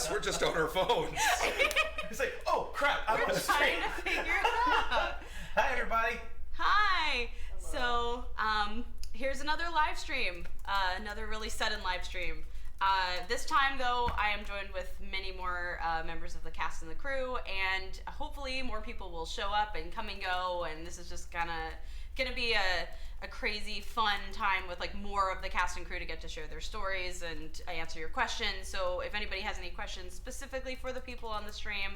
us. We're just on our phones. It's like, oh crap! I'm on the trying screen. to figure it out. Hi, everybody. Hi. So, here's another live stream. Another really sudden live stream. This time, though, I am joined with many more members of the cast and the crew, and hopefully more people will show up and come and go, and this is just gonna be a crazy, fun time with like more of the cast and crew to get to share their stories and answer your questions. So if anybody has any questions specifically for the people on the stream,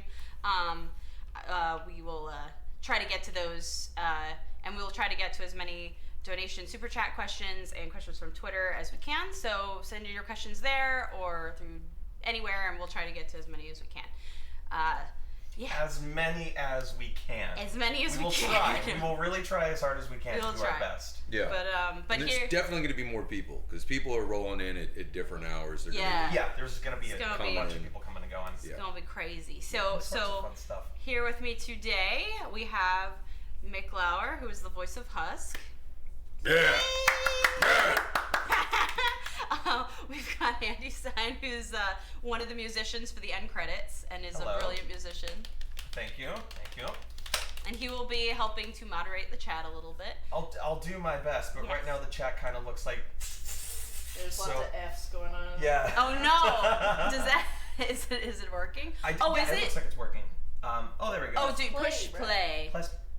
we will try to get to those, and we will try to get to as many donation super chat questions and questions from Twitter as we can. So send your questions there or through anywhere, and we'll try to get to as many as we can. Yeah. As many as we can. As many as we will can. Try. We will really try as hard as we can to do our best. Yeah. But and here, there's definitely going to be more people because people are rolling in at different hours. They're There's going to be a bunch of people coming and going. It's going to be crazy. So fun stuff. Here with me today we have Mick Lauer, who is the voice of Husk. Yeah. We've got Andy Stein, who's one of the musicians for the end credits and is Hello. a brilliant musician. Thank you. And he will be helping to moderate the chat a little bit. I'll do my best, but right now the chat kind of looks like. There's lots of F's going on. Yeah. Oh no! Is it working? It looks like it's working. There we go. Oh, dude, push play.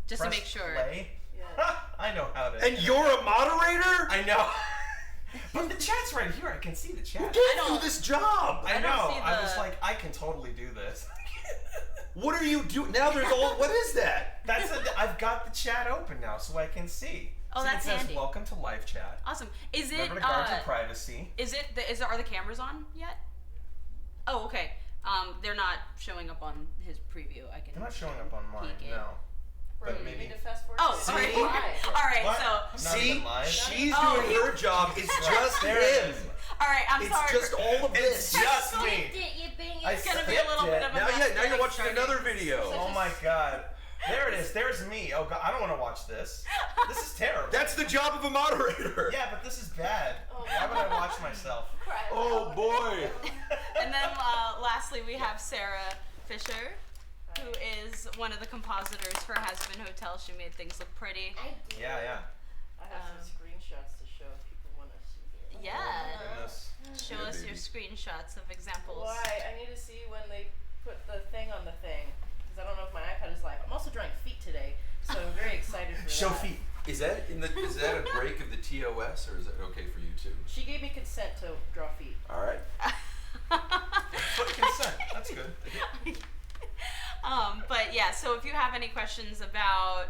Just to make sure. Play. Yeah. I know how to. And you're a moderator? I know. But the chat's right here. I can see the chat. Who gave you this job? I know. I was like, I can totally do this. What are you doing? Now there's all. What is that? I've got the chat open now, so I can see. Oh, that's it says, handy. Welcome to live chat. Awesome. Is it? Remember to guard your privacy. Are the cameras on yet? Oh, okay. They're not showing up on his preview. They're not showing up on mine. peek it. No. Right, But you maybe. need to fast forward. Oh, to sorry. the live. All right. What? So. Not even live? She's Oh, doing her job. It's just There it him. is. All right. I'm It's sorry. just all of It's this. just me. It's gonna be a little bit of a Now, mess. now you're watching another video. Oh my god. There it is. There's me. Oh god, I don't want to watch this. This is terrible. That's the job of a moderator. Yeah, but this is bad. Oh, Why would I watch myself? Oh boy. And then lastly, we have Sarah Fisher, who is one of the compositors for Hazbin Hotel. She made things look pretty. I did. Yeah. I have some screenshots to show if people want to see it. Yeah. Oh my goodness. Show Yeah, us baby. your screenshots of examples. Why? I need to see when they put the thing on the thing. Because I don't know if my iPad is live. I'm also drawing feet today, so I'm very excited for Show that. feet. Is that a break of the TOS, or is that okay for you too? She gave me consent to draw feet. All right. Foot consent. That's good. But yeah, so if you have any questions about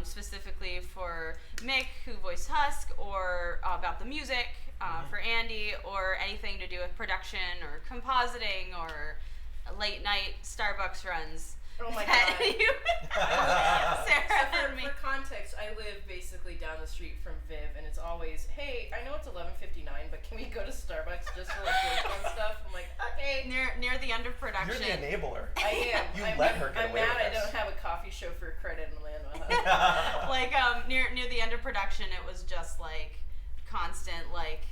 specifically for Mick, who voiced Husk, or about the music for Andy, or anything to do with production or compositing or late night Starbucks runs. Oh my that god. you- Sarah So and me. for context, I live basically down the street from Viv, and it's always, hey, I know it's 11:59, but can we go to Starbucks just for like work on stuff? I'm like, okay. Near the end of You're production. the enabler. I am. You I'm, let her get I'm away mad with I this. don't have a coffee chauffeur credit in Landwell. Like near the end of production, it was just like constant like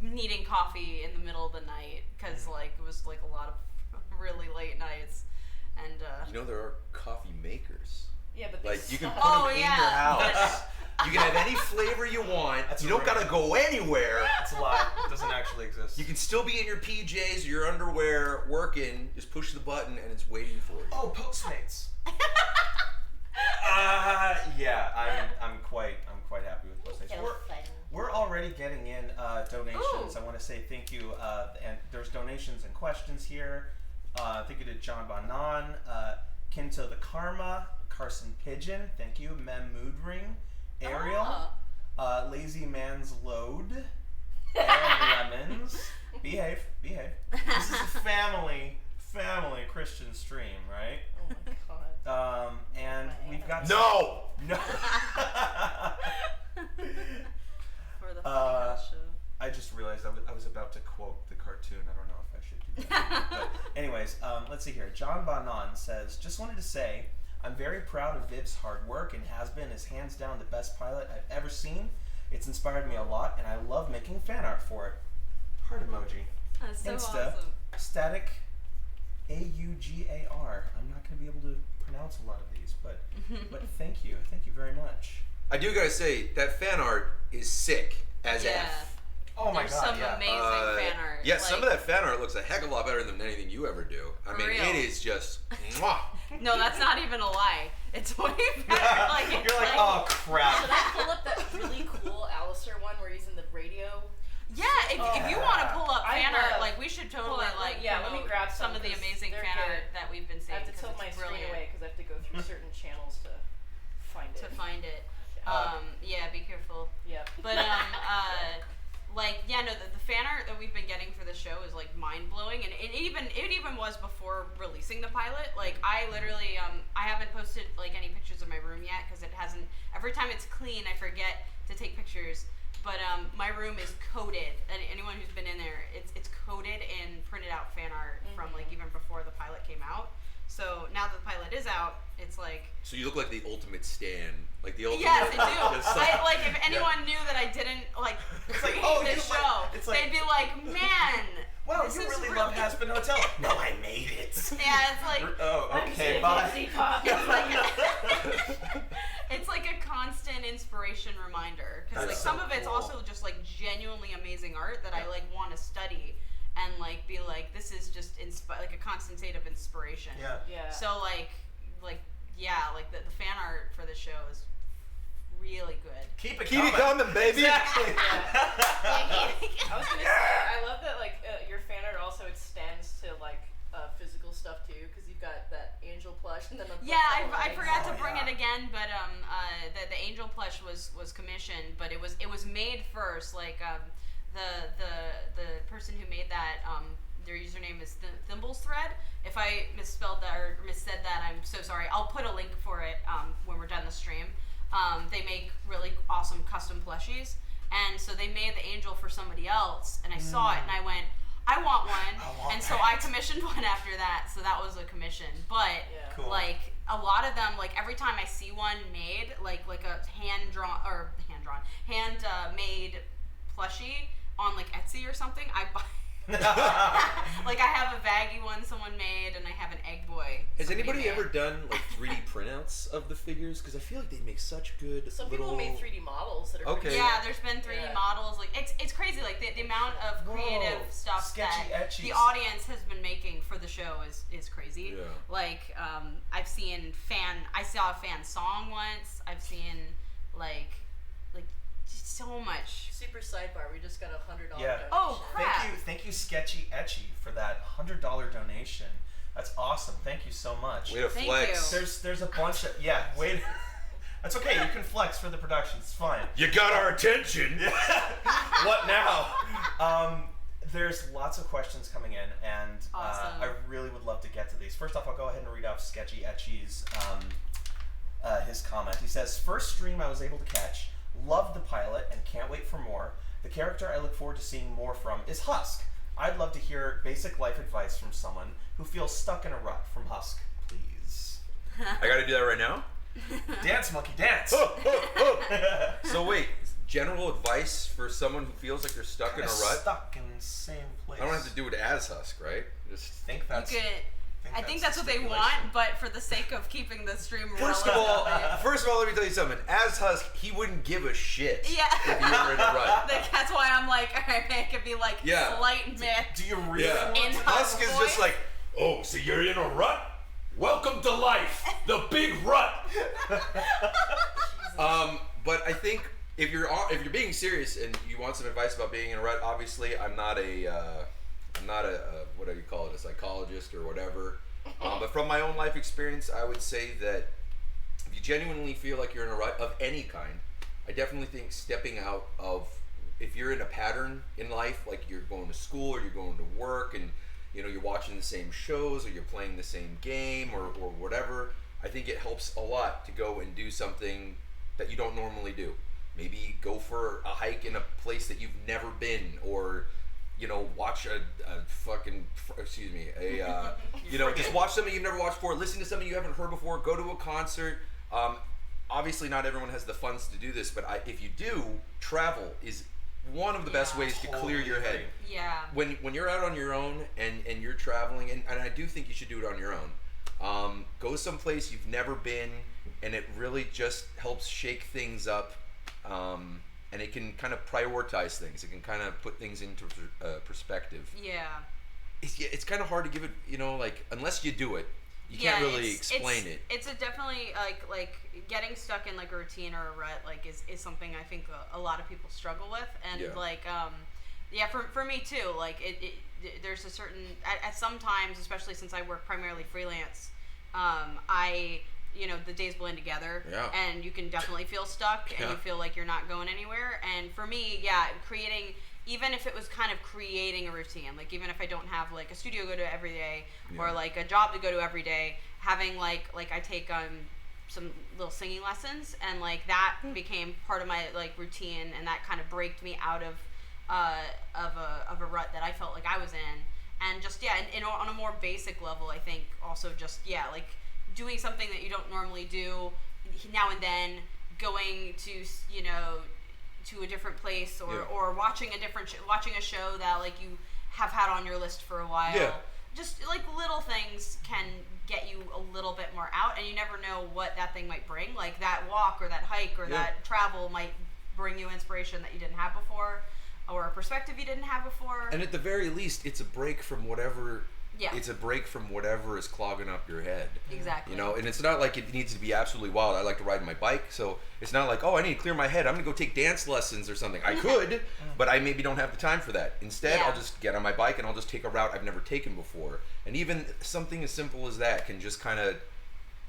needing coffee in the middle of the night because like it was like a lot of really late nights, and You know there are coffee makers. Yeah, but Like you can put Oh, them in yeah. your house. You can have any flavor you want. That's you a don't gotta rare- go anywhere. It's a lie. It doesn't actually exist. You can still be in your PJs or your underwear working. Just push the button and it's waiting for you. Oh, Postmates. Yeah, I'm quite happy with Postmates. We're already getting in donations. Ooh. I want to say thank you. And there's donations and questions here. Thank you to John Banan, Kinto the Karma, Carson Pigeon. Thank you, Mem Moodring, Ariel, Lazy Man's Load, Aaron Lemons. Behave. This is a family Christian stream, right? Oh my god. And we've got No! for the Funhouse show. I just realized I was about to quote the cartoon. I don't know if I should do that. But anyways, let's see here. John Banan says, just wanted to say, I'm very proud of Viv's hard work and Hazbin is hands down the best pilot I've ever seen. It's inspired me a lot and I love making fan art for it. Heart emoji. That's so Insta, awesome. Static AUGAR. I'm not going to be able to pronounce a lot of these, but thank you very much. I do gotta say that fan art is sick as F. Oh my There's god, some yeah. amazing fan art. Yeah, like, some of that fan art looks a heck of a lot better than anything you ever do. I mean, real. it is just mwah. No, that's not even a lie. It's way better. Like, You're like, oh crap. Should I pull up that really cool Alistair one where he's in the radio? Yeah, if you want to pull up I fan art, love- like we should totally Hold on, like let me promote grab some of the 'cause amazing they're fan good. art that we've been I seeing. have to 'Cause tilt my it's screen brilliant away because I have to go through certain channels to find it. to find it. Uh, Yeah, be careful. Yep. But like yeah, no, the fan art that we've been getting for the show is like mind blowing, and it even was before releasing the pilot. Like I literally I haven't posted like any pictures of my room yet because it hasn't. Every time it's clean, I forget to take pictures. But my room is coated, and anyone who's been in there, it's coated in printed out fan art from like even before the pilot came out. So now that the pilot is out, it's like. So you look like the ultimate stan, like the ultimate. Yes, I do. Just Like if anyone knew that I didn't like create oh, this you like- show, it's like- they'd be like, "Man, Wow, this you is really love Hazbin Hotel. No, I made it. Yeah, it's like Oh, I'm okay, sitting bye. in Pop. it's like a constant inspiration reminder because That's like some so of it's cool. also just like genuinely amazing art that I like want to study and like be like this is just like a constant state of inspiration. Yeah. Yeah. So like yeah, like the fan art for the show is really good. Keep it Keep it coming. coming, baby. Exactly. I was gonna say, I love that like your fan art also extends to like physical stuff too, because you've got that angel plush and then a Yeah, I forgot to Oh, bring yeah. it again, but the angel plush was commissioned, but it was made first. Like the person who made that their username is Thimbles Thread. If I misspelled that or missaid that, I'm so sorry. I'll put a link for it when we're done the stream. They make really awesome custom plushies, and so they made the angel for somebody else, and I saw it and I went, I want one, and so I commissioned one after that. So that was a commission, but Yeah. Cool. like a lot of them, like every time I see one made, like a hand made plushie on like Etsy or something, I buy. Like I have a Vaggie one someone made, and I have an Egg Boy. Has somebody anybody made. ever done like 3D printouts of the figures? Because I feel like they make such good. Some little... people made 3D models that are Okay. pretty Yeah, there's been 3D Yeah. models. Like it's crazy. Like the amount of creative Whoa, stuff sketchy that etchies. the audience has been making for the show is crazy. Yeah. Like I saw a fan song once. I've seen like just so much. Super sidebar. We just got $100 Yeah. donation. Oh, crap. Thank you, Sketchy Etchy, for that $100 donation. That's awesome. Thank you so much. Way to Thank flex. you. There's a bunch of wait. That's okay. You can flex for the production. It's fine. You got our attention. What now? There's lots of questions coming in, and Awesome. I really would love to get to these. First off, I'll go ahead and read off Sketchy Etchy's his comment. He says, "First stream I was able to catch. Loved the pilot and can't wait for more. The character I look forward to seeing more from is Husk. I'd love to hear basic life advice from someone who feels stuck in a rut. From Husk, please. I got to do that right now. Dance, monkey, dance. So wait, general advice for someone who feels like they're stuck in a rut? Stuck in the same place. I don't have to do it as Husk, right? Just think that's. You could. I think that's what they stipulation. want, but for the sake of keeping the stream First of all, let me tell you something. As Husk, he wouldn't give a shit Yeah. if you were in a rut. That's why I'm like, alright, it could be like Yeah. slight myth. Do you really Yeah. want In to? Husk is voice? just like, oh, so you're in a rut? Welcome to life, the big rut. But I think if you're being serious and you want some advice about being in a rut, obviously I'm not a what do you call it, a psychologist or whatever. But from my own life experience, I would say that if you genuinely feel like you're in a rut of any kind, I definitely think stepping out of, if you're in a pattern in life, like you're going to school or you're going to work and you're watching the same shows or you're playing the same game or whatever, I think it helps a lot to go and do something that you don't normally do. Maybe go for a hike in a place that you've never been, or watch a fucking, excuse me, just watch something you've never watched before, listen to something you haven't heard before, go to a concert. Obviously not everyone has the funds to do this, but if you do, travel is one of the best ways to clear your head. Yeah. When you're out on your own and you're traveling, and I do think you should do it on your own. Go someplace you've never been, and it really just helps shake things up, and it can kind of prioritize things. It can kind of put things into perspective. Yeah. It's kind of hard to give it, like, unless you do it, you can't really explain it. It's definitely like getting stuck in like a routine or a rut like is something I think a lot of people struggle with, and for me too, like it there's a certain at some times, especially since I work primarily freelance, the days blend together, and you can definitely feel stuck, and you feel like you're not going anywhere. And for me, creating, even if it was kind of creating a routine, like even if I don't have like a studio to go to every day or like a job to go to every day, having like I take some little singing lessons, and like that became part of my like routine, and that kind of braked me out of a rut that I felt like I was in. And just on a more basic level, I think also just like doing something that you don't normally do now and then, going to to a different place, or watching a show that like you have had on your list for a while. Just like little things can get you a little bit more out, and you never know what that thing might bring. Like that walk or that hike or that travel might bring you inspiration that you didn't have before, or a perspective you didn't have before. And at the very least, it's a break from whatever. It's a break from whatever is clogging up your head. Exactly. And it's not like it needs to be absolutely wild. I like to ride my bike, so it's not like, I need to clear my head, I'm gonna go take dance lessons or something. I could, but I maybe don't have the time for that. Instead, I'll just get on my bike and I'll just take a route I've never taken before. And even something as simple as that can just kind of,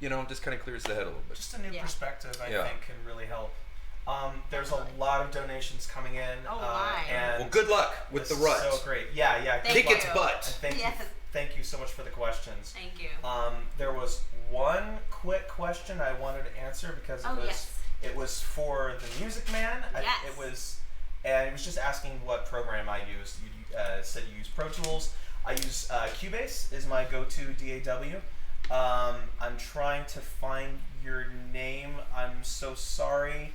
just kind of clears the head a little bit. Just a new perspective, I think, can really help. There's a lot of donations coming in. Oh my! And well, good luck with the rut. So great. Yeah. Kick its butt. Thank you so much for the questions. Thank you. There was one quick question I wanted to answer because it was for the Music Man. And it was just asking what program I used. You said you use Pro Tools. I use Cubase is my go-to DAW. I'm trying to find your name. I'm so sorry.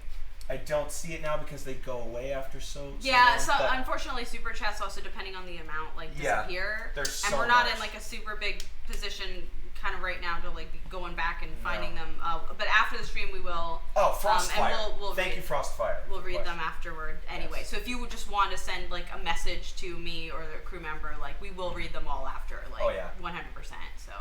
I don't see it now because they go away after so long. So unfortunately, super chats also, depending on the amount, like disappear. There's so and we're not much. in like a super big position kind of right now to like be going back and finding them. But after the stream, we will. Oh, Frostfire. We'll Thank you, Frostfire. We'll read them afterward anyway. So if you would just want to send like a message to me or the crew member, like we will read them all after, like 100%. So.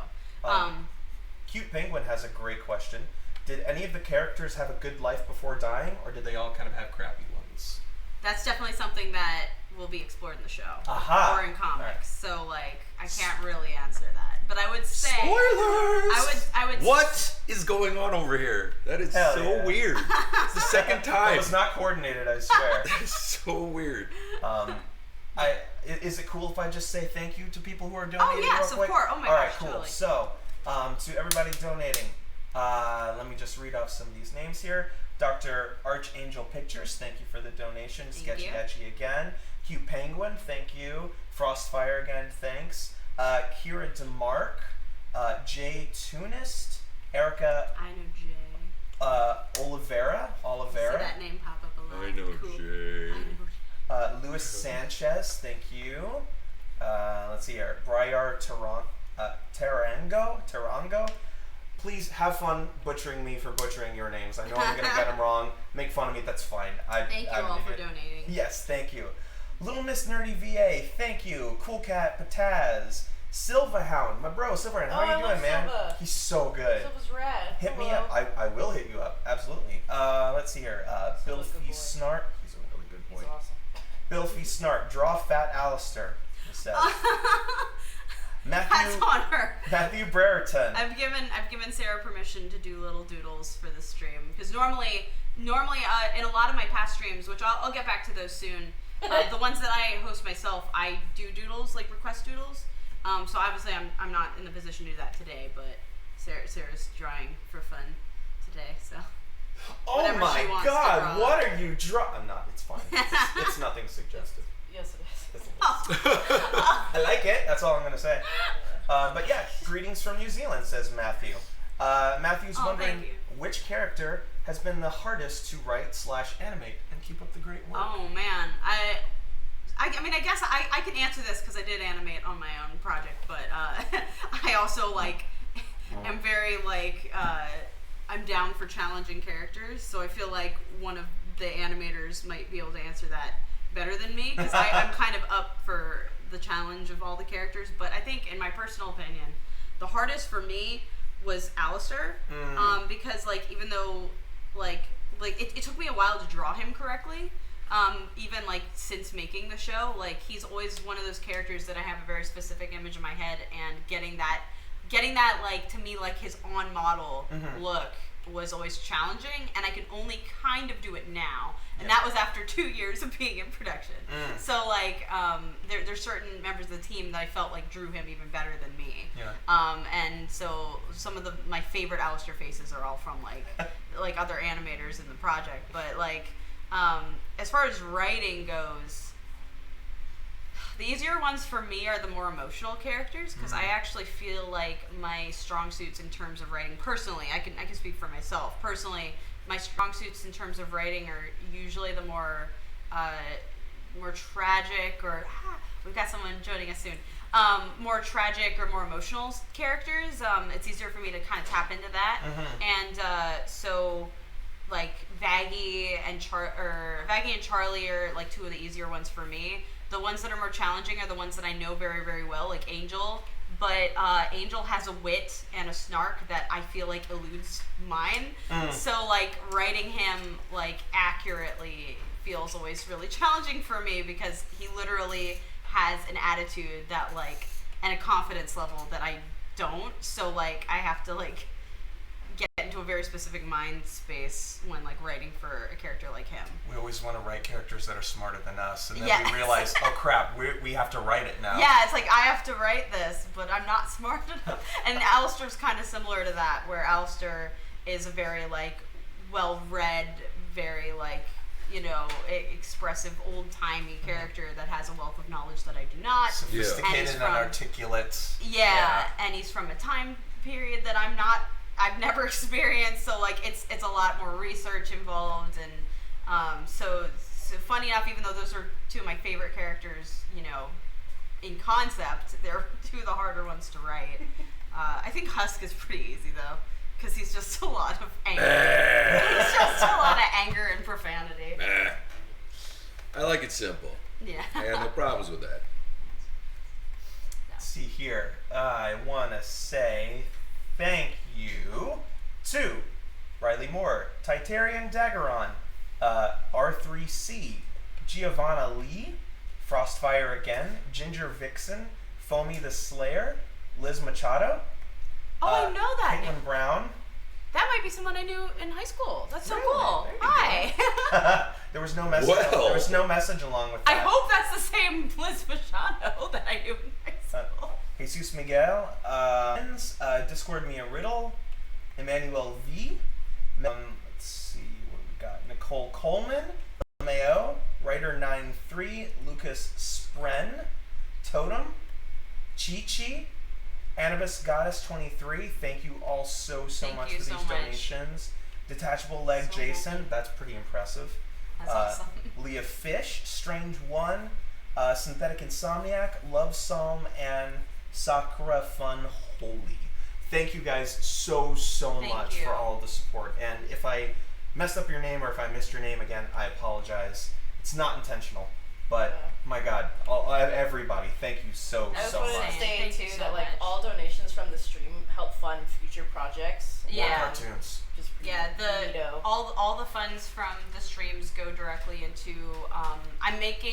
Cute Penguin has a great question. Did any of the characters have a good life before dying, or did they all kind of have crappy ones? That's definitely something that will be explored in the show or in comics. Right. So like I can't really answer that, but I would say spoilers. I would. What is going on over here? That is weird. It's the second time. It was not coordinated, I swear. That is so weird. Is it cool if I just say thank you to people who are donating? Oh yes, of course. Oh my gosh, all right, cool. Totally. So to everybody donating. Let me just read off some of these names here. Dr. Archangel Pictures, thank you for the donation. Sketchy Etchy again. Cute Penguin, thank you. Frostfire again, thanks. Kira DeMark, Jay Tunist, Erica. I know Jay. Oliveira. See that name pop up a lot. I know Jay. Luis Sanchez, thank you. Let's see here. Briar Tarango. Please have fun butchering me for butchering your names. I know I'm going to get them wrong. Make fun of me, that's fine. Thank you all for donating. Yes, thank you. Little Miss Nerdy VA, thank you. Cool Cat Pataz. Silvahound, my bro, Silvahound, how are you doing, man? Silva. He's so good. Silva's rad. Hit me up. I will hit you up, absolutely. Let's see here. Bilfy Snart. He's a really good boy. He's awesome. Bilfy Snart, draw fat Alistair, he says. That's on her. Matthew Brereton. I've given Sarah permission to do little doodles for this stream because normally in a lot of my past streams, which I'll get back to those soon, the ones that I host myself, I do doodles, like request doodles. So obviously I'm not in the position to do that today, but Sarah's drawing for fun today, so. Oh my God! What are you drawing? I'm not. It's fine. It's nothing suggestive. Yes, it is. I like it. That's all I'm gonna say. But yeah, greetings from New Zealand, says Matthew. Matthew's wondering which character has been the hardest to write/animate? And keep up the great work. Oh man, I mean, I guess I can answer this because I did animate on my own project, but I also like am very like I'm down for challenging characters, so I feel like one of the animators might be able to answer that better than me because I'm kind of up for the challenge of all the characters. But I think, in my personal opinion, the hardest for me was Alistair, because like even though like it took me a while to draw him correctly. Even like since making the show, like he's always one of those characters that I have a very specific image in my head, and getting that like to me like his on model look was always challenging, and I can only kind of do it now, and that was after 2 years of being in production. So like there's certain members of the team that I felt like drew him even better than me. And so some of my favorite Alistair faces are all from like other animators in the project, but like as far as writing goes, the easier ones for me are the more emotional characters, because I actually feel like my strong suits in terms of writing, personally, I can speak for myself. Personally, my strong suits in terms of writing are usually the more tragic, or we've got someone joining us soon. More tragic or more emotional characters. It's easier for me to kind of tap into that, and so like Vaggie and Charlie are like two of the easier ones for me. The ones that are more challenging are the ones that I know very, very well, like Angel. But Angel has a wit and a snark that I feel like eludes mine. So like writing him like accurately feels always really challenging for me, because he literally has an attitude that like, and a confidence level that I don't. So like I have to like get into a very specific mind space when like writing for a character like him. We always want to write characters that are smarter than us, and then we realize, oh crap, we have to write it now. Yeah, it's like I have to write this, but I'm not smart enough. And Alistair's kind of similar to that, where Alistair is a very like well-read, very like, you know, expressive, old-timey character that has a wealth of knowledge that I do not. Sophisticated and articulate. Yeah, and he's from a time period that I've never experienced, so like it's a lot more research involved, and so funny enough, even though those are two of my favorite characters, you know, in concept, they're two of the harder ones to write. I think Husk is pretty easy though, because he's just a lot of anger. He's just a lot of anger and profanity. I like it simple. Yeah. I have no problems with that. Let's see here. I want to say thank you to Riley Moore, Titarian Daggeron, R3C, Giovanna Lee, Frostfire Again, Ginger Vixen, Foamy the Slayer, Liz Machado. Oh, I know that. Caitlin Brown. That might be someone I knew in high school. That's so Really? cool. Hi. There was no message. Well. There was no message along with that. I hope that's the same Liz Machado that I knew in high school. Jesus Miguel, Discord Mia Riddle, Emmanuel V. Let's see what we got. Nicole Coleman, Mayo, Writer93, Lucas Spren, Totem, Chi Chi, Anubis Goddess 23. Thank you all so much for these donations. Detachable Leg Jason, that's pretty impressive. That's awesome. Leah Fish, Strange One, Synthetic Insomniac, Love Psalm, and Sakura Fun Holy. Thank you guys so much for all the support. And if I messed up your name, or if I missed your name again, I apologize. It's not intentional. But my God, everybody, thank you so much. I just wanted to say too so that like much. all donations from the stream help fund future projects. More cartoons. Just all the funds from the streams go directly into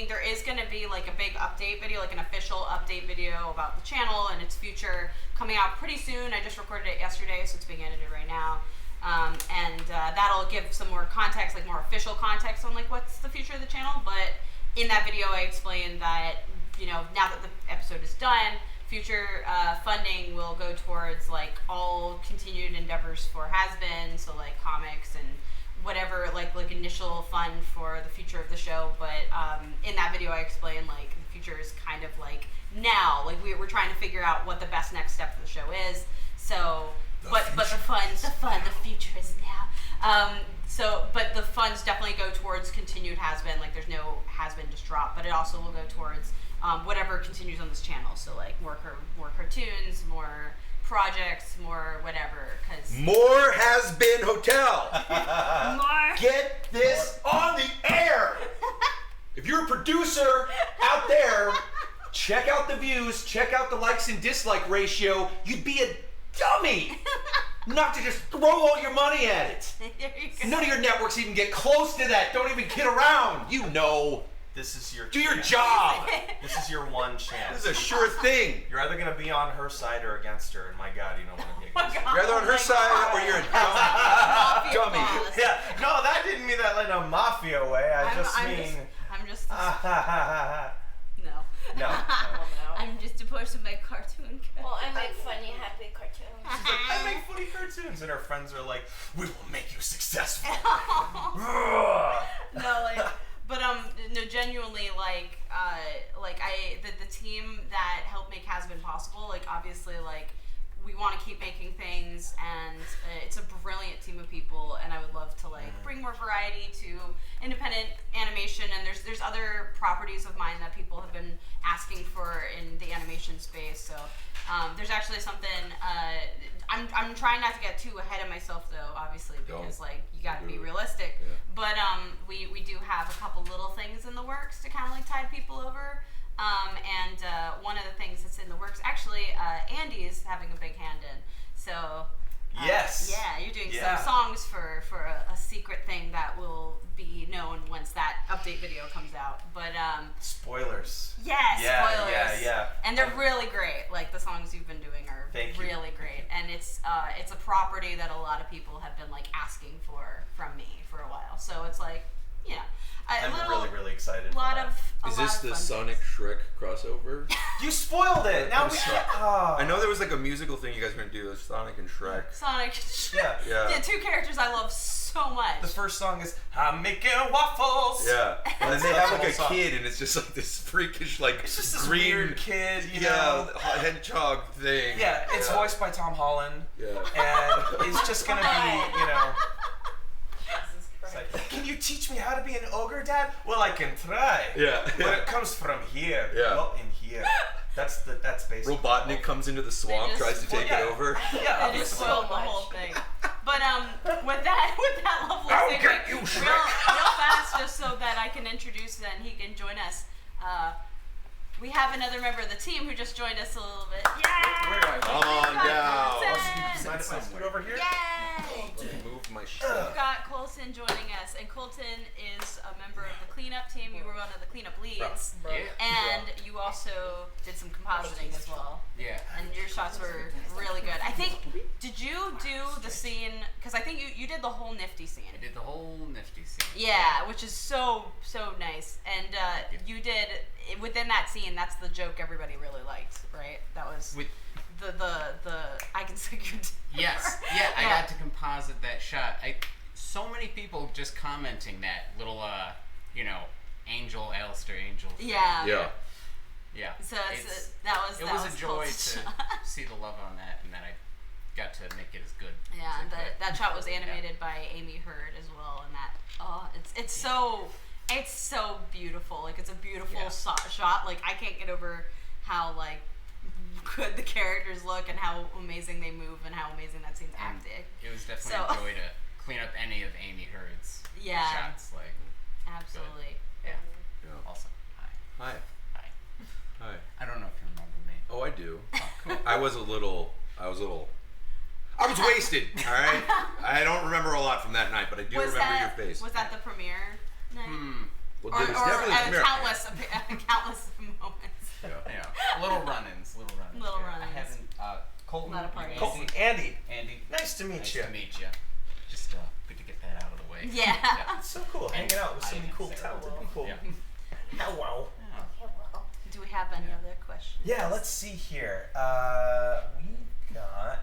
there is going to be like a big update video, like an official update video about the channel and its future coming out pretty soon. I just recorded it yesterday, so it's being edited right now. And that'll give some more context, like more official context on like what's the future of the channel. But in that video I explained that, you know, now that the episode is done, future funding will go towards like all continued endeavors for Hazbin, so like comics and whatever, like initial fund for the future of the show. But in that video I explained like the future is kind of like now, like we're trying to figure out what the best next step for the show is. So but the future is now. But the funds definitely go towards continued Hazbin. Like there's no Hazbin just drop, but it also will go towards whatever continues on this channel. So like more cartoons, more projects, more whatever. Cause More Hazbin Hotel. more. Get this on the air. If you're a producer out there, check out the views, check out the likes and dislike ratio. You'd be a dummy not to just throw all your money at it. There you go. None of your networks even get close to that. Don't even kid around. You know. This is your Do your chance. job. This is your one chance. This is a sure thing. You're either gonna be on her side or against her, and my God, you don't want to be against her. You're either on her side or you're a dummy. Boss. Yeah, no, that didn't mean that in a mafia way. I just I'm mean. just no. No. I'm just a person by cartoon. Well, I make funny, happy cartoons. She's like, I make funny cartoons, and her friends are like, we will make you successful. No, like, but no, genuinely, like the team that helped make Hazbin possible, like, obviously, like, we want to keep making things, and it's a brilliant team of people, and I would love to like bring more variety to independent animation. And there's other properties of mine that people have been asking for in the animation space. So there's actually something. I'm trying not to get too ahead of myself though, obviously, because like you got to be realistic. Yeah. But we do have a couple little things in the works to kind of like tide people over. And one of the things that's in the works, actually, Andy is having a big hand in. So, Yes. Yeah, you're doing Yeah. some songs for a secret thing that will be known once that update video comes out. But, Spoilers. yeah, Yeah, spoilers. yeah. And they're really great. Like, the songs you've been doing are Thank you. really great. And it's a property that a lot of people have been, like, asking for from me for a while. So it's like, you know. I'm really excited. A lot of Is this the Sonic Shrek crossover? You spoiled it. Now we. I know there was like a musical thing you guys were gonna do. Sonic and Shrek. Sonic. Yeah. Yeah, two characters I love so much. The first song is "I'm making waffles." Yeah. And then they That's have the like a whole song. kid, and it's just like this freakish like It's just this green weird kid, you know. hedgehog thing. Yeah, it's voiced by Tom Holland. Yeah. And it's just gonna be, you know. Jesus It's Christ. like, can you teach me how to be an ogre, Dad? Well, I can try. Yeah. But it comes from here, Yeah. not in here. That's basically. Robotnik comes into the swamp, just- tries to take yeah. it over. Yeah, They just obviously. spoiled the whole thing. But with that lovely I'll segue, get you, real Shrek. fast, just so that I can introduce and he can join us. We have another member of the team who just joined us a little bit. Yeah! Come on down. Mind if I scoot over here? Yay! Let me move my shit. We've got Colton joining us, and Colton is a member of the cleanup team. You were one of the cleanup leads, and you also did some compositing as well. Yeah. And your shots were really good. I think, did you do the scene, because I think you did the whole Nifty scene. I did the whole Nifty scene. Yeah, which is so nice. And you did, within that scene, that's the joke everybody really liked, right? That was With the I can suck your dick. yes, yeah, I got to composite that shot. So many people just commenting that little Alistair Angel. thing. Yeah. Yeah. Yeah. So It's- that it was a joy Colton's to shot. see the love on that, and then I got to make it as good. Yeah, as I and could. that shot was animated by Amy Hurd as well, and it's so beautiful. Like it's a beautiful shot. Like I can't get over how like good the characters look and how amazing they move and how amazing that scene's And acting. it was definitely So- a joy to clean up any of Amy Hurd's Yeah. shots. Like, Absolutely. yeah, Yeah. awesome. Hi. Hi. Hi. Hi. I don't know if you remember me. Oh, I do. I was wasted. All right. I don't remember a lot from that night, but I do remember your face. Was that the premiere night? Well, Or there was definitely a premiere. countless moments. Yeah, little run-ins. Little I run-ins. haven't. Colton. Lot of parties. Colton, Andy. Andy. Nice to meet Nice you. to meet you. Just good to get that out of the way. Yeah. It's so cool hanging out with so many cool, Sarah. talented people. Yeah. Hello. Do we have any other questions? Yeah, let's see here. We got.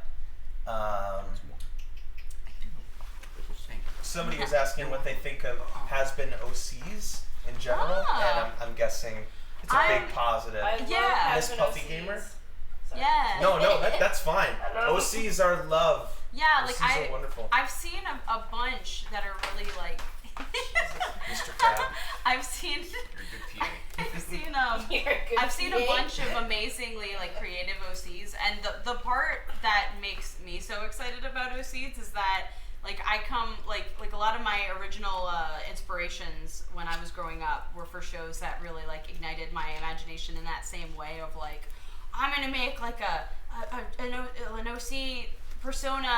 Thank you. Somebody was asking what they think of has-been OCs in general, Ah. and I'm guessing it's a big positive. I love Yeah. Miss having Puffy OCs. Gamer? Sorry. Yeah. No, that's fine. Hello. OCs are love. Yeah, like OCs are wonderful. I've seen a bunch that are really like. Mr. Tab. I've seen. You're a good PA. I've seen You're a good I've seen a PA. bunch of amazingly like creative OCs, and the part that makes me so excited about OCs is that like I come like a lot of my original inspirations when I was growing up were for shows that really like ignited my imagination in that same way of like I'm gonna make like an OC persona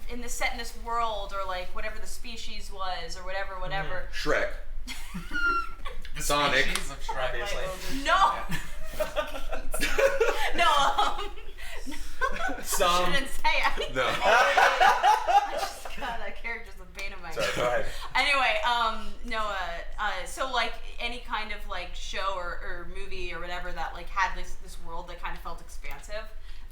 in this world or like whatever the species was or whatever. Shrek. The Sonic. species of Shrek. Obviously. No. No. Some. Shouldn't say it. No. I just got a character's the bane of my Sorry, go ahead. Anyway, so like any kind of like show or movie or whatever that like had this world that kind of felt expansive.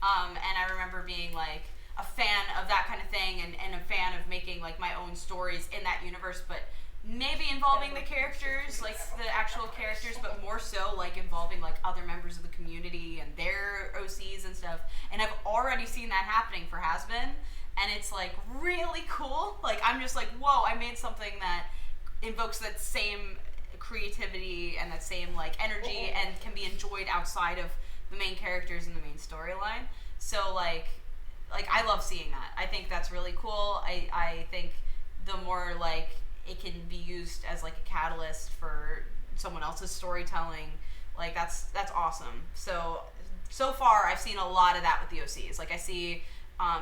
And I remember being like a fan of that kind of thing and a fan of making like my own stories in that universe, but maybe involving the characters, like the actual characters, but more so like involving like other members of the community and their OCs and stuff. And I've already seen that happening for Hazbin, and it's like really cool. Like I'm just like, whoa, I made something that invokes that same creativity and that same like energy and can be enjoyed outside of the main characters and the main storyline. So like I love seeing that. I think that's really cool. I think the more like it can be used as like a catalyst for someone else's storytelling, like that's awesome. So far I've seen a lot of that with the OCs. Like I see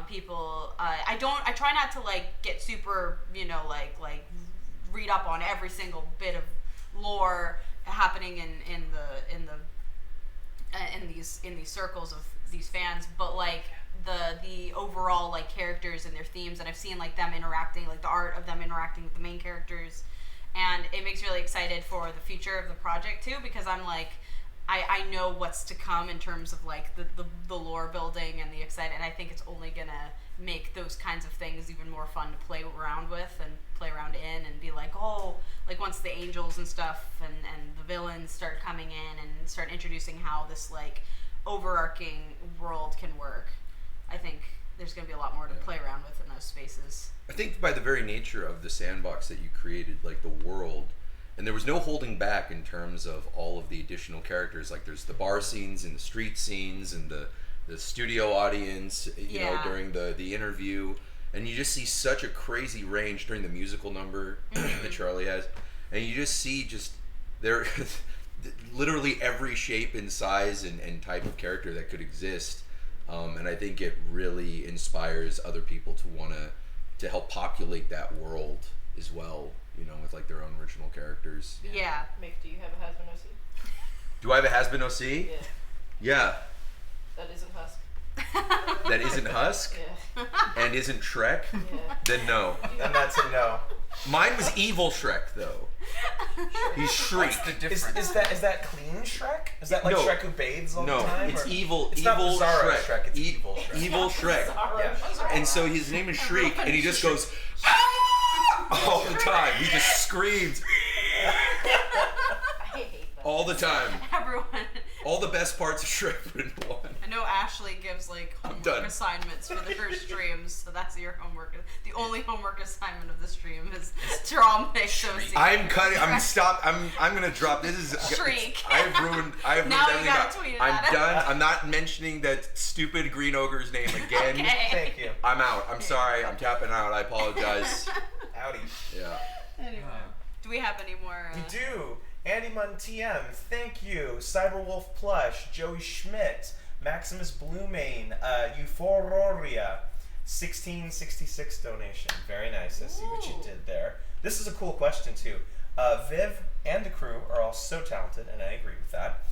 people I try not to like get super, like read up on every single bit of lore happening in these circles of these fans, but like the overall like characters and their themes, and I've seen like them interacting, like the art of them interacting with the main characters, and it makes me really excited for the future of the project too, because I'm like I know what's to come in terms of like the lore building and the excitement, and I think it's only gonna make those kinds of things even more fun to play around with and play around in and be like, oh, like once the angels and stuff and the villains start coming in and start introducing how this like overarching world can work, I think there's going to be a lot more to play around with in those spaces. I think by the very nature of the sandbox that you created, like the world, and there was no holding back in terms of all of the additional characters. Like there's the bar scenes and the street scenes and the studio audience, you know, during the interview, and you just see such a crazy range during the musical number that Charlie has, and you just see there literally every shape and size and type of character that could exist. And I think it really inspires other people to want to help populate that world as well, you know, with like their own original characters. Yeah. Mick, do you have a Hazbin OC? Do I have a Hazbin OC? Yeah. Yeah. That isn't Husk. That isn't Husk? Yeah. And isn't Shrek? Yeah. Then no. And that's a no. Mine was evil Shrek, though. He's Shriek. What's the difference? Is that clean Shrek? Is that like No. Shrek who bathes all No, the time? it's or- evil. It's evil not Bizarro Shrek. Shrek. It's evil Shrek. Evil Shrek. Yeah. And so his name is Shriek, and he just goes "Ah!" all the time. He just screams I hate that. all the time. Everyone. All the best parts of Shrek put in one. I know Ashley gives like homework done. assignments for the first streams, so that's your homework. The only homework assignment of the stream is draw Mick's OC. I'm cutting. I'm gonna drop. This is. Shriek. I've ruined Now you everything. gotta tweet it I'm at him. done. I'm not mentioning that stupid green ogre's name again. Okay. Thank you. I'm out. I'm sorry. I'm tapping out. I apologize. Howdy. Yeah. Anyway, do we have any more? We do. Andy Munn TM, thank you. Cyberwolf Plush, Joey Schmidt, Maximus Bluemain, Euphoria, 1666 donation. Very nice. I see what you did there. This is a cool question too. Viv and the crew are all so talented, and I agree with that,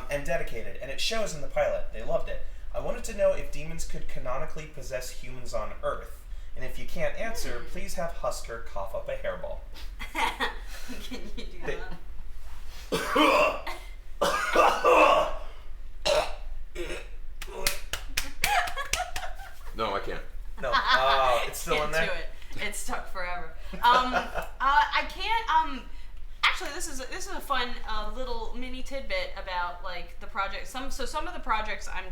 and dedicated, and it shows in the pilot. They loved it. I wanted to know if demons could canonically possess humans on Earth. And if you can't answer, please have Husker cough up a hairball. Can you do that? No, I can't. No, it's still Can't in there. do it. It's stuck forever. I can't. actually, this is a fun little mini tidbit about like the project. Some of the projects I'm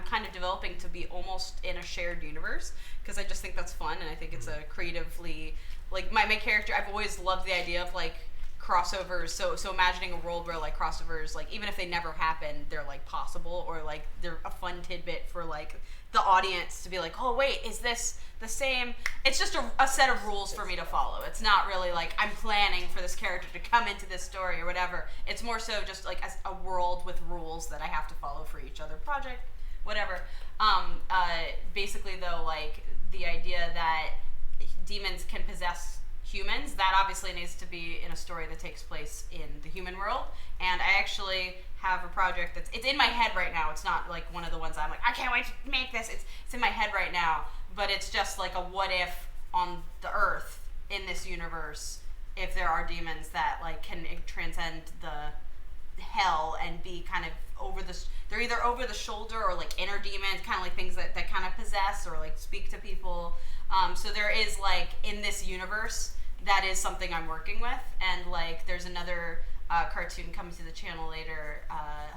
kind of developing to be almost in a shared universe because I just think that's fun and I think it's a creatively like my character. I've always loved the idea of like crossovers. So imagining a world where like crossovers, like even if they never happen, they're like possible or like they're a fun tidbit for like the audience to be like, oh wait, is this the same? It's just a set of rules for me to follow. It's not really like I'm planning for this character to come into this story or whatever. It's more so just like a world with rules that I have to follow for each other project, whatever. Basically though, like the idea that demons can possess humans, that obviously needs to be in a story that takes place in the human world. And I actually have a project it's in my head right now. It's not like one of the ones I'm like, I can't wait to make this. It's in my head right now, but it's just like a what if on the earth in this universe if there are demons that like can transcend the hell and be kind of they're either over the shoulder or like inner demons, kind of like things that kind of possess or like speak to people. So there is like in this universe that is something I'm working with, and like there's another cartoon coming to the channel later,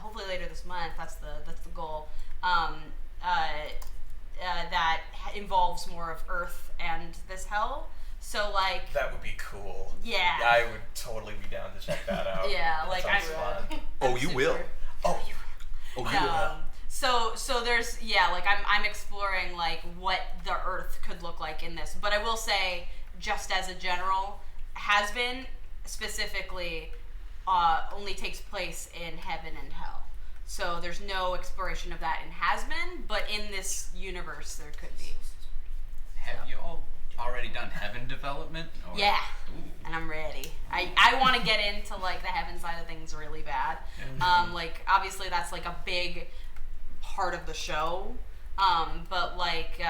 hopefully later this month. That's the goal. That involves more of Earth and this hell. So like that would be cool. Yeah. I would totally be down to check that out. Yeah, That like sounds fun. Oh, you will. Oh, Oh, you will. So there's like I'm exploring like what the Earth could look like in this, but I will say just as a general, Hazbin specifically only takes place in heaven and hell. So there's no exploration of that in Hazbin, but in this universe there could be. Have you all already done heaven development? Or? Yeah. Ooh. And I'm ready. I want to get into like the heaven side of things really bad. Like obviously that's like a big part of the show. But like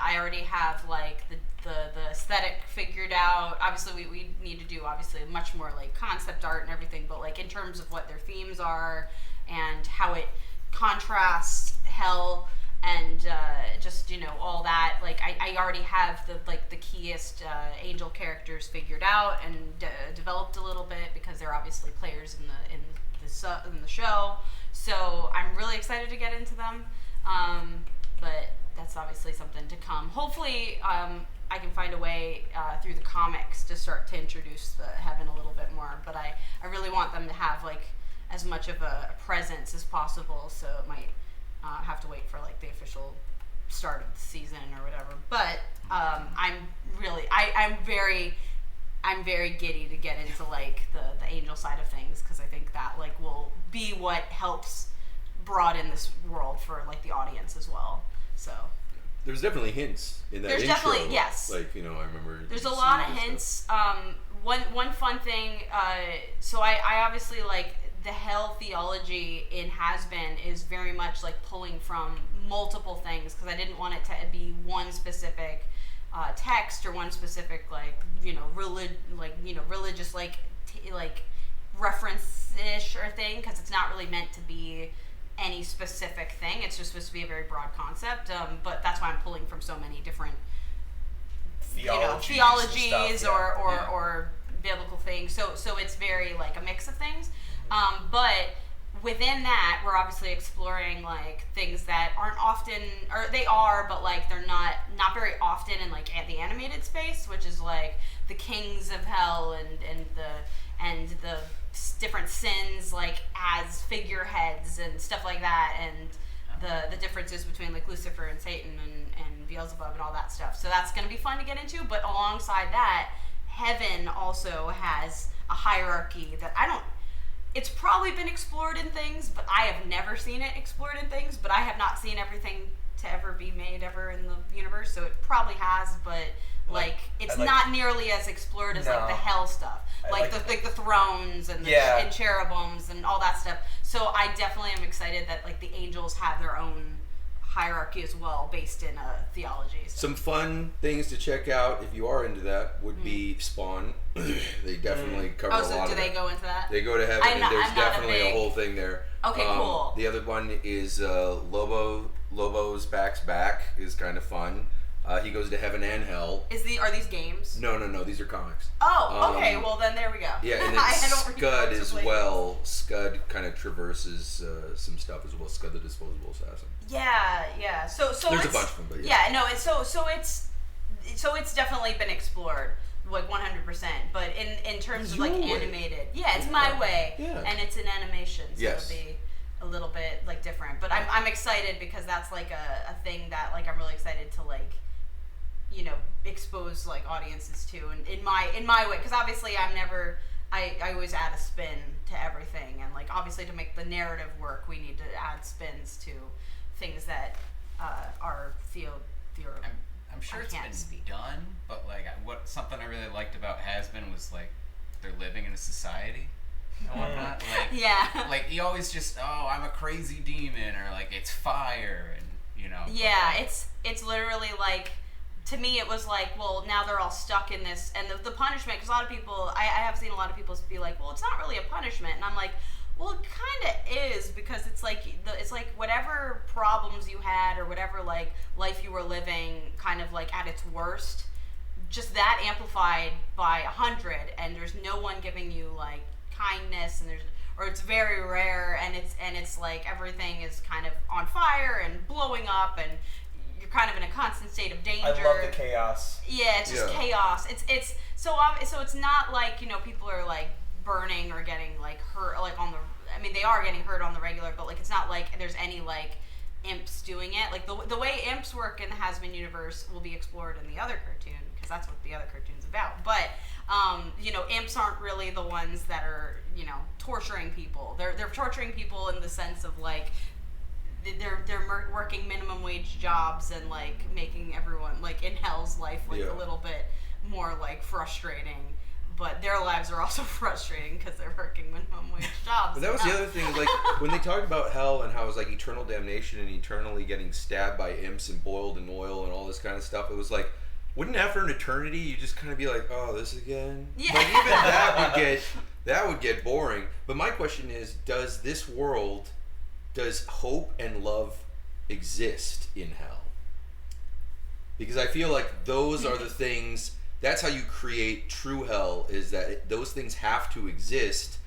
I already have like the aesthetic figured out. Obviously we need to do obviously much more like concept art and everything, but like in terms of what their themes are and how it contrasts hell and just all that, like I already have the keyest angel characters figured out and developed a little bit because they're obviously players in the show. So I'm really excited to get into them. But that's obviously something to come. Hopefully, I can find a way through the comics to start to introduce the heaven a little bit more. But I really want them to have like as much of a presence as possible. So it might have to wait for like the official start of the season or whatever. But I'm very giddy to get into like the angel side of things because I think that like will be what helps broaden this world for like the audience as well. So There's definitely hints in that there's intro. definitely, yes. Like, I remember. There's a lot of hints. One fun thing, so I obviously like the hell theology in Hazbin is very much like pulling from multiple things because I didn't want it to be one specific text or one specific religious like reference-ish or thing because it's not really meant to be any specific thing. It's just supposed to be a very broad concept. But that's why I'm pulling from so many different theologies or biblical things. So it's very like a mix of things. But within that, we're obviously exploring like things that aren't often, or they are, but like they're not very often in like the animated space, which is like the kings of hell and the different sins like as figureheads and stuff like that, and the differences between like Lucifer and Satan and Beelzebub and all that stuff. So that's going to be fun to get into. But alongside that, heaven also has a hierarchy that it's probably been explored in things, but I have never seen it explored in things, but I have not seen everything to ever be made ever in the universe, so it probably has, but it's not nearly as explored as like the hell stuff, the thrones and and cherubims and all that stuff. So I definitely am excited that like the angels have their own hierarchy as well, based in theology. So. Some fun things to check out if you are into that would be Spawn. They definitely cover a lot of Oh, so do they go into that? They go to heaven, and there's definitely a whole thing there. Okay, cool. The other one is Lobo's Back's Back is kind of fun. He goes to heaven and hell. Are these games? No. These are comics. Oh, okay. Well, then there we go. Yeah, and then I don't read Scud books as with well. Scud kind of traverses some stuff as well. Scud the Disposable Assassin. Yeah. So There's it's, a bunch of them, but yeah. No. It's definitely been explored. Like 100%, but in terms of like Your way. animated, it's my way, Yeah. and it's in animation, so Yes. it'll be a little bit like different. But I'm excited because that's like a thing that like I'm really excited to like, expose like audiences to, and in my way, because obviously I always add a spin to everything, and like obviously to make the narrative work, we need to add spins to things that are theoretical. I'm sure I it's can't been speak. done, but like something I really liked about Hazbin was like they're living in a society and whatnot. Like Yeah. like he always just I'm a crazy demon, or like it's fire, and Yeah, it's literally like, to me it was like, well, now they're all stuck in this, and the punishment, because a lot of people, I have seen a lot of people be like, well, it's not really a punishment, and I'm like, well, it kind of is, because it's like whatever problems you had or whatever like life you were living, kind of like at its worst, just that amplified by 100, and there's no one giving you like kindness, and it's very rare, and it's like everything is kind of on fire and blowing up, and you're kind of in a constant state of danger. I love the chaos. Yeah, it's just chaos. It's so it's not like people are like burning or getting like hurt like on the. I mean, they are getting hurt on the regular, but like it's not like there's any like imps doing it. Like the way imps work in the Hazbin universe will be explored in the other cartoon, because that's what the other cartoon's about. But imps aren't really the ones that are torturing people. They're torturing people in the sense of like they're working minimum wage jobs and like making everyone like in hell's life like a little bit more like frustrating. But their lives are also frustrating because they're working minimum wage jobs. But that was the other thing, like when they talked about hell and how it was like eternal damnation and eternally getting stabbed by imps and boiled in oil and all this kind of stuff. It was like, wouldn't after an eternity you just kind of be like, oh, this again? Yeah. Like even that would get boring. But my question is, does hope and love exist in hell? Because I feel like those are the things. That's how you create true hell, is that those things have to exist,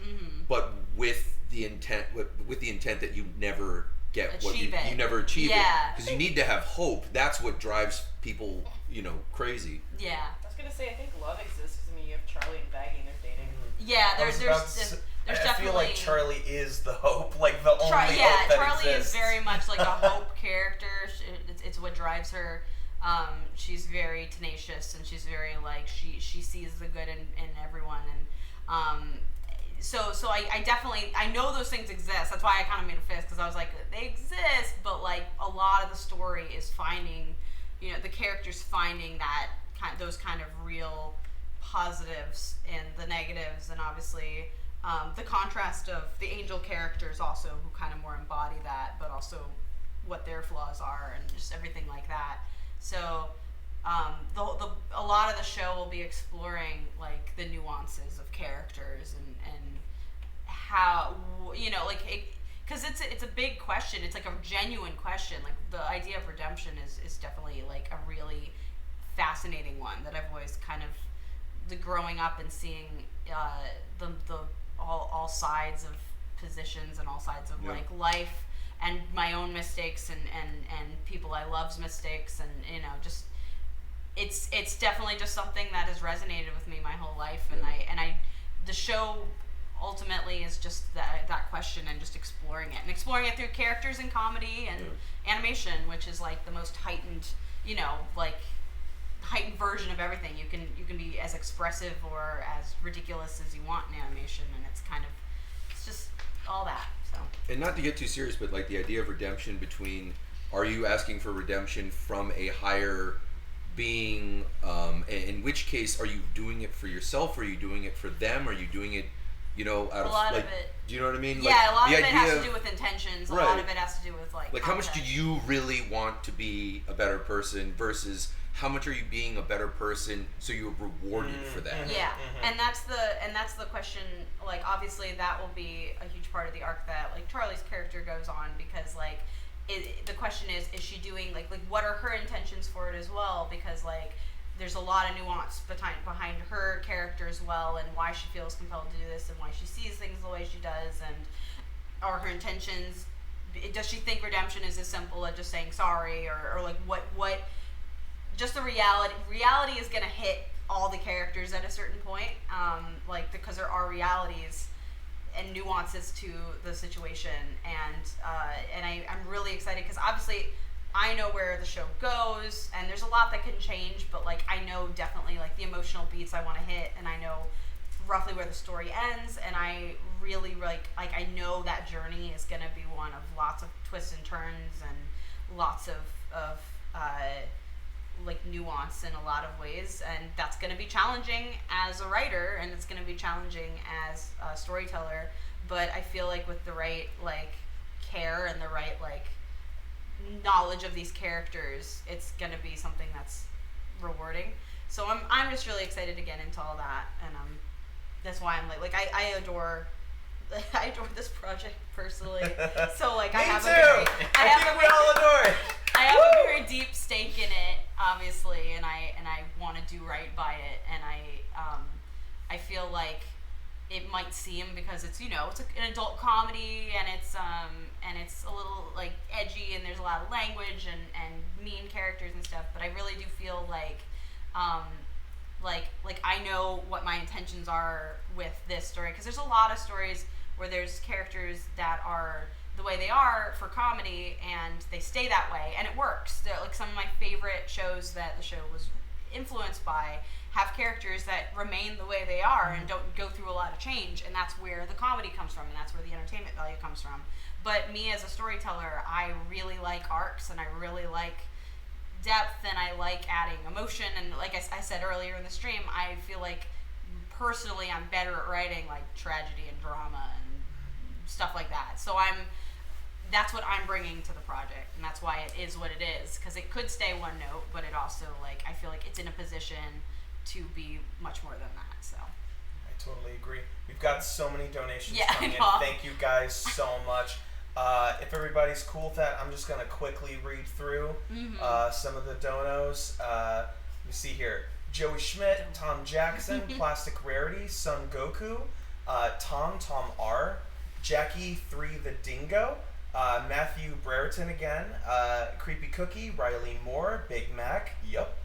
but with the intent that you never get you never achieve it, because you need to have hope. That's what drives people crazy. Yeah. I was gonna say, I think love exists because you have Charlie and Baggy and they're dating. Yeah, there's I definitely. feel like Charlie is the hope, like the only hope that Charlie exists. is very much like a hope character. It's what drives her. She's very tenacious, and she's very like she sees the good in everyone, and so I definitely, I know those things exist. That's why I kind of made a fist, because I was like, they exist, but like a lot of the story is finding, the characters finding those kind of real positives and the negatives, and obviously the contrast of the angel characters also, who kind of more embody that, but also what their flaws are and just everything like that. So a lot of the show will be exploring like the nuances of characters and how because it's a big question. It's like a genuine question. Like the idea of redemption is definitely like a really fascinating one that I've always kind of growing up and seeing the all sides of positions and all sides of like life, and my own mistakes and people I love's mistakes, and just it's definitely just something that has resonated with me my whole life, and I the show ultimately is just that question, and just exploring it through characters and comedy and animation, which is like the most heightened heightened version of everything. You can be as expressive or as ridiculous as you want in animation, and it's just all that. So. And not to get too serious, but like the idea of redemption between, are you asking for redemption from a higher being? In which case, are you doing it for yourself? Are you doing it for them? Are you doing it, out of like? Do you know what I mean? Yeah, a lot of it has to do with intentions. A lot of it has to do with like. Like, how much do you really want to be a better person versus how much are you being a better person so you're rewarded for that? Yeah, and that's the question. Like, obviously, that will be a huge part of the arc that like Charlie's character goes on, because like the question is she doing like what are her intentions for it as well? Because like there's a lot of nuance behind her character as well, and why she feels compelled to do this, and why she sees things the way she does, and are her intentions. Does she think redemption is as simple as just saying sorry, or like what? Just the reality is gonna hit all the characters at a certain point, like because there are realities and nuances to the situation, and I'm really excited because obviously I know where the show goes, and there's a lot that can change, but like I know definitely like the emotional beats I want to hit, and I know roughly where the story ends, and I really like I know that journey is gonna be one of lots of twists and turns and lots of like nuance in a lot of ways, and that's going to be challenging as a writer, and it's going to be challenging as a storyteller, but I feel like with the right like care and the right like knowledge of these characters, it's going to be something that's rewarding. So I'm just really excited to get into all that, and that's why I'm like I adore this project personally. So like I have we all adore it. I have a very deep stake in it, obviously, and I want to do right by it, and I feel like it might seem, because it's it's an adult comedy, and it's a little like edgy, and there's a lot of language and mean characters and stuff, but I really do feel like I know what my intentions are with this story, because there's a lot of stories where there's characters that are the way they are for comedy, and they stay that way, and it works. They're like some of my favorite shows that the show was influenced by have characters that remain the way they are and don't go through a lot of change, and that's where the comedy comes from, and that's where the entertainment value comes from. But me as a storyteller, I really like arcs, and I really like depth, and I like adding emotion, and like I said earlier in the stream, I feel like personally I'm better at writing like tragedy and drama and stuff like that. So that's what I'm bringing to the project, and that's why it is what it is, because it could stay one note, but it also like I feel like it's in a position to be much more than that. So I totally agree. We've got so many donations Yeah, coming in. Thank you guys so much. If everybody's cool with that, I'm just gonna quickly read through some of the donos. Let me see here. Joey Schmidt, Tom Jackson, Plastic Rarity, Son Goku, Tom R, Jackie 3 the Dingo, Matthew Brereton again, Creepy Cookie, Riley Moore, Big Mac, yup,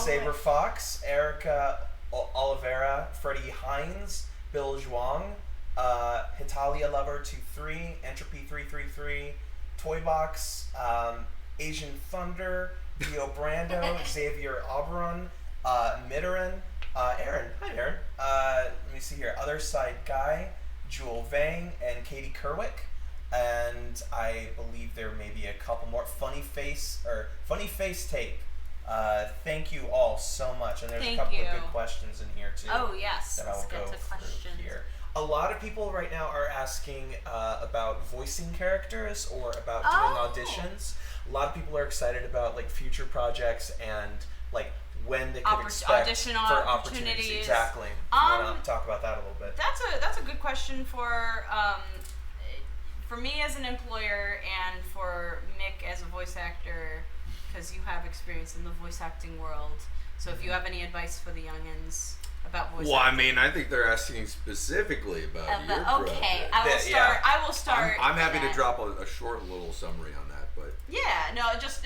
Saber Fox, Erica Oliveira, Freddie Hines, Bill Zhuang, Hitalia Lover 23, Entropy 333, Toybox, Asian Thunder, Theo Brando, Xavier Auberon, Mitterin, Aaron. Hi, Aaron. Let me see here. Other Side Guy, Jewel Vang, and Katie Kerwick. And I believe there may be a couple more. Funny Face Tape. Thank you all so much. And there's a couple of good questions in here too. Oh yes, that I'll let's go get to through questions. here. A lot of people right now are asking about voicing characters or about doing auditions. A lot of people are excited about like future projects and like when they could expect audition for opportunities. Exactly. If you want to talk about that a little bit. That's a good question for me as an employer, and for Mick as a voice actor, because you have experience in the voice acting world. So if you have any advice for the youngins about voice acting. I mean, I think they're asking specifically about your project. Okay, I will start. I'm happy to drop a short little summary on that, but just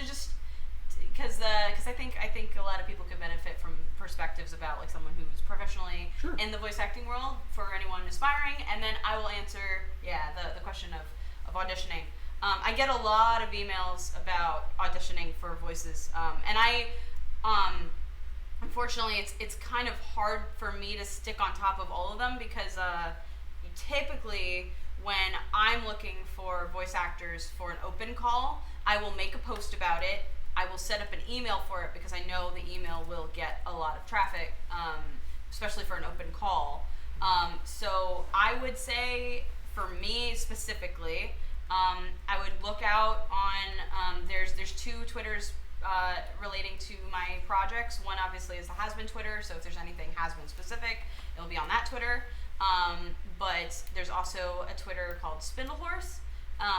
because I think a lot of people could benefit from perspectives about like someone who's professionally in the voice acting world, for anyone aspiring, and then I will answer the question of auditioning. I get a lot of emails about auditioning for voices, and I unfortunately it's kind of hard for me to stick on top of all of them, because typically when I'm looking for voice actors for an open call, I will make a post about it. I will set up an email for it, because I know the email will get a lot of traffic, especially for an open call. So I would say, for me specifically, I would look out on, there's two Twitters relating to my projects. One obviously is the Hazbin Twitter, so if there's anything Hazbin specific, it'll be on that Twitter. But there's also a Twitter called Spindlehorse,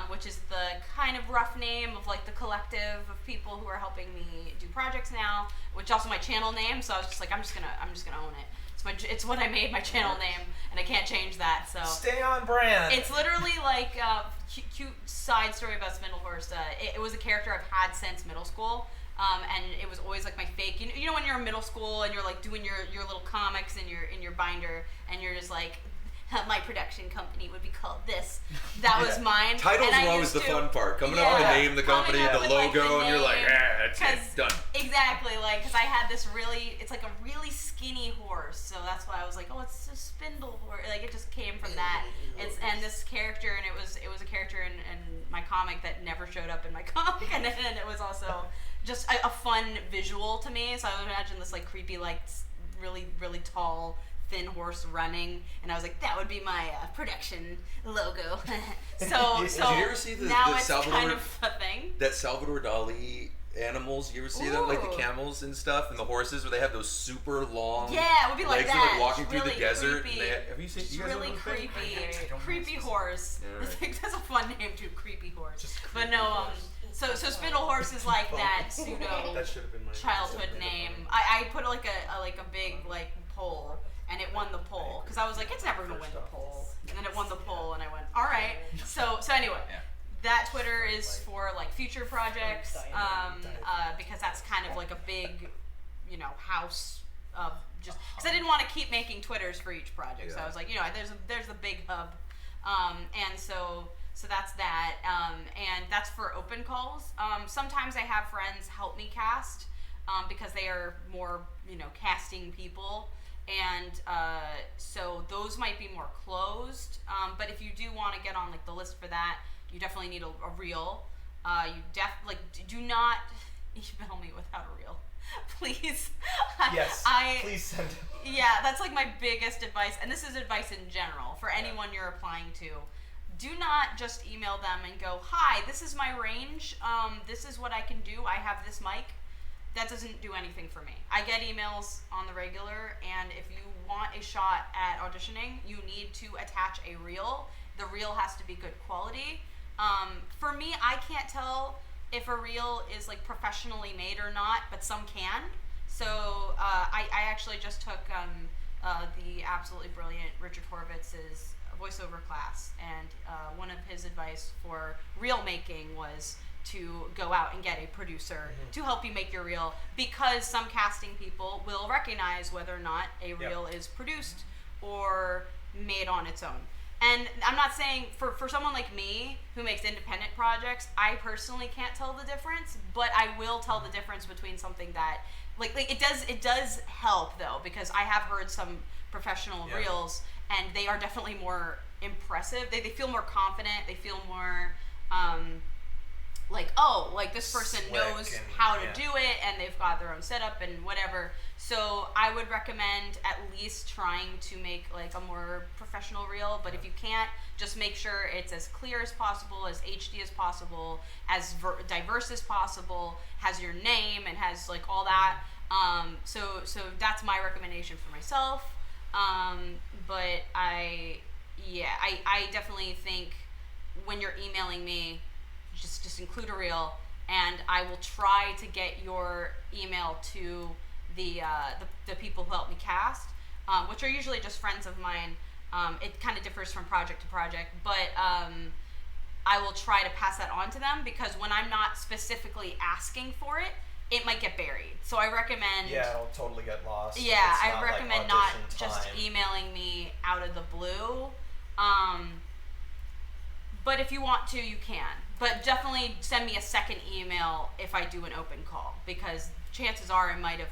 which is the kind of rough name of like the collective of people who are helping me do projects now, which is also my channel name. So I was just like, I'm just gonna own it. It's what I made my channel name, and I can't change that. So Stay on brand. it's literally like cute side story about Spindlehorse. It was a character I've had since middle school. And it was always like my fake. You know when you're in middle school and you're like doing your little comics in your binder, and you're just like, my production company would be called this. That was mine. Titles and are I always used the fun part. Coming up with the name, the company, the logo, and you're like, that's it, done. Exactly, like, because I had this it's like a really skinny horse, so that's why I was like, oh, it's a spindle horse. Like, it just came from that. And this character, and it was a character in my comic that never showed up in my comic, and it was also just a fun visual to me. So I would imagine this like creepy, like really, really tall, thin horse running, and I was like, that would be my production logo. so Did you ever see now the it's Salvador, kind of a thing. that Salvador Dali animals? You ever see them, like the camels and stuff, and the horses where they have those super long Yeah, it would be like legs that. that are walking It's through really the desert? creepy. And have you seen? It's You guys really ever been? creepy, don't creepy know. horse. Yeah, right. I think that's a fun name too, creepy horse. Just But creepy no, horse. so Spindle Horse is like that pseudo That should have been my childhood name. I put like a big like poll, and it won the poll because I was like, it's never gonna win the poll, and then it won the poll, and I went, all right. So anyway. Yeah. That Twitter is for like future projects, because that's kind of like a big, house of just. Because I didn't want to keep making Twitters for each project, so I was like, there's a big hub, and so that's that, and that's for open calls. Sometimes I have friends help me cast, because they are more casting people. And so those might be more closed, but if you do want to get on like the list for that, you definitely need a reel. Do not email me without a reel, please. Yes. Please send it. Yeah, that's like my biggest advice, and this is advice in general for anyone you're applying to. Do not just email them and go, "Hi, this is my range. This is what I can do. I have this mic." That doesn't do anything for me. I get emails on the regular, and if you want a shot at auditioning, you need to attach a reel. The reel has to be good quality. For me, I can't tell if a reel is like professionally made or not, but some can. So I actually just took the absolutely brilliant Richard Horvitz's voiceover class, and one of his advice for reel making was to go out and get a producer to help you make your reel, because some casting people will recognize whether or not a reel is produced or made on its own. And I'm not saying for someone like me who makes independent projects, I personally can't tell the difference, but I will tell the difference between something that like it does help though, because I have heard some professional reels, and they are definitely more impressive. They feel more confident. They feel more like this person Slick knows and, how to do it, and they've got their own setup and whatever. So I would recommend at least trying to make like a more professional reel, but if you can't, just make sure it's as clear as possible, as HD as possible, as diverse as possible, has your name and has like all that. So that's my recommendation for myself. But I definitely think when you're emailing me, just include a reel, and I will try to get your email to the people who help me cast, which are usually just friends of mine. It kind of differs from project to project, but I will try to pass that on to them, because when I'm not specifically asking for it, it might get buried. So I recommend... Yeah, it'll totally get lost. Yeah, I recommend not just time. emailing me out of the blue. But if you want to, you can. But definitely send me a second email if I do an open call, because chances are I might have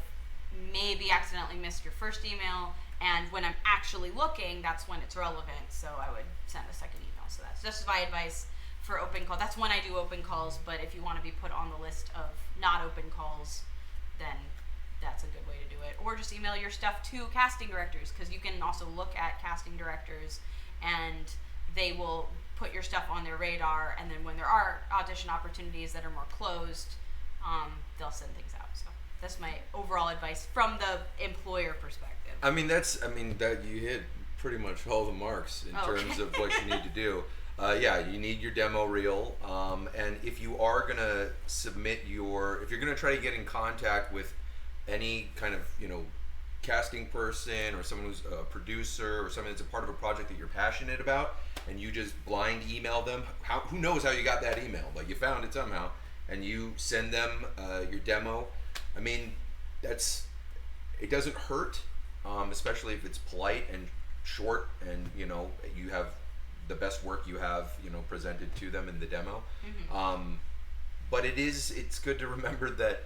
maybe accidentally missed your first email, and when I'm actually looking, that's when it's relevant. So I would send a second email. So that's just my advice for open call. That's when I do open calls, but if you want to be put on the list of not open calls, then that's a good way to do it. Or just email your stuff to casting directors, because you can also look at casting directors, and they will put your stuff on their radar, and then when there are audition opportunities that are more closed, they'll send things out. So that's my overall advice from the employer perspective. That you hit pretty much all the marks in terms of what you need to do. Yeah, you need your demo reel, and if you are gonna submit if you're gonna try to get in contact with any kind of casting person or someone who's a producer or someone that's a part of a project that you're passionate about, and you just blind email them, who knows how you got that email, but you found it somehow, and you send them your demo. I mean, it doesn't hurt, especially if it's polite and short, and you have the best work you have presented to them in the demo. But it's good to remember that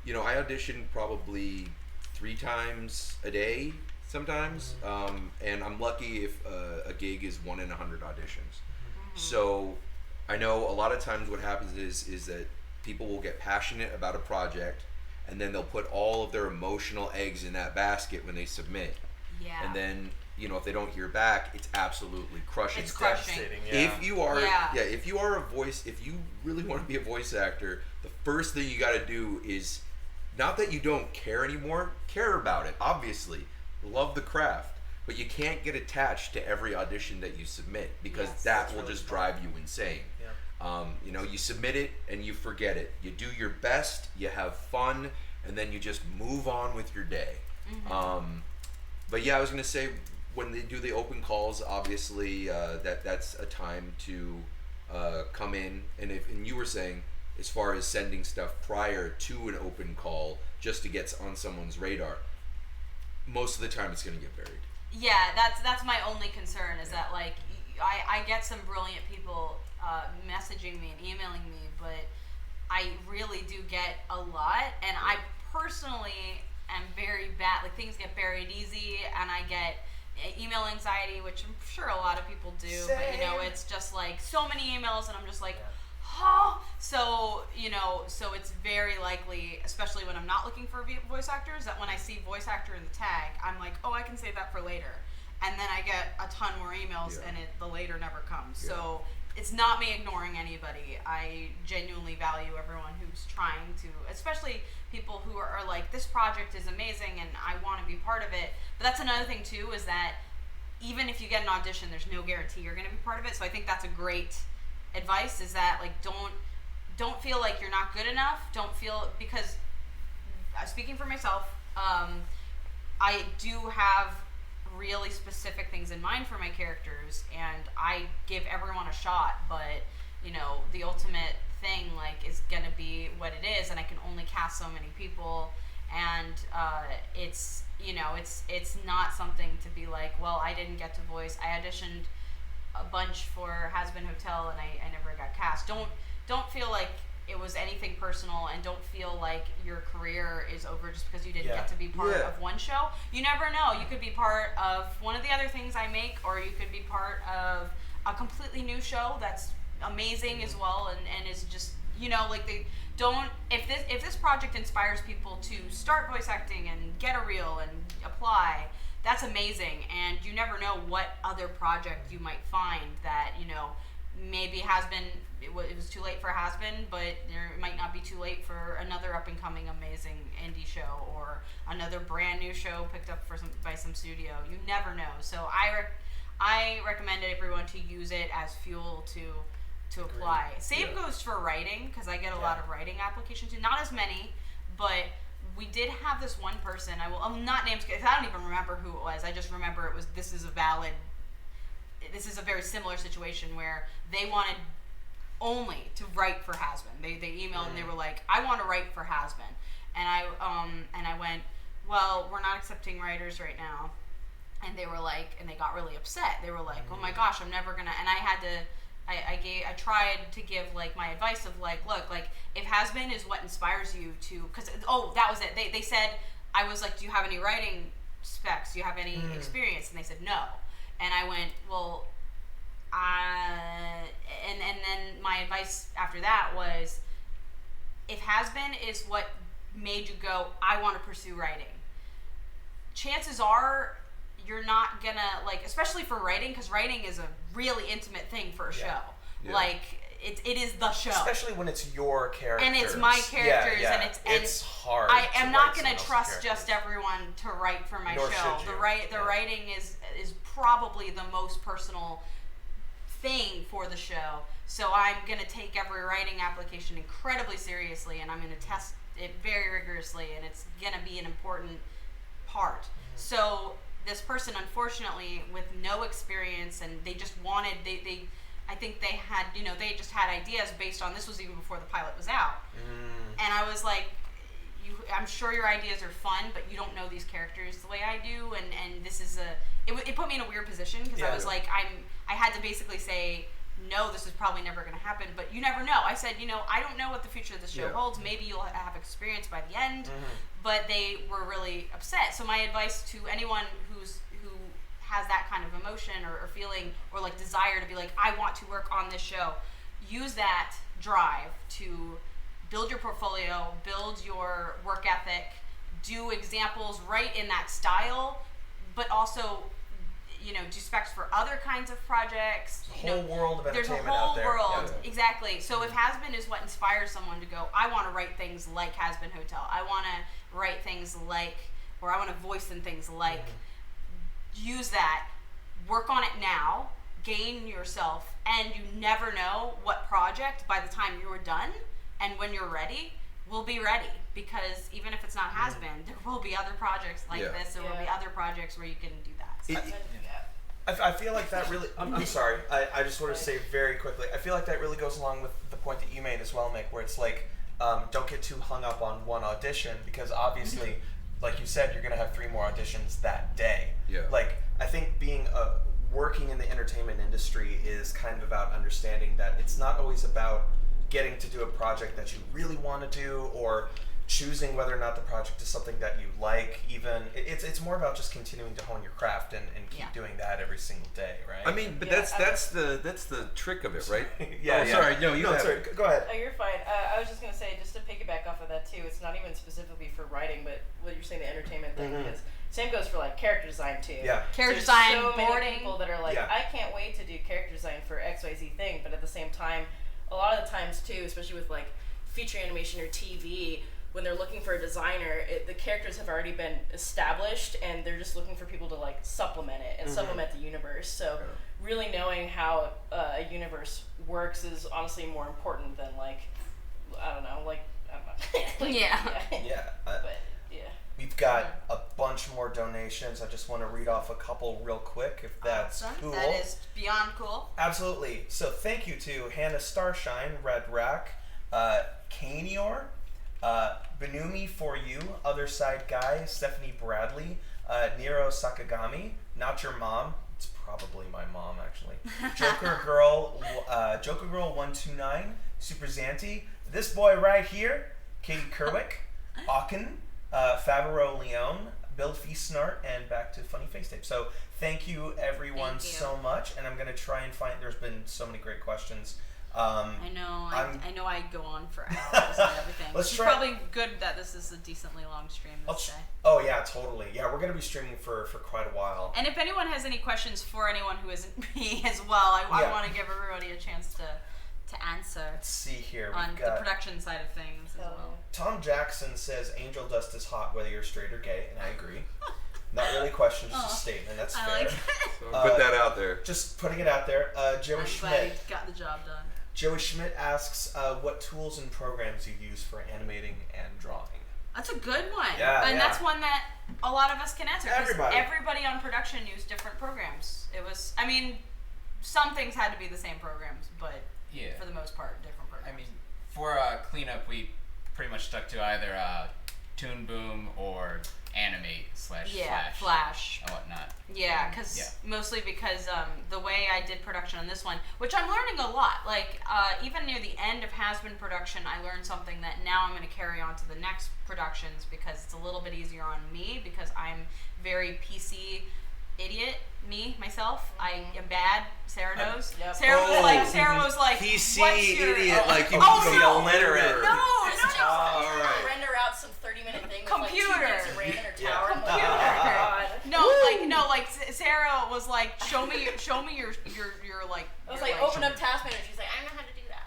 I audition probably 3 times a day sometimes, and I'm lucky if a gig is 1 in 100 auditions. So I know a lot of times what happens is that people will get passionate about a project, and then they'll put all of their emotional eggs in that basket when they submit. Yeah. And then if they don't hear back, it's absolutely crushing. It's crushing. Devastating, yeah. If you really want to be a voice actor, the first thing you got to do is, not that you don't care anymore, care about it, obviously. Love the craft. But you can't get attached to every audition that you submit, because that will just drive you insane. Yeah. You submit it and you forget it. You do your best, you have fun, and then you just move on with your day. But yeah, I was going to say, when they do the open calls, obviously that's a time to come in, and you were saying, as far as sending stuff prior to an open call just to get on someone's radar, most of the time it's going to get buried. Yeah, that's my only concern, is that like I get some brilliant people messaging me and emailing me, but I really do get a lot, and I personally am very bad. Like, things get buried easy, and I get email anxiety, which I'm sure a lot of people do. Same. But it's just like so many emails, and I'm just like, so it's very likely, especially when I'm not looking for voice actors, that when I see voice actor in the tag, I'm like, oh, I can save that for later, and then I get a ton more emails, and the later never comes. So it's not me ignoring anybody. I genuinely value everyone who's trying to, especially people who are like, this project is amazing and I want to be part of it. But that's another thing too, is that even if you get an audition, there's no guarantee you're going to be part of it. So I think that's a great advice, is that like, don't feel like you're not good enough. Don't feel, because speaking for myself, I do have really specific things in mind for my characters, and I give everyone a shot, but the ultimate thing is gonna be what it is, and I can only cast so many people, and it's not something to be like, well, I didn't get to voice. I auditioned a bunch for Hazbin Hotel and I never got cast. Don't feel like it was anything personal, and don't feel like your career is over just because you didn't get to be part of one show. You never know. You could be part of one of the other things I make, or you could be part of a completely new show that's amazing as well, and is just, they don't, if this project inspires people to start voice acting and get a reel and apply, that's amazing, and you never know what other project you might find that, maybe it was too late for Hazbin, but there might not be too late for another up-and-coming amazing indie show, or another brand new show picked up by some studio. You never know. So I recommend everyone to use it as fuel to apply. Same goes for writing, because I get a lot of writing applications too. Not as many, but we did have this one person. I'll not name, because I don't even remember who it was. I just remember this is a very similar situation where they wanted only to write for Hazbin. They emailed and they were like, I want to write for Hazbin. And I went, well, we're not accepting writers right now. And they were like, and they got really upset. They were like, oh my gosh, I'm never gonna, and I tried to give my advice of look, if Hazbin is what inspires you to, that was it. They said, I was like, do you have any writing specs? Do you have any experience? And they said no. And I went, well, and then my advice after that was, if Hazbin is what made you go, I want to pursue writing, chances are you're not gonna, especially for writing, because writing is a really intimate thing for a show. Yeah. It is the show. Especially when it's your characters. And it's my characters, and it's hard. I am not going to trust just everyone to write for my Nor show. should you. The writing is probably the most personal thing for the show. So I'm going to take every writing application incredibly seriously, and I'm going to test it very rigorously, and it's going to be an important part. So this person, unfortunately, with no experience, and they just wanted, I think they had, they just had ideas based on, this was even before the pilot was out. And I was like, I'm sure your ideas are fun, but you don't know these characters the way I do, and this is it put me in a weird position, because I was like, I had to basically say, no, this is probably never going to happen, but you never know. I said, I don't know what the future of the show holds. Maybe you'll have experience by the end, but they were really upset. So my advice to anyone who has that kind of emotion or feeling or like desire to be like, I want to work on this show, use that drive to build your portfolio, build your work ethic, do examples right in that style, but also, do specs for other kinds of projects. There's a whole world of There's a entertainment whole out there. world, exactly. So if Hazbin is what inspires someone to go, I want to write things like Hazbin Hotel. I want to write things like, or I want to voice in things like, use that, work on it now, gain yourself, and you never know what project by the time you're done and when you're ready will be ready, because even if it's not Hazbin, there will be other projects like this. There will be other projects where you can do that. So. I feel like that really, I'm sorry, I just want to say very quickly, I feel like that really goes along with the point that you made as well, Mick, where it's like, don't get too hung up on one audition, because obviously, like you said, you're going to have 3 more auditions that day. Yeah. Like, I think working in the entertainment industry is kind of about understanding that it's not always about getting to do a project that you really want to do, or choosing whether or not the project is something that you like. Even it's more about just continuing to hone your craft and keep doing that every single day, right? I mean, but that's the trick of it, right? Sorry. No, sorry. Go ahead. Oh, you're fine. I was just going to say, just to piggyback off of that too, it's not even specifically for writing, but what you're saying, the entertainment thing is, same goes for like character design too. Yeah. Character design, so many boarding. people that are like, I can't wait to do character design for XYZ thing, but at the same time, a lot of the times too, especially with like feature animation or TV, when they're looking for a designer, the characters have already been established, and they're just looking for people to like supplement it and supplement the universe. So really knowing how a universe works is honestly more important than like, I don't know. But We've got a bunch more donations. I just want to read off a couple real quick, if that's cool. That is beyond cool. Absolutely. So thank you to Hannah Starshine, Red Rack, Kanior, Benumi For You, Other Side Guy, Stephanie Bradley, Nero Sakagami, Not Your Mom. It's probably my mom, actually. Joker Girl 129, Super Zanti, This Boy Right Here, Katie Kerwick, Akin, Favreau Leone, Bill Feasnart, and back to Funny Face Tape. So thank you everyone so much, and I'm going to try and find, there's been so many great questions. I know I go on for hours and everything. It's probably good that this is a decently long stream this day. Oh yeah, totally. Yeah, we're going to be streaming for quite a while. And if anyone has any questions for anyone who isn't me as well, I want to give everybody a chance to answer. Let's see here. On the production side of things as well. Tom Jackson says Angel Dust is hot whether you're straight or gay, and I agree. Not really a question, just a statement. That's fair. Like so put that out there. Just putting it out there. Joey I'm Schmidt. glad he got the job done. Joey Schmidt asks what tools and programs you use for animating and drawing. That's a good one. Yeah, that's one that a lot of us can answer. Everybody on production used different programs. Some things had to be the same programs, but for the most part, different programs. I mean, for cleanup, we pretty much stuck to either Toon Boom or Animate / Flash and whatnot. Mostly because the way I did production on this one, which I'm learning a lot. Like even near the end of Hazbin production, I learned something that now I'm going to carry on to the next productions, because it's a little bit easier on me, because I'm very PC idiot. Myself, I am bad. Sarah knows. Sarah was like, PC what's your idiot, like you be illiterate. No. All right. Render out some 30-minute thing Computer. with like 2 minutes of random tower. Like Sarah was like, show me your like. I was like, open up Task Manager. She's like, I don't know how to do that.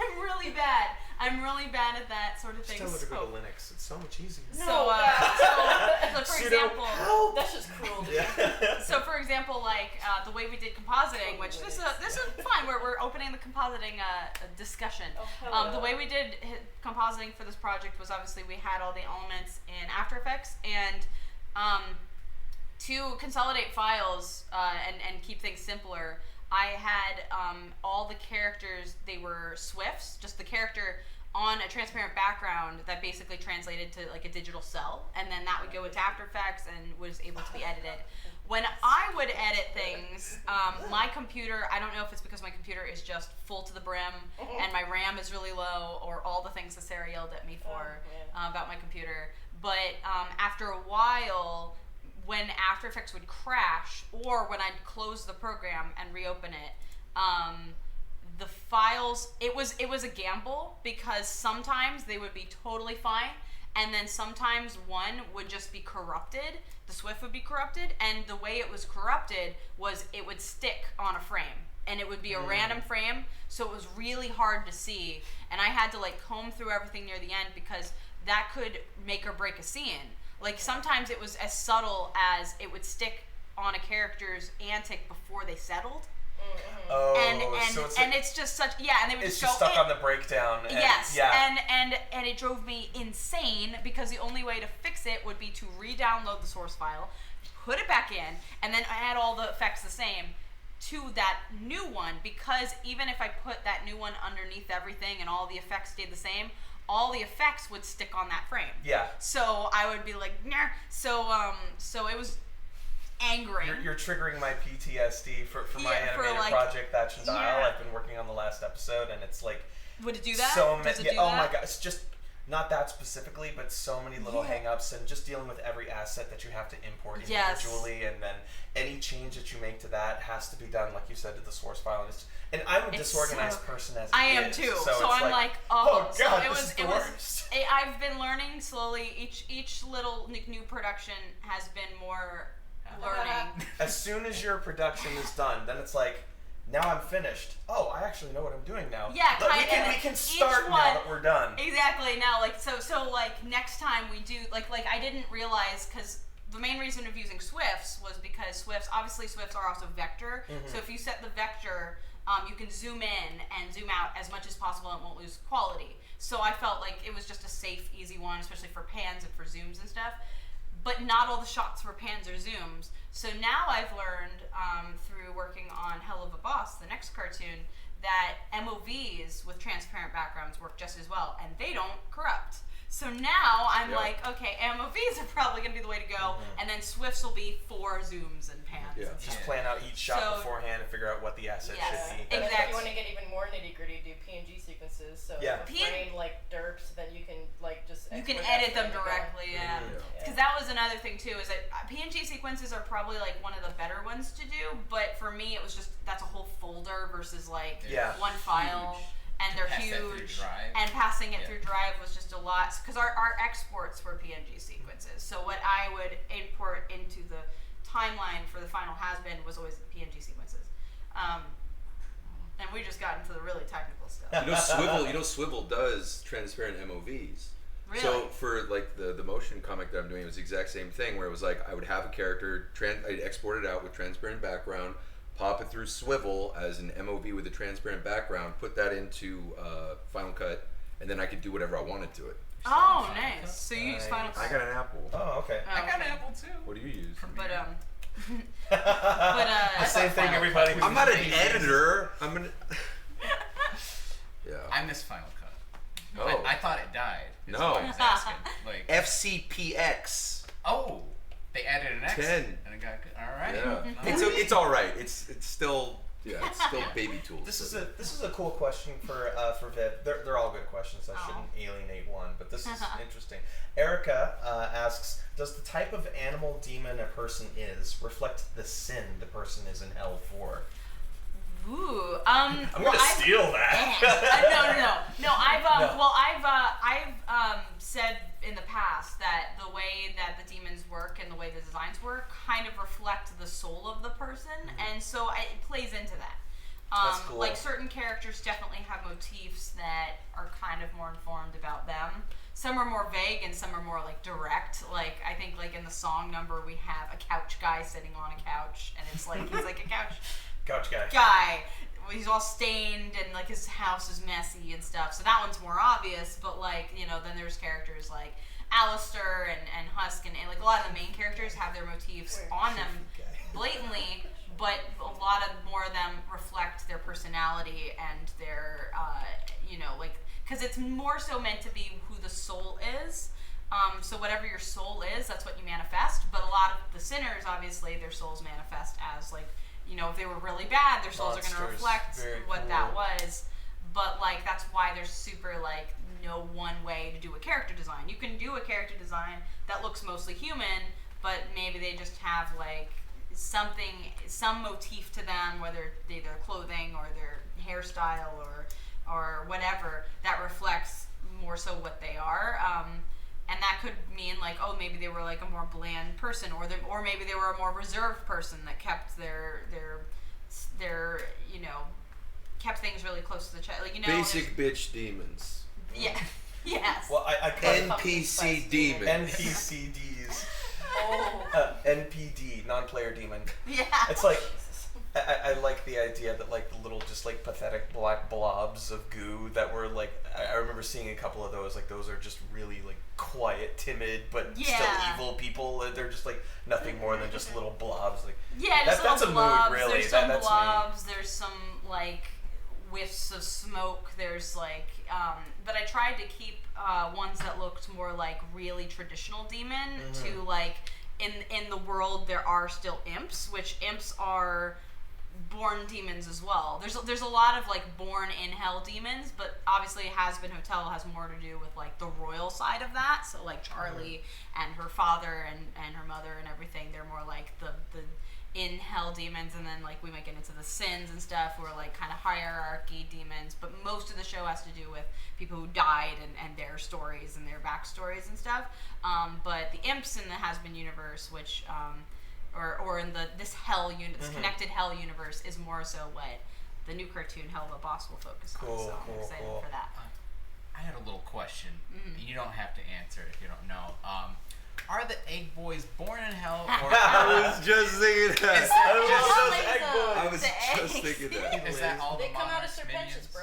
I'm really bad. I'm really bad at that sort of thing. Just tell her to So, go to Linux. It's so much easier. so for Sudo example, help. That's just cruel. Yeah. so for example, like the way we did compositing, which this is fun. We're opening the compositing discussion. The way we did compositing for this project was obviously we had all the elements in After Effects, and to consolidate files and keep things simpler, I had all the characters, they were SWIFTs, just the character on a transparent background that basically translated to like a digital cell, and then that would go into After Effects and was able to be edited. When I would edit things, my computer, I don't know if it's because my computer is just full to the brim and my RAM is really low, or all the things that Sarah yelled at me for about my computer, but after a while, when After Effects would crash, or when I'd close the program and reopen it, the files, it was a gamble, because sometimes they would be totally fine, and then sometimes one would just be corrupted, the Swift would be corrupted, and the way it was corrupted was it would stick on a frame, and it would be a random frame, so it was really hard to see, and I had to like comb through everything near the end, because that could make or break a scene. Like sometimes it was as subtle as it would stick on a character's antic before they settled. Oh, and so it's and like, it's just such and they would it's just go stuck on the breakdown. And, yes, yeah. and it drove me insane, because the only way to fix it would be to re-download the source file, put it back in, and then add all the effects the same to that new one, because even if I put that new one underneath everything and all the effects stayed the same, all the effects would stick on that frame. Yeah. So I would be like, nah. So it was angering. You're triggering my PTSD for my Yeah, for, animated like, project, Thatch and Dial. yeah. I've been working on the last episode, and it's like Would it do that? so Does many. it do Oh that? my god, it's just not that specifically, but so many little hang-ups, and just dealing with every asset that you have to import Yes. individually, and then any change that you make to that has to be done, like you said, to the source file. And I'm a It's disorganized so- person as I it am is, too. So, So it's I'm like, oh so god, it this was is the it worst. was. I've been learning slowly. Each little new production has been more learning. As soon as your production is done, then it's like, now I'm finished. Oh, I actually know what I'm doing now. Yeah, But kind of. we can Each start now one- that we're done. Exactly. Now, like so like next time we do like I didn't realize, because the main reason of using Swifts was because Swifts are also vector. So if you set the vector, you can zoom in and zoom out as much as possible and won't lose quality. So I felt like it was just a safe, easy one, especially for pans and for zooms and stuff. But not all the shots were pans or zooms. So now I've learned through working on Hell of a Boss, the next cartoon, that MOVs with transparent backgrounds work just as well, and they don't corrupt. So now I'm like, okay, MOVs are probably going to be the way to go, and then Swifts will be for zooms and pans. Yeah. And Just stuff. plan out each shot So- beforehand and figure out what the asset Yes, should be. And then if exactly. you want to get even more nitty gritty, do PNG sequences. So Yeah. if a frame like derps, then you can like just You can export that edit them frame again. directly, yeah. Because that was another thing too, is that PNG sequences are probably like one of the better ones to do, but for me it was just, that's a whole folder versus like Yeah. one file, Huge. and they're Pass that through huge, Drive. and passing it Yeah. through Drive was just a lot, because our exports were PNG sequences, so what I would import into the timeline for the final Hazbin was always the PNG sequences. And we just got into the really technical stuff. Swivel does transparent MOVs. Really? So for like the motion comic that I'm doing, it was the exact same thing, where it was like I would have a character, I'd export it out with transparent background, pop it through Swivel as an MOV with a transparent background, put that into Final Cut, and then I could do whatever I wanted to it. Oh, Final nice. Cut? So you use Nice. Final I Cut. got an Apple. Oh, okay. Oh, I got an okay. Apple too. What do you use? But The same thing everybody who's I'm not an using- editor. I'm an. Yeah. I missed Final Cut. Oh. I thought it died. is No. what I was asking. Like, FCPX. oh, they added an X 10. and it got good. All right. Yeah. It's all right. It's still baby tools. This is a cool question for Viv. They're all good questions. I shouldn't alienate one, but this is interesting. Erica asks, does the type of animal demon a person is reflect the sin the person is in hell for? Ooh. I'm gonna steal that. No. I've No. well, I've said in the past that the way that the demons work and the way the designs work kind of reflect the soul of the person, and so it plays into that. That's cool. Like certain characters definitely have motifs that are kind of more informed about them. Some are more vague and some are more like direct. Like I think like in the song number we have a couch guy sitting on a couch and it's like he's like a couch guy. He's all stained and like his house is messy and stuff. So that one's more obvious, but like, you know, then there's characters like Alistair and Husk and like a lot of the main characters have their motifs on them blatantly, but a lot of more of them reflect their personality and their you know, like, because it's more so meant to be who the soul is. So whatever your soul is, that's what you manifest. But a lot of the sinners, obviously, their souls manifest as like, you know, if they were really bad, their souls are going to reflect what that was. But like that's why there's super like no one way to do a character design. You can do a character design that looks mostly human, but maybe they just have like some motif to them, whether they their clothing or their hairstyle or whatever that reflects more so what they are. And that could mean like, oh, maybe they were like a more bland person, or maybe they were a more reserved person that kept their you know, kept things really close to the chest. Like, you know, basic bitch demons. Yeah. Yes. Well, I NPC demons. NPCDs. NPD, non-player demon. Yeah. It's like I like the idea that like the little just like pathetic black blobs of goo that were like I remember seeing a couple of those, like those are just really like quiet, timid, but still evil people. They're just like nothing more than just little blobs. Like that's a blobs. mood, really. There's some That's blobs. There's some like whiffs of smoke. There's like, but I tried to keep ones that looked more like really traditional demon to like in the world there are still imps, which imps are born demons as well. There's a lot of like born in hell demons, but obviously Hazbin Hotel has more to do with like the royal side of that. So like Charlie and her father and her mother and everything, they're more like the in hell demons, and then like we might get into the sins and stuff who are like kind of hierarchy demons, but most of the show has to do with people who died and their stories and their backstories and stuff. But the imps in the Hazbin universe, which or in this hell this connected hell universe, is more so what the new cartoon Helva Boss will focus on. So I'm excited for that. I had a little question. You don't have to answer if you don't know. Are the egg boys born in hell, or I was just thinking that. I was The just eggs. thinking that. is that all They the come out of Monarch's serpentines, minions? bro.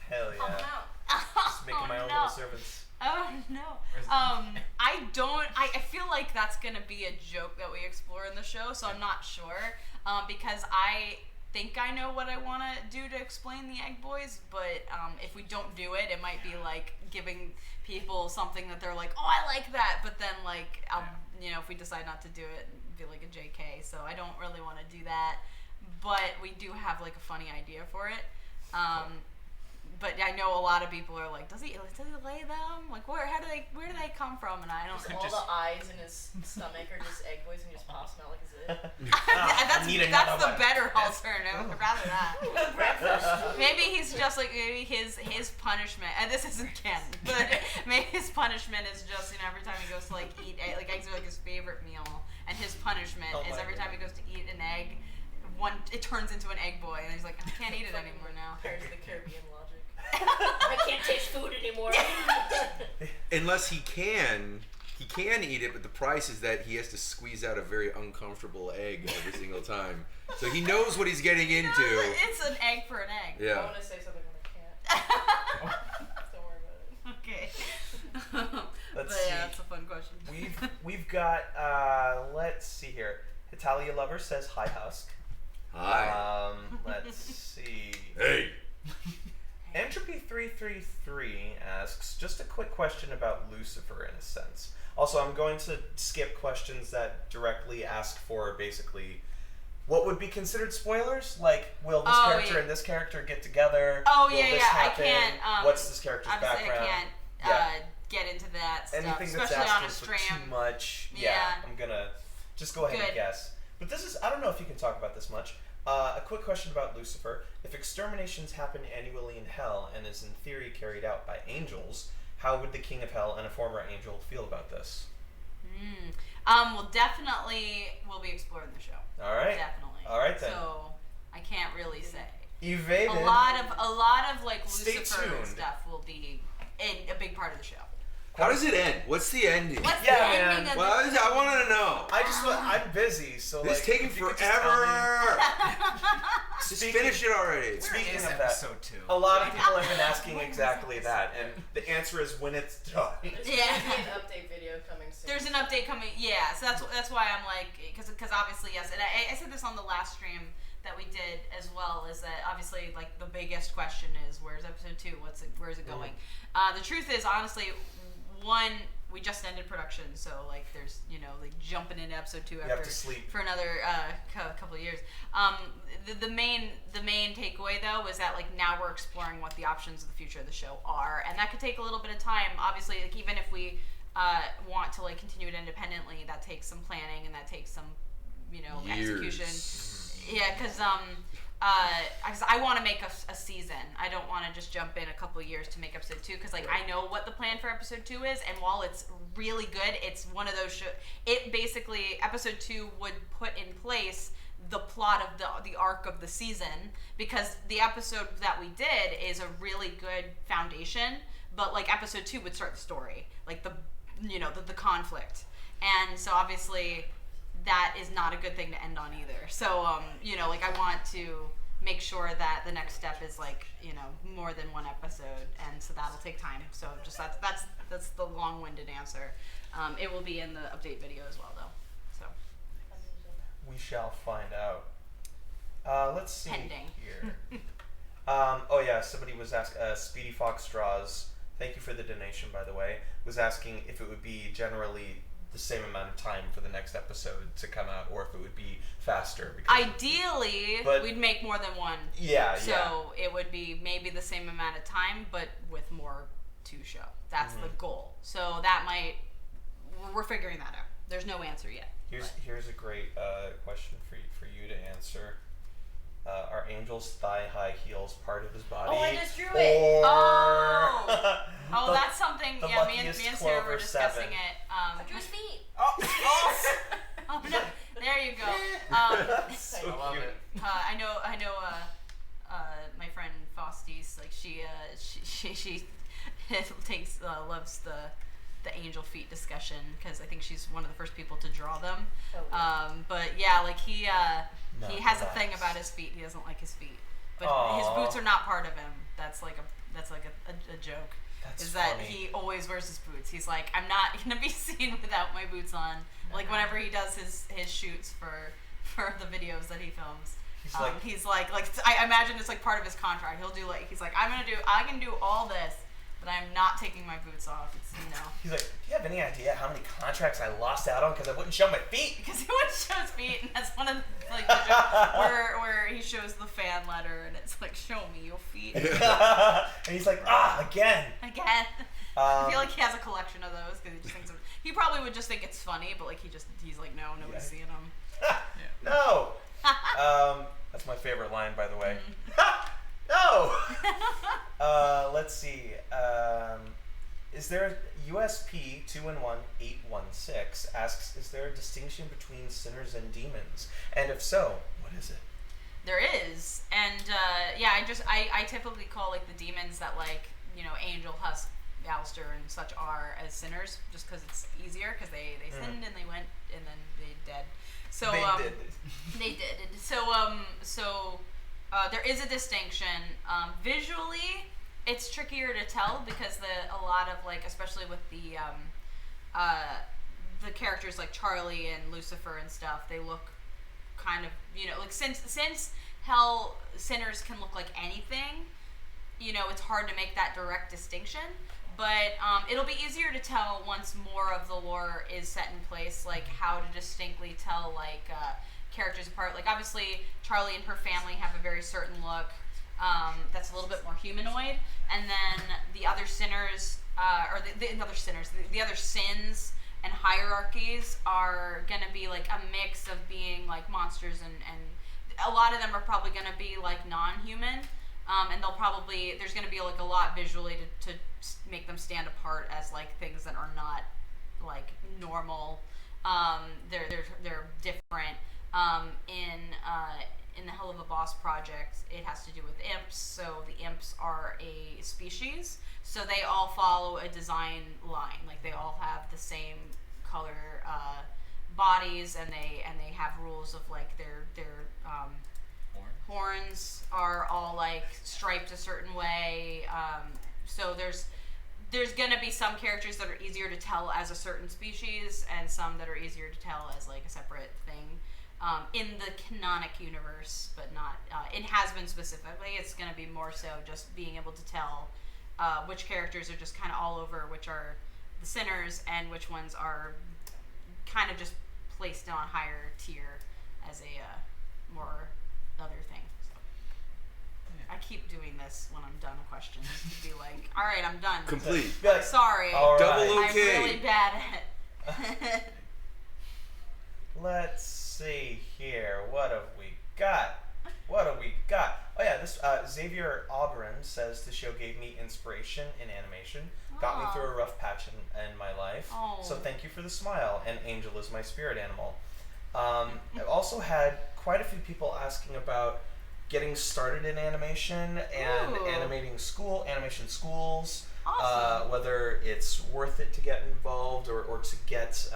Hell Pump 'em yeah. out. Just making my own little servants. Oh no. I feel like that's gonna be a joke that we explore in the show, so I'm not sure. Because I think I know what I wanna do to explain the egg boys, but if we don't do it, it might be like giving people something that they're like, oh, I like that, but then like you know, if we decide not to do it, it'd be like a JK, so I don't really want to do that. But we do have like a funny idea for it. But I know a lot of people are like, does he lay them? Like, where do they come from? And I don't know. All the eyes in his stomach are just egg boys, and he just pops them out like a zit. That's the better alternative. I'd rather that. Maybe he's just like, maybe his punishment, and this isn't Ken, but maybe his punishment is just, you know, every time he goes to like eat egg, like eggs are like his favorite meal, and his punishment is every time he goes to eat an egg, it turns into an egg boy, and he's like, I can't eat it anymore now. There's the Caribbean logic. I can't taste food anymore. Unless he can eat it, but the price is that he has to squeeze out a very uncomfortable egg every single time. So he knows what he's getting into. It's an egg for an egg. Yeah. I want to say something when I can't. Don't worry about it. Okay. Let's but see. yeah, that's a fun question. We've got let's see here. Italia Lover says hi Husk. Hi. Let's see. Hey. Entropy 333 asks just a quick question about Lucifer in a sense. Also, I'm going to skip questions that directly ask for basically what would be considered spoilers. Like, will this character and this character get together? Oh, will yeah, this yeah. happen? I can't. What's this character's obviously background? I can't get into that stuff, Anything that's especially on a asking for stream. too much. Yeah. I'm gonna just go ahead and guess. But this is, I don't know if you can talk about this much. A quick question about Lucifer. If exterminations happen annually in hell and is in theory carried out by angels, how would the king of hell and a former angel feel about this? Well, definitely will be explored in the show. All right. Definitely. All right, then. So I can't really say. Evaded. A lot of like Stay Lucifer and tuned. stuff will be a big part of the show. How does it end? What's the ending? What's Yeah, the man. ending of Well, the I want to know. I'm busy, so This is like, taking if you could just tell me- forever. Just Speaking- finish it already. Where Speaking is of that, episode 2? a lot of people have been asking exactly that, and the answer is when it's done. There's Yeah. gonna be an update video coming soon. There's an update coming. Yeah, so that's why I'm like, because obviously yes, and I said this on the last stream that we did as well, is that obviously like the biggest question is where's episode 2? Where's it going? The truth is, honestly, one, we just ended production, so like there's like jumping into episode 2 have after to sleep. for another couple of years. The main takeaway though is that like now we're exploring what the options of the future of the show are, and that could take a little bit of time. Obviously, like even if we want to like continue it independently, that takes some planning and that takes some execution. Yeah, because I want to make a season. I don't want to just jump in a couple of years to make episode 2, because like I know what the plan for episode 2 is, and while it's really good, it's one of those it basically, episode 2 would put in place the plot of the arc of the season, because the episode that we did is a really good foundation, but like episode 2 would start the story, like the conflict, and so obviously that is not a good thing to end on either. So like I want to make sure that the next step is like more than one episode, and so that'll take time. So just that's the long-winded answer. It will be in the update video as well though. So We shall find out. Let's see Pending. here. Somebody was asking. Speedy Fox Straws. Thank you for the donation, by the way. Was asking if it would be generally the same amount of time for the next episode to come out, or if it would be faster. Because ideally, we'd make more than one. So it would be maybe the same amount of time, but with more to show. That's the goal. So that we're figuring that out. There's no answer yet. Here's a great question for you to answer. Are Angel's thigh-high heels part of his body? Oh, I just drew it. Oh, that's something. Yeah, me and Sarah were Clover discussing 7. it. I drew his feet. Oh no! There you go. So I love cute. it. I know. My friend Fosties, like she loves the angel feet discussion, because I think she's one of the first people to draw them. But yeah, like he has a thing about his feet. He doesn't like his feet, but his boots are not part of him. That's like a joke. That's is that funny. he always wears his boots. He's like, I'm not gonna be seen without my boots on. Like whenever he does his shoots for the videos that he films. He's like I imagine it's like part of his contract. He'll do he's like, I can do all this, but I'm not taking my boots off. It's He's like, do you have any idea how many contracts I lost out on because I wouldn't show my feet? Because he wouldn't show his feet, and that's one of the jokes where he shows the fan letter, and it's like, show me your feet. And he's like, again. I feel like he has a collection of those, because he just thinks he probably would just think it's funny, but like he's like, no, nobody's seeing them. No. That's my favorite line, by the way. No. Let's see. Is there USP 211816 asks, is there a distinction between sinners and demons? And if so, what is it? There is, and I typically call like the demons that like Angel, Husk, Alistair, and such are as sinners, just because it's easier, because they sinned and they went and then they dead. So they did. So there is a distinction. Visually, it's trickier to tell, because a lot of like, especially with the characters like Charlie and Lucifer and stuff, they look kind of like since hell sinners can look like anything. It's hard to make that direct distinction. But it'll be easier to tell once more of the lore is set in place, like how to distinctly tell like characters apart. Like obviously Charlie and her family have a very certain look that's a little bit more humanoid, and then the other sinners, the other sins and hierarchies are gonna be like a mix of being like monsters, and a lot of them are probably gonna be like non-human. And there's going to be like a lot visually to make them stand apart as like things that are not like normal. They're different. In the example of a boss project, it has to do with imps. So the imps are a species, so they all follow a design line. Like they all have the same color bodies, and they have rules of like their horns are all like striped a certain way. So there's gonna be some characters that are easier to tell as a certain species, and some that are easier to tell as like a separate thing. In the canonic universe, but not in Hazbin specifically, it's gonna be more so just being able to tell which characters are just kind of all over, which are the sinners, and which ones are kind of just placed on a higher tier as a more other thing. I keep doing this when I'm done with questions to be like, all right, I'm done. Complete. Sorry. All Double right. okay. I'm really bad at it. Let's see here. What have we got? Oh yeah, this Xavier Aubrin says the show gave me inspiration in animation. Got me Aw. through a rough patch in my life. Oh. So thank you for the smile. And Angel is my spirit animal. I've also had quite a few people asking about getting started in animation and Ooh. animation schools. Awesome. Whether it's worth it to get involved or to get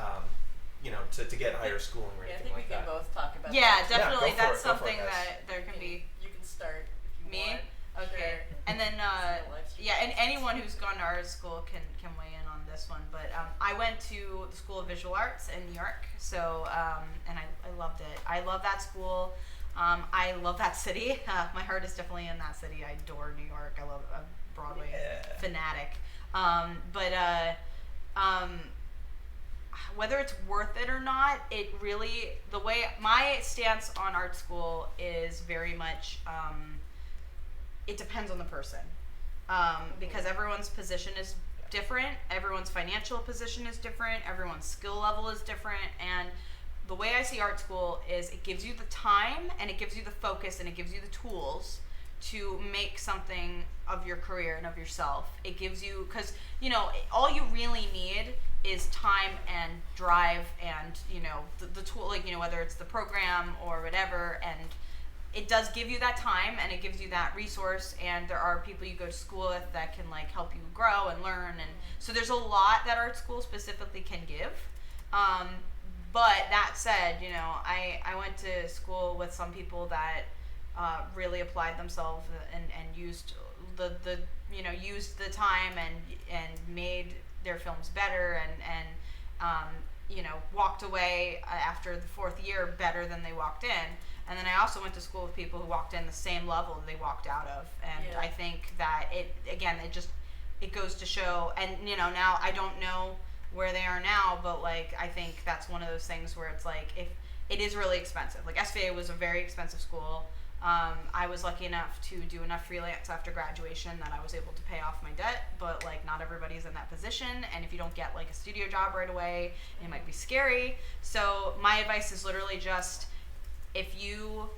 to get higher schooling or Yeah, I anything think we like can that. both talk about Yeah, that. definitely. go for That's it, go for it, something guys. that there can be. You can start if you Me? want. Okay. Sure. And then, It's a live stream. yeah, and anyone who's gone to art school can weigh in on this one. But I went to the School of Visual Arts in New York, so and I loved it. I love that school. I love that city. My heart is definitely in that city. I adore New York. I love Broadway fanatic. Whether it's worth it or not, it really, the way my stance on art school is very much, it depends on the person. Because everyone's position is different, everyone's financial position is different, everyone's skill level is different, and the way I see art school is it gives you the time, and it gives you the focus, and it gives you the tools to make something of your career and of yourself. It gives you, because all you really need is time and drive and the tool, like whether it's the program or whatever, and it does give you that time and it gives you that resource, and there are people you go to school with that can like help you grow and learn, and so there's a lot that art school specifically can give. But that said, I went to school with some people that really applied themselves and used used the time and made their films better and walked away after the fourth year better than they walked in. And then I also went to school with people who walked in the same level they walked out of. And Yeah. I think that it goes to show, and now I don't know where they are now, but like I think that's one of those things where it's like, if it is really expensive. Like SVA was a very expensive school. I was lucky enough to do enough freelance after graduation that I was able to pay off my debt, but like not everybody's in that position, and if you don't get like a studio job right away, it might be scary. So my advice is literally just, if you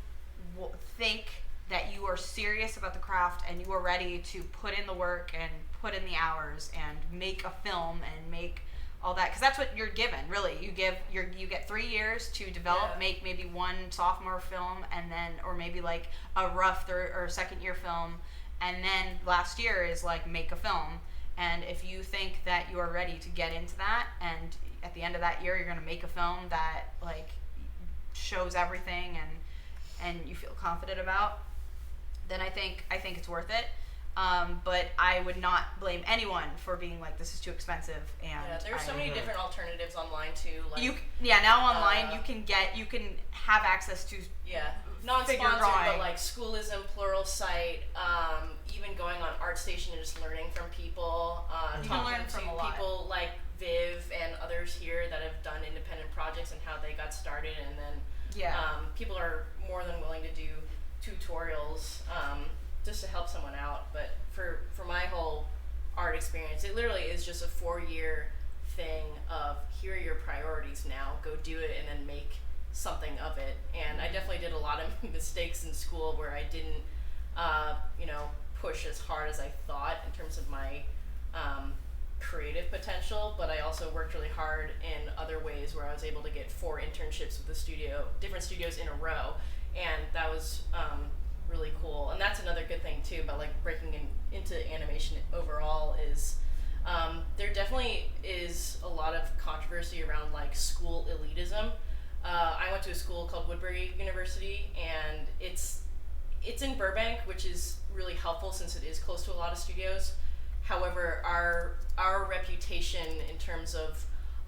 think that you are serious about the craft and you are ready to put in the work and put in the hours and make a film and make all that, because that's what you're given, really. You get 3 years to develop, Yeah. make maybe one sophomore film, and then, or maybe like a rough third or second year film, and then last year is like make a film. And if you think that you are ready to get into that, and at the end of that year you're going to make a film that like shows everything and you feel confident about, then I think it's worth it. But I would not blame anyone for being like, this is too expensive. And Yeah, there's so many different alternatives online too. Like now online you can have access to yeah, figure non-sponsored, drawing. but like Schoolism plural site. Even going on ArtStation and just learning from people. You can Talking learn from to a lot. people like Viv and others here that have done independent projects and how they got started, and then people are more than willing to do tutorials just to help someone out. But for my whole art experience, it literally is just a 4-year thing of, here are your priorities now, go do it, and then make something of it. And I definitely did a lot of mistakes in school where I didn't push as hard as I thought in terms of my creative potential, but I also worked really hard in other ways where I was able to get 4 internships with the studio, different studios in a row, and that was really cool. And that's another good thing too about like breaking into animation overall is there definitely is a lot of controversy around like school elitism. I went to a school called Woodbury University, and it's in Burbank, which is really helpful since it is close to a lot of studios. However, our reputation in terms of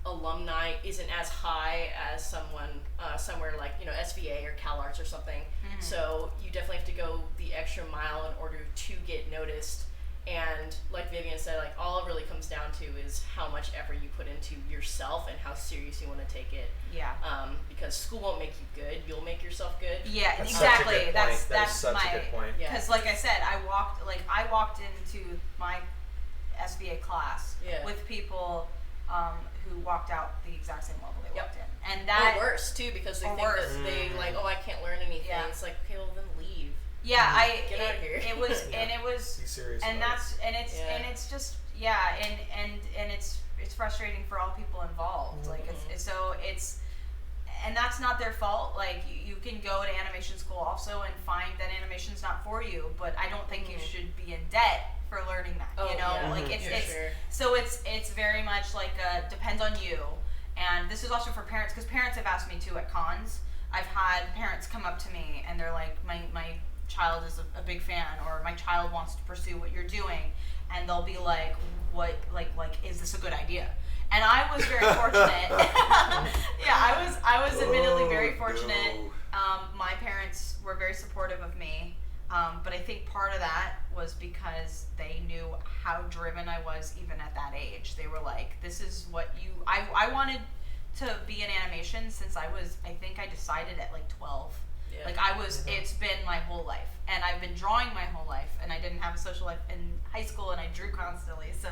alumni isn't as high as someone somewhere like SVA or CalArts or something. Mm-hmm. So you definitely have to go the extra mile in order to get noticed. And like Vivian said, like all it really comes down to is how much effort you put into yourself and how serious you want to take it. Yeah. Because school won't make you good; you'll make yourself good. Yeah, That's exactly. Such a good point. That's such my, a good point. Because like I said, I walked into my SBA class with people who walked out the exact same level they walked in, and that or worse too, because they think that they like, oh, I can't learn anything. Yeah. It's like, okay, well then leave. Yeah, get out of here. It was, and it was, be serious and about that's, and it's, and it's just, and it's frustrating for all people involved. Mm-hmm. Like and that's not their fault. Like you can go to animation school also and find that animation's not for you, but I don't think you should be in debt for learning that. Oh, you know, yeah. like it's sure. So it's very much like depends on you. And this is also for parents, because parents have asked me too at cons. I've had parents come up to me and they're like, my child is a big fan, or my child wants to pursue what you're doing, and they'll be like, what, like is this a good idea? And I was very fortunate. Yeah, I was admittedly very fortunate. No. My parents were very supportive of me, but I think part of that was because they knew how driven I was even at that age. They were like, this is what I wanted to be in animation since I think I decided at like 12. Yeah. Like it's been my whole life, and I've been drawing my whole life, and I didn't have a social life in high school, and I drew constantly. So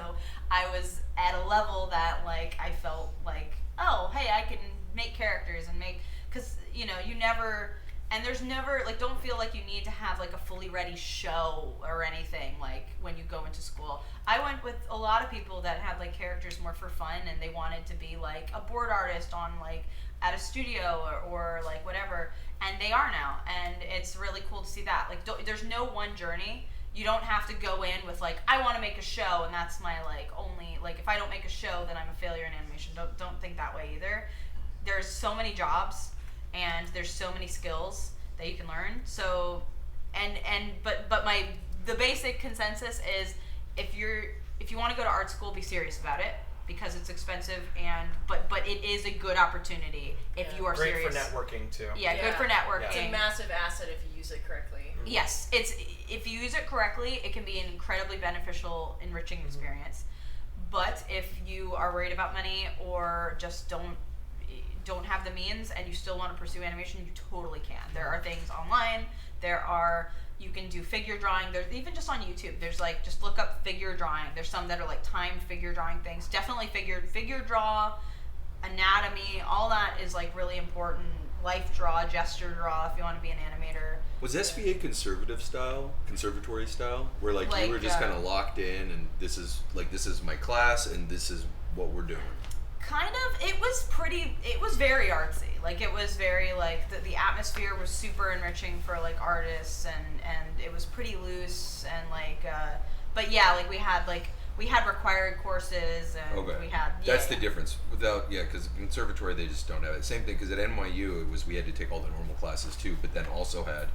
I was at a level that like I felt like, oh, hey, I can make characters and because you never, and there's never like, don't feel like you need to have like a fully ready show or anything like when you go into school. I went with a lot of people that had like characters more for fun, and they wanted to be like a board artist on like at a studio or like whatever. And they are now, and it's really cool to see that. Like, there's no one journey. You don't have to go in with like, I want to make a show, and that's my like only, like if I don't make a show, then I'm a failure in animation. Don't think that way either. There's so many jobs, and there's so many skills that you can learn. So, but the basic consensus is if you want to go to art school, be serious about it, because it's expensive, but it is a good opportunity if you are great serious. Great for networking too. Yeah, good for networking. It's a massive asset if you use it correctly. Mm-hmm. Yes, if you use it correctly, it can be an incredibly beneficial, enriching experience. But if you are worried about money or just don't have the means and you still want to pursue animation, you totally can. There are things online. You can do figure drawing. There's even just on YouTube. There's like, just look up figure drawing. There's some that are like timed figure drawing things. Definitely figure draw, anatomy, all that is like really important. Life draw, gesture draw if you want to be an animator. Was SVA conservatory style, where like you were just kind of locked in, and this is my class and this is what we're doing? Kind of. It was very artsy. Like it was very like the atmosphere was super enriching for like artists, and it was pretty loose, and like but yeah, like we had required courses, and we had that's the difference because conservatory they just don't have it. Same thing, because at NYU we had to take all the normal classes too, but then also had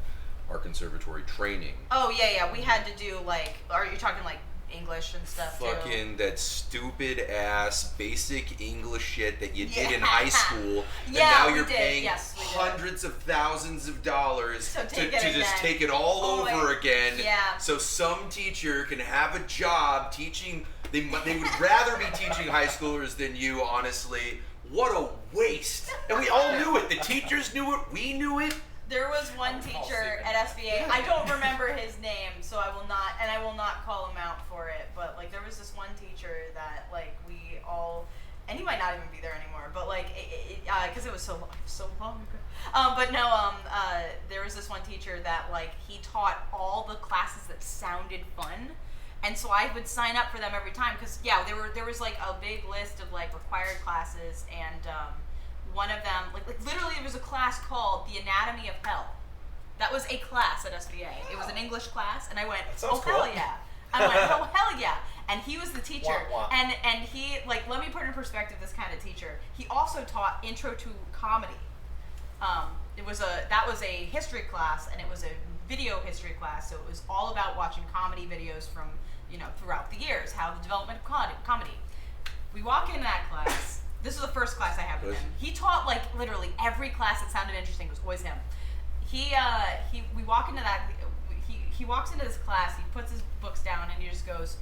our conservatory training. Oh yeah, we had to do like, are you talking like English and stuff fucking too? That stupid ass basic English shit that you did in high school, and now you're paying hundreds of thousands of dollars to just take it all over again. Yeah. So some teacher can have a job teaching. They would rather be teaching high schoolers than you, honestly. What a waste. And we all knew it. The teachers knew it. We knew it. There was one teacher at SVA. I don't remember his name, so I will not call him out for it. But like, there was this one teacher that like we all, and he might not even be there anymore. But like, because it was so long ago. But no, there was this one teacher that like he taught all the classes that sounded fun, And so I would sign up for them every time because there was like a big list of like required classes, and one of them like literally it was a class called The Anatomy of Hell. That was a class at SBA. It was an English class, and I went, oh cool. hell yeah! I went, oh hell yeah! And he was the teacher, Wah, wah. and he like let me put in perspective this kind of teacher. He also taught Intro to Comedy. That was a history class, and it was a video history class, so it was all about watching comedy videos from throughout the years, how the development of comedy. We walk in that class. This was the first class I had with him. He taught like literally every class that sounded interesting was always him. We walk into that. He walks into this class. He puts his books down and he just goes,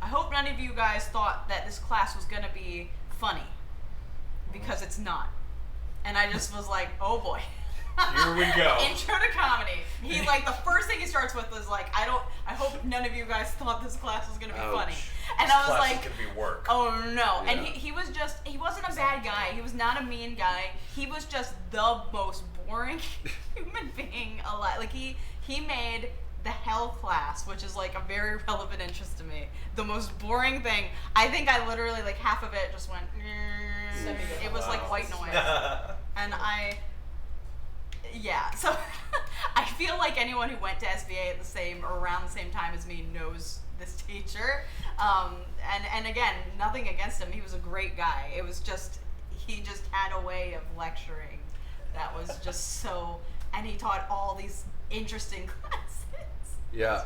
"I hope none of you guys thought that this class was gonna be funny, because it's not." And I just was like, "Oh boy." Here we go. Intro to Comedy. He like the first thing he starts with is like, I hope none of you guys thought this class was gonna be funny. And I was class like, is gonna be work. oh no. Yeah. And he wasn't a bad guy. He was not a mean guy. He was just the most boring human being alive. Like he made the hell class, which is like a very relevant interest to me, the most boring thing. I think I literally like half of it just went. It was like white noise, and so I feel like anyone who went to SBA at around the same time as me knows this teacher. And again, nothing against him. He was a great guy. It was just, he just had a way of lecturing that was just so, and he taught all these interesting classes. Yeah,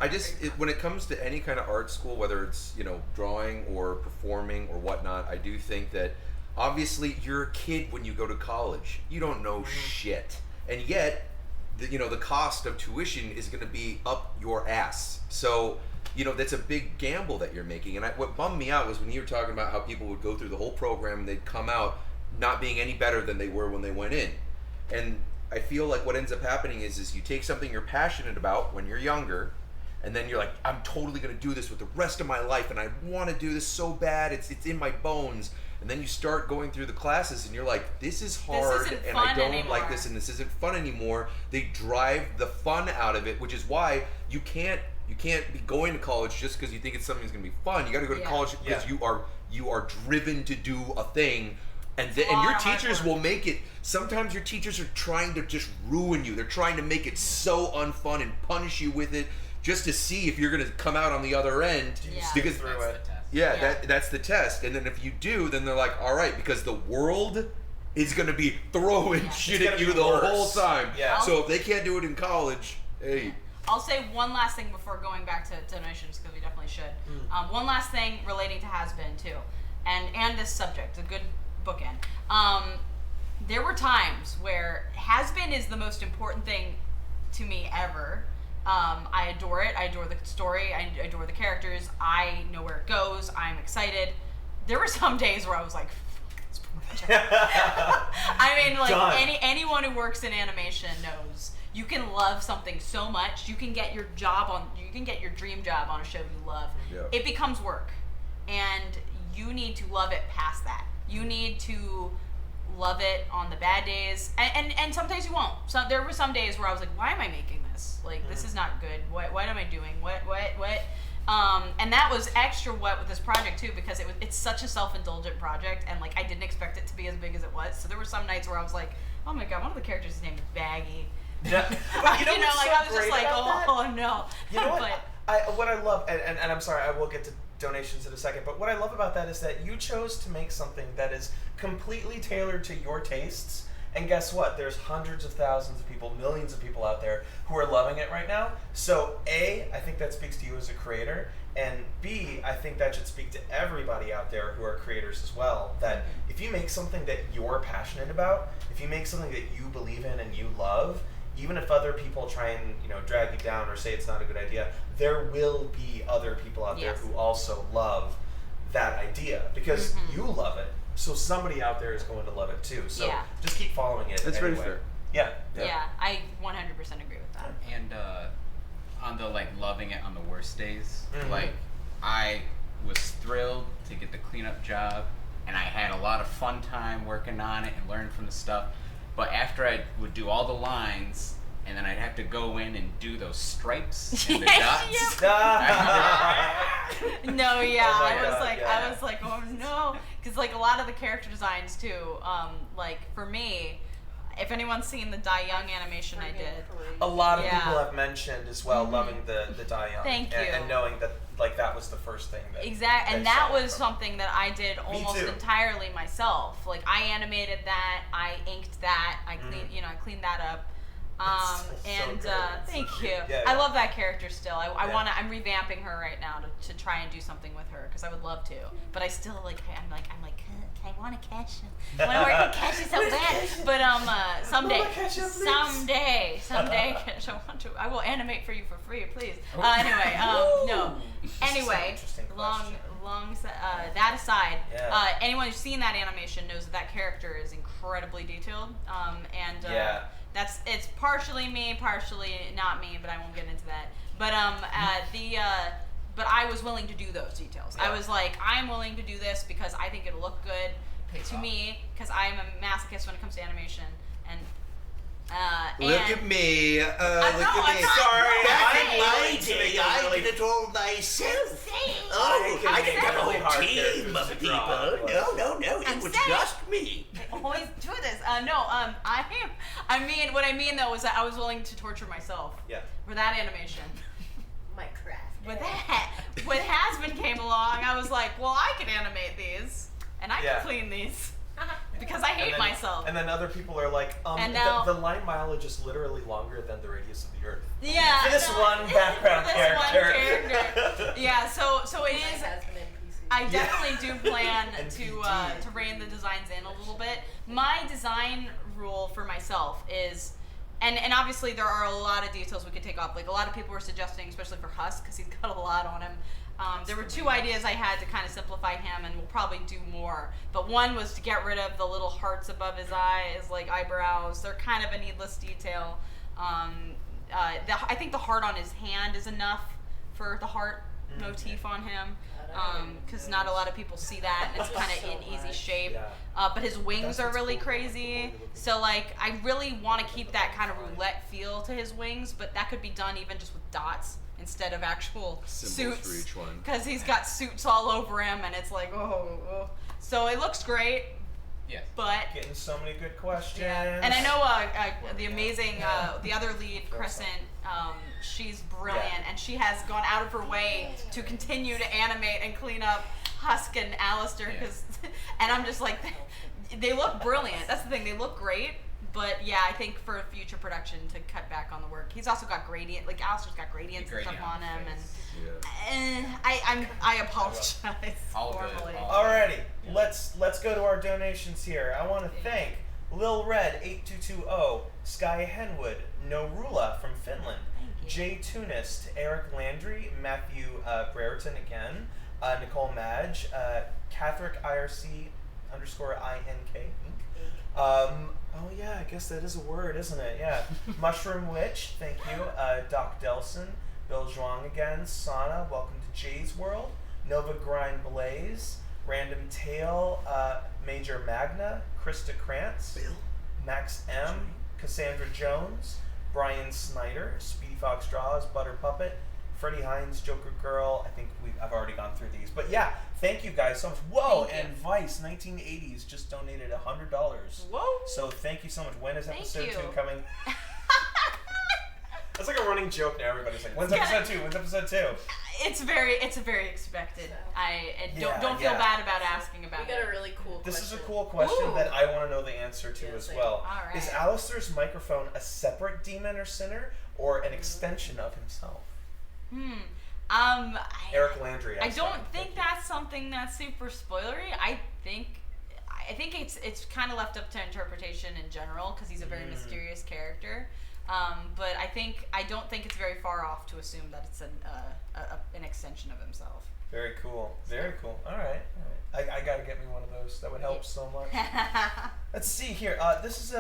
when it comes to any kind of art school, whether it's, drawing or performing or whatnot, I do think that obviously you're a kid when you go to college. You don't know shit. And yet, the cost of tuition is going to be up your ass. So, that's a big gamble that you're making. And what bummed me out was when you were talking about how people would go through the whole program and they'd come out not being any better than they were when they went in. And I feel like what ends up happening is you take something you're passionate about when you're younger, and then you're like, I'm totally going to do this with the rest of my life, and I want to do this so bad, it's in my bones. And then you start going through the classes and you're like, this is hard and I don't like this and this isn't fun anymore. They drive the fun out of it, which is why you can't be going to college just because you think it's something that's going to be fun. You got to go to college because you are driven to do a thing, and your teachers will make it. Sometimes your teachers are trying to just ruin you. They're trying to make it so unfun and punish you with it just to see if you're going to come out on the other end. Because That's the test. that's the test. And then if you do, then they're like, all right, because the world is going to be throwing shit at you the whole time. Yeah. So if they can't do it in college, hey. I'll say one last thing before going back to donations, because we definitely should. One last thing relating to Hazbin too, and this subject, a good bookend. There were times where Hazbin is the most important thing to me ever. I adore it. I adore the story. I adore the characters. I know where it goes. I'm excited. There were some days where I was like, fuck this project. I mean, like, anyone who works in animation knows you can love something so much. You can get your dream job on a show you love. Yeah. It becomes work. And you need to love it past that. You need to love it on the bad days. And sometimes you won't. So there were some days where I was like, why am I making this? Like, this is not good. What am I doing? What? And that was extra wet with this project too, because it's such a self-indulgent project, and like I didn't expect it to be as big as it was. So there were some nights where I was like, oh my god, one of the characters' name is Baggy. Yeah. But I was just like, oh no. You know what? What I love, and I'm sorry, I will get to donations in a second, but what I love about that is that you chose to make something that is completely tailored to your tastes. And guess what? There's hundreds of thousands of people, millions of people out there who are loving it right now. So A, I think that speaks to you as a creator. And B, I think that should speak to everybody out there who are creators as well. That if you make something that you're passionate about, if you make something that you believe in and you love, even if other people try and drag you down or say it's not a good idea, there will be other people out there who also love that idea because you love it. So somebody out there is going to love it too. So just keep following it. That's anyway. very fair. Yeah, I 100% agree with that. And on the loving it on the worst days, I was thrilled to get the cleanup job, and I had a lot of fun time working on it and learning from the stuff. But after I would do all the lines and then I'd have to go in and do those stripes and the dots. No, yeah, Oh my I was God, like, yeah. I was like, oh no, because like a lot of the character designs too. Like for me, if anyone's seen the Die Young animation I did, A lot of Yeah. people have mentioned as well loving the Die Young. Thank you. And knowing that like that was the first thing that exact, and they that started was from. something that I did almost too. entirely myself. Like I animated that, I inked that, I cleaned, I cleaned that up. It's so And good. thank you. Yeah, I yeah. love that character still. I Yeah. I'm revamping her right now to try and do something with her because I would love to. But I still I'm like, I want to catch him. I want to work with Kesha so bad. But someday, Mama, Kesha, please. someday, Kesha, I will animate for you for free, please. Anyway, no. This is an Anyway, interesting long question. that aside, Yeah. anyone who's seen that animation knows that character is incredibly detailed. Yeah. It's partially me, partially not me, but I won't get into that. But but I was willing to do those details. I Yeah. was like, I'm willing to do this because I think it'll look good Pays to off. me because I'm a masochist when it comes to animation. And Look at me. Look at me. I'm not. Sorry, Back I'm in my willing to day, make a I really- did it all myself. I Oh, can I make didn't have a really whole hard team characters of to people. draw, but- No, I'm it was saying- just me. I always do this. I mean, what I mean though is that I was willing to torture myself Yeah. for that animation. My craft. With that, when Hazbin came along, I was like, well, I could animate these, and I Yeah. could clean these, because I hate And then- myself. And then other people are like, And now- the line mileage is literally longer than the radius of the Earth. Yeah. For this no, one background for this one character. character. Yeah. So it is. Hazbin NPC. I definitely do plan And to PD. rein the designs in a little bit. My design rule for myself is, and obviously there are a lot of details we could take off. Like a lot of people were suggesting, especially for Husk, because he's got a lot on him. There were two ideas I had to kind of simplify him, and we'll probably do more. But one was to get rid of the little hearts above his eyes, like eyebrows. They're kind of a needless detail. I think the heart on his hand is enough for the heart motif on him, because not a lot of people see that, and it's kind of in easy shape. Yeah. But his wings That's are what's really cool. crazy. So like, I really want to keep that kind of roulette feel to his wings, but that could be done even just with dots instead of actual Symbols suits. for each one. Because he's got suits all over him, and it's like, oh. So it looks great, Yes. but Getting so many good questions. yeah. And I know the amazing, the other lead, Crescent, she's brilliant, Yeah. and she has gone out of her way to continue to animate and clean up Husk and Alistair, and I'm just like, they look brilliant. That's the thing, they look great. But yeah, I think for future production to cut back on the work. He's also got gradient, like Alistair's got gradients and stuff on him, and I apologize All good, formally. all Alrighty, let's go to our donations here. I want to thank Lil Red 8220, Sky Henwood, Norula from Finland, Jay Tunist, Eric Landry, Matthew Brereton again, Nicole Madge, Catholic IRC _INK. Oh yeah, I guess that is a word, isn't it? Yeah. Mushroom Witch, thank you. Doc Delson, Bill Zhuang again, Sana, welcome to Jay's World, Nova Grind Blaze, Random Tail, Major Magna, Krista Krantz, Max M, Cassandra Jones, Brian Snyder, Speedy Fox Draws, Butter Puppet, Freddie Hines, Joker Girl. I think I've already gone through these, but yeah, thank you guys so much. Whoa, Thank and you. Vice 1980s just donated $100. Whoa. So thank you so much. When is Thank episode you. 2 coming? That's like a running joke now. Everybody's like, "When's It's episode 2? When's episode 2?" It's very expected. Don't feel Yeah. bad about asking about We it. got a really cool This question. is a cool question Ooh. that I want to know the answer to Yeah, as same. well. All Is right. Alistair's microphone a separate demon or sinner, or an extension of himself? Eric Landry. I asked don't that. think that's something that's super spoilery. I think it's kind of left up to interpretation in general because he's a very mysterious character. But I don't think it's very far off to assume that it's an extension of himself. Very cool. Very cool. All right. I gotta get me one of those. That would help so much. Let's see here. This is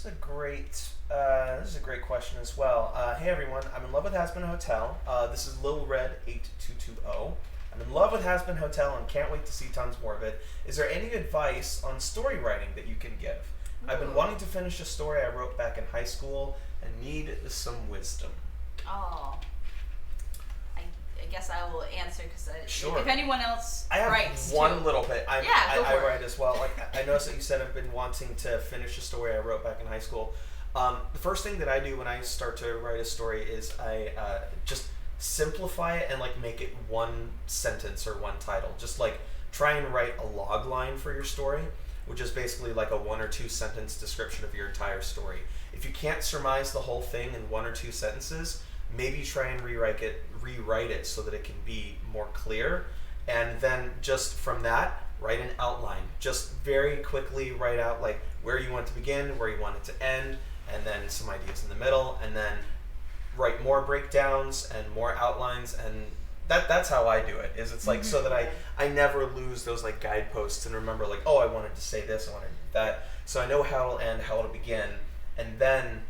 a great question as well. Hey everyone, I'm in love with Hazbin Hotel. This is Lil Red 8220. I'm in love with Hazbin Hotel and can't wait to see tons more of it. Is there any advice on story writing that you can give? I've been wanting to finish a story I wrote back in high school and need some wisdom. Oh. I guess I will answer because Sure. if anyone else I have writes one too. little bit. Go I for it. write as well. Like I noticed that you said I've been wanting to finish a story I wrote back in high school. The first thing that I do when I start to write a story is I just simplify it and like make it one sentence or one title. Just like try and write a log line for your story, which is basically like a 1 or 2 sentence description of your entire story. If you can't surmise the whole thing in 1 or 2 sentences, maybe try and rewrite it so that it can be more clear, and then just from that write an outline. Just very quickly write out like where you want it to begin, where you want it to end, and then some ideas in the middle, and then write more breakdowns and more outlines. And that's how I do it. Is it's like so that I never lose those like guideposts and remember like, oh, I wanted to say this, I wanted to do that, so I know how it'll end, how it'll begin, and then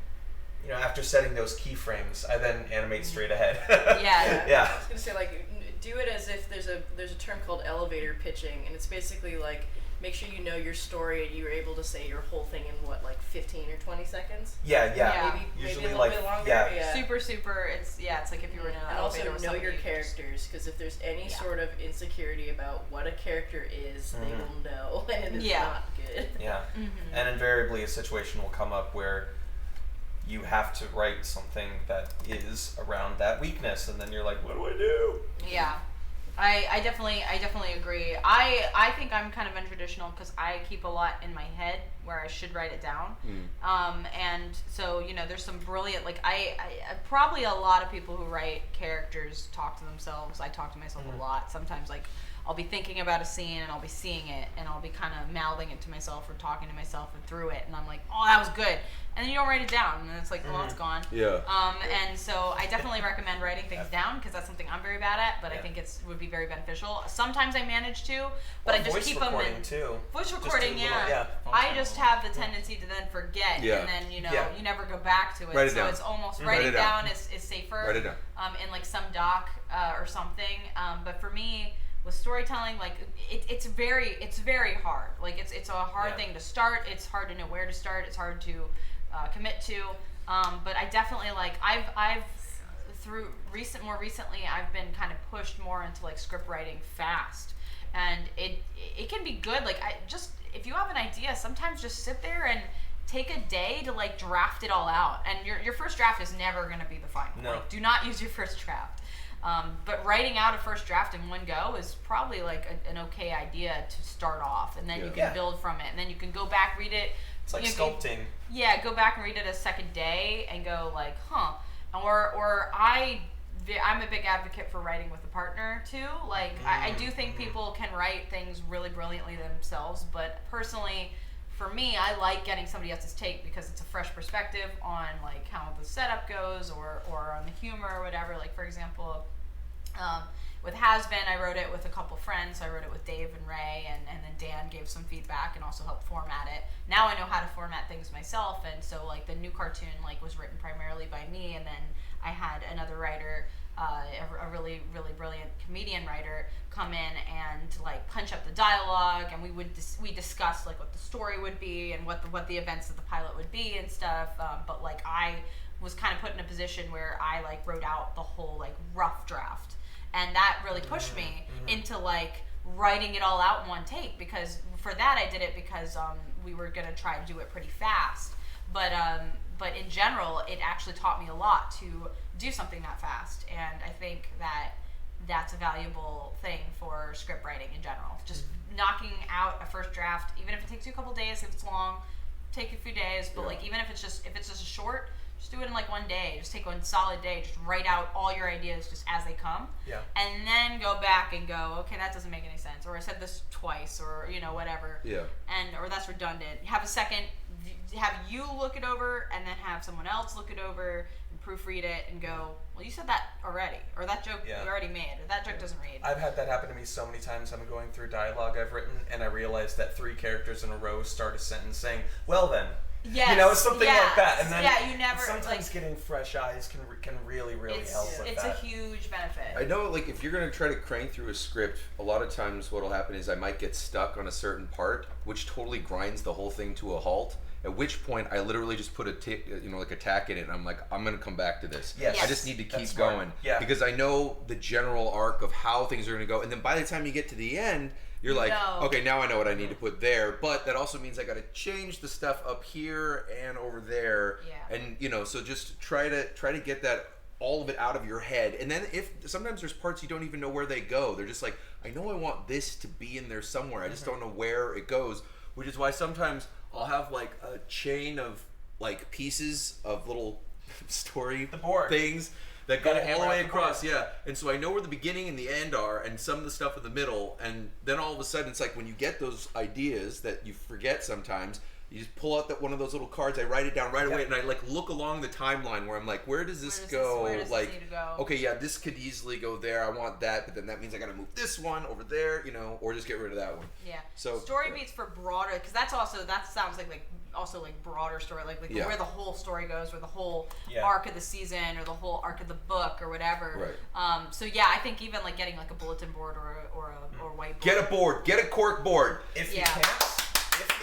after setting those keyframes, I then animate straight ahead. Yeah. I was gonna say like do it as if there's a term called elevator pitching, and it's basically like make sure you know your story and you're able to say your whole thing in what, like 15 or 20 seconds. Yeah. Maybe Usually a little like bit longer. yeah. Super. It's like if you were in an And also elevator with know somebody, your you could just- characters, because if there's any sort of insecurity about what a character is, they will know, and it is not good. Yeah. And invariably a situation will come up where you have to write something that is around that weakness, and then you're like, what do I do? Yeah. I definitely agree. I think I'm kind of untraditional because I keep a lot in my head where I should write it down. And so there's some brilliant I probably a lot of people who write characters talk to themselves. I talk to myself a lot. Sometimes I'll be thinking about a scene and I'll be seeing it and I'll be kind of mouthing it to myself or talking to myself and through it, and I'm like, oh, that was good. And then you don't write it down, and then it's like, well, it's gone. Yeah. And so I definitely recommend writing things down because that's something I'm very bad at, but I think would be very beneficial. Sometimes I manage to, but I just keep them in. Voice recording too. Voice Just recording, do a little- I just have the tendency to then forget, and then you never go back to it. Write it so down. it's almost Write writing it down. down is safer. Write it down. In like some doc or something. But for me, with storytelling, like it's very hard. Like it's a hard thing to start. It's hard to know where to start. It's hard to commit to. But I definitely I've more recently I've been kind of pushed more into like script writing fast, and it can be good. Like if you have an idea, sometimes just sit there and take a day to like draft it all out. And your first draft is never going to be the final. No. Like, do not use your first draft. But writing out a first draft in one go is probably like an okay idea to start off, and then you can build from it, and then you can go back, read it. It's like sculpting. Go back and read it a second day and go like, or I'm a big advocate for writing with a partner too. Like I do think people can write things really brilliantly themselves, but personally, for me, I like getting somebody else's take because it's a fresh perspective on like how the setup goes or on the humor or whatever. Like for example, with Hazbin, I wrote it with a couple friends. I wrote it with Dave and Ray, and then Dan gave some feedback and also helped format it. Now I know how to format things myself, and so like the new cartoon was written primarily by me, and then I had another writer, a really brilliant comedian writer, come in and like punch up the dialogue, and we discussed like what the story would be and what the events of the pilot would be and stuff. But like I was kind of put in a position where I like wrote out the whole like rough draft. And that really pushed me into like writing it all out in one take, because for that I did it because we were gonna try to do it pretty fast. But in general, it actually taught me a lot to do something that fast, and I think that's a valuable thing for script writing in general. Just knocking out a first draft, even if it takes you a couple days, if it's long, take a few days. But like even if it's just a short. Just do it in like one day. Just take one solid day. Just write out all your ideas just as they come. Yeah. And then go back and go, okay, that doesn't make any sense. Or I said this twice, or whatever. Yeah. Or that's redundant. Have a second. Have you look it over, and then have someone else look it over and proofread it and go, well, you said that already, or that joke you already made, or that joke doesn't read. I've had that happen to me so many times. I'm going through dialogue I've written, and I realize that 3 characters in a row start a sentence saying, "Well then." Yes. Something like that. And then you never sometimes getting fresh eyes can really help with it's that. a huge benefit. I know, like, if you're going to try to crank through a script, a lot of times what'll happen is I might get stuck on a certain part, which totally grinds the whole thing to a halt. At which point I literally just put a tack in it, and I'm like, I'm gonna come back to this. Yes. I just need to keep That's smart. going. Yeah. Because I know the general arc of how things are gonna go, and then by the time you get to the end, you're like, No. okay, now I know what I need to put there. But that also means I gotta change the stuff up here and over there. Yeah. And so just try to get that all of it out of your head. And then if sometimes there's parts you don't even know where they go. They're just like, I know I want this to be in there somewhere. I just don't know where it goes. Which is why sometimes I'll have like a chain of like pieces of little story board. things that go Gotta all hammer the way out the across, board. yeah. And so I know where the beginning and the end are, and some of the stuff in the middle. And then all of a sudden, it's like when you get those ideas that you forget sometimes, you just pull out one of those little cards. I write it down right away, and I like look along the timeline where I'm like, where does this go? Where does Like, this need to go? okay, yeah, this could easily go there. I want that, but then that means I got to move this one over there, or just get rid of that one. Yeah. So story beats for broader, because that sounds like also like broader story, like Yeah. where the whole story goes, or the whole Yeah. arc of the season, or the whole arc of the book, or whatever. Right. So yeah, I think even like getting like a bulletin board or a whiteboard. Get a board, get a cork board. If Yeah. you can't,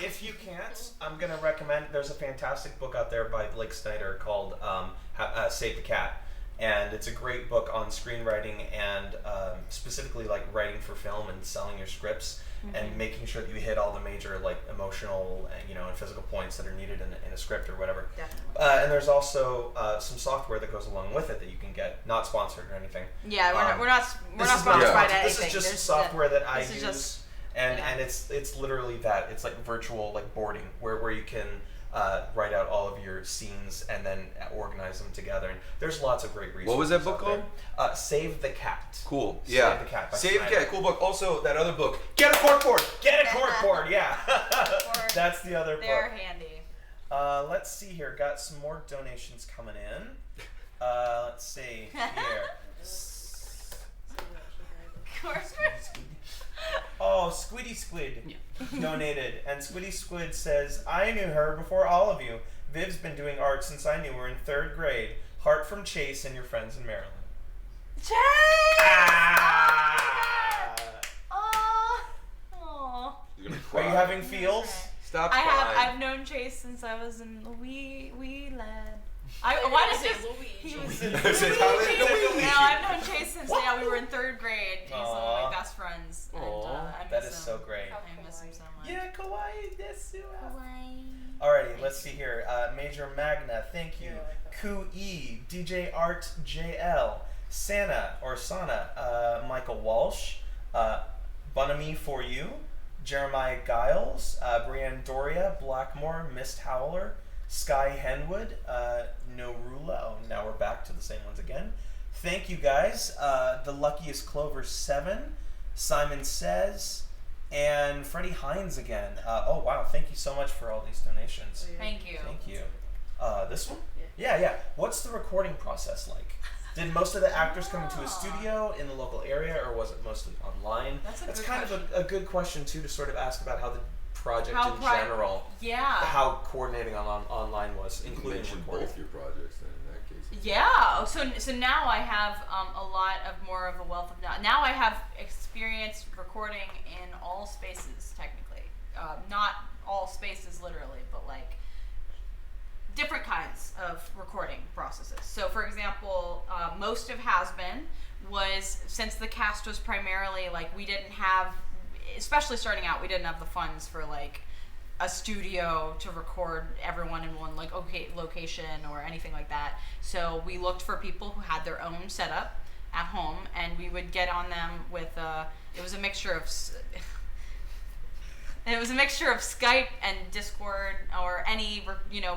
if you can't, I'm gonna recommend. There's a fantastic book out there by Blake Snyder called "Save the Cat," and it's a great book on screenwriting and specifically like writing for film and selling your scripts and making sure that you hit all the major like emotional and physical points that are needed in a script or whatever. Definitely. And there's also some software that goes along with it that you can get, not sponsored or anything. Yeah, we're not This is sponsored not- by yeah. anything. This is just There's- software that I this is use, just- and yeah. and it's literally that. It's like virtual like boarding where you can write out all of your scenes and then organize them together. And there's lots of great resources. What was that book out there. Save the Cat. Cool. Yeah. Save the Cat. by Save the Snyder. Cat. Cool book. Also, that other book. Get a corkboard. Get a corkboard. Yeah. That's the other They're book. handy. Let's see here. Got some more donations coming in. Let's see here. Oh, Squiddy Squid donated. And Squiddy Squid says, I knew her before all of you. Viv's been doing art since I knew her in 3rd grade. Heart from Chase and your friends in Maryland. Chase! Ah! Oh. You're gonna Are cry. you having feels? Stop I've crying. known Chase since I was in the wee lad. Why Why did does you this? say Luigi? He was. Says, how did it go, Luigi? No, I've known Chase since we were in 3rd grade. He's one of Aw. my best friends, and Aw. I That miss is him. so great. I miss him so much. Yeah, kawaii desu. Alrighty, let's see here. Major Magna, thank you. Ku E, DJ Art JL, Sana or Sana, Michael Walsh, Bunami for you, Jeremiah Giles, Brienne Doria, Blackmore, Mist Howler, Sky Henwood, Norula. Oh, now we're back to the same ones again. Thank you guys. The Luckiest Clover 7, Simon Says, and Freddie Hines again. Oh wow, thank you so much for all these donations. Thank you. Thank you. This one? Yeah. What's the recording process like? Did most of the actors come into a studio in the local area, or was it mostly online? That's a good kind question. of a good question too to sort of ask about how the project How in general, Yeah. how coordinating online was, You can including mention recording. both your projects then in that case. Yeah. So now I have a lot of more of a wealth of knowledge. Now I have experience recording in all spaces, technically. Not all spaces literally, but like different kinds of recording processes. So, for example, most of Hazbin was, since the cast was primarily like, we didn't have, especially starting out, we didn't have the funds for like a studio to record everyone in one like location or anything like that. So we looked for people who had their own setup at home, and we would get on them with it was a mixture of Skype and Discord or any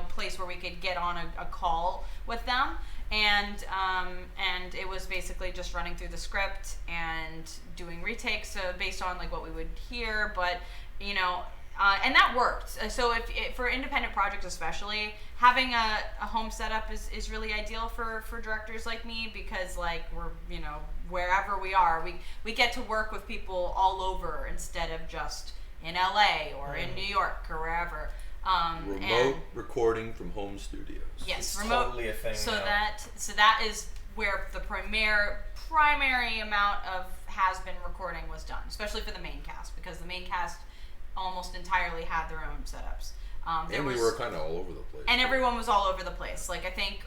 place where we could get on a call with them, and it was basically just running through the script and doing retakes based on like what we would hear, but and that worked. So if for independent projects especially, having a home setup is really ideal for directors like me, because like we're wherever we are, we get to work with people all over instead of just in LA or in New York or wherever. Remote recording from home studios. Yes, It's remote. totally a thing So now. that is where the primary amount of Hazbin recording was done, especially for the main cast, because the main cast almost entirely had their own setups. There And we was- were kind of all over the place. and everyone was all over the place. Like I think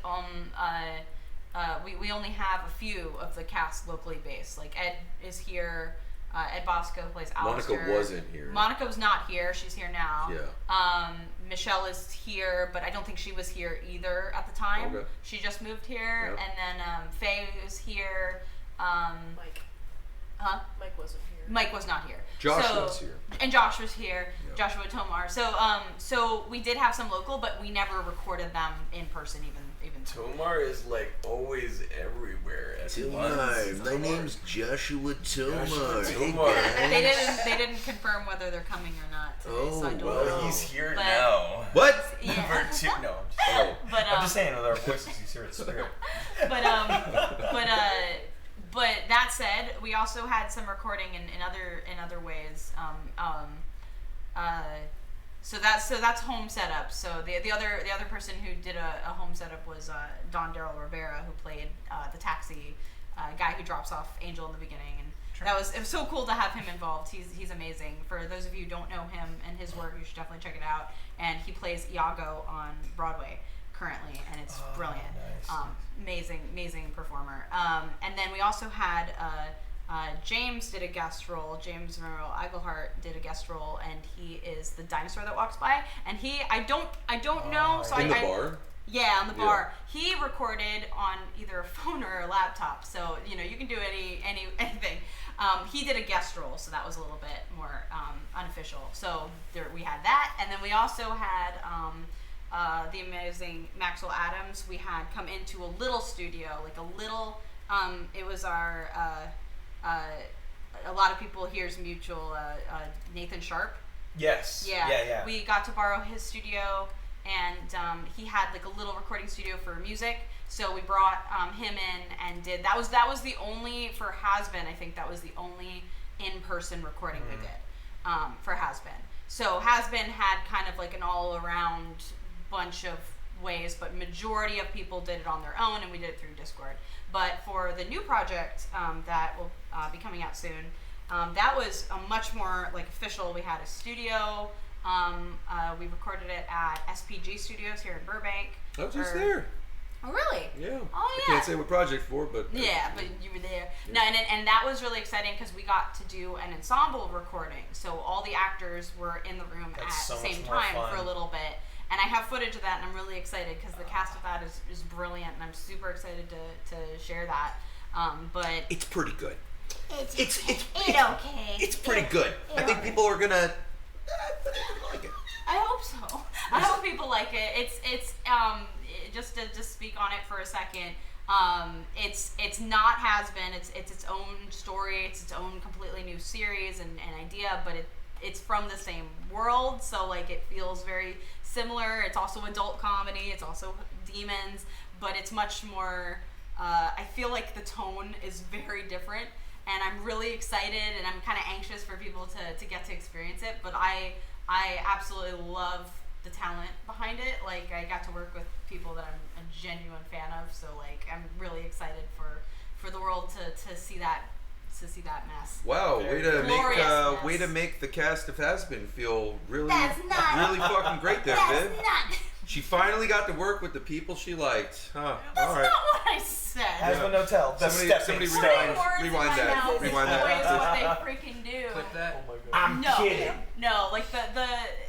we only have a few of the cast locally based. Like Ed is here. Ed Bosco plays Alistair. Monica wasn't here. Monica was not here. She's here now. Yeah. Michelle is here, but I don't think she was here either at the time. Okay. She just moved here, Yeah. and then Faye is here. Mike. Huh? Mike wasn't here. Mike was not here. Josh So- was here. And Josh was here. Yeah. Joshua Tomar. So we did have some local, but we never recorded them in person even. Tomar is like always everywhere at Tomar, once. my name's Joshua Tomar. Joshua Hey Tomar. guys. They didn't confirm whether they're coming or not today, so I don't Well, know. he's here But- now. What? Yeah. Number two. No, Oh. But I'm just saying with our voices, he's here in spirit. but that said, we also had some recording in other ways. So that's home setup. So the other person who did a home setup was Don Daryl Rivera, who played the taxi guy who drops off Angel in the beginning, and it was so cool to have him involved. He's amazing. For those of you who don't know him and his work, you should definitely check it out. And he plays Iago on Broadway currently, and it's brilliant. Nice. Amazing performer. And then we also had James did a guest role. James Merrill Eigelhart did a guest role, and he is the dinosaur that walks by. And I don't know. So In the I bar? Yeah, on the Yeah. bar. He recorded on either a phone or a laptop, so you can do anything. He did a guest role, so that was a little bit more unofficial. So we had that, and then we also had the amazing Maxwell Adams. We had come into a little studio, like a little. It was our a lot of people here's mutual Nathan Sharp. Yes. Yeah. We got to borrow his studio, and he had like a little recording studio for music. So we brought him in and did that was the only for Hazbin. I think that was the only in-person recording we did for Hazbin. So Hazbin had kind of like an all-around bunch of ways, but majority of people did it on their own, and we did it through Discord. But for the new project that will be coming out soon, that was a much more like official. We had a studio. We recorded it at SPG Studios here in Burbank. I was just there. Oh, really? Yeah. Oh, I yeah. can't say what project for, but Yeah, but you were there. No, and that was really exciting because we got to do an ensemble recording. So all the actors were in the room That's at so the much same more time fun. for a little bit. And I have footage of that, and I'm really excited because the cast of that is brilliant, and I'm super excited to share that. But It's pretty good. It's It's okay. It's pretty good. I think people are gonna like it. I hope so. I hope people like it. It's just to just speak on it for a second. It's not Hazbin. It's its own story. It's its own completely new series and idea, but it's from the same world, so like it feels very similar. It's also adult comedy. It's also demons, but it's much more. I feel like the tone is very different, and I'm really excited, and I'm kind of anxious for people to get to experience it. But I absolutely love the talent behind it. Like I got to work with people that I'm a genuine fan of, so like I'm really excited for the world to see that mess. wow, Glorious way to mess. make the cast of Hazbin feel really That's not- really fucking great there, That's Viv. not. She finally got to work with the people she liked. Huh. That's All right. not what I said. Hazbin Hotel. The Somebody stepping Putting stone. words in Rewind my that. mouth is Rewind that. always what they freaking do. Clip that. Oh my god. I'm No, kidding. no, like the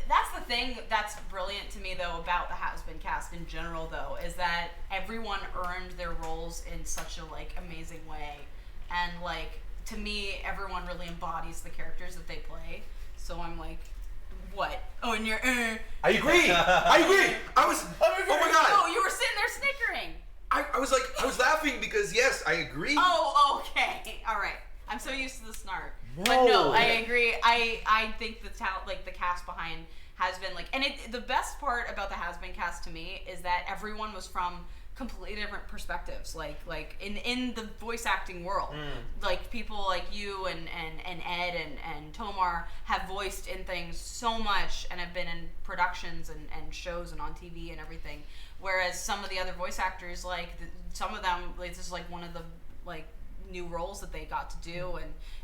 that's the thing that's brilliant to me though about the Hazbin cast in general though is that everyone earned their roles in such a like amazing way, and like to me everyone really embodies the characters that they play. So I'm like, what? Oh, and you're. I agree. I agree. I was. Oh my god. Oh, you were sitting there snickering. I was laughing because yes, I agree. Oh, okay. All right. I'm so used to the snark. But no, I agree. I think the talent, like the cast behind Hazbin, like, and the best part about the Hazbin cast to me is that everyone was from completely different perspectives. Like in the voice acting world, like people like you and Ed and Tomar have voiced in things so much and have been in productions and shows and on TV and everything. Whereas some of the other voice actors, like some of them, like this is like one of the like new roles that they got to do,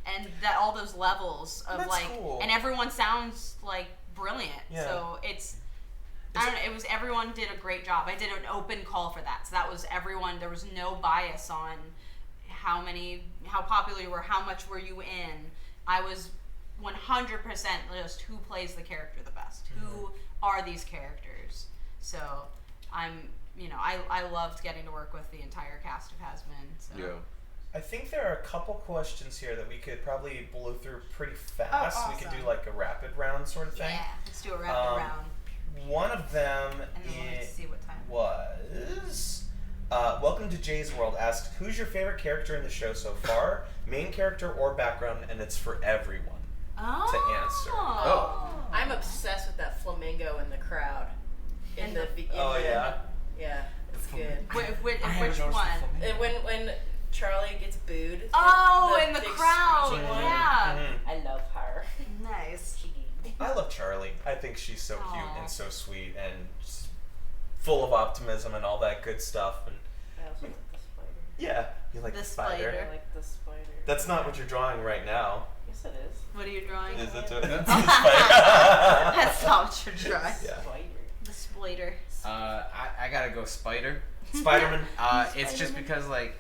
and that all those levels of That's like, cool. and everyone sounds like brilliant. Yeah. So it's I don't know. It was everyone did a great job. I did an open call for that, so that was everyone. There was no bias on how popular you were, how much were you in. I was 100% just who plays the character the best. Who are these characters? So I loved getting to work with the entire cast of Hazbin. So. Yeah. I think there are a couple questions here that we could probably blow through pretty fast. Oh, We could awesome. do like a rapid round sort of thing. Yeah, let's do a rapid round. One of them And then let's see what time. was Welcome to Jay's World asked, who's your favorite character in the show so far? Main character or background, and it's for everyone to answer. Oh. I'm obsessed with that flamingo in the crowd. Yeah, it's good. Which one? And when Charlie gets booed. Oh, in the big crowd. screeching one. Yeah. I love her. Nice. I love Charlie. I think she's so cute Aw. and so sweet and just full of optimism and all that good stuff. And I also like the spider. yeah, you like The the spider. spider. I like the spider. That's not what you're drawing right now. Yes, it is. What are you drawing? Is it? That's- That's the spider. That's not what you're drawing. Yeah. Spider. The splitter. I gotta go spider. Spider-Man. It's just because I don't know.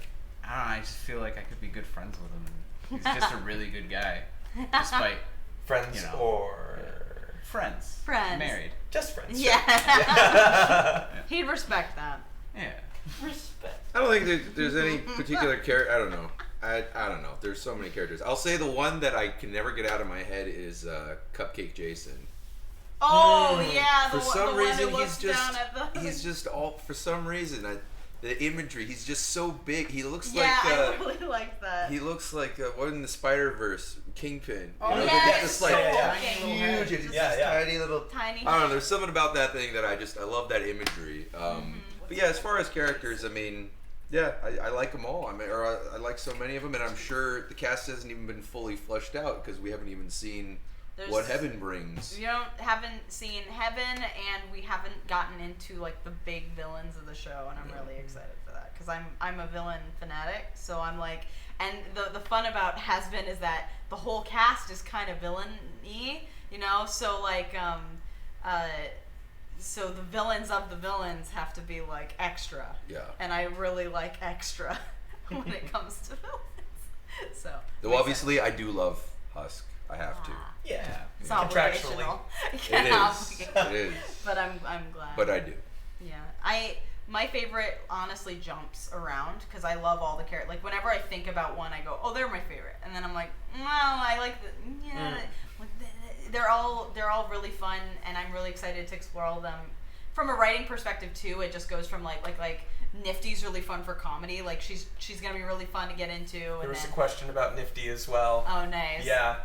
I just feel like I could be good friends with him. He's just a really good guy, despite Friends You know. or friends. Friends. Married. just friends. Yeah. He'd respect that. Yeah. Respect. I don't think there's any particular character. I don't know. I don't know. There's so many characters. I'll say the one that I can never get out of my head is Cupcake Jason. Oh yeah, For the some one reason, who looks down at the. he's just all. For some reason, the imagery. He's just so big. He looks Yeah, like. I really like that. He looks like what in the Spider-Verse, Kingpin. Oh, you know, yeah, he's it's just like so huge. big. It's Yeah, this yeah. tiny little. Tiny. I don't know. There's something about that thing that I love that imagery. But yeah, as far as characters, I mean, yeah, I like them all. I like so many of them, and I'm sure the cast hasn't even been fully fleshed out because we haven't even seen what Heaven brings. haven't seen Heaven, and we haven't gotten into like the big villains of the show, and I'm really excited for that because I'm a villain fanatic, so I'm like, and the fun about Hazbin is that the whole cast is kind of villain-y, so like so the villains of the villains have to be like extra. Yeah. And I really like extra when it comes to villains. So. Though obviously, I do love Husk. I have to. Yeah. It's Contractually. obligational. It is. It is. But I'm glad. But I do. Yeah. My favorite honestly jumps around because I love all the characters. Like whenever I think about one, I go, "Oh, they're my favorite," and then I'm like, "No, I like the Like, they're all really fun, and I'm really excited to explore all of them. From a writing perspective too, it just goes from like Nifty's really fun for comedy. Like she's gonna be really fun to get into. There was a question about Nifty as well. Oh, nice. Yeah.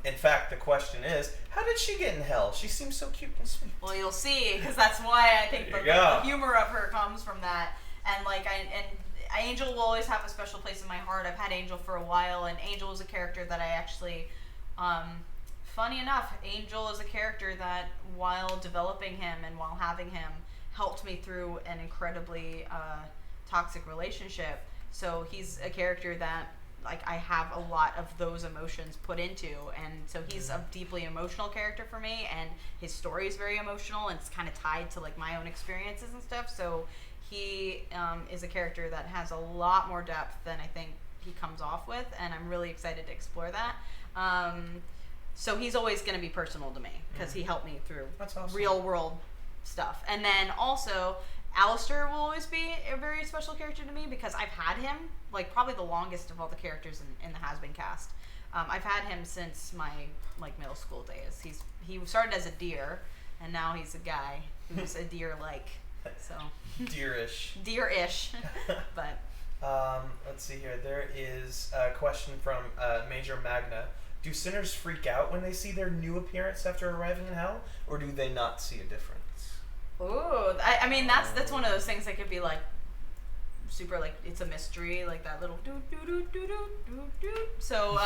In fact, the question is, how did she get in hell? She seems so cute and sweet. Well, you'll see, because that's why I think There the you go. humor of her comes from that. And Angel will always have a special place in my heart. I've had Angel for a while, and Angel is a character that I actually, funny enough, Angel is a character that while developing him and while having him, helped me through an incredibly toxic relationship. So he's a character that I have a lot of those emotions put into, and so he's a deeply emotional character for me, and his story is very emotional, and it's kind of tied to my own experiences and stuff. So he is a character that has a lot more depth than I think he comes off with, and I'm really excited to explore that. So he's always going to be personal to me because he helped me through That's awesome. real world stuff. And then also Alistair will always be a very special character to me because I've had him probably the longest of all the characters in the Hazbin cast. I've had him since my middle school days. He started as a deer, and now he's a guy who's a deer-like. So Deerish. deer-ish, but Let's see here. There is a question from Major Magna. Do sinners freak out when they see their new appearance after arriving in hell, or do they not see a difference? ooh, I mean that's one of those things that could be super it's a mystery, that little doo doo doo doo doo doo doo. So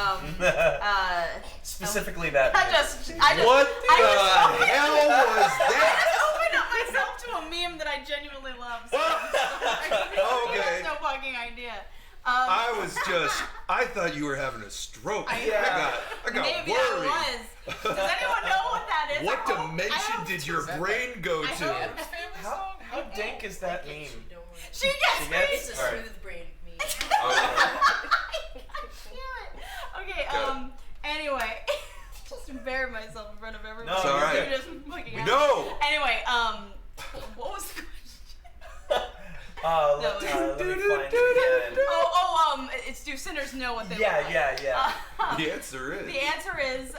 Specifically that. I just What the hell was that? opened up myself to a meme that I genuinely love. So I Okay. have no fucking idea. I thought you were having a stroke. I got Maybe worried. I was. Does anyone know what that that is. What I hope- dimension I hope- did your brain go I to? hope- How dank is that meme? Don't worry. She gets She me. gets- It's a Alright. smooth brain meme. Okay, anyway. Just embarrass myself in front of everybody. No, it's alright. You're just looking at me. No! Anyway, what was the question? Let me find it again. It's do sinners know what they Yeah, look like? yeah. The answer is. The answer is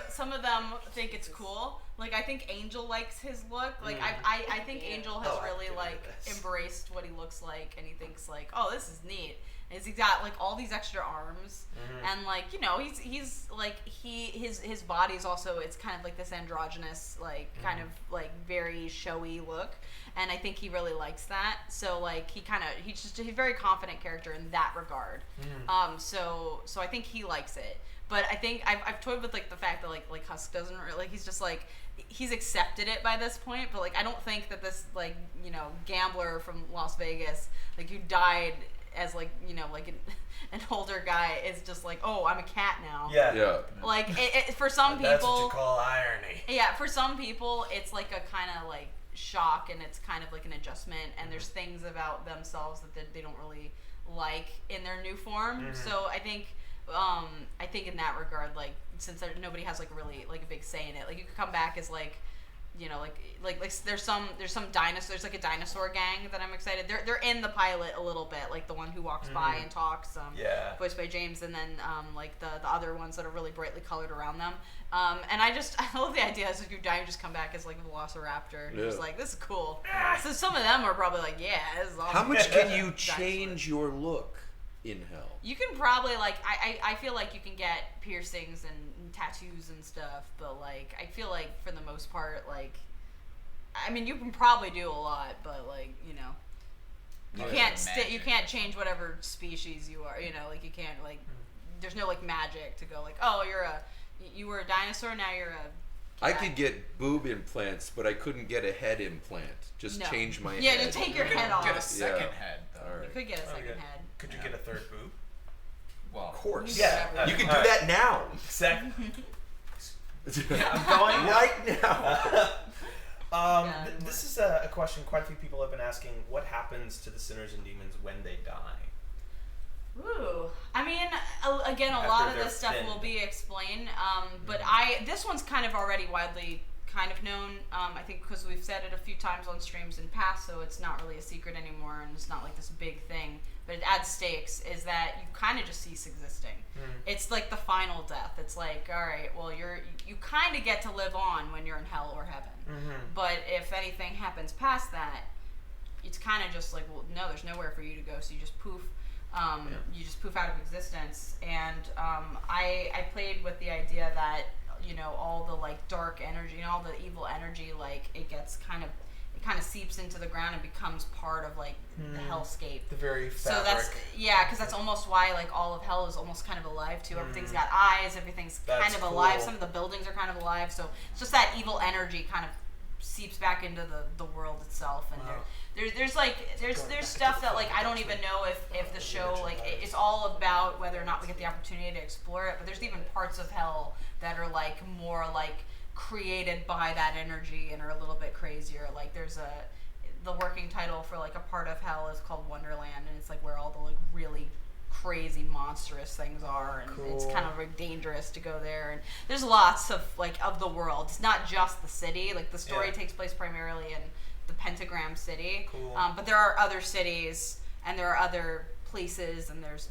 some of them think it's cool. Like I think Angel likes his look. Like I think Angel has really like embraced what he looks like, and he thinks like, oh, this is neat. Is he got like all these extra arms, and like he's like his body is also, it's kind of like this androgynous like kind of like very showy look, and I think he really likes that. So like he's just a very confident character in that regard. So I think he likes it. But I think I've toyed with like the fact that like Husk doesn't really, like he's just like he's accepted it by this point. But like I don't think that this like gambler from Las Vegas like who died as like like an older guy is just like, oh, I'm a cat now. Yeah. Like it for some people. That's what you call irony. Yeah, for some people it's like a kind of like shock, and it's kind of like an adjustment, and there's things about themselves that they don't really like in their new form. So I think in that regard, like since nobody has like really like a big say in it, like you could come back as like like there's some dinosaur, there's like a dinosaur gang that I'm excited. They're in the pilot a little bit, like the one who walks by and talks, voiced by James, and then like the other ones that are really brightly colored around them. And I love the idea as if you die, you just come back as like a velociraptor. And you're just like, this is cool. So some of them are probably like, yeah, this is awesome. How much can you Dinosaur. change your look in hell? You can probably like I feel like you can get piercings and tattoos and stuff, but like I feel like for the most part, like I mean you can probably do a lot, but like you can't change whatever species you are, like you can't like there's no like magic to go like, oh, you were a dinosaur, now you're a I could get boob implants, but I couldn't get a head implant. Just change my head. Yeah, just take your head off. Get a second head, though. All right. You could get a second head. Could you get a third boob? Well, Of course. Yeah. You can do Alright. that now. Second. I'm going right now. This is a question quite a few people have been asking. What happens to the sinners and demons when they die? Ooh, I mean, again, a After lot of they're this stuff thinned. will be explained, but this one's kind of already widely kind of known, I think because we've said it a few times on streams in past, so it's not really a secret anymore, and it's not like this big thing, but it adds stakes, is that you kind of just cease existing. It's like the final death. It's like, all right, well, you kind of get to live on when you're in hell or heaven, but if anything happens past that, it's kind of just like, well, no, there's nowhere for you to go, so you just poof. You just poof out of existence, and I played with the idea that all the like dark energy and all the evil energy, like it kind of seeps into the ground and becomes part of like the hellscape. The very So fabric. because that's almost why like all of hell is almost kind of alive too. Everything's got eyes, everything's That's kind of alive. cool. Some of the buildings are kind of alive. So it's just that evil energy kind of seeps back into the world itself, and there's stuff that like I don't even know if the show like it's all about whether or not we get the opportunity to explore it, but there's even parts of hell that are like more like created by that energy and are a little bit crazier. Like there's the working title for like a part of hell is called Wonderland, and it's like where all the like really crazy monstrous things are, and it's kind of like dangerous to go there, and there's lots of like of the world. It's not just the city. Like the story takes place primarily in the Pentagram City, but there are other cities and there are other places, and there's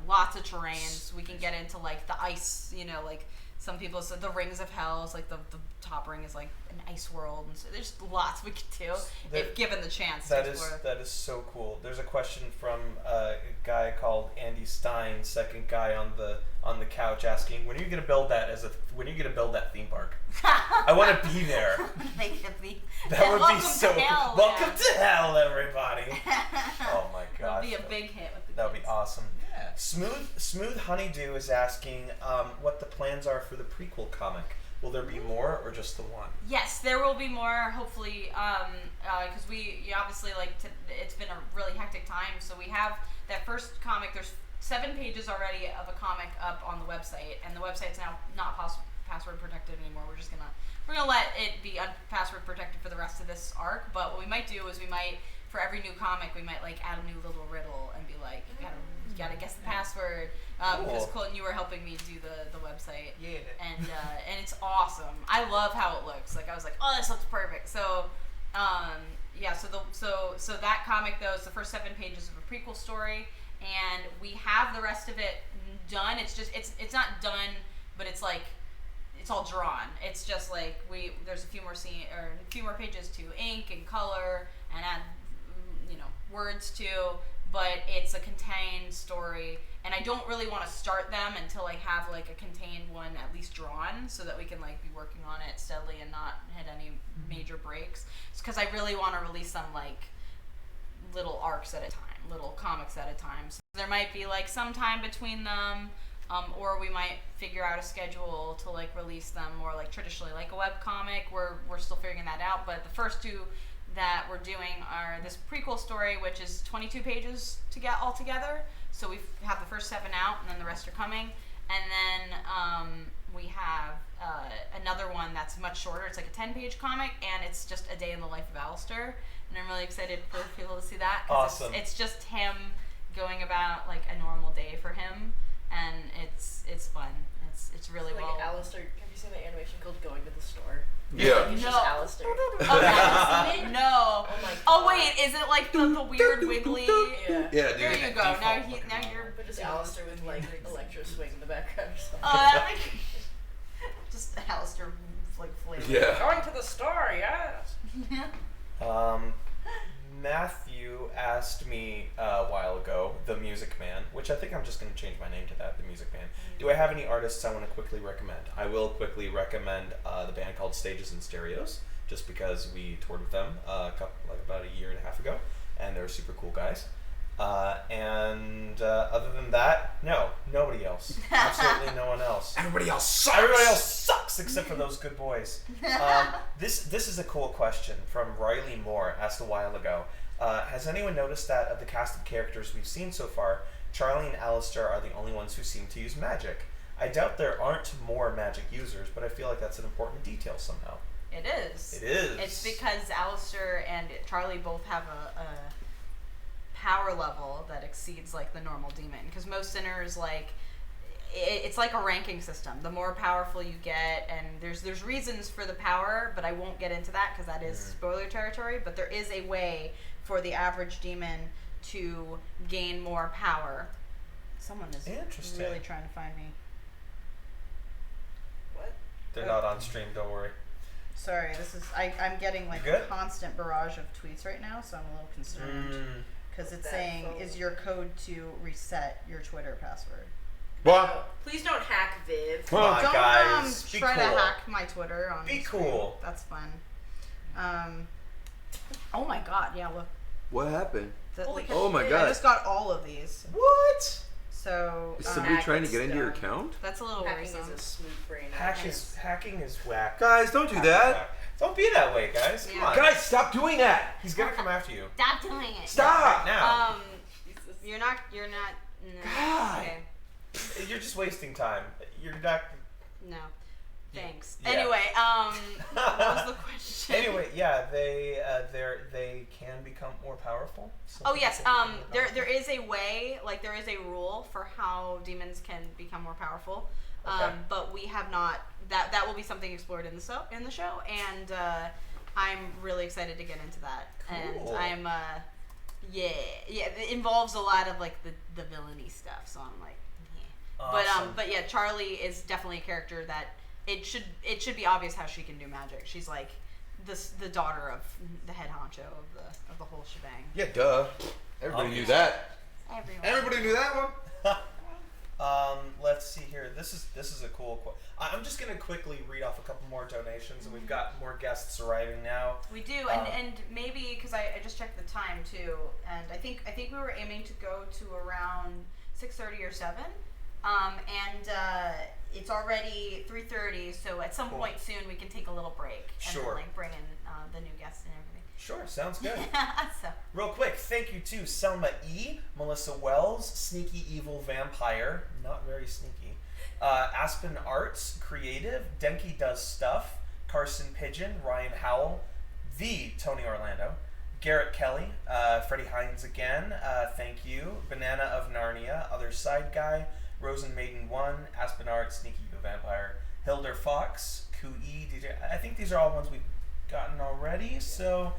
lots of terrains. We can get into like the ice, like some people said the rings of hell is like the top ring is like an ice world, and so there's lots we could do if given the chance to explore. That is so cool. There's a question from a guy called Andy Stein, second guy on the couch, asking, when are you gonna build that theme park? I want to be there. That would be so cool. Welcome to hell, everybody. Oh my gosh. It'll be a big hit with the That would be kids. awesome. Yeah. Smooth Honeydew is asking what the plans are for the prequel comic. Will there be more or just the one? Yes, there will be more, hopefully, because we obviously it's been a really hectic time. So we have that first comic. There's 7 pages already of a comic up on the website, and the website's now not password protected anymore. We're gonna let it be password protected for the rest of this arc. But what we might do is we might, for every new comic, we might like add a new little riddle and be like, you gotta guess the password. Because Colton, you were helping me do the website. Yeah. And it's awesome. I love how it looks. Like I was like, oh, this looks perfect. So yeah. So that comic though is the first 7 pages of a prequel story, and we have the rest of it done. It's just it's not done, but it's like it's all drawn. It's just like there's a few more pages to ink and color and add words to, but it's a contained story, and I don't really want to start them until I have like a contained one at least drawn, so that we can like be working on it steadily and not hit any major breaks. Because I really want to release them like little arcs at a time, little comics at a time. So there might be like some time between them, or we might figure out a schedule to like release them more like traditionally, like a web comic. We're still figuring that out, but the first 2 that we're doing are this prequel story, which is 22 pages to get all together. So we have the first 7 out, and then the rest are coming. And then we have another one that's much shorter. It's like a 10-page comic, and it's just a day in the life of Alistair. And I'm really excited for people to see that. Awesome. It's just him going about like a normal day for him, and it's fun. It's really like well. Alistair, have you seen the animation called Going to the Store? Yeah. It's No. just Alistair. Oh, yeah. No. Oh my Oh God. wait, is it like the weird wiggly? Yeah. Yeah, There dude. you go. Now you're. But just Alistair with like electro swing in the background or something. Oh, that just Alistair like flavor. Yeah. Going to the store, yes. Matthew asked me a while ago, the Music Man, which I think I'm just going to change my name to that, the Music Man. Do I have any artists I want to quickly recommend? I will quickly recommend the band called Stages and Stereos, just because we toured with them about a year and a half ago, and they're super cool guys. And other than that, no, nobody else. Absolutely no one else. Everybody else sucks. Everybody else sucks except for those good boys. This is a cool question from Riley Moore, asked a while ago. Has anyone noticed that of the cast of characters we've seen so far, Charlie and Alistair are the only ones who seem to use magic? I doubt there aren't more magic users, but I feel like that's an important detail somehow. It is. It is. It's because Alistair and Charlie both have a power level that exceeds like the normal demon. Because most sinners it's like a ranking system. The more powerful you get, and there's reasons for the power, but I won't get into that because that is spoiler territory. But there is a way for the average demon to gain more power. Someone is Interesting. really trying to find me. What? They're not on stream, don't worry. Sorry, I'm getting like You a good? constant barrage of tweets right now, so I'm a little concerned. Because it's That saying, phone. is your code to reset your Twitter password? What? Please don't hack Viv. Come on, Don't guys. Be try cool. to hack my Twitter on Be stream. cool. That's fun. Oh my god, yeah, look. What happened? Holy Oh my I god. just got all of these. What? So Is somebody Hack trying to is get into your dumb. account? that's a little Hacking is worrisome. a smooth brain. Hacking is whack. Guys, don't do that. Don't be that way, guys. Come Yeah. on. Guys, stop doing that. He's gonna come after you. Stop doing it. Stop. Now. Jesus. You're not. No. God. Okay. You're just wasting time. You're not. No. Thanks. Yeah. Anyway, what was the question? Anyway, yeah, they can become more powerful. Some Oh people yes, can become more there powerful. is a way, like there is a rule for how demons can become more powerful. Okay. But we have not. That will be something explored in the show, and I'm really excited to get into that. Cool. And I'm yeah, it involves a lot of like the villainy stuff. So I'm like, yeah. Awesome. But yeah, Charlie is definitely a character that it should be obvious how she can do magic. She's like the daughter of the head honcho of the whole shebang. Yeah, duh. Everybody knew that. Everyone. Everybody knew that one. Let's see here. This is a cool quote. I'm just gonna quickly read off a couple more donations, and we've got more guests arriving now. We do, and maybe because I just checked the time too, and I think we were aiming to go to around 6:30 or 7, and it's already 3:30, so at some Cool. point soon we can take a little break and Sure. then, like bring in the new guests and everything. Sure, sounds good. So Real quick, thank you to Selma E, Melissa Wells, Sneaky Evil Vampire, not very sneaky, Aspen Arts Creative, Denki Does Stuff, Carson Pigeon, Ryan Howell, the Tony Orlando, Garrett Kelly, Freddie Hines again, thank you, Banana of Narnia, Other Side Guy, Rosen Maiden 1, Aspen Arts, Sneaky the Vampire, Hilder Fox, Kui, DJ. I think these are all ones we've gotten already. So,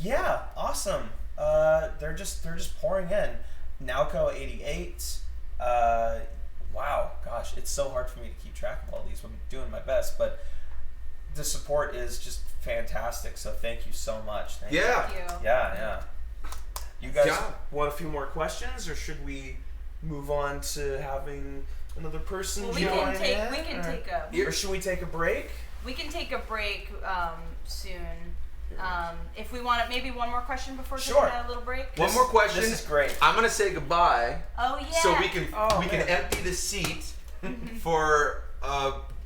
yeah, awesome. They're just pouring in. Nowco88. Wow, gosh, it's so hard for me to keep track of all these. I'm doing my best, but the support is just fantastic. So thank you so much. Thank you. Thank you. Yeah. You guys Yeah. want a few more questions, or should we move on to having another person Well, we join can take in? we can or, take a or should we take a break? break soon. If we want maybe one more question before Sure. taking a little break. One more question. This is great. I'm gonna say goodbye. Oh yeah. So we can Oh, we can man. empty the seat for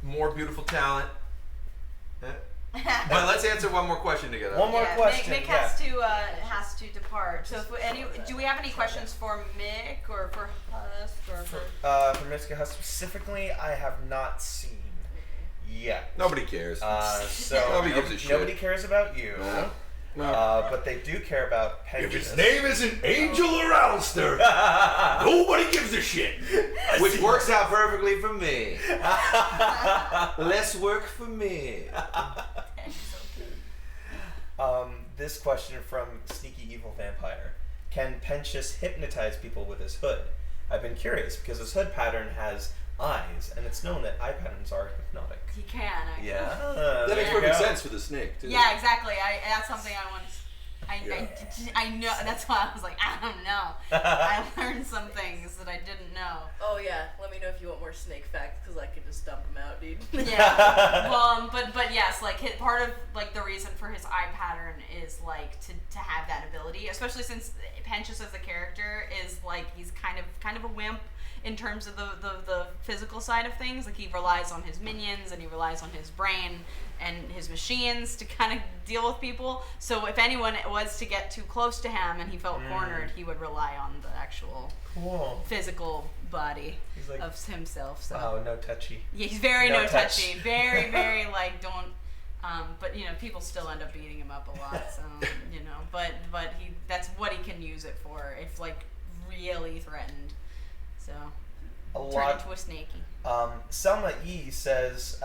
more beautiful talent. But let's answer one more question together. One more question. Mick has to depart. So do we have any questions for Mick or for Husk or for? For Miska Husk specifically, I have not seen yet. Nobody cares. So Nobody gives a shit. Nobody cares about you. No. But they do care about If Penguins. his name isn't Angel or Alistair, nobody gives a shit. Which works out perfectly for me. Less work for me. This question from Sneaky Evil Vampire. Can Pentious hypnotize people with his hood? I've been curious because his hood pattern has eyes, and it's known that eye patterns are hypnotic. He can. Actually. Yeah. That makes there you perfect go. sense for the snake, too. Yeah, exactly. That's something I want. I know. That's why I was like, I don't know. I learned some things that I didn't know. Oh yeah, let me know if you want more snake facts because I can just dump them out, dude. Yeah. Well, but yes, like part of like the reason for his eye pattern is like to have that ability, especially since Pentious as a character is like he's kind of a wimp in terms of the physical side of things. Like he relies on his minions and he relies on his brain and his machines to kind of deal with people. So if anyone was to get too close to him and he felt cornered, he would rely on the actual Cool. physical body He's like, of himself. So wow, no touchy. yeah, he's very No no touch. touchy, very very like don't. But you know, people still end up beating him up a lot. So you know, but he that's what he can use it for if like really threatened. So A turn lot. into a snakey. Selma E says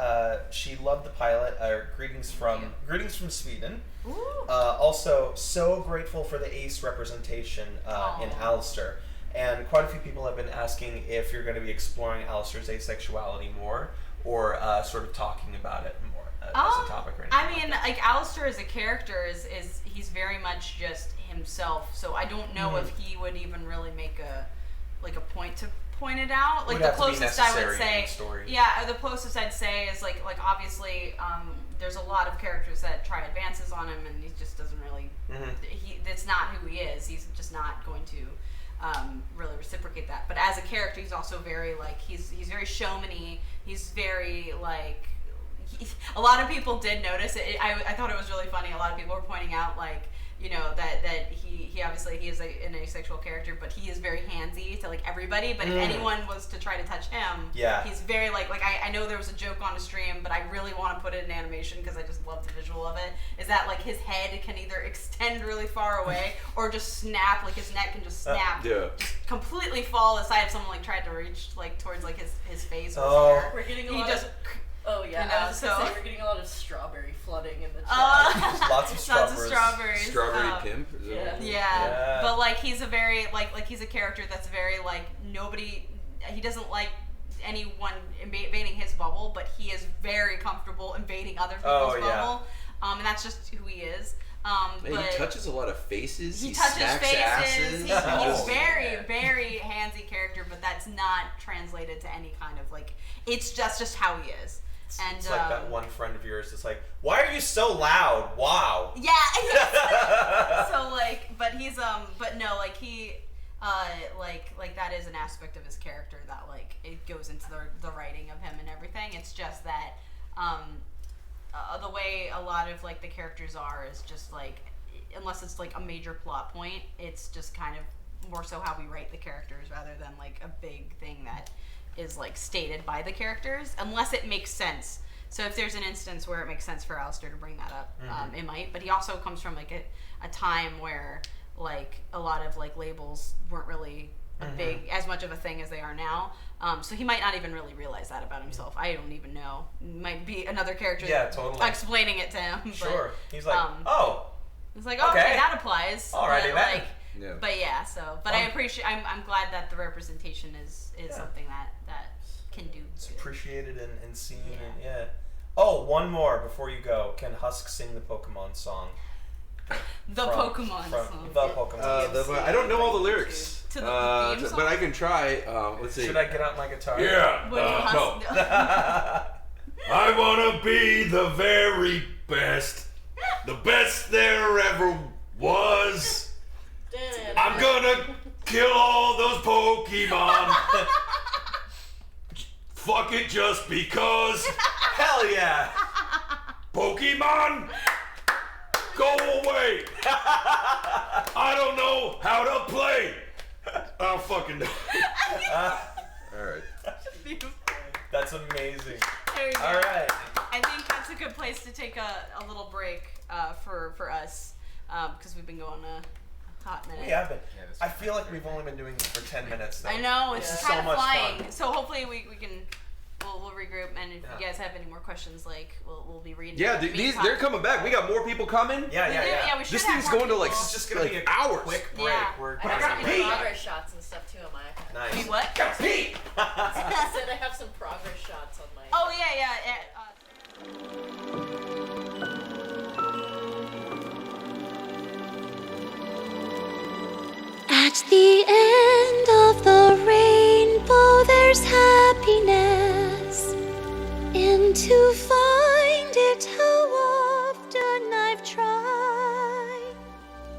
she loved the pilot. Greetings from Sweden. Ooh. Also, so grateful for the ace representation in Aw. Alistair. And quite a few people have been asking if you're going to be exploring Alistair's asexuality more, or sort of talking about it more as a topic. Or anything I mean, like like Alistair as a character is he's very much just himself. So I don't know if he would even really make a point to point it out. Like Would the have to be closest I would necessary in say, the story. yeah, the closest I'd say is like obviously there's a lot of characters that try advances on him, and he just doesn't really. That's not who he is. He's just not going to really reciprocate that. But as a character, he's also very like he's very showman-y. He's very like. A lot of people did notice it. I thought it was really funny. A lot of people were pointing out like, you know, that he obviously he is an asexual character, but he is very handsy to like everybody. But if anyone was to try to touch him, Yeah. he's very like I know there was a joke on a stream, but I really want to put it in animation because I just love the visual of it. Is that like his head can either extend really far away or just snap, like his neck can just snap, Yeah. just completely fall aside if someone like tried to reach like towards like his face or Oh. his hair. We're getting a He lot just of. Oh yeah, you know, I was just gonna so- say we're getting a lot of strawberry flooding in the chat. Lots of Lots of strawberries. strawberries. Strawberry pimp? Is that yeah. what- Yeah, but like he's a very like he's a character that's very like nobody. He doesn't like anyone invading his bubble, but he is very comfortable invading other people's Oh, yeah. bubble, and that's just who he is. And But he touches a lot of faces. he He touches smacks faces. asses. He's Oh, very yeah. very handsy character, but that's not translated to any kind of like. It's just how he is. And It's like that one friend of yours that's like, why are you so loud? Wow. Yeah. So like, but he's but no, like he, like that is an aspect of his character that like it goes into the writing of him and everything. It's just that the way a lot of like the characters are is just like, unless it's like a major plot point, it's just kind of more so how we write the characters rather than like a big thing that is like stated by the characters, unless it makes sense. So if there's an instance where it makes sense for Alistair to bring that up, it might. But he also comes from like a time where like a lot of like labels weren't really as much of a thing as they are now. So he might not even really realize that about himself. I don't even know. Might be another character explaining it to him. Sure. But, he's like, It's like, okay, that applies. Alrighty, but, then. Yeah. But yeah, I appreciate. I'm glad that the representation is something that can do. It's good. appreciated and seen. Yeah. Oh, one more before you go. Can Husk sing the Pokemon song? Pokemon song. I don't know all the lyrics. To the theme song? But I can try. Let's see. Should I get out my guitar? Yeah. No. I want to be the very best. The best there ever was. I'm gonna kill all those Pokemon. Fuck it just because. Hell yeah. Pokemon, go away. I don't know how to play. I'll fucking know. Alright. That's amazing. There you go. All right. I think that's a good place to take a little break for us because we've been going a hot minute. We have been. I feel like we've only been doing this for 10 minutes though. I know, it's This is kind so of much flying. fun. So hopefully we can we'll regroup, and if you guys have any more questions, like we'll be reading. Yeah, they're coming back. We got more people coming. Yeah. We should This have thing's more going to like people. It's just gonna be a hours. quick break. Yeah. We're I have some pee. progress shots and stuff too on my iPad. nice. Wait, what? Pete. I said I have some progress shots on my. Oh yeah. At the end of the rainbow, there's happiness. And to find it, how often I've tried.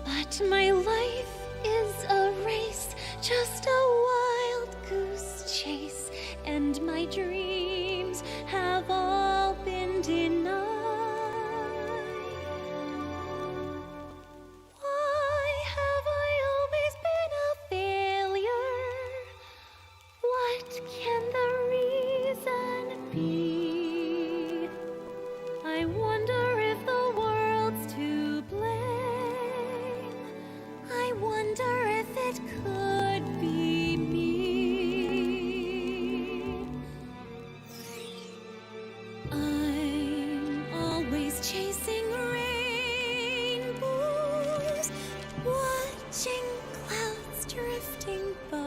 But my life is a race, just a wild goose chase. And my dreams have all been denied. Why have I always been a failure? What can the reason be? I wonder if the world's to blame. I wonder if it could be me. I'm always chasing rainbows, watching clouds drifting by.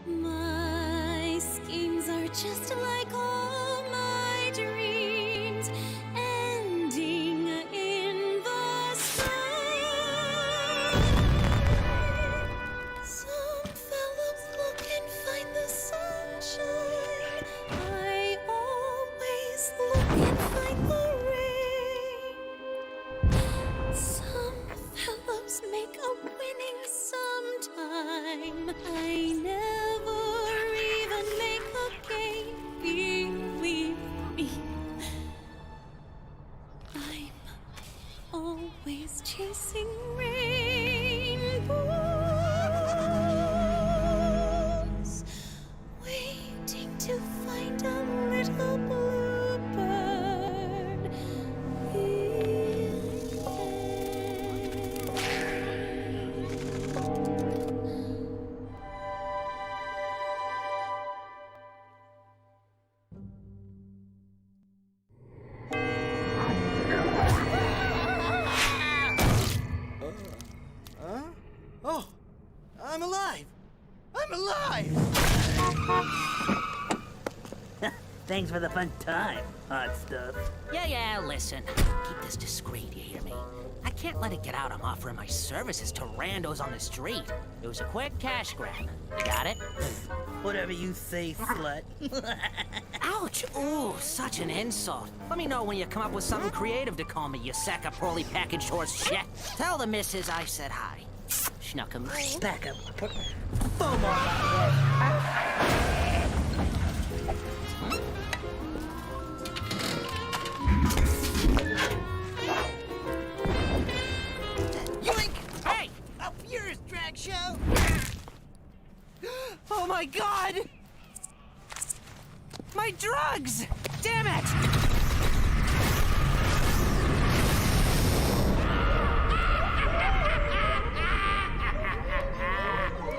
My schemes are just like all my dreams, ending in the sky. Some fellows look and find the sunshine. I always look and find the rain. Some fellows make a winning sometime. I never even make a game, believe me. I'm always chasing rainbows, waiting to find a little bluebird in Oh, I'm alive! I'm alive! Thanks for the fun time, hot stuff. Yeah, listen. Keep this discreet, you hear me? I can't let it get out I'm offering my services to randos on the street. It was a quick cash grab. You got it? Whatever you say, slut. Ouch! Ooh, such an insult. Let me know when you come up with something creative to call me, you sack of poorly packaged horse shit. Tell the missus I said hi. Schnuckums. Back up. Put foam on my head. Yoink! Hey! Up yours, drag show! Oh my god! My drugs! Damn it!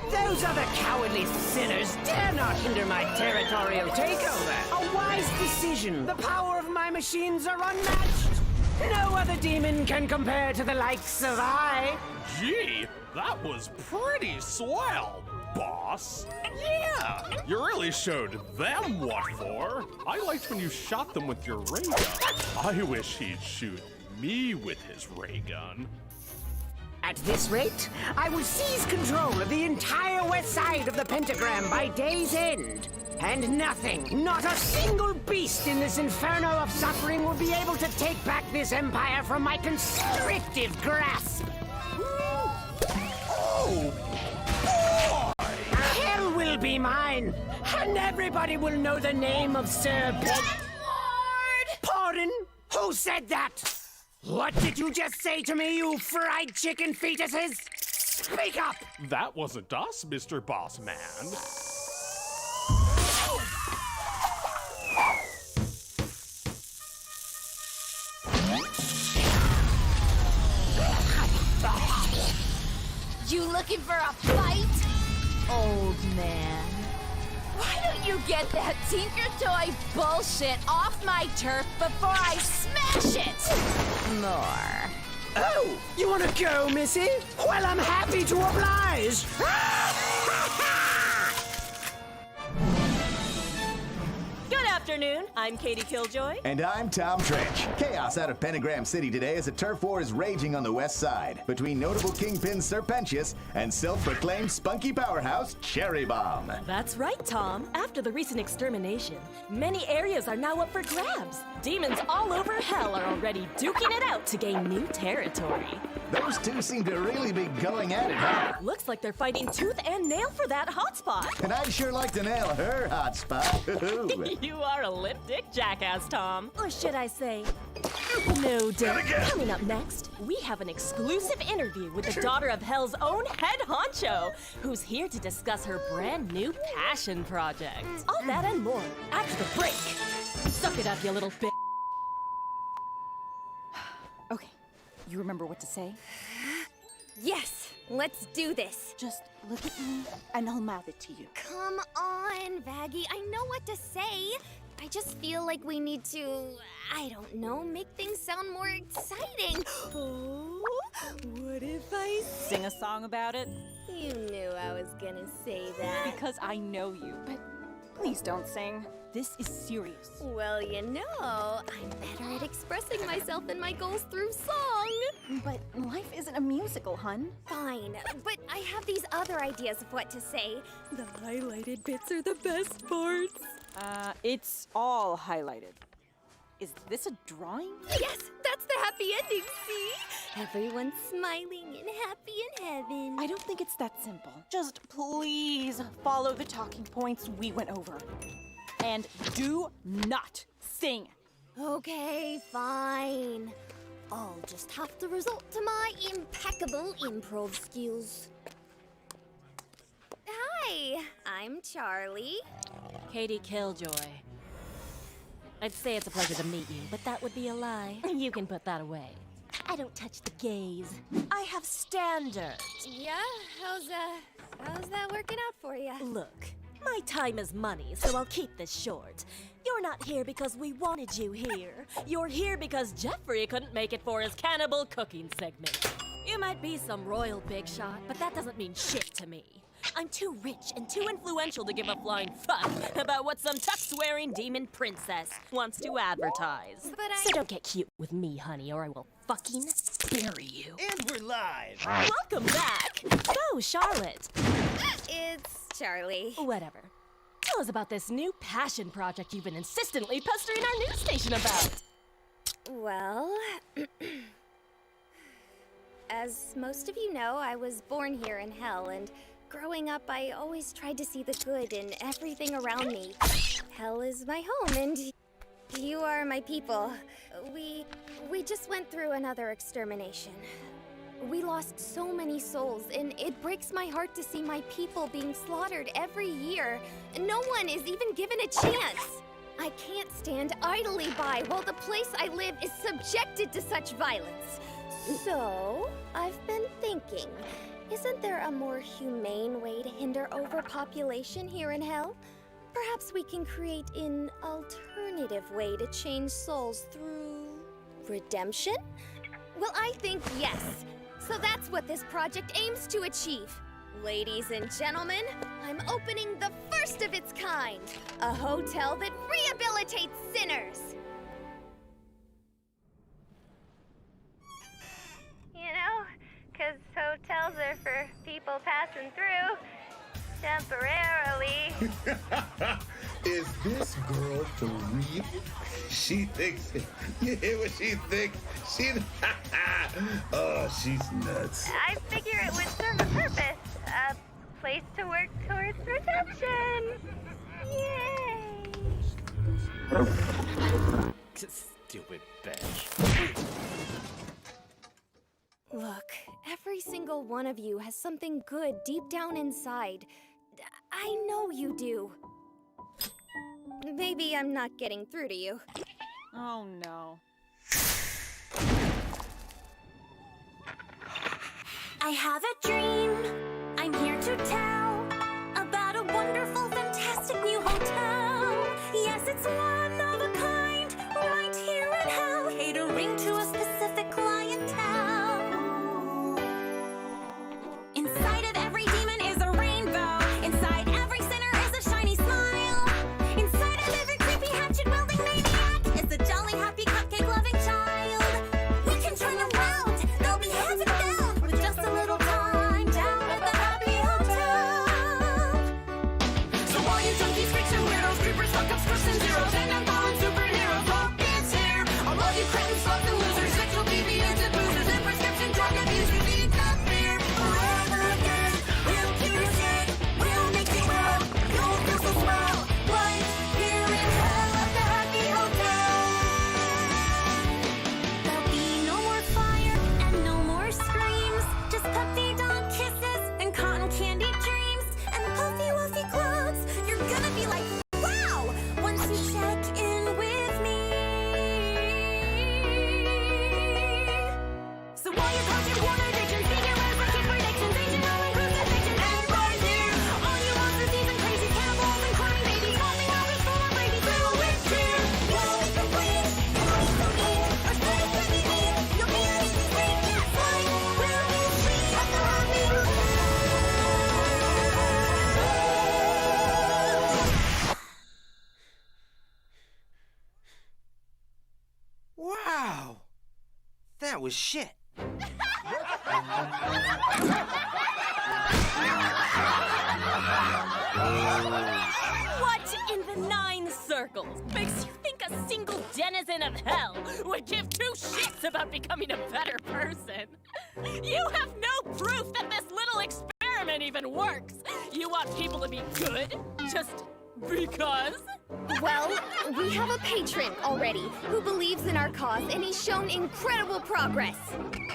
Those other cowardly sinners dare not hinder my territorial takeover. A wise decision. The power of my machines are unmatched. No other demon can compare to the likes of I. Gee, that was pretty swell, boss. Yeah, you really showed them what for. I liked when you shot them with your ray gun. I wish he'd shoot me with his ray gun. At this rate, I will seize control of the entire west side of the pentagram by day's end. And nothing, not a single beast in this inferno of suffering will be able to take back this empire from my constrictive grasp. Oh, boy! Hell will be mine, and everybody will know the name of Sir Lord! Pardon? Who said that? What did you just say to me, you fried chicken fetuses? Speak up! That wasn't us, Mr. Boss Man. You looking for a fight? Old man. Why don't you get that Tinker Toy bullshit off my turf before I smash it? More. Oh, you want to go, Missy? Well, I'm happy to oblige. Good afternoon. I'm Katie Killjoy. And I'm Tom Trench. Chaos out of Pentagram City today as a turf war is raging on the west side between notable kingpins Serpentius and self-proclaimed spunky powerhouse Cherry Bomb. That's right, Tom. After the recent extermination, many areas are now up for grabs. Demons all over hell are already duking it out to gain new territory. Those two seem to really be going at it, huh? Looks like they're fighting tooth and nail for that hotspot. And I'd sure like to nail her hotspot. You are a lip-dick jackass, Tom. Or should I say, no dick. Coming up next, we have an exclusive interview with the daughter of Hell's own head honcho, who's here to discuss her brand new passion project. All that and more after the break. Suck it up, you little bitch. Okay, you remember what to say? Yes, let's do this. Just look at me and I'll mouth it to you. Come on, Vaggie. I know what to say. I just feel like we need to, I don't know, make things sound more exciting. Oh, what if I sing a song about it? You knew I was gonna say that. Because I know you, but please don't sing. This is serious. Well, you know, I'm better at expressing myself and my goals through song. But life isn't a musical, hun. Fine, but I have these other ideas of what to say. The highlighted bits are the best parts. It's all highlighted. Is this a drawing? Yes, that's the happy ending, see? Everyone's smiling and happy in heaven. I don't think it's that simple. Just please follow the talking points we went over. And do not sing. Okay, fine. I'll just have to resort to my impeccable improv skills. Hi, I'm Charlie. Katie Killjoy. I'd say it's a pleasure to meet you, but that would be a lie. You can put that away. I don't touch the gays. I have standards. Yeah? How's that working out for you? Look, my time is money, so I'll keep this short. You're not here because we wanted you here. You're here because Jeffrey couldn't make it for his cannibal cooking segment. You might be some royal big shot, but that doesn't mean shit to me. I'm too rich and too influential to give a flying fuck about what some tuck-swearing demon princess wants to advertise. So don't get cute with me, honey, or I will fucking bury you. And we're live. Welcome back. So, Charlotte. It's Charlie. Whatever. Tell us about this new passion project you've been insistently pestering our news station about. Well, as most of you know, I was born here in Hell, and growing up, I always tried to see the good in everything around me. Hell is my home, and you are my people. We just went through another extermination. We lost so many souls, and it breaks my heart to see my people being slaughtered every year. No one is even given a chance. I can't stand idly by while the place I live is subjected to such violence. So, I've been thinking, isn't there a more humane way to hinder overpopulation here in Hell? Perhaps we can create an alternative way to change souls through redemption? Well, I think yes. So that's what this project aims to achieve. Ladies and gentlemen, I'm opening the first of its kind, a hotel that rehabilitates sinners. You know, 'cause hotels are for people passing through temporarily. Is this girl for real? She thinks. You hear what she thinks? Oh, she's nuts. I figure it would serve a purpose. A place to work towards redemption. Yay! Stupid bitch. Look, every single one of you has something good deep down inside. I know you do. Maybe I'm not getting through to you. Oh no. I have a dream. I'm here to tell about a wonderful, fantastic new hotel. Yes, it's one of a kind, right here in Hell, catering to a specific clientele. Inside of every demon is a rainbow. Inside every sinner is a shiny smile. Inside of every creepy hatchet-wielding maniac is a jolly, happy, cupcake-loving child. We can turn around. They'll be heaven bound with just a little time down at the Happy Hotel. So all you junkies, freaks, and weirdos, creepers, fuck-ups, firsts, and zeros, and I'm calling superheroes, rock dance here. All of you cretins, slugs, and losers, sexual deviants, and boozers, and prescription drug abusers, eat that beer forever again. We'll cure your sick, we'll make you well. You'll feel so swell, right here in Hell at the Happy Hotel. There'll be no more fire and no more screams, just puppy dog kisses and cotton candy dreams and puffy wuffy clouds. You're gonna be like, wow, once you check in with me. So while you're caught in porn addictions, figures, breaking predictions, aging all in crucifixion, and right here, all you monsters, and crazy cannibals and crying babies, holding out with full of rabies, little witch here. You'll be complete, you'll be complete, or stay with me here. You'll be an easy sleep, yes, right, we'll be free at the Happy Hotel. Wow! That was shit. What in the 9 circles makes you think a single denizen of Hell would give 2 shits about becoming a better person? You have no proof that this little experiment even works. You want people to be good just because? Well, we have a patron already who believes in our cause, and he's shown incredible progress.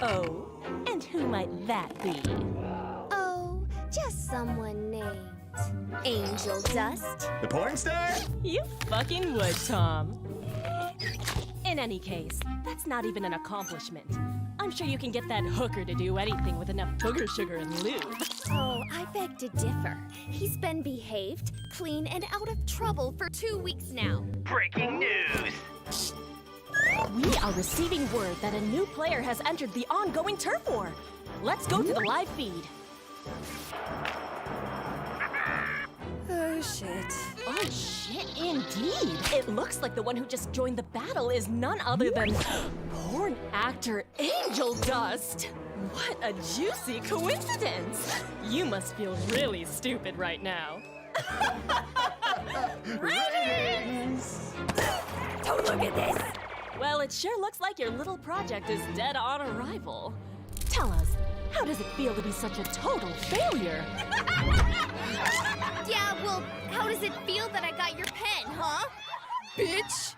Oh, and who might that be? Oh, just someone named Angel Dust. The porn star? You fucking would, Tom. In any case, that's not even an accomplishment. I'm sure you can get that hooker to do anything with enough booger sugar and lube. Oh, I beg to differ. He's been behaved, clean, and out of trouble for 2 weeks now. Breaking news! We are receiving word that a new player has entered the ongoing turf war. Let's go to the live feed. Oh, shit. Oh, shit, indeed. It looks like the one who just joined the battle is none other than porn actor Angel Dust. What a juicy coincidence. You must feel really stupid right now. Ratings! Don't look at this. Well, it sure looks like your little project is dead on arrival. Tell us, how does it feel to be such a total failure? Yeah, well, how does it feel that I got your pen, huh? Bitch!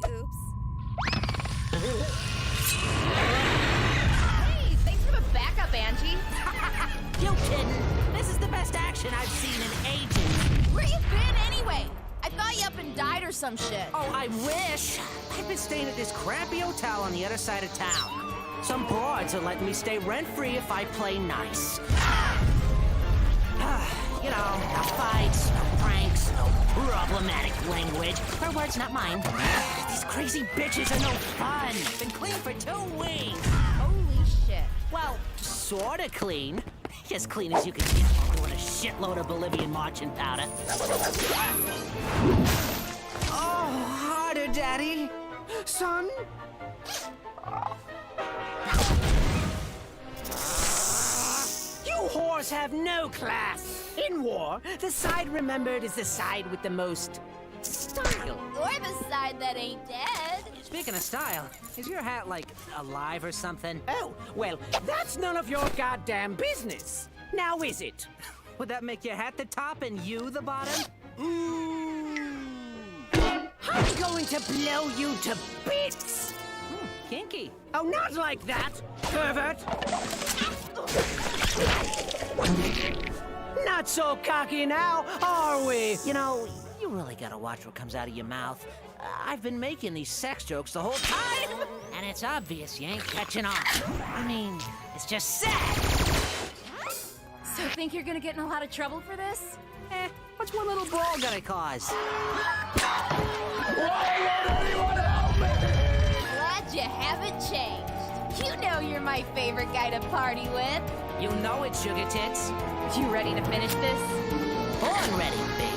Oops. action I've seen in ages. Where you been anyway? I thought you up and died or some shit. Oh, I wish. I've been staying at this crappy hotel on the other side of town. Some broads are letting me stay rent-free if I play nice. You know, no fights, no pranks, no problematic language. Her words, not mine. These crazy bitches are no fun. Been clean for 2 weeks. Holy shit. Well, sorta clean. As clean as you can get with a shitload of Bolivian marching powder. Oh, harder, Daddy. Son? You whores have no class. In war, the side remembered is the side with the most style. Or the side that ain't dead. Speaking of style, is your hat, like, alive or something? Oh, well, that's none of your goddamn business. Now is it? Would that make your hat the top and you the bottom? I'm going to blow you to bits! Kinky. Oh, not like that, pervert! Not so cocky now, are we? You know, you really gotta watch what comes out of your mouth. I've been making these sex jokes the whole time, and it's obvious you ain't catching on. I mean, it's just sad. So think you're gonna get in a lot of trouble for this? What's one little brawl gonna cause? Glad you haven't changed. You know you're my favorite guy to party with. You know it, sugar tits. You ready to finish this? Born ready, baby.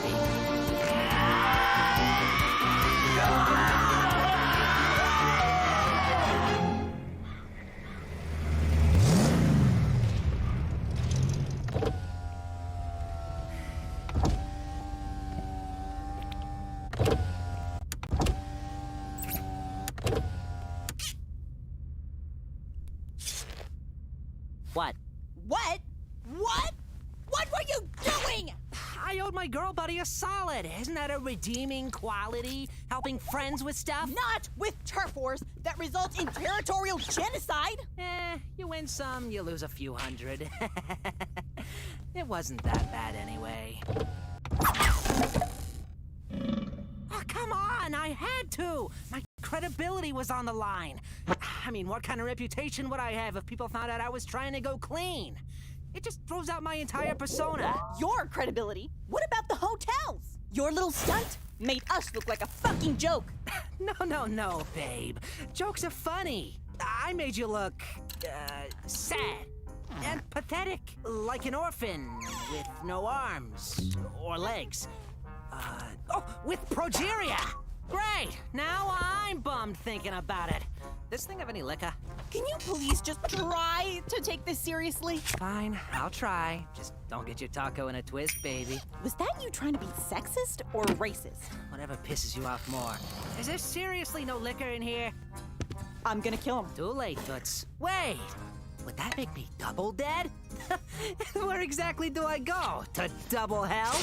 What? What? What? What were you doing? I owed my girl buddy a solid. Isn't that a redeeming quality? Helping friends with stuff? Not with turf wars that result in territorial genocide. You win some, you lose a few hundred. It wasn't that bad anyway. Oh, come on, I had to. My credibility was on the line. I mean, what kind of reputation would I have if people found out I was trying to go clean? It just throws out my entire persona. Your credibility? What about the hotels? Your little stunt made us look like a fucking joke. No, babe. Jokes are funny. I made you look, sad and pathetic. Like an orphan with no arms or legs. With progeria. Great, now I'm bummed thinking about it. This thing have any liquor? Can you please just try to take this seriously? Fine, I'll try. Just don't get your taco in a twist, baby. Was that you trying to be sexist or racist? Whatever pisses you off more. Is there seriously no liquor in here? I'm gonna kill him. Too late, Toots. Wait, would that make me double dead? Where exactly do I go? To double hell?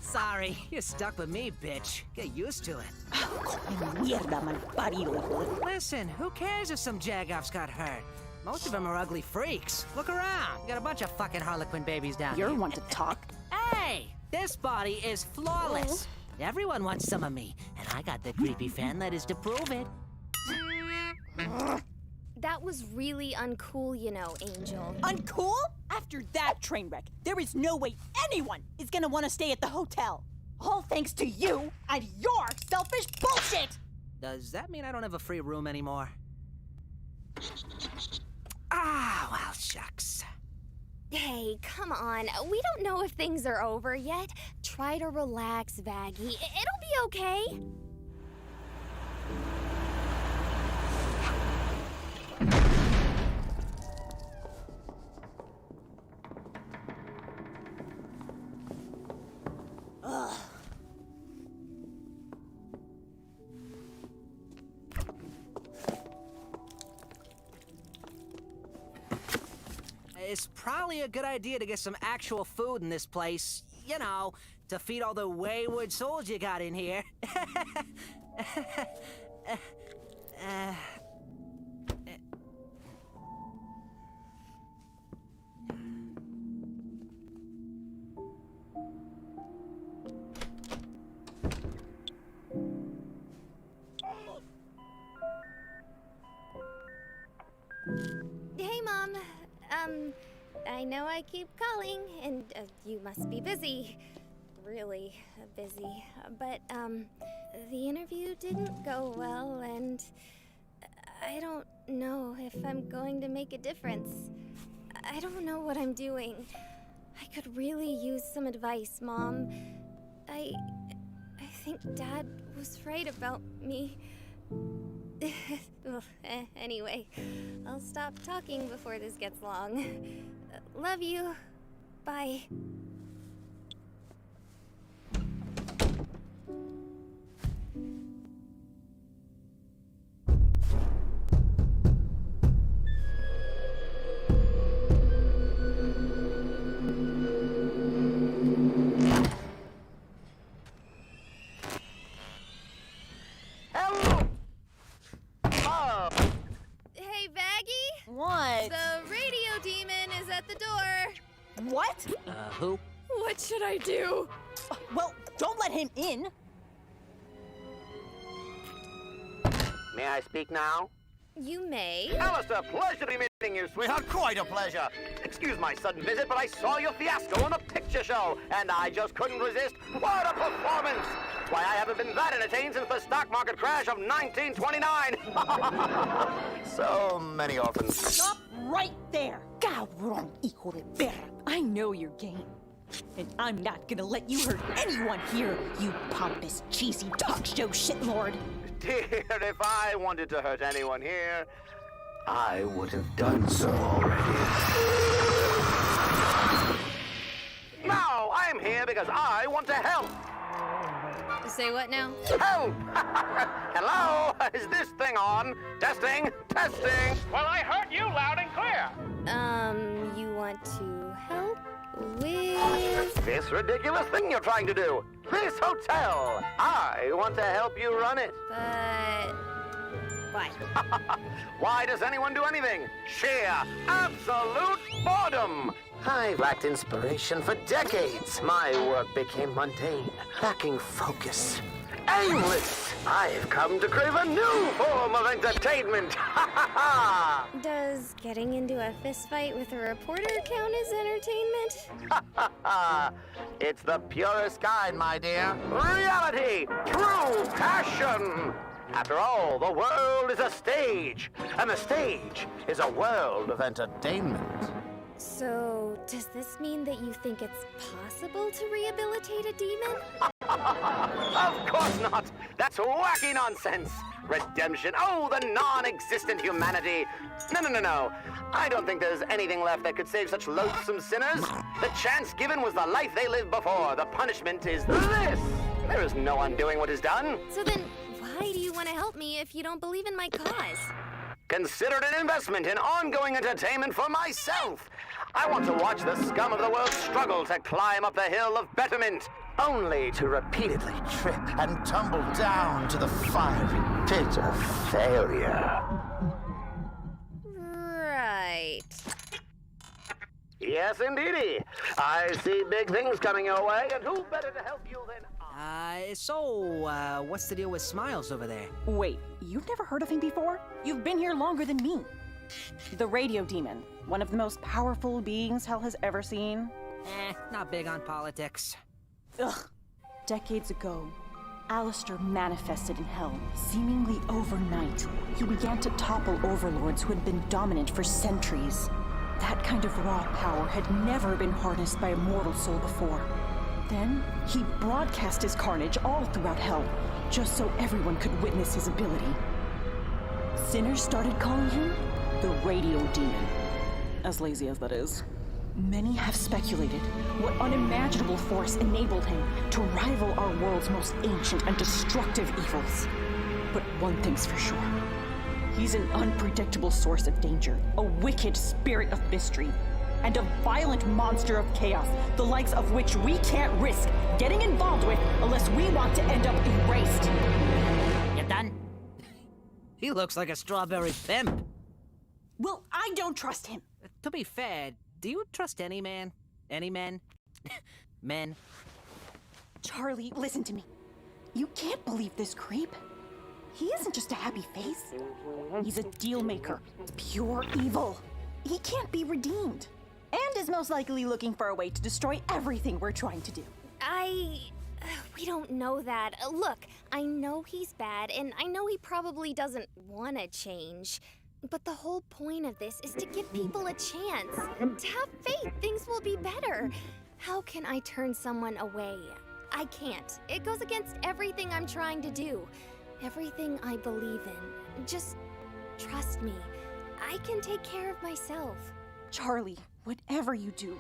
Sorry, you're stuck with me, bitch. Get used to it. Mierda, malparido. Listen, who cares if some jagoffs got hurt? Most of them are ugly freaks. Look around. We got a bunch of fucking Harlequin babies down here. You're one to talk. Hey, this body is flawless. Everyone wants some of me, and I got the creepy fan letters to prove it. That was really uncool, you know, Angel. Uncool? After that train wreck, there is no way anyone is gonna want to stay at the hotel. All thanks to you and your selfish bullshit! Does that mean I don't have a free room anymore? Ah, well, shucks. Hey, come on. We don't know if things are over yet. Try to relax, Vaggie. It'll be okay. Ugh. It's probably a good idea to get some actual food in this place. You know, to feed all the wayward souls you got in here. Hey, Mom. I know I keep calling, and you must be busy. Really busy. But, the interview didn't go well, and I don't know if I'm going to make a difference. I don't know what I'm doing. I could really use some advice, Mom. I think Dad was right about me. Well, anyway, I'll stop talking before this gets long. Love you. Bye. Hey, Baggy? What? The radio demon is at the door. What? Who? What should I do? Well, don't let him in. May I speak now? You may. Alistair, pleasure to be meeting you, sweetheart. Quite a pleasure. Excuse my sudden visit, but I saw your fiasco on the picture show, and I just couldn't resist. What a performance! Why, I haven't been that entertained since the stock market crash of 1929. So many orphans. Stop right there. Cabrón, hijo de perra. I know your game. And I'm not gonna let you hurt anyone here, you pompous, cheesy talk show shitlord. Dear, if I wanted to hurt anyone here, I would have done so already. No, I'm here because I want to help. Say what now? Help! Hello? Is this thing on? Testing? Testing! Well, I heard you loud and clear. You want to help with... This ridiculous thing you're trying to do. This hotel. I want to help you run it. But... why? Why does anyone do anything? Sheer, absolute boredom. I've lacked inspiration for decades. My work became mundane, lacking focus, aimless. I've come to crave a new form of entertainment. Does getting into a fistfight with a reporter count as entertainment? It's the purest kind, my dear. Reality, true passion. After all, the world is a stage, and the stage is a world of entertainment. So, does this mean that you think it's possible to rehabilitate a demon? Of course not! That's wacky nonsense! Redemption, oh, the non-existent humanity! No. I don't think there's anything left that could save such loathsome sinners. The chance given was the life they lived before. The punishment is this! There is no undoing what is done. So then, why do you want to help me if you don't believe in my cause? Consider it an investment in ongoing entertainment for myself. I want to watch the scum of the world struggle to climb up the hill of betterment, only to repeatedly trip and tumble down to the fiery pit of failure. Right. Yes, indeedy. I see big things coming your way, and who better to help you than What's the deal with Smiles over there? Wait, you've never heard of him before? You've been here longer than me. The radio demon, one of the most powerful beings hell has ever seen. Not big on politics. Ugh. Decades ago, Alistair manifested in hell, seemingly overnight. He began to topple overlords who had been dominant for centuries. That kind of raw power had never been harnessed by a mortal soul before. Then, he broadcast his carnage all throughout hell, just so everyone could witness his ability. Sinners started calling him the Radio Demon. As lazy as that is. Many have speculated what unimaginable force enabled him to rival our world's most ancient and destructive evils. But one thing's for sure. He's an unpredictable source of danger, a wicked spirit of mystery, and a violent monster of chaos, the likes of which we can't risk getting involved with unless we want to end up erased. You done? He looks like a strawberry pimp. Well, I don't trust him. To be fair, do you trust any man? Any men? Men? Charlie, listen to me. You can't believe this creep. He isn't just a happy face. He's a deal maker. Pure evil. He can't be redeemed. And is most likely looking for a way to destroy everything we're trying to do. We don't know that. Look, I know he's bad, and I know he probably doesn't want to change. But the whole point of this is to give people a chance. To have faith, things will be better. How can I turn someone away? I can't. It goes against everything I'm trying to do. Everything I believe in. Just trust me. I can take care of myself. Charlie, whatever you do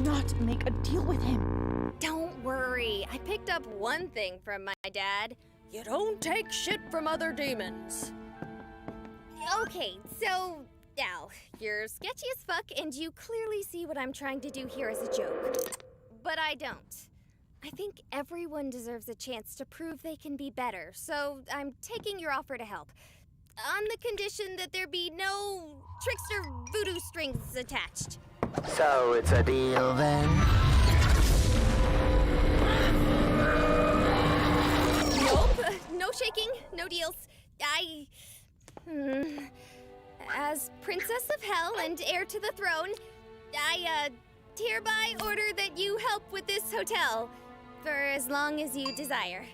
not make a deal with him. Don't worry. I picked up one thing from my dad. You don't take shit from other demons. Okay, so now, you're sketchy as fuck, and you clearly see what I'm trying to do here as a joke. But I don't. I think everyone deserves a chance to prove they can be better, so I'm taking your offer to help. On the condition that there be no trickster voodoo strings attached. So it's a deal then? Nope, no shaking, no deals. As Princess of Hell and heir to the throne, I hereby order that you help with this hotel for as long as you desire.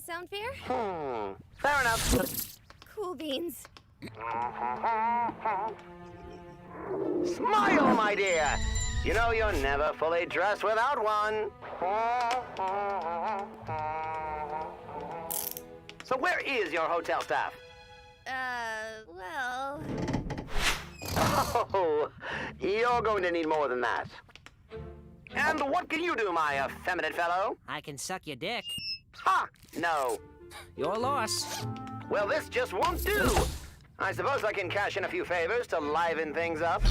Sound fair? Fair enough. Cool beans. Smile, my dear. You know you're never fully dressed without one. So where is your hotel staff? Well... Oh, you're going to need more than that. And what can you do, my effeminate fellow? I can suck your dick. Ha! No. Your loss. Well, this just won't do. I suppose I can cash in a few favors to liven things up.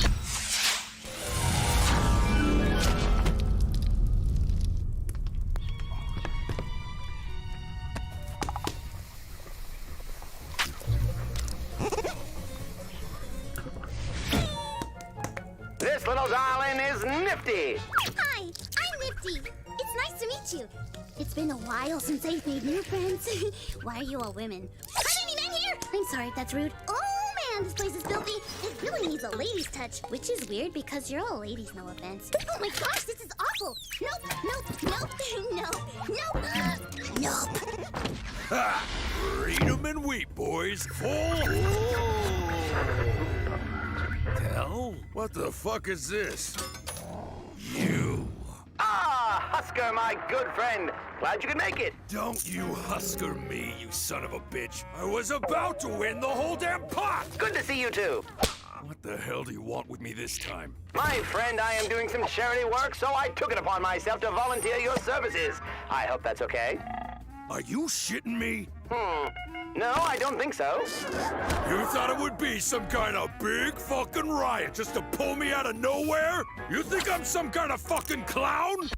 This little darling is nifty. Hi, I'm Nifty. It's nice to meet you. It's been a while since I've made new friends. Why are you all women? Are there any men here? I'm sorry if that's rude. Oh man, this place is filthy. It really needs a lady's touch, which is weird because you're all ladies, no offense. Oh my gosh, this is awful. Nope, nope. Ha! Freedom and wheat, boys. Full. Hell? What the fuck is this? You. Ah, Husker, my good friend. Glad you could make it. Don't you Husker me, you son of a bitch. I was about to win the whole damn pot. Good to see you too. What the hell do you want with me this time? My friend, I am doing some charity work, so I took it upon myself to volunteer your services. I hope that's okay. Are you shitting me? No, I don't think so. You thought it would be some kind of big fucking riot just to pull me out of nowhere? You think I'm some kind of fucking clown?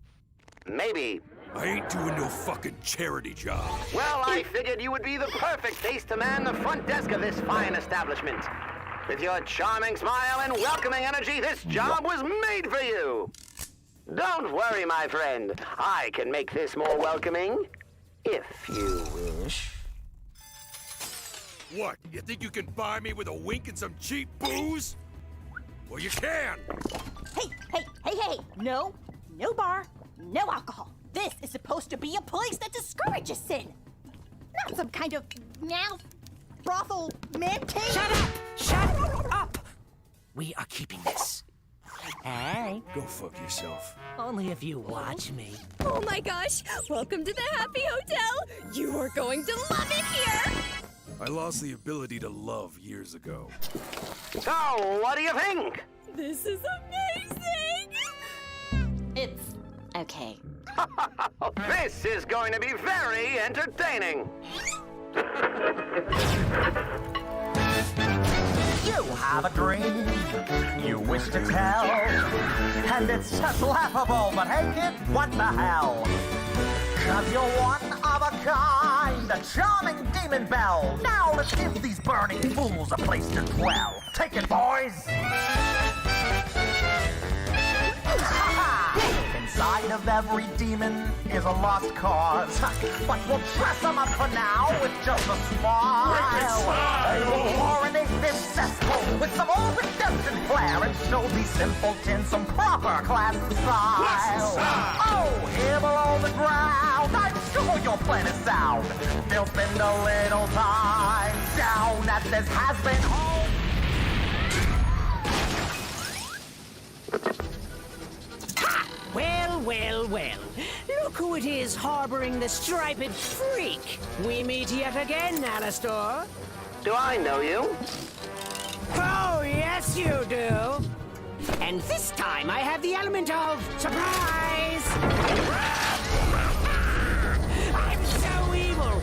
Maybe. I ain't doing no fucking charity job. Well, I figured you would be the perfect face to man the front desk of this fine establishment. With your charming smile and welcoming energy, this job was made for you. Don't worry, my friend. I can make this more welcoming, if you wish. What, you think you can buy me with a wink and some cheap booze? Well, you can. Hey. No bar, no alcohol. This is supposed to be a place that discourages sin. Not some kind of mouth brothel man cave. Shut up! We are keeping this. Hey. Go fuck yourself. Only if you watch me. Oh my gosh! Welcome to the Happy Hotel! You are going to love it here! I lost the ability to love years ago. So, what do you think? This is amazing! It's okay. This is going to be very entertaining. You have a dream you wish to tell, and it's just laughable, but hey kid, what the hell? 'Cause you're one of a kind, a charming demon belle. Now let's give these burning fools a place to dwell. Take it, boys! Ha-ha! inside of every demon is a lost cause. But we'll dress them up for now with just a smile. Chlorinate this cesspool with some old redemption flair and show these simpletons some proper class and style. Oh, here below the ground, I'm sure your plan is sound. They'll spend a little time down at this Hazbin home. Well, well, well. Look who it is harboring the striped freak. We meet yet again, Alistair. Do I know you? Oh, yes, you do. And this time I have the element of surprise. I'm so evil.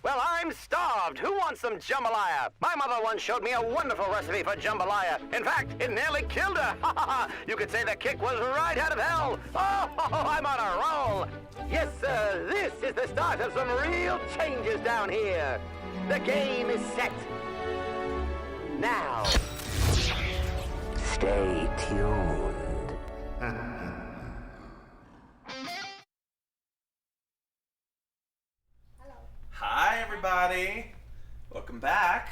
Well, I'm starved. Who wants some jambalaya? My mother once showed me a wonderful recipe for jambalaya. In fact, it nearly killed her. You could say the kick was right out of hell. Oh, I'm on a roll. Yes, sir, this is the start of some real changes down here. The game is set. Now, stay tuned. Hi, everybody. Welcome back.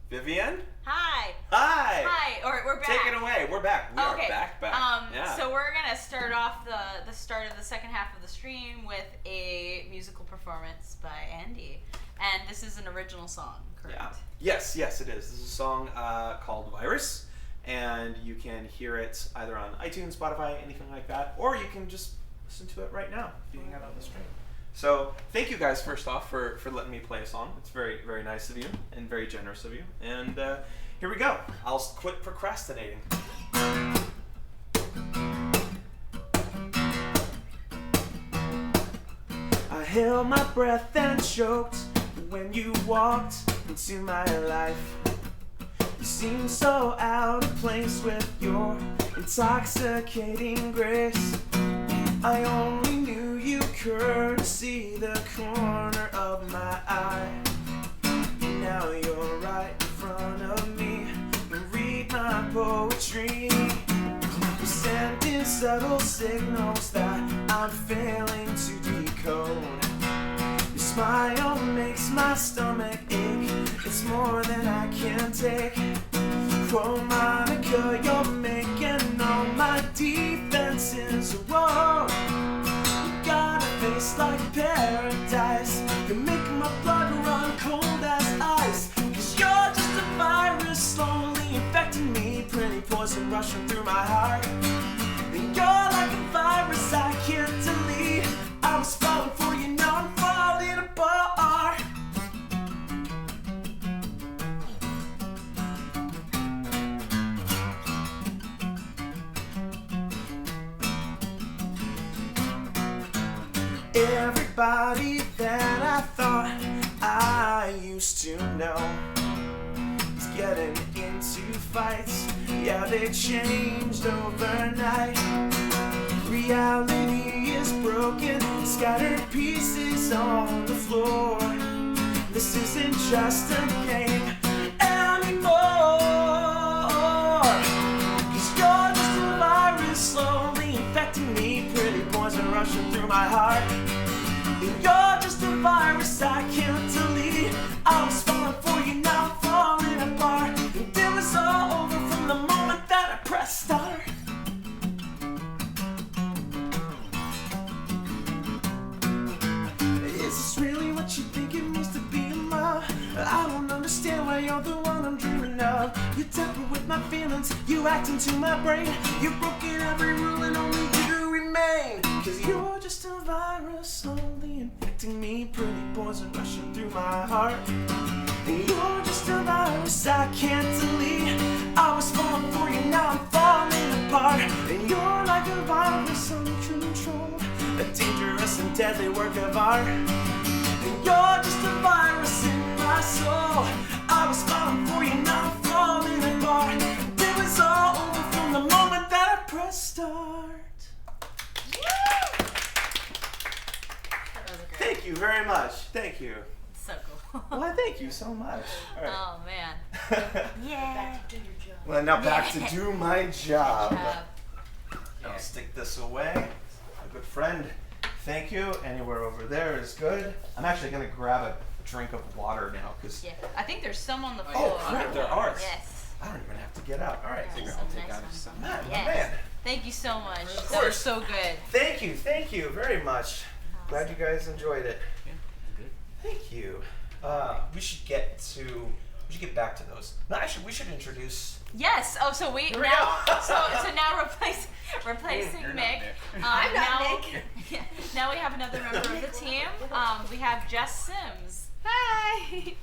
Vivian? Hi. Hi. Hi. Or we're back. Take it away. We're back. We are back. Yeah. So we're gonna start off the start of the second half of the stream with a musical performance by Andy, and this is an original song, correct? Yeah. Yes, it is. This is a song called Virus, and you can hear it either on iTunes, Spotify, anything like that, or you can just listen to it right now if you hang out on the stream. So thank you guys first off for letting me play a song. It's very, very nice of you and very generous of you. And here we go. I'll quit procrastinating. I held my breath and choked when you walked into my life. You seemed so out of place with your intoxicating grace. I only knew you courtesy the corner of my eye. Now you're right in front of me and read my poetry. You send in subtle signals that I'm failing to decode. Your smile makes my stomach ache. It's more than I can take. Whoa, Monica, you're making all my defenses. Whoa, you got a face like paradise. You're making my blood run cold as ice. 'Cause you're just a virus slowly infecting me. Pretty poison rushing through my heart. And you're like a virus I can't delete. I was falling for you, now I'm falling apart. Everybody that I thought I used to know is getting into fights. Yeah, they changed overnight. Reality is broken, scattered pieces on the floor. This isn't just a game anymore. 'Cause you're just a virus slowly infecting me. Pretty poison rushing through my heart. And you're just a virus I can't delete. I was falling for you, now I'm falling apart. And it was all over from the moment that I pressed start. Is this really what you think it means to be in love? I don't understand why you're the one I'm dreaming of. You tamper with my feelings, you act into my brain. You've broken every rule and only you remain. 'Cause you're just a virus slowly infecting me. Pretty poison rushing through my heart. And you're just a virus I can't delete. I was marvelous and deadly work of art. And you're just a virus in my soul. I was falling for you, now I'm falling apart. It was all over from the moment that I pressed start. Thank you very much. Thank you. So cool. Well, thank you so much. All right. Oh man. Yeah. Back to do your job. Well, now back to do my job. Good job. I'll stick this away. My good friend. Thank you. Anywhere over there is good. I'm actually gonna grab a drink of water now because. Yeah. I think there's some on the floor. Oh crap! There are. Yes. I don't even have to get out. All right. Yeah, I'll some take nice out ones. some. Man, Yes. man. Thank you so much. Of That was course. so good. Thank you very much. Glad you guys enjoyed it. Yeah, good. Thank you. We should get back to those. No, actually, we should introduce. Yes. Oh, so we Here we now. go. So now replacing You're not Mick. Nick. I'm not now, Nick. Yeah, now we have another member of the team. We have Jess Sims. Hi!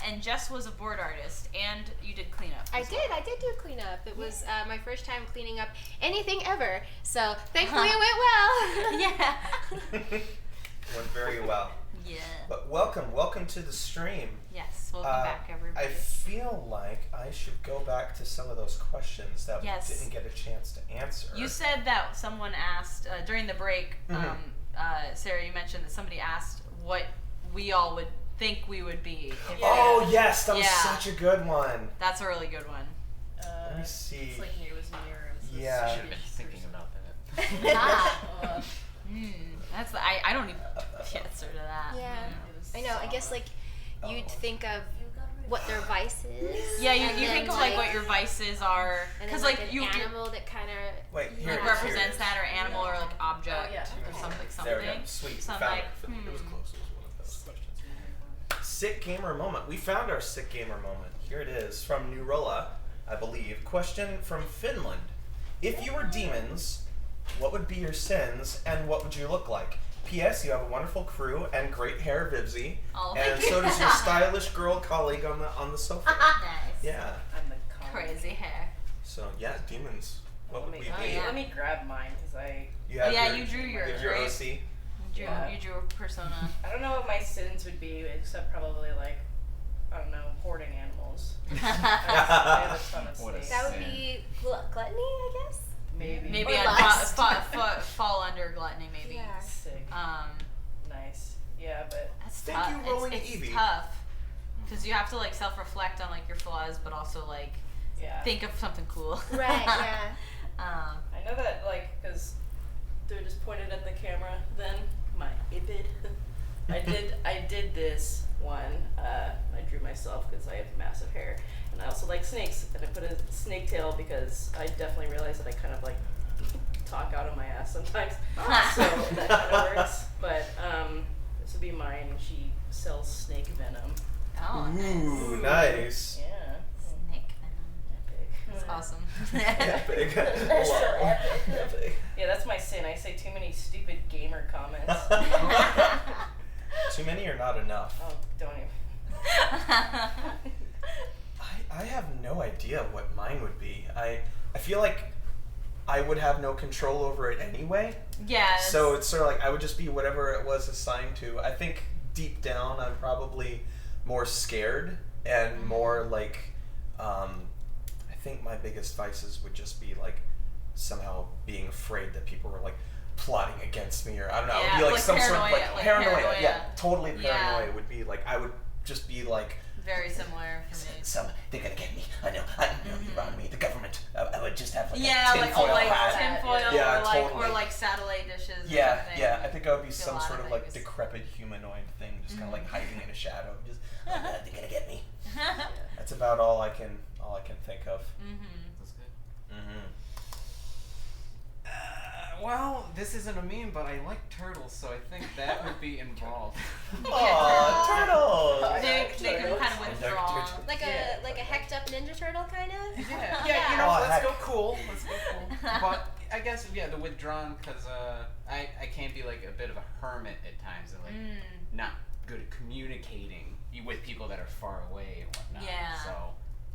And Jess was a board artist, and you did cleanup. I did do cleanup. It was my first time cleaning up anything ever, so thankfully it went well. Yeah. Went very well. Yeah. But welcome to the stream. Yes, welcome back, everybody. I feel like I should go back to some of those questions that Yes. we didn't get a chance to answer. You said that someone asked during the break. Sarah, you mentioned that somebody asked what we all would think we would be. If Oh yes, that was Yeah. such a good one. That's a really good one. Let me see. It's like it was Nero's. Yeah. Should have been thinking about that. That's the, I don't even answer to that. Yeah, I know. I guess like you'd think of what their vice is. Yeah, you and then, think of like what your vices are, and because then, like an you animal that kind of Wait, here it is, represents here it is. that or animal or like object Oh, yeah. or something. There we go. Sweet. So I'm Found like, it. It was close. It was one of those questions. Sick gamer moment. We found our sick gamer moment. Here it is from Nurola, I believe. Question from Finland. If you were demons, what would be your sins and what would you look like? P.S. You have a wonderful crew and great hair, Vivsy. Oh, and thank so you. does your stylish girl colleague on the sofa. Nice. Yeah. I'm the Crazy hair. So yeah, demons. What would we be? Let me grab mine because I. You have Yeah, your, you drew yours, you have your right? OC. You drew a persona. I don't know what my sins would be, except probably like, I don't know, hoarding animals. I have a ton of What a snakes. that would be gluttony, I guess. Maybe. Maybe Or I'd lust. fall under gluttony. Maybe. Yeah. Sick. Nice. Yeah, but That's Thank tough. you, Rolling it's Evie. tough because you have to like self-reflect on like your flaws, but also like yeah. think of something cool. Right. Yeah. I know that like because they're just pointed at the camera. Then my ibid. I did this one. I drew myself because I have massive hair, and I also like snakes. And I put a snake tail because I definitely realized that I kind of like talk out of my ass sometimes. So that kind of works. But this would be mine. She sells snake venom. Oh, Ooh, nice. Yeah. Snake venom. That's awesome. Epic. So Wow. epic. Yeah, that's my sin. I say too many stupid gamer comments. Too many or not enough? Oh, don't even. I have no idea what mine would be. I feel like I would have no control over it anyway. Yes. So it's sort of like I would just be whatever it was assigned to. I think deep down I'm probably more scared and more like I think my biggest vices would just be like somehow being afraid that people were like plotting against me or I don't know. Yeah, it would be like, like some sort of paranoia, like like paranoia. paranoia. Yeah, totally Yeah. paranoia would be like I would just be like Very similar for me. they're gonna get me. I know you're on me. The government. I would just have like Yeah, a like tinfoil hat. tinfoil Yeah, or like totally. or like satellite dishes. Yeah, or something. yeah. I think I would be Do a some lot sort of of like things. decrepit humanoid thing, just kind of like hiding in a shadow. Just they're gonna get me. That's about all I can think of. That's good. Well, this isn't a meme, but I like turtles, so I think that would be involved. Aw, turtles! They can kind of withdraw. Like a hecked up Ninja Turtle kind of. Yeah, you know, Oh, let's heck. go cool. Let's go cool. But I guess the withdrawn because I can be like a bit of a hermit at times and like not good at communicating with people that are far away and whatnot. Yeah. So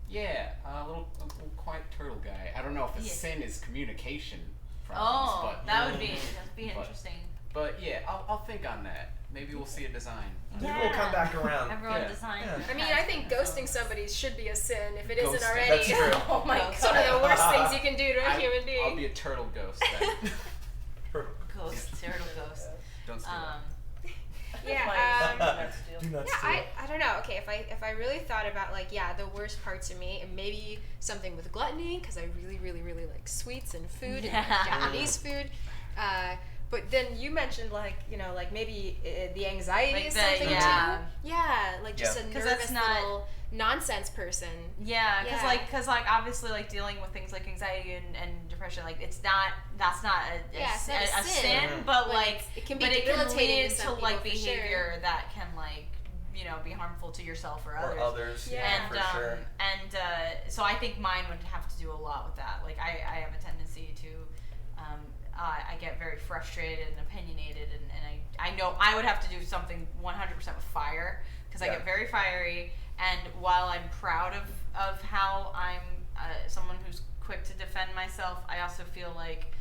yeah, a little quiet turtle guy. I don't know if a sin is communication problems, Oh, but that would be but interesting. But yeah, I'll think on that. Maybe we'll see a design. Maybe we'll come back around. Everyone design. Yeah. I mean, I think ghosting somebody should be a sin if it isn't Ghosting. already. That's true. Oh my god. It's one of the worst things you can do to a human being. I'll be a turtle ghost then. Turtle ghost. Don't steal Yeah. Do not Yeah, steal. I don't know. Okay, if I really thought about like the worst parts of me, and maybe something with gluttony because I really like sweets and food and like, Japanese food. But then you mentioned like maybe the anxiety Like is the- something yeah. too. Yeah, like just a 'Cause nervous that's not- little nonsense person. Yeah, because obviously like dealing with things like anxiety and depression, like that's not a It's not a sin, but but like it can be but it can debilitating lead to to some like people for sure. behavior that can like be harmful to yourself or others. Or others, and for sure. and so I think mine would have to do a lot with that. Like I have a tendency to I get very frustrated and opinionated, and I know I would have to do something 100% with fire because I get very fiery. And while I'm proud of how I'm someone who's quick to defend myself, I also feel like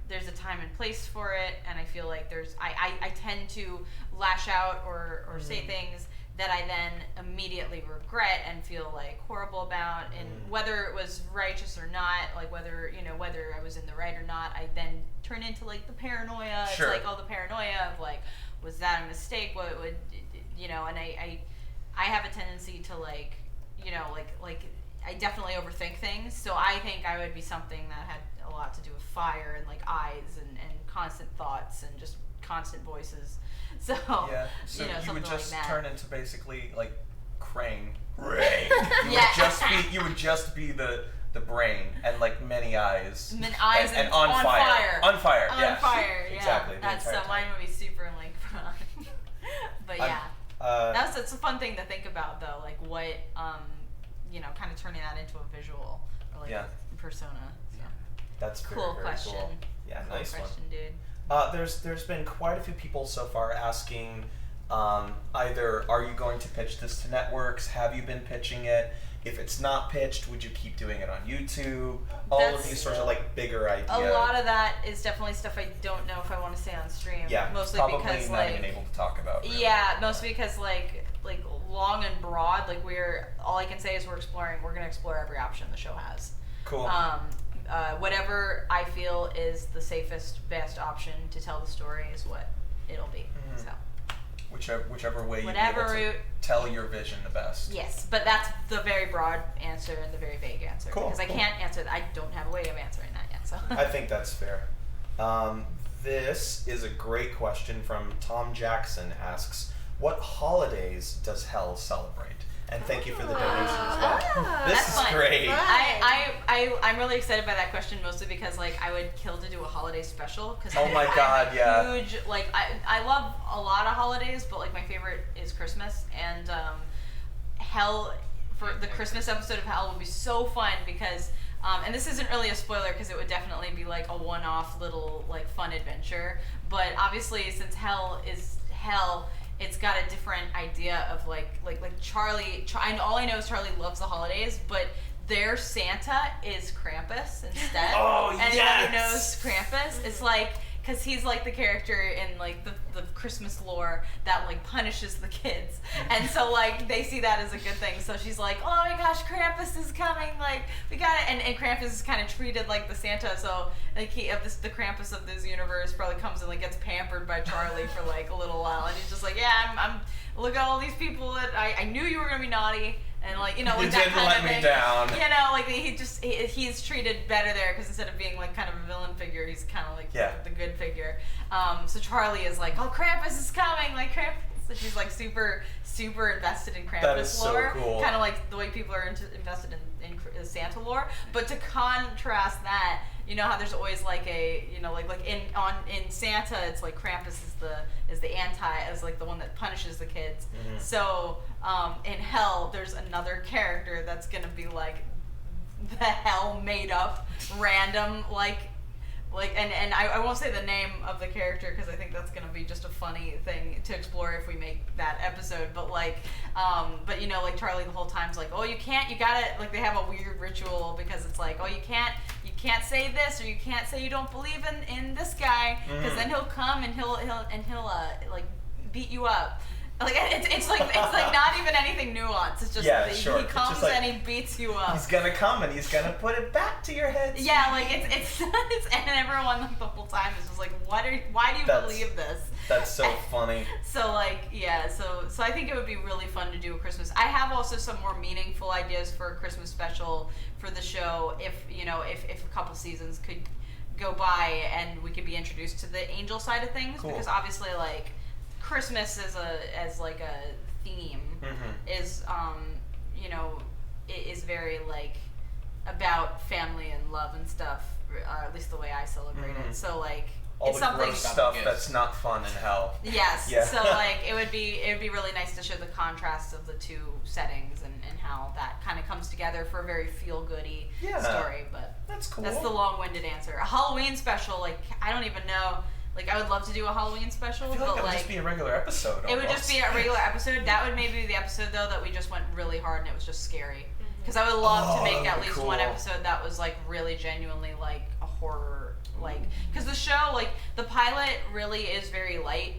there's a time and place for it, and I feel like I tend to lash out or say things that I then immediately regret and feel like horrible about, and whether it was righteous or not, like whether I was in the right or not, I then turn into like the paranoia. Sure. It's like all the paranoia of like, was that a mistake? What would and I have a tendency to like I definitely overthink things, so I think I would be something that had a lot to do with fire and like eyes and constant thoughts and just constant voices. So Yeah. So you something would just like that. turn into basically like Krang. You would just be the brain and like many eyes. Eyes and on fire. On fire. On Yeah. fire. Yeah. Exactly. the That's entire time. mine would be super like fun. But yeah. That's a fun thing to think about though, like what kind of turning that into a visual or like a persona. So. That's very, cool very question. Cool. Yeah, cool nice question, one. dude. There's been quite a few people so far asking either are you going to pitch this to networks? Have you been pitching it? If it's not pitched, would you keep doing it on YouTube? All of That's- these sorts of like bigger ideas. A lot of that is definitely stuff I don't know if I want to say on stream. Yeah, mostly probably because not like even able to talk about. Really. yeah, mostly because like long and broad. Like all I can say is we're gonna explore every option the show has. Cool. Whatever I feel is the safest, best option to tell the story is what it'll be. So. Whichever way Whatever you be able route. to tell your vision the best. Yes, but that's the very broad answer and the very vague answer. Cool, Because I cool. can't answer that. I don't have a way of answering that yet. So. I think that's fair. This is a great question from Tom Jackson. Asks, what holidays does Hell celebrate? And thank you for the donation as well. This That's is fun. great. I'm really excited by that question mostly because like I would kill to do a holiday special because Oh my God, yeah. huge like I love a lot of holidays, but like my favorite is Christmas, and Hell for the Christmas episode of Hell would be so fun because and this isn't really a spoiler because it would definitely be like a one-off little like fun adventure, but obviously since Hell is Hell, it's got a different idea of like Charlie. All I know is Charlie loves the holidays, but their Santa is Krampus instead. Oh, Anybody yes! knows Krampus? It's like because he's like the character in like the Christmas lore that like punishes the kids, and so like they see that as a good thing. So she's like, oh my gosh, Krampus is coming! Like we got it, and Krampus is kind of treated like the Santa. So like the Krampus of this universe probably comes and like gets pampered by Charlie for like a little while, and he's just like, yeah, I'm look at all these people that I knew you were gonna be naughty. And like like You that didn't kind let of me thing. down. Like he's treated better there because instead of being like kind of a villain figure, he's kind of like the good figure. So Charlie is like, oh, Krampus is coming, like Krampus. So she's like super invested in Krampus That is so lore, cool. kind of like the way people are invested in Santa lore. But to contrast that, you know how there's always like a like in Santa, it's like Krampus is the like the one that punishes the kids. Mhm. So in Hell, there's another character that's gonna be like the Hell made up random and I won't say the name of the character because I think that's gonna be just a funny thing to explore if we make that episode. But like Charlie the whole time's like, oh, you gotta like they have a weird ritual because it's like, oh, you can't can't say this, or you can't say you don't believe in this guy, because then he'll come and he'll like beat you up. Like it's like not even anything nuanced. It's just he comes like, and he beats you up. He's gonna come and he's gonna put it back to your head. Yeah, like it's and everyone like the whole time is just like, why do you believe this? That's so funny. So like so I think it would be really fun to do a Christmas. I have also some more meaningful ideas for a Christmas special for the show. If if a couple seasons could go by and we could be introduced to the angel side of things, because obviously like Christmas as like a theme is it is very like about family and love and stuff, at least the way I celebrate it. So like all it's the something gross stuff that's not fun in hell. Yes. Yeah. So like it would be really nice to show the contrast of the two settings and how that kind of comes together for a very feel-goody story. But that's cool. That's the long-winded answer. A Halloween special, like I don't even know. Like I would love to do a Halloween special, I feel like but that would just be a regular episode. It would just be a regular episode. That would maybe be the episode though that we just went really hard and it was just scary. Because I would love to make at least one episode that was like really genuinely like a horror, like because the show, like the pilot really is very light,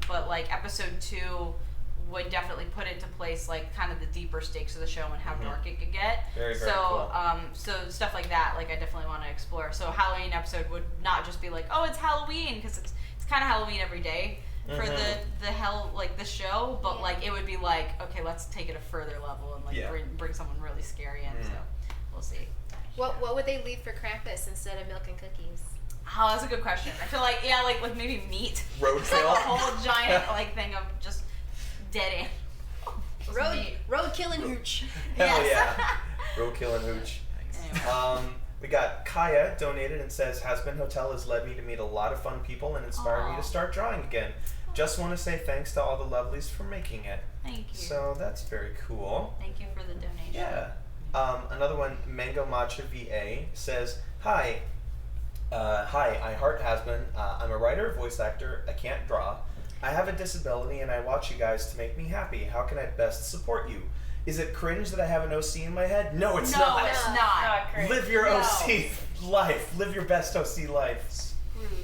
but like episode 2 would definitely put into place like kind of the deeper stakes of the show and how dark it could get. Very cool. So stuff like that, like I definitely want to explore. So Halloween episode would not just be like, oh, it's Halloween, because it's kind of Halloween every day for the show, but like it would be like, okay, let's take it a further level and like bring someone really scary in. So we'll see. What would they leave for Krampus instead of milk and cookies? Oh, that's a good question. I feel like like maybe meat. Roadkill. A whole giant like thing of just dead animals. Roadkill and hooch. Hell yeah. Roadkill and hooch. We got Kaya donated and says, Hazbin Hotel has led me to meet a lot of fun people and inspired me to start drawing again. Just want to say thanks to all the lovelies for making it. Thank you. So that's very cool. Thank you for the donation. Yeah. Another one, Mango Matcha VA, says, Hi, I heart Hazbin. I'm a writer, voice actor. I can't draw. I have a disability and I watch you guys to make me happy. How can I best support you? Is it cringe that I have an OC in my head? No, it's not. No, it's not. Live your OC life. Live your best OC life.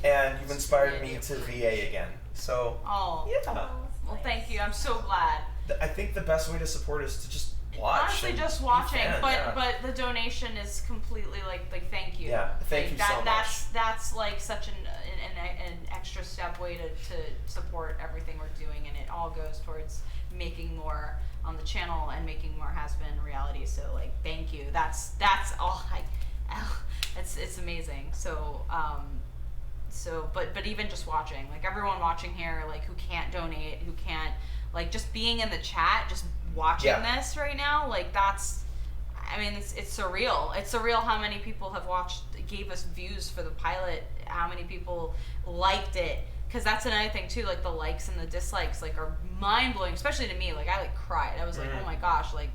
And you've inspired me to VA again. So, yeah. Well, thank you. I'm so glad. I think the best way to support is to just watch. Honestly, just watching. But the donation is completely like thank you. Yeah, thank you so much. That's like such an extra step way to support everything we're doing, and it all goes towards making more on the channel and making more Hazbin reality. So like thank you. That's all it's amazing. So but even just watching, like everyone watching here, like who can't donate, who can't, like just being in the chat, just watching this right now, like that's, I mean, it's surreal. It's surreal how many people have watched, gave us views for the pilot, how many people liked it. Because that's another thing too, like the likes and the dislikes like are mind blowing, especially to me. Like I like cried. I was like, oh my gosh, like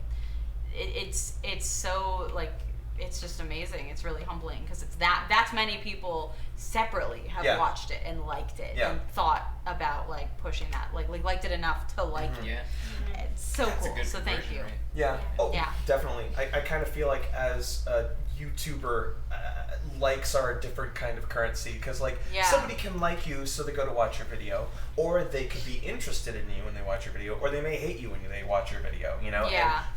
it's so like it's just amazing. It's really humbling because it's that's many people separately have watched it and liked it and thought about like pushing that, like liked it enough to like it. Yeah. It's so cool. So thank you. Right? Yeah. Oh, yeah. Definitely. I kind of feel like as a YouTuber, likes are a different kind of currency because like somebody can like you so they go to watch your video, or they could be interested in you when they watch your video, or they may hate you when they watch your video, you know.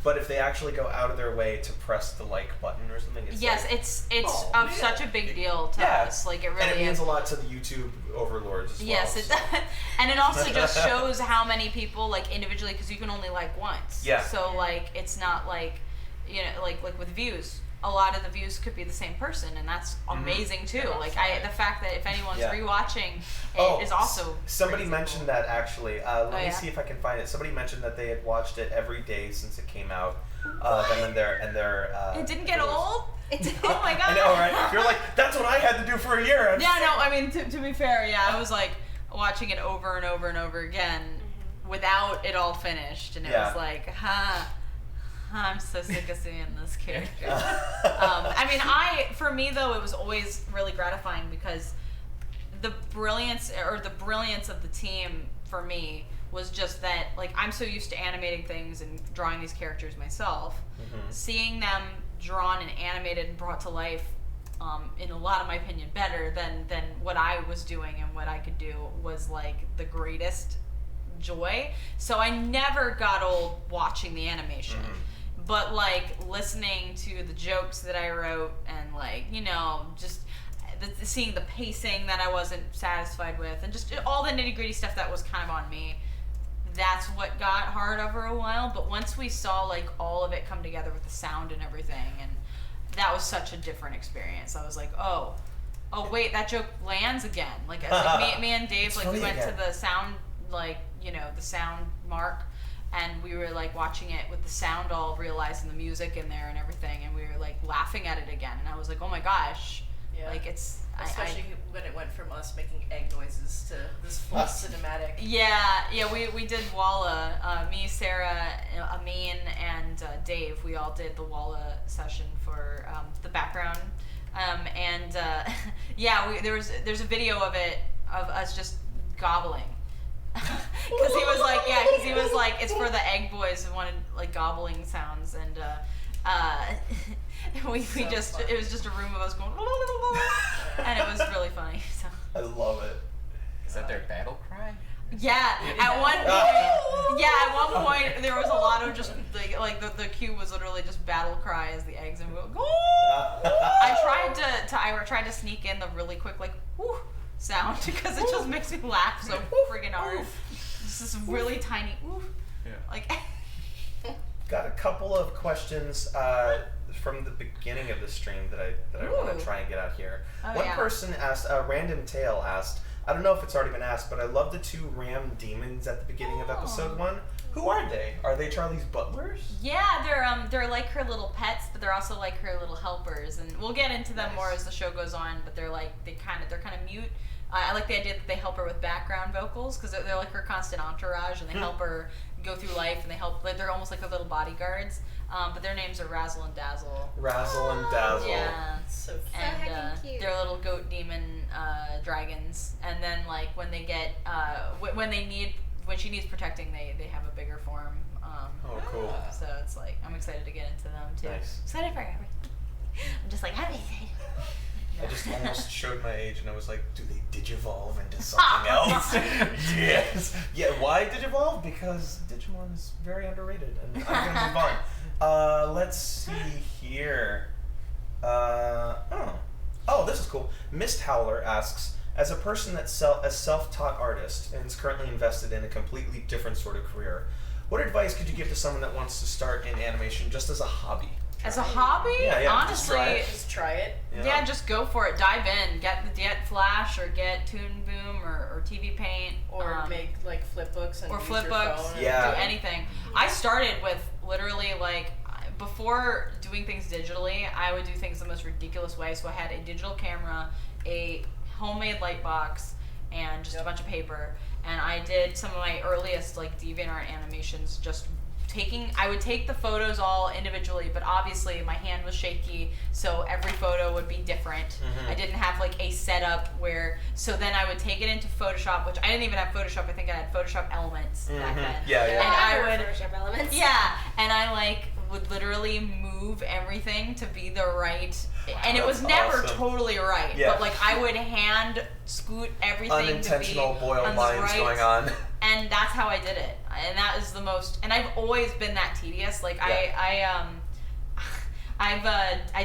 But if they actually go out of their way to press the like button or something, it's it's such a big deal to us. Like it really and it means a lot to the YouTube overlords as well. Yes, it does. And it also just shows how many people like individually, because you can only like once. Yeah. So like it's not like, you know, like with views, a lot of the views could be the same person, and that's amazing too. Like the fact that if anyone's rewatching it is also somebody mentioned that actually. Let me see if I can find it. Somebody mentioned that they had watched it every day since it came out. Them and their it didn't get old. Oh my god! I know, right? You're like, that's what I had to do for a year. I mean, to be fair, I was like watching it over and over and over again without it all finished, and it was like, I'm so sick of seeing this character. I mean, for me though, it was always really gratifying because the brilliance of the team for me was just that, like, I'm so used to animating things and drawing these characters myself. Seeing them drawn and animated and brought to life in a lot of my opinion, better than what I was doing and what I could do was like the greatest joy. So I never got old watching the animation. But like listening to the jokes that I wrote and like, you know, just seeing the pacing that I wasn't satisfied with and just all the nitty-gritty stuff that was kind of on me, that's what got hard over a while. But once we saw like all of it come together with the sound and everything, and that was such a different experience. I was like, oh wait, that joke lands again. Like, me and Dave, like we went to the sound, like, you know, the sound mark, and we were like watching it with the sound all realizing the music in there and everything, and we were like laughing at it again, and I was like, oh my gosh. Yeah. Like it's especially when it went from us making egg noises to this full cinematic. Yeah, we did Walla. Me, Sarah, Amin, and Dave. We all did the Walla session for the background. There's a video of it of us just gobbling. Because he was like, it's for the egg boys who wanted like gobbling sounds, and it was just a room of us going, and it was really funny. So. I love it. Is that their battle cry? Yeah. At one point, there was a lot of just like the cue was literally just battle cry as the eggs and we would go. I tried to sneak in the really quick like whoo sound because it just makes me laugh so friggin' hard. Just this really tiny oof. Yeah. Like. Got a couple of questions from the beginning of the stream that I want to try and get out here. One person asked, Random Tale asked, I don't know if it's already been asked, but I love the 2 ram demons at the beginning of episode 1. Who are they? Are they Charlie's butlers? Yeah, they're like her little pets, but they're also like her little helpers, and we'll get into them more as the show goes on. But they're kind of mute. I like the idea that they help her with background vocals because they're like her constant entourage, and they help her go through life, and they're almost like her little bodyguards. But their names are Razzle and Dazzle. Razzle and Dazzle. Yeah. So and cute. they're little goat demon dragons. And then like when they get when she needs protecting, they have a bigger form. Oh, cool. So it's like I'm excited to get into them too. Nice. Excited for everything. I'm just like I'm excited. I just almost showed my age and I was like, do they digivolve into something else? Yes. Yeah, why digivolve? Because Digimon is very underrated and I'm going to move on. Let's see here. Oh, this is cool. Mist Howler asks, as a person that's a self-taught artist and is currently invested in a completely different sort of career, what advice could you give to someone that wants to start in animation just as a hobby? As a hobby? Yeah, honestly, just try it. Yeah, just go for it. Dive in. Get Flash or get Toon Boom or TV Paint or make like flip books and or use flip your books. phone Do anything. I started with literally like before doing things digitally, I would do things the most ridiculous way. So I had a digital camera, a homemade light box, and just a bunch of paper. And I did some of my earliest like DeviantArt animations just I would take the photos all individually, but obviously my hand was shaky, so every photo would be different. I didn't have like a setup so then I would take it into Photoshop, which I didn't even have Photoshop. I think I had Photoshop Elements back then. Yeah. And I would Photoshop Elements. Yeah, and I like would literally move everything to be the right, and it was never totally right. Yeah. But like I would hand scoot everything unintentional to be boiled on the lines right, going on. and that's how I did it. And that is the most. And I've always been that tedious. Like I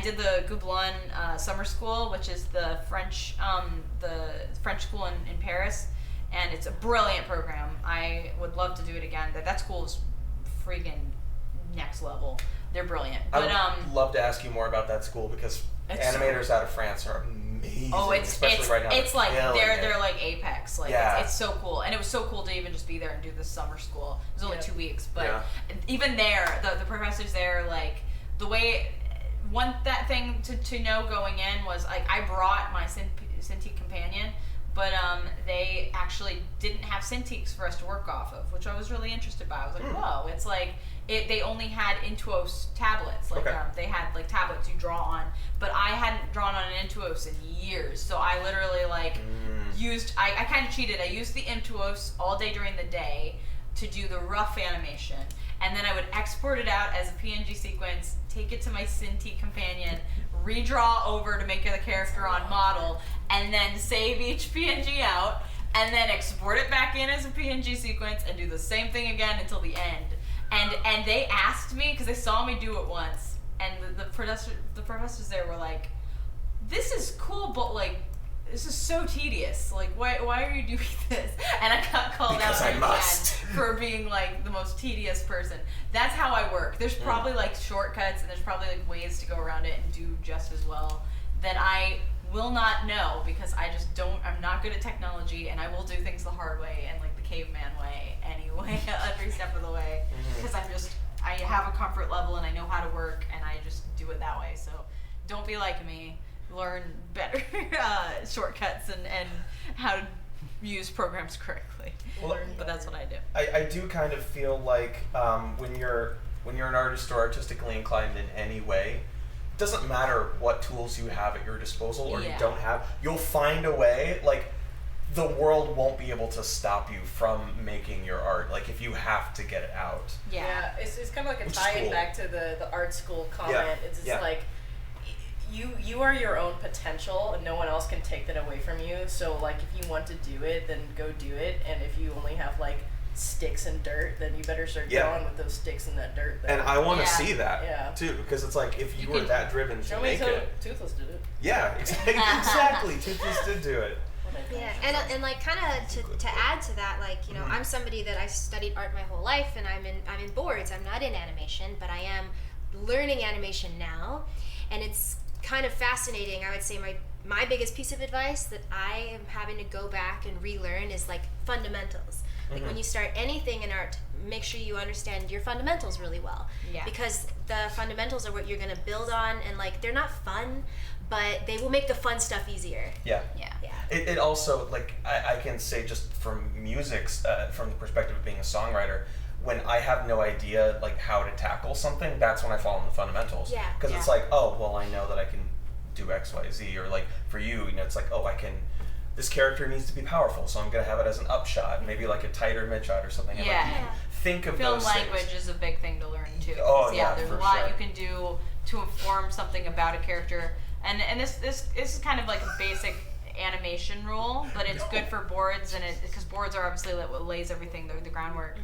did the Goublon summer school, which is the French school in Paris, and it's a brilliant program. I would love to do it again. That school is freaking next level. They're brilliant. But I would love to ask you more about that school because animators out of France are amazing. Oh, especially right now. It's like killing they're like apex. Like it's so cool, and it was so cool to even just be there and do this summer school. It was only 2 weeks, but even there, the professors there, like the way that thing to know going in was like I brought my Cintiq companion, but they actually didn't have Cintiqs for us to work off of, which I was really interested by. I was like, whoa, it's like. They only had Intuos tablets. Like they had like tablets you draw on, but I hadn't drawn on an Intuos in years. So I literally like used. I kind of cheated. I used the Intuos all day during the day, to do the rough animation, and then I would export it out as a PNG sequence, take it to my Cintiq companion, redraw over to make the character on model, and then save each PNG out, and then export it back in as a PNG sequence, and do the same thing again until the end. And they asked me, because they saw me do it once, and the professors there were like, this is cool, but like, this is so tedious. Like, why are you doing this? And I got called out by the end for being like the most tedious person. That's how I work. There's probably like shortcuts, and there's probably like ways to go around it and do just as well that I will not know, because I just don't. I'm not good at technology, and I will do things the hard way and like the caveman way anyway, every step of the way, because I have a comfort level and I know how to work, and I just do it that way. So don't be like me. Learn better shortcuts and how to use programs correctly. But that's what I do. I do kind of feel like when you're an artist or artistically inclined in any way, it doesn't matter what tools you have at your disposal or you don't have, you'll find a way. Like, the world won't be able to stop you from making your art, like, if you have to get it out. Yeah, it's kind of like a tie-in back to the art school comment. It's just like, you are your own potential, and no one else can take that away from you. So like, if you want to do it, then go do it. And if you only have like sticks and dirt, then you better start going with those sticks and that dirt. And I want to see that too, because it's like, if you were that driven to make it. Toothless did it. Yeah, exactly. Toothless did do it. Yeah, and like kind of to add to that, like, you know, I'm somebody that I studied art my whole life, and I'm in boards. I'm not in animation, but I am learning animation now, and it's kind of fascinating. I would say my biggest piece of advice that I am having to go back and relearn is like fundamentals. Like, when you start anything in art, make sure you understand your fundamentals really well. Yeah. Because the fundamentals are what you're gonna build on, and like, they're not fun, but they will make the fun stuff easier. Yeah. It also, like, I can say, just from music's, from the perspective of being a songwriter, when I have no idea like how to tackle something, that's when I fall in the fundamentals. Yeah. Because it's like, oh, well, I know that I can do X, Y, Z, or like for you, it's like, oh, this character needs to be powerful, so I'm gonna have it as an upshot, maybe like a tighter midshot or something. And like, you can think of Film those language things. is a big thing to learn too. Oh there's a lot you can do to inform something about a character, and this is kind of like a basic animation rule, but it's good for boards, and because boards are obviously what lays everything, the groundwork.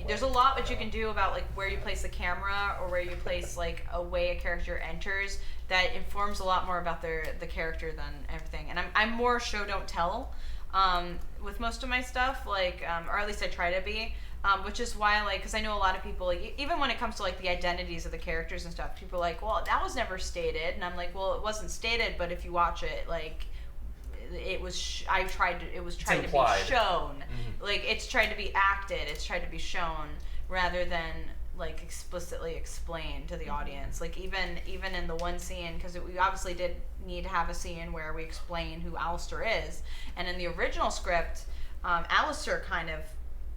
There's a lot that you can do about like where you place the camera, or where you place like a way a character enters, that informs a lot more about the character than everything. And I'm more show don't tell with most of my stuff, like or at least I try to be, which is why, like, because I know a lot of people, like, even when it comes to like the identities of the characters and stuff, people are like, well, that was never stated, and I'm like, well, it wasn't stated, but if you watch it, like, it was it was tried to be shown. Like, it's tried to be acted, it's tried to be shown, rather than like explicitly explained to the audience. Like, even in the one scene, because we obviously did need to have a scene where we explain who Alistair is, and in the original script, Alistair kind of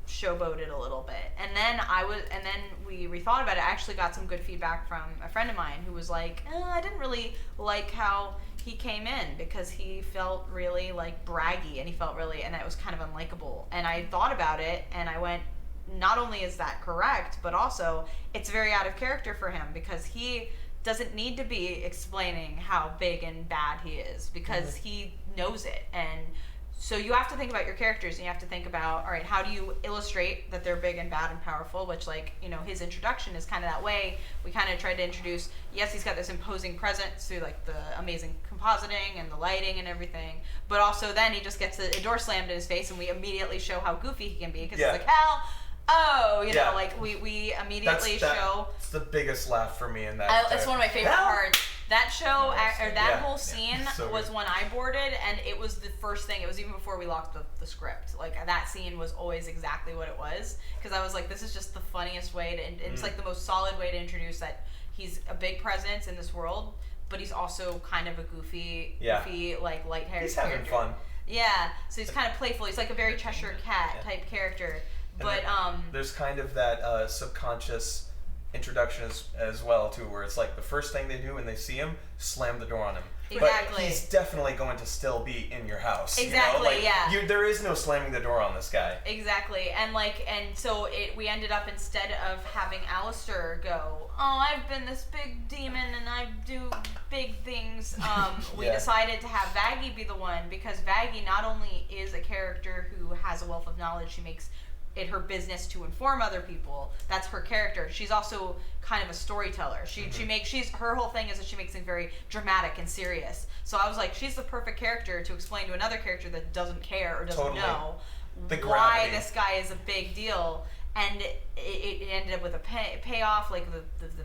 showboated a little bit, and then we rethought about it. I actually got some good feedback from a friend of mine who was like, I didn't really like how he came in, because he felt really like braggy, and he felt really, and that was kind of unlikable. And I thought about it, and I went, not only is that correct, but also it's very out of character for him, because he doesn't need to be explaining how big and bad he is, because he knows it. And so you have to think about your characters, and you have to think about, all right, how do you illustrate that they're big and bad and powerful, which, like, you know, his introduction is kind of that way. We kind of tried to introduce, yes, he's got this imposing presence through, like, the amazing compositing and the lighting and everything, but also then he just gets a door slammed in his face, and we immediately show how goofy he can be, because it's like, you know, like, we immediately show... It's the biggest laugh for me in that. It's one of my favorite parts. That show, or that whole scene was when I boarded, and it was the first thing. It was even before we locked the script. Like, that scene was always exactly what it was, because I was like, this is just the funniest way to, it's like the most solid way to introduce that he's a big presence in this world, but he's also kind of a goofy, like, light-haired He's character. having fun. Yeah, so he's kind of playful. He's like a very Cheshire Cat type character. And But there's kind of that subconscious introduction as well too, where it's like the first thing they do when they see him, slam the door on him. Exactly. But he's definitely going to still be in your house. Exactly, yeah. There is no slamming the door on this guy. Exactly, and so we ended up, instead of having Alistair go, oh, I've been this big demon and I do big things, we decided to have Vaggie be the one, because Vaggie not only is a character who has a wealth of knowledge, she makes it her business to inform other people. That's her character. She's also kind of a storyteller. Her whole thing is that she makes things very dramatic and serious. So I was like, she's the perfect character to explain to another character that doesn't care or doesn't know why this guy is a big deal. And it ended up with a payoff, like the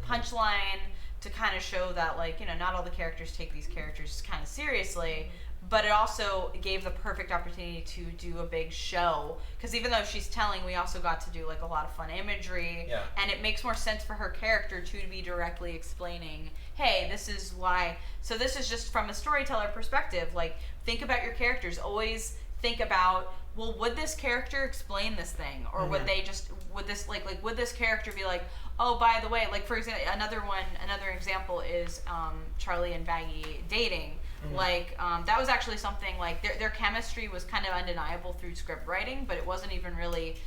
punchline, to kind of show that, like, not all the characters take these characters kind of seriously. But it also gave the perfect opportunity to do a big show, because even though she's telling, we also got to do like a lot of fun imagery, and it makes more sense for her character to be directly explaining, hey, this is why. So this is just from a storyteller perspective. Like, think about your characters. Always think about, well, would this character explain this thing, or would they just would this character be like, oh, by the way, like, for example, another example is Charlie and Vaggie dating. Like, that was actually something, like, their chemistry was kind of undeniable through script writing, but it wasn't even really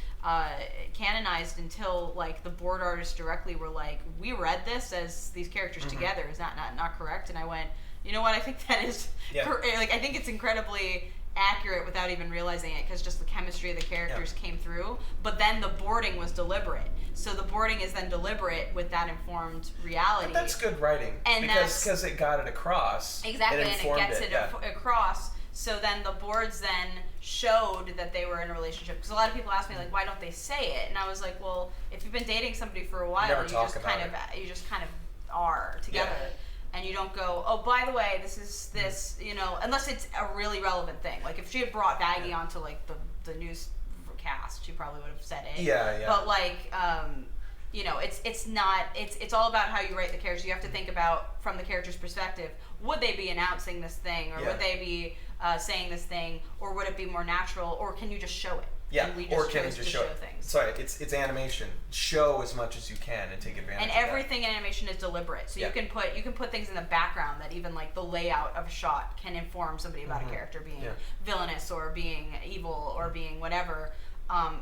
canonized until, like, the board artists directly were like, we read this as these characters together. Is that not correct? And I went, you know what, I think that is, like, I think it's incredibly accurate without even realizing it, because just the chemistry of the characters came through. But then the boarding was deliberate. So the boarding is then deliberate with that informed reality. But that's good writing, and because it got it across. Exactly, and it gets it across. So then the boards then showed that they were in a relationship. Because a lot of people ask me, like, why don't they say it? And I was like, well, if you've been dating somebody for a while, you just kind of are together. And you don't go, oh, by the way, this is this, unless it's a really relevant thing. Like, if she had brought Vaggie onto, like, the newscast, she probably would have said it. Yeah. But, like, it's all about how you write the characters. You have to think about, from the character's perspective, would they be announcing this thing, or would they be saying this thing, or would it be more natural, or can you just show it? Yeah, or can you just show things? Sorry, it's animation. Show as much as you can and take advantage. And everything in animation is deliberate. So you can put things in the background that even, like, the layout of a shot can inform somebody about a character being villainous or being evil or being whatever.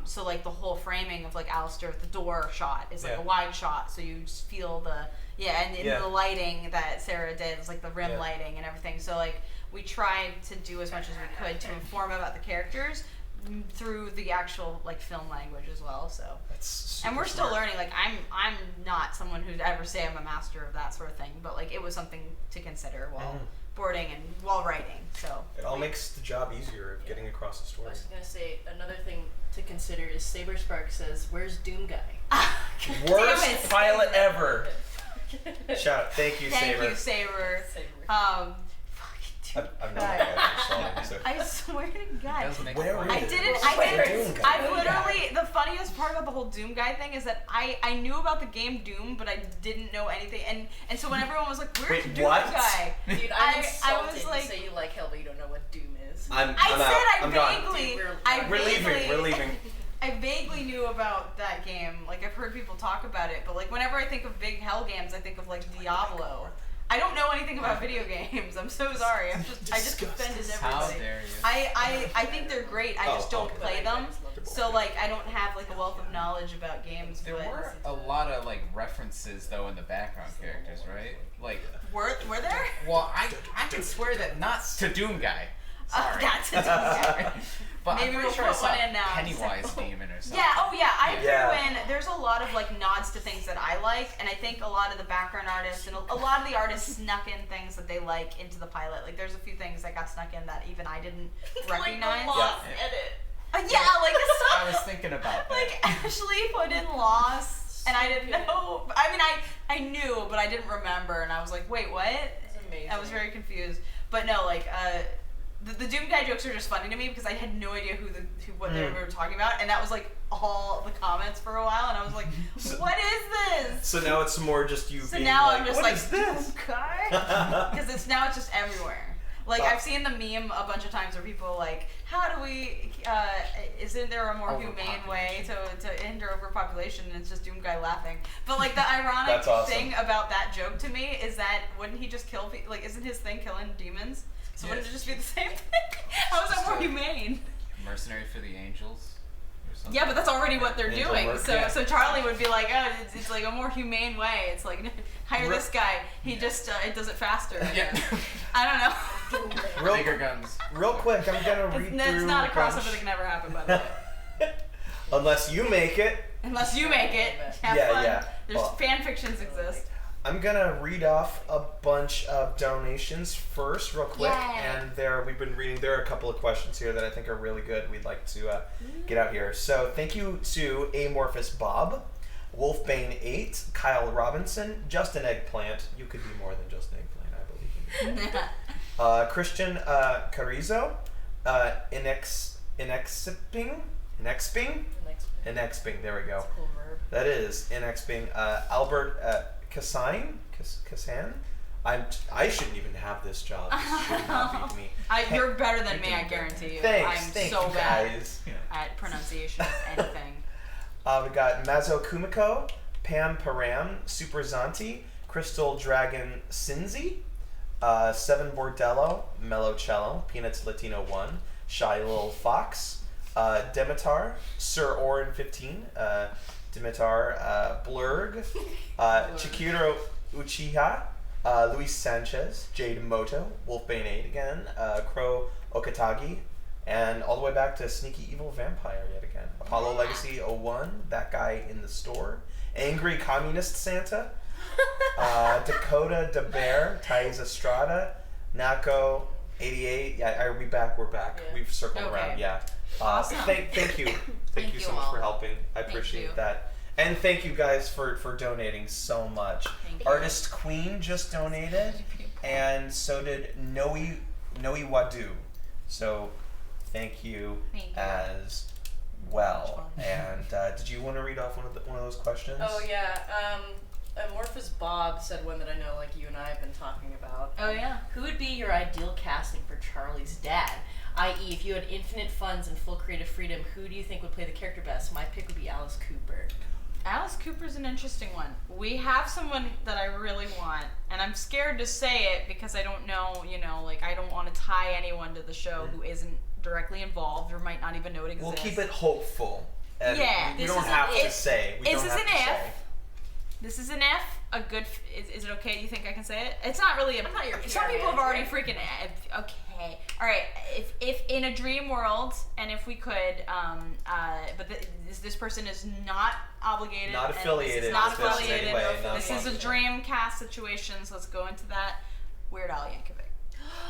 So, like, the whole framing of, like, Alistair at the door shot is like a wide shot, so you just feel the lighting that Sarah did was like the rim lighting and everything. So, like, we tried to do as much as we could to inform about the characters through the actual, like, film language as well. So and we're still learning. Like, I'm not someone who'd ever say I'm a master of that sort of thing, but, like, it was something to consider while boarding and while writing. So it all makes the job easier of getting across the story. I was gonna say, another thing to consider is Saber Spark says, "Where's Doom Guy?" Worst pilot ever. Shout out, thank you, Saber. Thank you, Saber. I've known that guy for so long. So. I swear to God. I literally, the funniest part about the whole Doom Guy thing is that I knew about the game Doom, but I didn't know anything. And so when everyone was like, where's Doom Guy? Dude, I was like, you say you like hell, but you don't know what Doom is. We're leaving. I vaguely knew about that game. Like, I've heard people talk about it, but, like, whenever I think of big hell games, I think of, like, Diablo. I don't know anything about video games. I'm so sorry. I just offended everybody. How dare you? I think they're great. I just don't play them. So, like, I don't have, like, a wealth of knowledge about games. There were a lot of, like, references, though, in the background characters, right? Like, were there? Well, I can swear that not to Doom Guy. Sorry. Not to Doom Guy. But maybe I'm we'll pretty sure put I saw one in now. Pennywise demon or something. Yeah, I threw in, there's a lot of, like, nods to things that I like, and I think a lot of the background artists and a lot of the artists snuck in things that they like into the pilot. Like, there's a few things that got snuck in that even I didn't recognize. Like the Lost edit. I was thinking about that. Like, Ashley put in Lost, and I didn't know. I mean, I knew, but I didn't remember, and I was like, wait, what? That's amazing. I was very confused. But no, like, the Doom Guy jokes are just funny to me because I had no idea what they were talking about, and that was, like, all the comments for a while, and I was like, what is this? So now it's more just you being now like, I'm just what like, is this? Doom Guy? Because it's just everywhere. Like, I've seen the meme a bunch of times where people are like, how do we, isn't there a more humane way to end overpopulation and it's just Doom Guy laughing. But like the ironic That's awesome. thing about that joke to me is that wouldn't he just kill people? Like, isn't his thing killing demons? So wouldn't it just be the same thing? How is that more humane? Mercenary for the angels. Or something. Yeah, but that's already what they're Angel doing. work, So yeah. so Charlie would be like, oh, it's like a more humane way. It's like hire Real- this guy. He just it does it faster. Yeah. I don't know. Bigger guns. Real quick, I'm gonna read through. It's not a bunch- crossover that can never happen, by the way. Unless you make it. Unless you make it. Have Yeah, fun. yeah. There's Well- fan fictions exist. I'm gonna read off a bunch of donations first, real quick, Yay. and we've been reading. There are a couple of questions here that I think are really good. We'd like to get out here. So thank you to Amorphous Bob, Wolfbane 8, Kyle Robinson, Justin Eggplant. You could be more than just an eggplant, I believe in you. Christian Carrizo, Inexping. There we go. Cool verb. That is Inexping. Albert Kassan. I shouldn't even have this job. This should not be me. You're better than me, I guarantee you. Thanks, I'm thank so you bad guys. at pronunciation of anything. We got Mazo Kumiko, Pam Param, Super Zanti, Crystal Dragon Cinzy, Seven Bordello, Mellow Cello, Peanuts Latino 1, Shy Little Fox, Demitar, Sir Orin 15, Dimitar Blurg, Chikiro Uchiha, Luis Sanchez, Jade Moto, Wolfbane 8 again, Crow Okatagi, and all the way back to Sneaky Evil Vampire yet again. Apollo Legacy 01, that guy in the store. Angry Communist Santa, Dakota DeBear, Thais Estrada, Nako 88. Yeah, we're back. Yeah. We've circled Okay. around. Yeah. Awesome. Thank you. Thank you so much all. for helping. I Thank appreciate you. that. And thank you guys for donating so much. Thank you. Artist Queen just donated, and so did Noe Wadu. So thank you, Thank you. as well. And did you want to read off one of those questions? Oh yeah. Amorphous Bob said one that I know, like you and I have been talking about. Oh, yeah. Who would be your ideal casting for Charlie's dad? I.e., if you had infinite funds and full creative freedom, who do you think would play the character best? My pick would be Alice Cooper. Alice Cooper's an interesting one. We have someone that I really want, and I'm scared to say it because I don't know, like I don't want to tie anyone to the show who isn't directly involved or might not even know it exists. We'll keep it hopeful. And Yeah, we this don't is have an to if. say. We This don't is have an to if. say. This is an F. A good. Is it okay? Do you think I can say it? It's not really. I'm not your Some PR people have already manager. freaking. Okay. All right. If in a dream world, and if we could, but this person is not obligated. Not and affiliated This is not with this in affiliated. any way, not This is a affiliated. dream cast situation. So let's go into that. Weird Al Yankovic.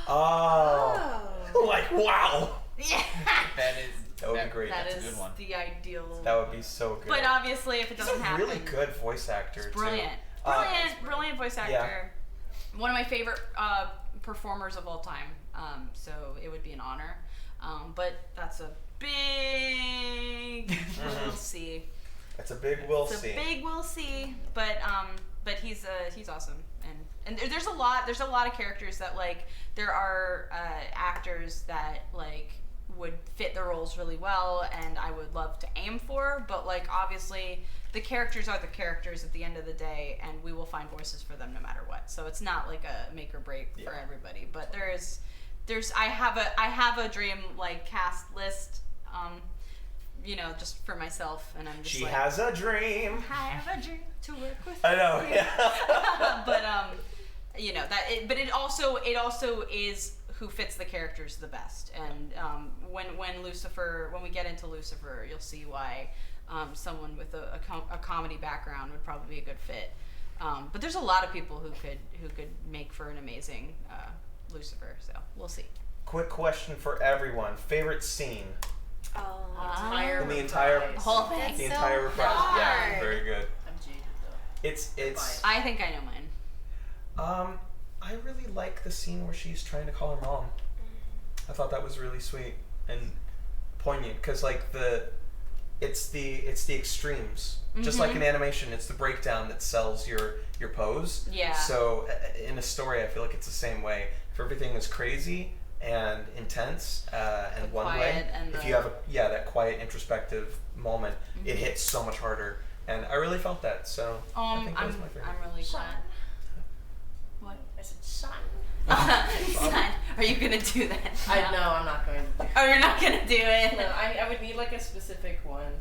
Oh. Like, wow. Yeah. That would be great. That That's is a good one. the ideal. That would be so good. But obviously, if it He's doesn't a happen, really good voice actor, it's too. brilliant. Brilliant voice actor. Yeah. One of my favorite performers of all time. So it would be an honor. But that's a big we'll see. That's a big we'll It's see. a big we'll see. But he's awesome. And there's a lot of characters that like there are actors that like would fit the roles really well and I would love to aim for, but like obviously the characters are the characters at the end of the day and we will find voices for them no matter what. So it's not like a make or break for everybody, but there's I have a dream like cast list just for myself and I'm just She like, has a dream. I have a dream to work with. I know, you. yeah. But but it also is who fits the characters the best. And when we get into Lucifer, you'll see why someone with a comedy background would probably be a good fit. But there's a lot of people who could make for an amazing Lucifer. So we'll see. Quick question for everyone. Favorite scene? Entire In the entire whole thing. The entire reprise. Yeah, very good. I'm jaded though. It's I think I know mine. I really like the scene where she's trying to call her mom. I thought that was really sweet and poignant because like it's the extremes. Just like in animation, it's the breakdown that sells your pose. Yeah. So in a story, I feel like it's the same way. If everything is crazy, and intense and one way. quiet and if you have that quiet introspective moment, it hits so much harder, and I really felt that. So I think that was my favorite. I'm really glad. What? I said son. Son, are you gonna do that? No, I'm not going to do it. Oh, you're not gonna do it? No, I would need like a specific one.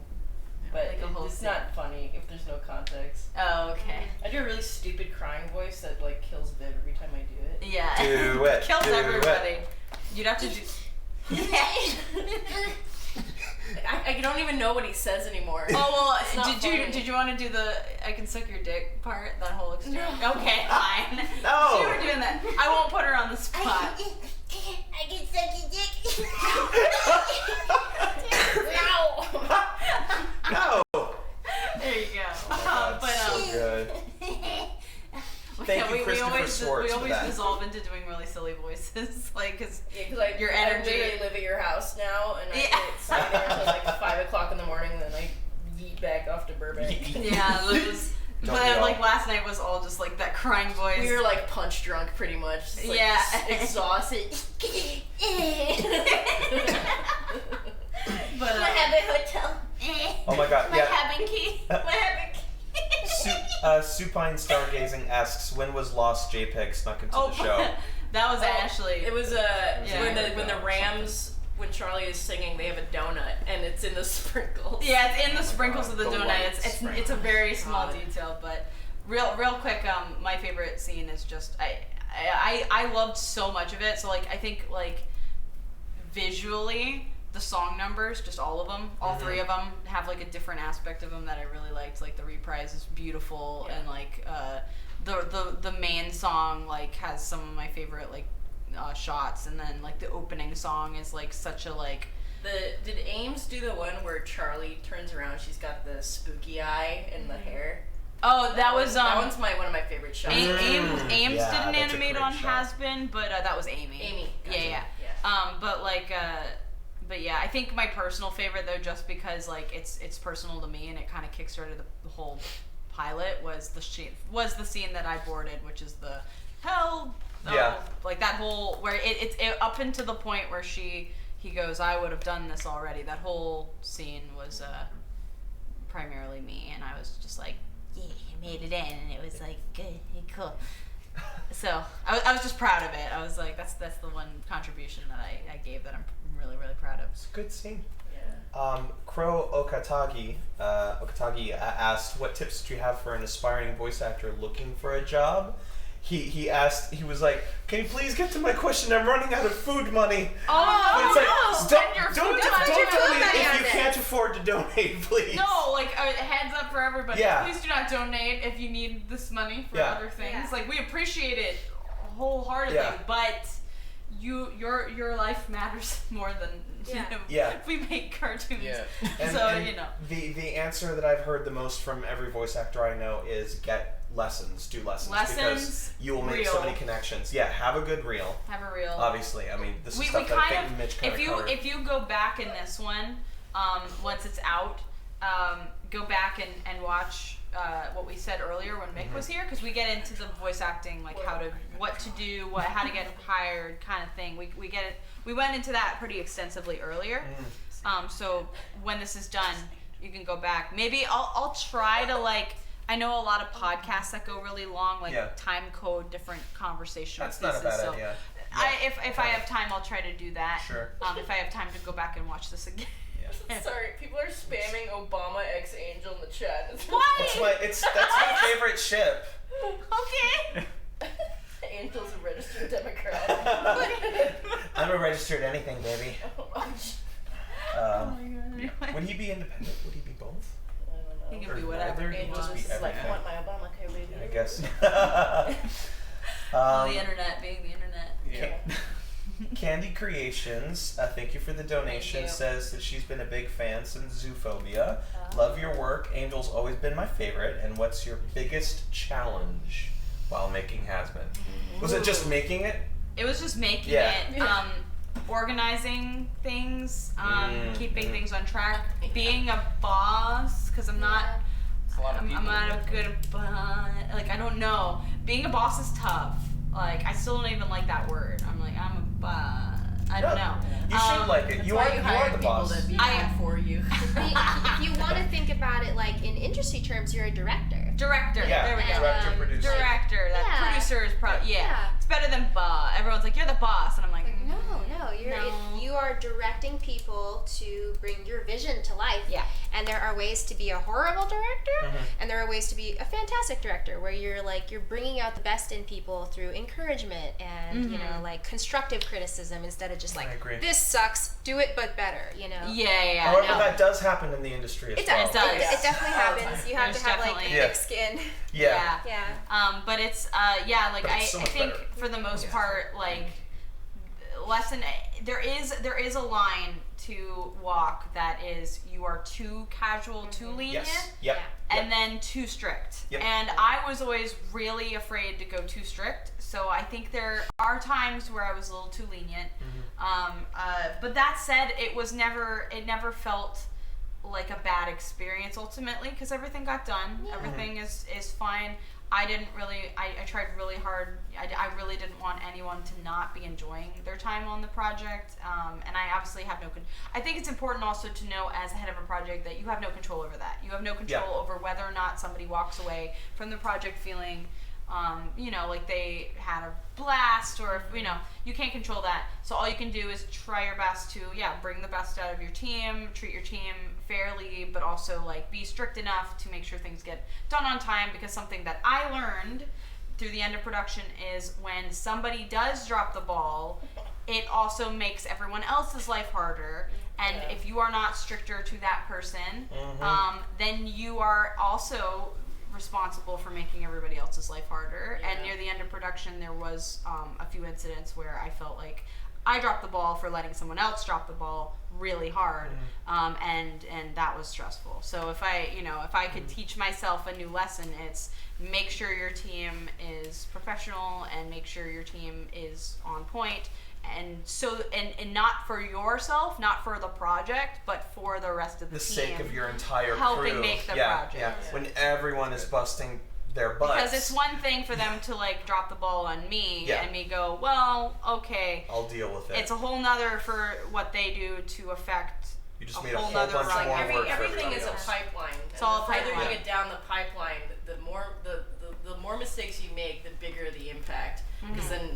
But Like a whole it's scene. not funny if there's no context. Oh, okay. I do a really stupid crying voice that like kills Viv every time I do it. Yeah. Do it. Kills do everybody. It. You'd have to do. I don't even know what he says anymore. Oh It's not well, funny. did you want to do the I can suck your dick part? That whole exchange. No. Okay, fine. No. So you were doing that. I won't put her on the spot. I can suck your dick. No. There you go. Oh my God, so good. Thank you, Christopher Schwartz, we for always that. dissolve into doing really silly voices, like because your energy. I literally live at your house now, and I get sitting there until like 5 o'clock in the morning, and then I yeet back off to Burbank. Yeah, but like last night was all just like that crying voice. We were like punch drunk, pretty much. Just, like, Yeah. exhausted. But I have a hotel. Oh my God, My yeah. cabin key. My cabin key. Supine Stargazing asks, when was Lost JPEG snuck into the show? That was Ashley. It was Yeah. when the Rams, when Charlie is singing, they have a donut, and it's in the sprinkles. Yeah, it's in the sprinkles of the donut. white It's a sprinkles. very small God. detail, but real quick. My favorite scene is just I loved so much of it. So like I think like visually the song numbers, just all of them, all three of them have like a different aspect of them that I really liked. Like the reprise is beautiful, and like the main song like has some of my favorite like shots, and then like the opening song is like such a like. Did Ames do the one where Charlie turns around? She's got the spooky eye and the hair. Oh, that was that one's one of my favorite shots. Ames Yeah, didn't that's a animate great on shot. Hazbin, but that was Amy. Amy, gotcha. Yeah. But like, but yeah, I think my personal favorite though, just because like it's personal to me and it kind of kickstarted the whole pilot was the scene that I boarded, which is the hell. Yeah. Like that whole where it's up into the point where he goes, I would have done this already. That whole scene was primarily me, and I was just like, yeah, I made it in, and it was like good, cool. So I was just proud of it. I was like, that's the one contribution that I gave that I'm really proud of. It's a good scene. Crow Okatagi asked, what tips do you have for an aspiring voice actor looking for a job? He asked, he was like, can you please get to my question? I'm running out of food money. Oh, But it's like, no. don't tell me if you can't afford to donate, please. No, like heads up for everybody. Yeah. Please do not donate if you need this money for Yeah. other things. Like we appreciate it wholeheartedly, but your life matters more than you know, Yeah. if we make cartoons. Yeah. So you know. The answer that I've heard the most from every voice actor I know is get lessons, do lessons. Because Lessons, you will make so reel. many connections. Yeah, have a good reel. Have a reel. Obviously, I mean, this is we stuff that I kind think of Mitch kind of covered. if you go back in this one, once it's out, go back and watch what we said earlier when Mick was here, because we get into the voice acting, like what to do, how to get hired, kind of thing. We went into that pretty extensively earlier. So when this is done, you can go back. Maybe I'll try to like. I know a lot of podcasts that go really long, like time code different conversational That's not a pieces. bad So idea. if I have time, I'll try to do that. Sure. If I have time to go back and watch this again. Sorry, people are spamming Obama X Angel in the chat. Why? That's my favorite ship. Okay. Angel's a registered Democrat. I'm a registered anything, baby. Oh my God. Would he be independent? Would he be both? He can Or be whatever neither? he He'd just wants. be Like, I everything. want my Obamacare, baby. I guess. The internet being the internet. Candy Creations, thank you for the donation, says that she's been a big fan since Zoophobia. Love your work. Angel's always been my favorite. And what's your biggest challenge while making Hazbin? Was it just making it? It was just making Yeah. it, organizing things, keeping things on track, being a boss, because I'm not. I'm not a good boss. Like, I don't know. Being a boss is tough. Like, I still don't even like that word. I'm like, I'm a boss. I don't know. You should like it. You are the boss. I am for you. If you want to think about it like in industry terms, you're a director. Director. Yeah, There we go. director, producer. Director. That Yeah. producer is probably Yeah. It's better than boss. Everyone's like, you're the boss, and I'm like, No, you are directing people to bring your vision to life. Yeah. And there are ways to be a horrible director, Mm-hmm. and there are ways to be a fantastic director, where you're bringing out the best in people through encouragement and like constructive criticism instead of just like, I agree. this sucks, do it but better. Yeah. However, that does happen in the industry as It well. does. It definitely happens. You have There's to have like definitely- thick skin. Yeah. Yeah. But it's like But I it's so much think better. for the most part, like lesson there is a line to walk that is you are too casual, too lenient. Yes. Yep. And then too strict. Yep. And I was always really afraid to go too strict. So I think there are times where I was a little too lenient. But that said, it never felt like a bad experience ultimately, because everything got done. Everything is fine. I tried really hard. I really didn't want anyone to not be enjoying their time on the project. And I obviously have I think it's important also to know as a head of a project that you have no control over that. You have no control over whether or not somebody walks away from the project feeling, like they had a blast, or if, you can't control that. So all you can do is try your best to, bring the best out of your team, treat your team fairly, but also like be strict enough to make sure things get done on time, because something that I learned through the end of production is when somebody does drop the ball, it also makes everyone else's life harder. And if you are not stricter to that person, then you are also responsible for making everybody else's life harder. And near the end of production, there was a few incidents where I felt like I dropped the ball for letting someone else drop the ball really hard, and that was stressful. So if I could teach myself a new lesson, it's make sure your team is professional and make sure your team is on point. And so, and not for yourself, not for the project, but for the rest of the team. The sake of your entire helping crew. make the project. Yeah. When everyone is busting their butts. Because it's one thing for them to like drop the ball on me and me go, well, okay. I'll deal with it. It's a whole nother for what they do to affect. You just made a whole bunch more work for everything is else. a pipeline. It's all a the further pipeline. you get down the pipeline, the more mistakes you make, the bigger the impact. Because then,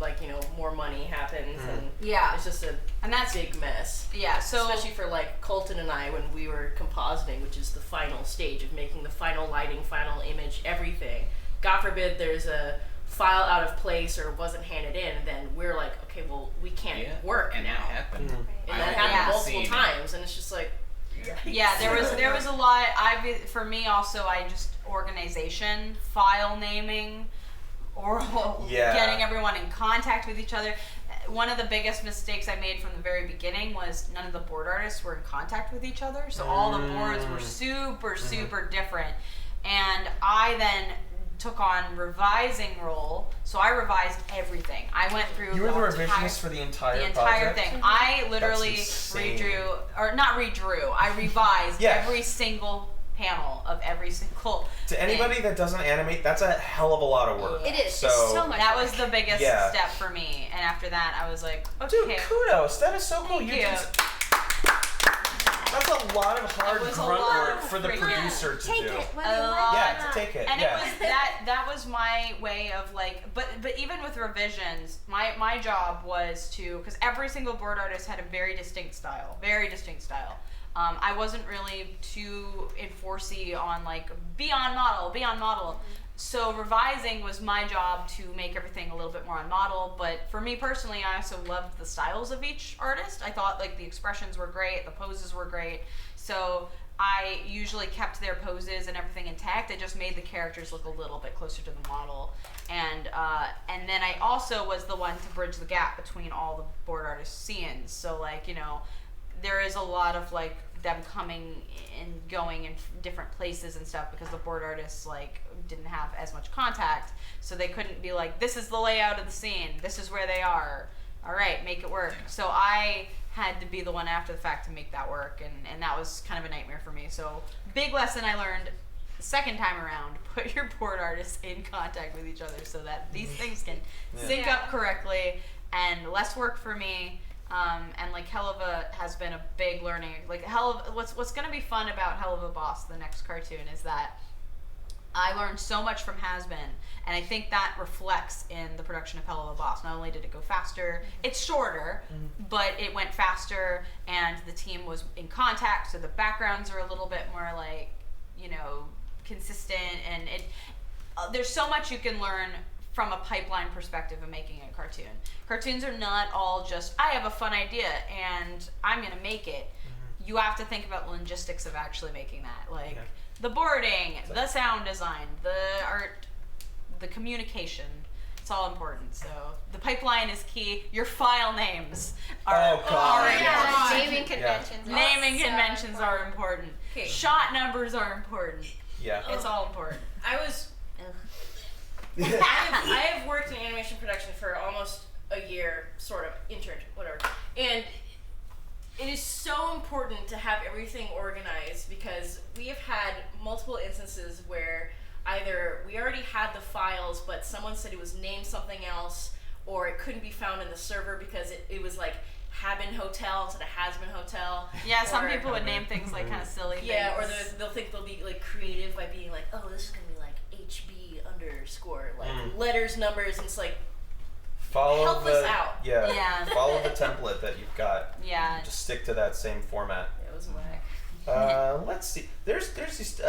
more money happens, and it's just a big mess. Yeah, so especially for like Colton and I when we were compositing, which is the final stage of making the final lighting, final image, everything. God forbid there's a file out of place or wasn't handed in, then we're like, okay, well, we can't work and now. that happened. And that happened multiple times, and it's just like. Yeah, there was a lot. For me also, I just organization, file naming, or getting everyone in contact with each other. One of the biggest mistakes I made from the very beginning was none of the board artists were in contact with each other, so all the boards were super different. And I then took on revising role, so I revised everything. I went through. You were the revisionist for the entire project? thing. I literally I revised every single panel of every single. To anybody that doesn't animate, that's a hell of a lot of work. It is. So, it's so much. That work. was the biggest step for me, and after that, I was like, okay. Dude, kudos. That is so cool. Thank you. That's a lot of hard grunt work for the freaking- producer to Take do. it. Yeah, to take it. And yeah. it was that was my way of like, but even with revisions, my job was to, because every single board artist had a very distinct style. I wasn't really too enforcey on like be on model. So revising was my job to make everything a little bit more on model. But for me personally, I also loved the styles of each artist. I thought like the expressions were great, the poses were great. So I usually kept their poses and everything intact. I just made the characters look a little bit closer to the model. And then I also was the one to bridge the gap between all the board artist scenes. So like, there is a lot of like them coming and going in different places and stuff because the board artists like didn't have as much contact, so they couldn't be like, this is the layout of the scene, this is where they are, all right, make it work. So I had to be the one after the fact to make that work, and that was kind of a nightmare for me. So big lesson I learned the second time around: put your board artists in contact with each other so that these things can sync up correctly, and less work for me. And like Helluva has been a big learning. Like what's going to be fun about Helluva Boss, the next cartoon, is that I learned so much from Hazbin, and I think that reflects in the production of Helluva Boss. Not only did it go faster, it's shorter, but it went faster, and the team was in contact, so the backgrounds are a little bit more like, you know, consistent, and there's so much you can learn from a pipeline perspective of making a cartoon. Cartoons are not all just, I have a fun idea and I'm going to make it. You have to think about the logistics of actually making that. Like the boarding, the sound design, the art, the communication. It's all important. So the pipeline is key. Your file names are important. Naming conventions. Naming conventions are important. Okay. Shot numbers are important. Yeah. It's all important. I have worked in animation production for almost a year, sort of, interned, whatever. And it is so important to have everything organized because we have had multiple instances where either we already had the files, but someone said it was named something else, or it couldn't be found in the server because it was like Habin Hotel instead of Hazbin Hotel. Yeah, some people would name things like kind of silly things. Yeah, or they'll think they'll be like creative by being like, oh, this is gonna be like HB _ like letters, numbers, and it's like help us out. Yeah. Follow the template that you've got. Yeah. Just stick to that same format. It was whack. Let's see. There's this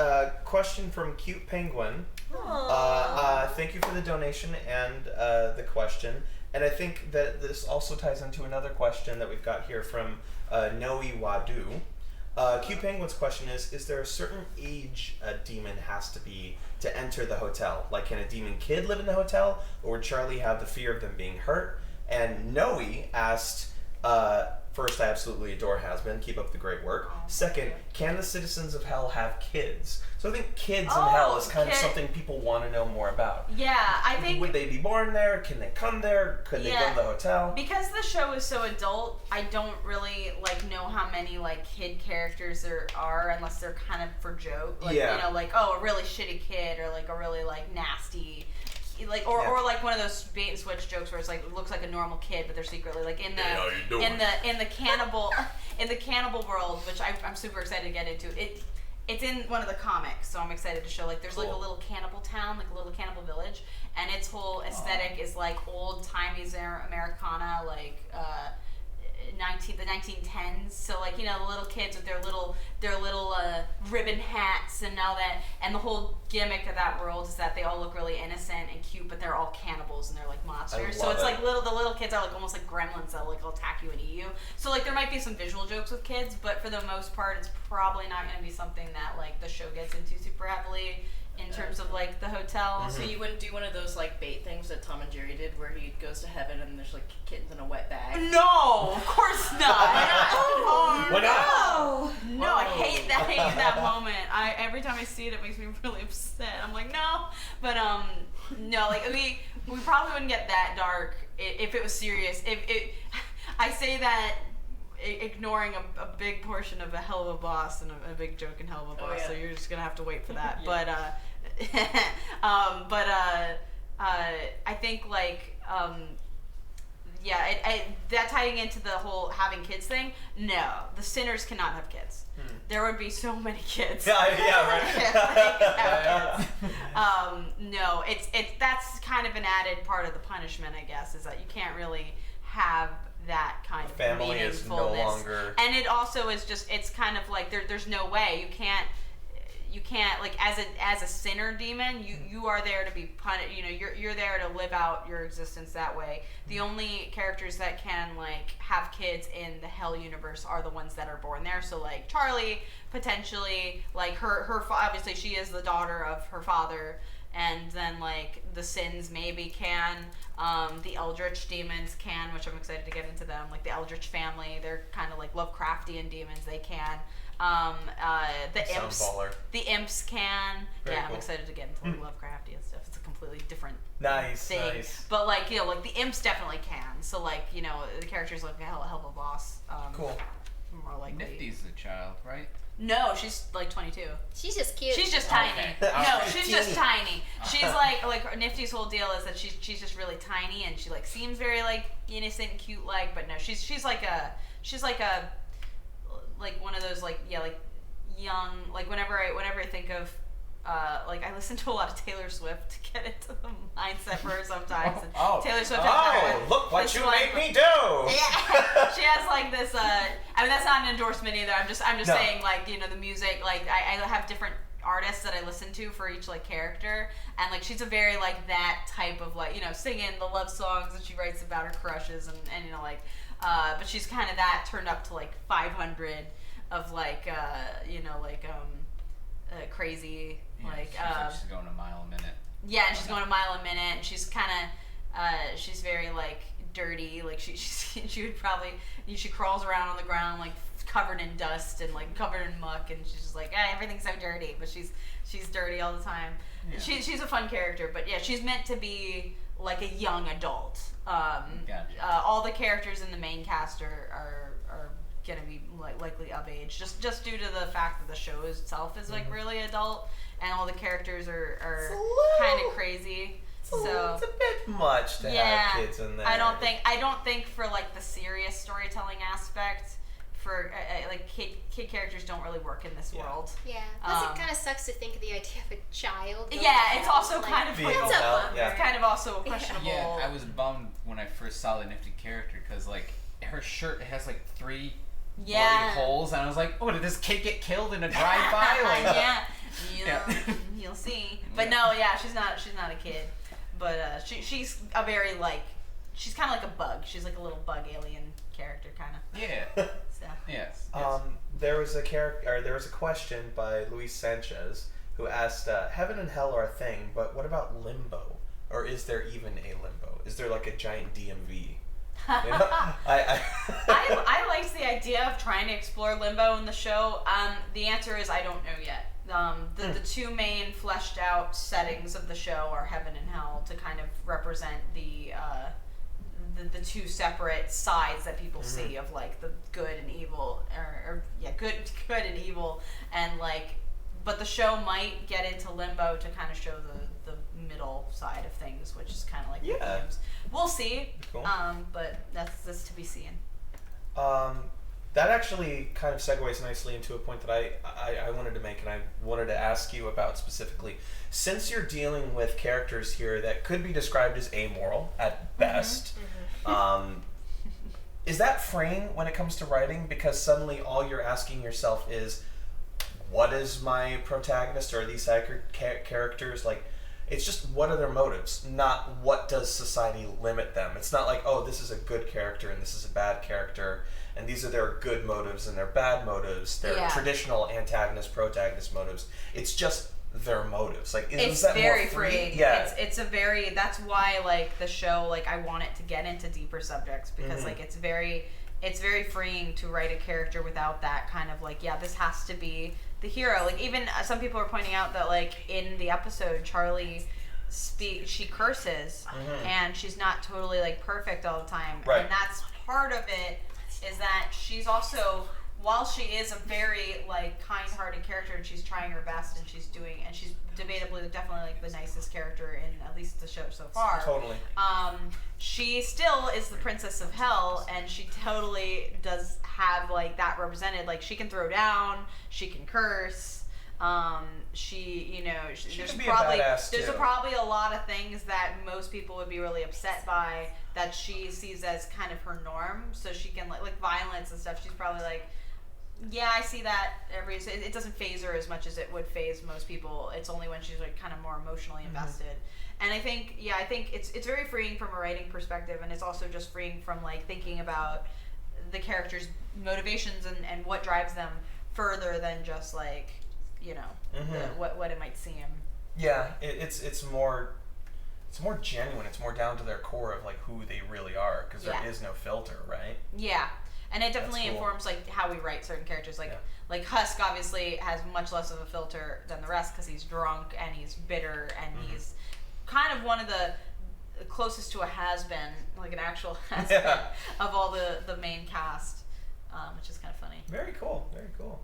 question from Cute Penguin. Thank you for the donation and the question. And I think that this also ties into another question that we've got here from Noe Wadu. Cute Penguin's question is there a certain age a demon has to be to enter the hotel? Like, can a demon kid live in the hotel, or would Charlie have the fear of them being hurt? And Noe asked, first, I absolutely adore Hazbin. Keep up the great work. Second, can the citizens of Hell have kids? So I think kids in Hell is kind of something people want to know more about. Yeah, I think... Would they be born there? Can they come there? Could they go to the hotel? Because the show is so adult, I don't really know how many kid characters there are unless they're kind of for joke. You know, a really shitty kid or a really nasty... or one of those bait and switch jokes where it's it looks like a normal kid, but they're secretly in the cannibal world, which I'm super excited to get into. It's in one of the comics, so I'm excited to show. There's a little cannibal town, a little cannibal village, and its whole aesthetic is old timey Americana, the 1910s. So the little kids with their little ribbon hats and all that, and the whole gimmick of that world is that they all look really innocent and cute, but they're all cannibals and they're monsters. So it's the little kids are almost like gremlins that will attack you and eat you. So there might be some visual jokes with kids, but for the most part, it's probably not going to be something that the show gets into super heavily. In terms of the hotel. So you wouldn't do one of those bait things that Tom and Jerry did where he goes to heaven and there's kittens in a wet bag? No, of course not. Why not? No, I hate that moment. Every time I see it makes me really upset. I'm like, no. But no, we probably wouldn't get that dark if it was serious. I say that ignoring a big portion of a Helluva Boss and a big joke in Helluva Boss, so you're just gonna have to wait for that. But I think that tying into the whole having kids thing. No, the sinners cannot have kids. There would be so many kids. Yeah, right. No, it's that's kind of an added part of the punishment, I guess, is that you can't really have that kind of family is no longer, and it also is just it's kind of there's no way you can't as a sinner demon you are there to be punished. You're there to live out your existence that way. The only characters that can have kids in the Hell universe are the ones that are born there. So Charlie potentially her obviously she is the daughter of her father. And then the Sins maybe can, the Eldritch demons can, which I'm excited to get into them. The Eldritch family, they're kind of Lovecraftian demons. They can. The imps can. Very cool. I'm excited to get into Lovecraftian stuff. It's a completely different thing. Nice. But the imps definitely can. So the characters Helluva Boss. Cool. more likely. Nifty's the child, right? No, she's like 22. She's just cute. She's just tiny. Okay. No, Okay. she's just tiny. She's like Nifty's whole deal is that she's just really tiny and she like seems very like innocent and cute like, but no, she's like one of those like young like whenever I think of like I listen to a lot of Taylor Swift to get into the mindset for her sometimes. And Taylor Swift. Look what you made me do. Yeah, she has like this. I mean, that's not an endorsement either. I'm just No. saying like the music. Like I have different artists that I listen to for each like character, and like she's a very like that type of like singing the love songs that she writes about her crushes and but she's kind of that turned up to like 500 of like crazy She's going a mile a minute. yeah, and she's going a mile a minute. And she's kind of, she's very like dirty. Like she would probably, she crawls around on the ground like covered in dust and like covered in muck, and she's just like, everything's so dirty. But she's dirty all the time. Yeah. She's a fun character, but yeah, she's meant to be like a young adult. Gotcha. All the characters in the main cast are gonna be likely of age, just due to the fact that the show itself is like really adult, and all the characters are kind of crazy. So it's a bit much to have kids in there. I don't think for like the serious storytelling aspect, for like kid characters don't really work in this world. Yeah. Plus, it kind of sucks to think of the idea of a child. Yeah, it's also kind of like, it's kind of also a questionable. Yeah, I was bummed when I first saw the Nifty character because like her shirt has like 3 bloody holes, and I was like, oh, did this kid get killed in a drive-by? Like, You'll see. But no, she's not a kid. But she's a very like, she's kind of like a bug. She's like a little bug alien character, kind of. Yeah. So. Yes. There was a question by Luis Sanchez who asked, "Heaven and hell are a thing, but what about limbo? Or is there even a limbo? Is there like a giant DMV?" I liked the idea of trying to explore limbo in the show. The answer is I don't know yet. The 2 main fleshed out settings of the show are heaven and hell to kind of represent the 2 separate sides that people see of like the good and evil, good and evil, and like, but the show might get into limbo to kind of show the middle side of things, which is kind of like the themes. We'll see. Cool. But that's to be seen. That actually kind of segues nicely into a point that I wanted to make, and I wanted to ask you about specifically. Since you're dealing with characters here that could be described as amoral at best, is that freeing when it comes to writing? Because suddenly all you're asking yourself is, what is my protagonist or these characters like? It's just, what are their motives, not what does society limit them. It's not like, oh, this is a good character and this is a bad character, and these are their good motives and their bad motives, their traditional antagonist, protagonist motives. It's just their motives. Like, it's that very more free? freeing. Yeah. It's a very, that's why like the show, like I want it to get into deeper subjects, because like it's very freeing to write a character without that kind of like, this has to be the hero. Like even some people are pointing out that like in the episode Charlie she curses and she's not totally like perfect all the time. Right. And that's part of it, is that she's also, while she is a very like kind-hearted character and she's trying her best and she's debatably definitely like the nicest character in at least the show so far. Totally. She still is the princess of hell, and she totally does have like that represented. Like she can throw down, she can curse. There's probably a lot of things that most people would be really upset by that she sees as kind of her norm. So she can like violence and stuff. She's probably like, yeah, I see that it doesn't phase her as much as it would phase most people. It's only when she's like kind of more emotionally invested. And I think it's very freeing from a writing perspective, and it's also just freeing from like thinking about the characters' motivations and what drives them further than just like, what it might seem. Yeah, it's more genuine. It's more down to their core of like who they really are, because there is no filter, right? Yeah. And it definitely informs like how we write certain characters. Like Husk obviously has much less of a filter than the rest because he's drunk and he's bitter and he's kind of one of the closest to a has-been, like an actual has-been of all the main cast. which is kind of funny. Very cool. Very cool.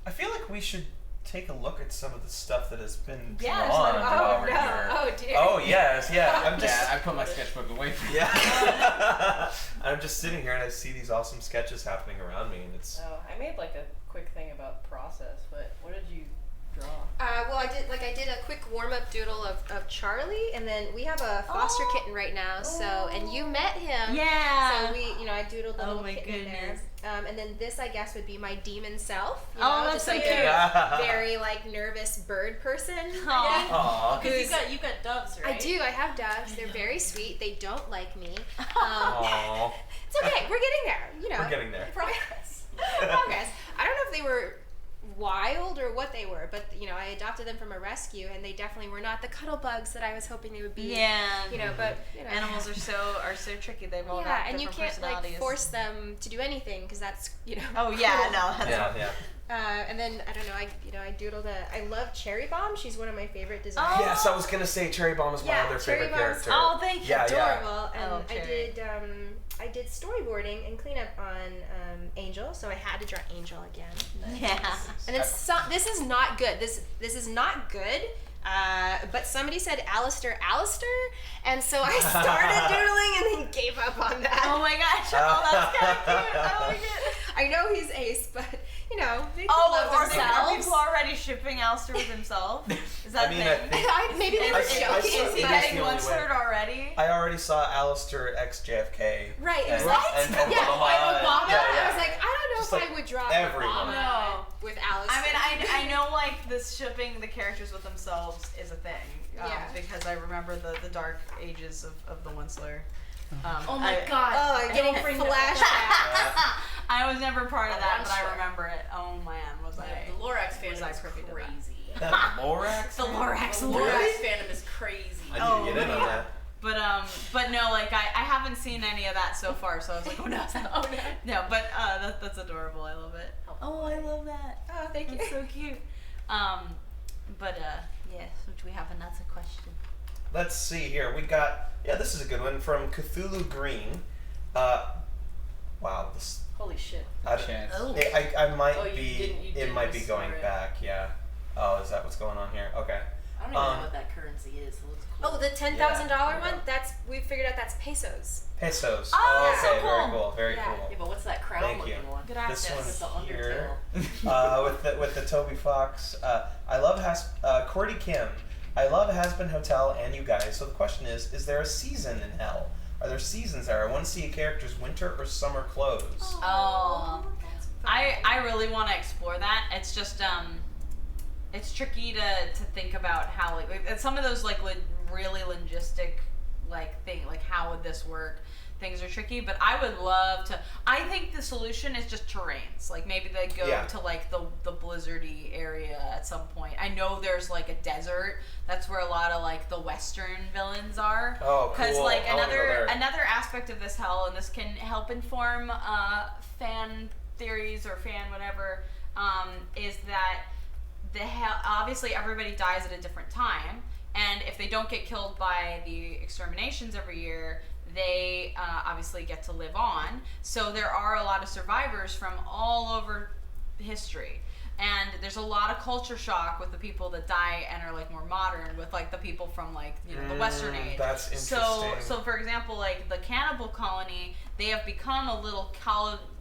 I feel like we should take a look at some of the stuff that has been drawn while we're here. Oh dear. Oh yes, yeah. I'm just. Yeah, I put my sketchbook away. Yeah. I'm just sitting here and I see these awesome sketches happening around me, and it's. Oh, I made like a quick thing about process, but what did you draw? Well, I did a quick warm-up doodle of Charlie, and then we have a foster kitten right now. So, and you met him. Yeah. So I doodled a little kitten in there. And then this, I guess, would be my demon self. You know, that's just so like cute. a very nervous bird person. Aww. Because you got doves, right? I do. I have doves. They're very sweet. They don't like me. Aww. It's okay. We're getting there. You know. We're getting there. Progress. Progress. I don't know if they were wild or what they were, but I adopted them from a rescue, and they definitely were not the cuddle bugs that I was hoping they would be. Yeah. But animals are so tricky. They've all got yeah, and you different can't personalities. force them to do anything because that's Oh yeah, no. Yeah. And then I don't know. I doodled I love Cherry Bomb. She's one of my favorite designers. Yes, I was gonna say Cherry Bomb is my other Cherry favorite Bomb's character. Oh, thank you. Yeah, adorable. I And love Cherry. I did storyboarding and cleanup on Angel, so I had to draw Angel again. Yeah. And it's this is not good. This is not good. But somebody said Alistair, and so I started doodling and then gave up on that. Oh my gosh! Oh, that's kind of cute. I like it. I know he's ace, but they can Oh, love are themselves. people already shipping Alistair with himself? Is that I mean, thing? Maybe they were joking. Is he It is getting the only one-slurred way. already? I already saw Alistair x JFK. Right, and, exactly. and Yeah, Obama. Obama. Yeah. I was like, I don't know Just if like I would draw everyone. Obama with Alistair. I mean, I know this shipping the characters with themselves is a thing. Yeah. Because I remember the dark ages of the One-Slur. Oh my god. Oh, I'm getting flashbacks. I was never part of that, but I One-Slur. remember it. Oh man, was I? The Lorax fandom I is privy to that? crazy. Lorax? The Lorax. The Lorax fandom is crazy. I need to get in on that. But no, I haven't seen any of that so far, so I was like, oh no, no, but that's adorable. I love it. Oh, I love that. Oh, thank you. It's so cute. Yes, which we have another question. Let's see here. We got this is a good one from Cthulhu Green. Wow, this. Holy shit. I might Oh, you be. didn't- you It didn't might be restore going it. back. Yeah. Oh, is that what's going on here? Okay. I don't even know what that currency is. It looks cool. Oh, the $10,000 one? We figured out that's pesos. Pesos. Oh, okay, so very cool. cool. Very Yeah. cool. Yeah, but what's that crown Thank looking you. one? This With the one here, undertail. with the Toby Fox. I love Cordy Kim. I love Hazbin Hotel and you guys. So the question is there a season in Hell? Are there seasons there? I want to see a character's winter or summer clothes. Oh, I really want to explore that. It's just it's tricky to think about how some of those really logistic thing how would this work. Things are tricky, but I would love to. I think the solution is just terrains. Maybe they go to the blizzardy area at some point. I know there's a desert. That's where a lot of the Western villains are. Oh, cool. Because I wanna go there. another aspect of this Hell, and this can help inform fan theories or fan whatever, is that the Hell, obviously everybody dies at a different time, and if they don't get killed by the exterminations every year, they obviously get to live on. So there are a lot of survivors from all over history. And there's a lot of culture shock with the people that die and are more modern with the people from the Western Age. That's interesting. So for example, the cannibal colony, they have become a little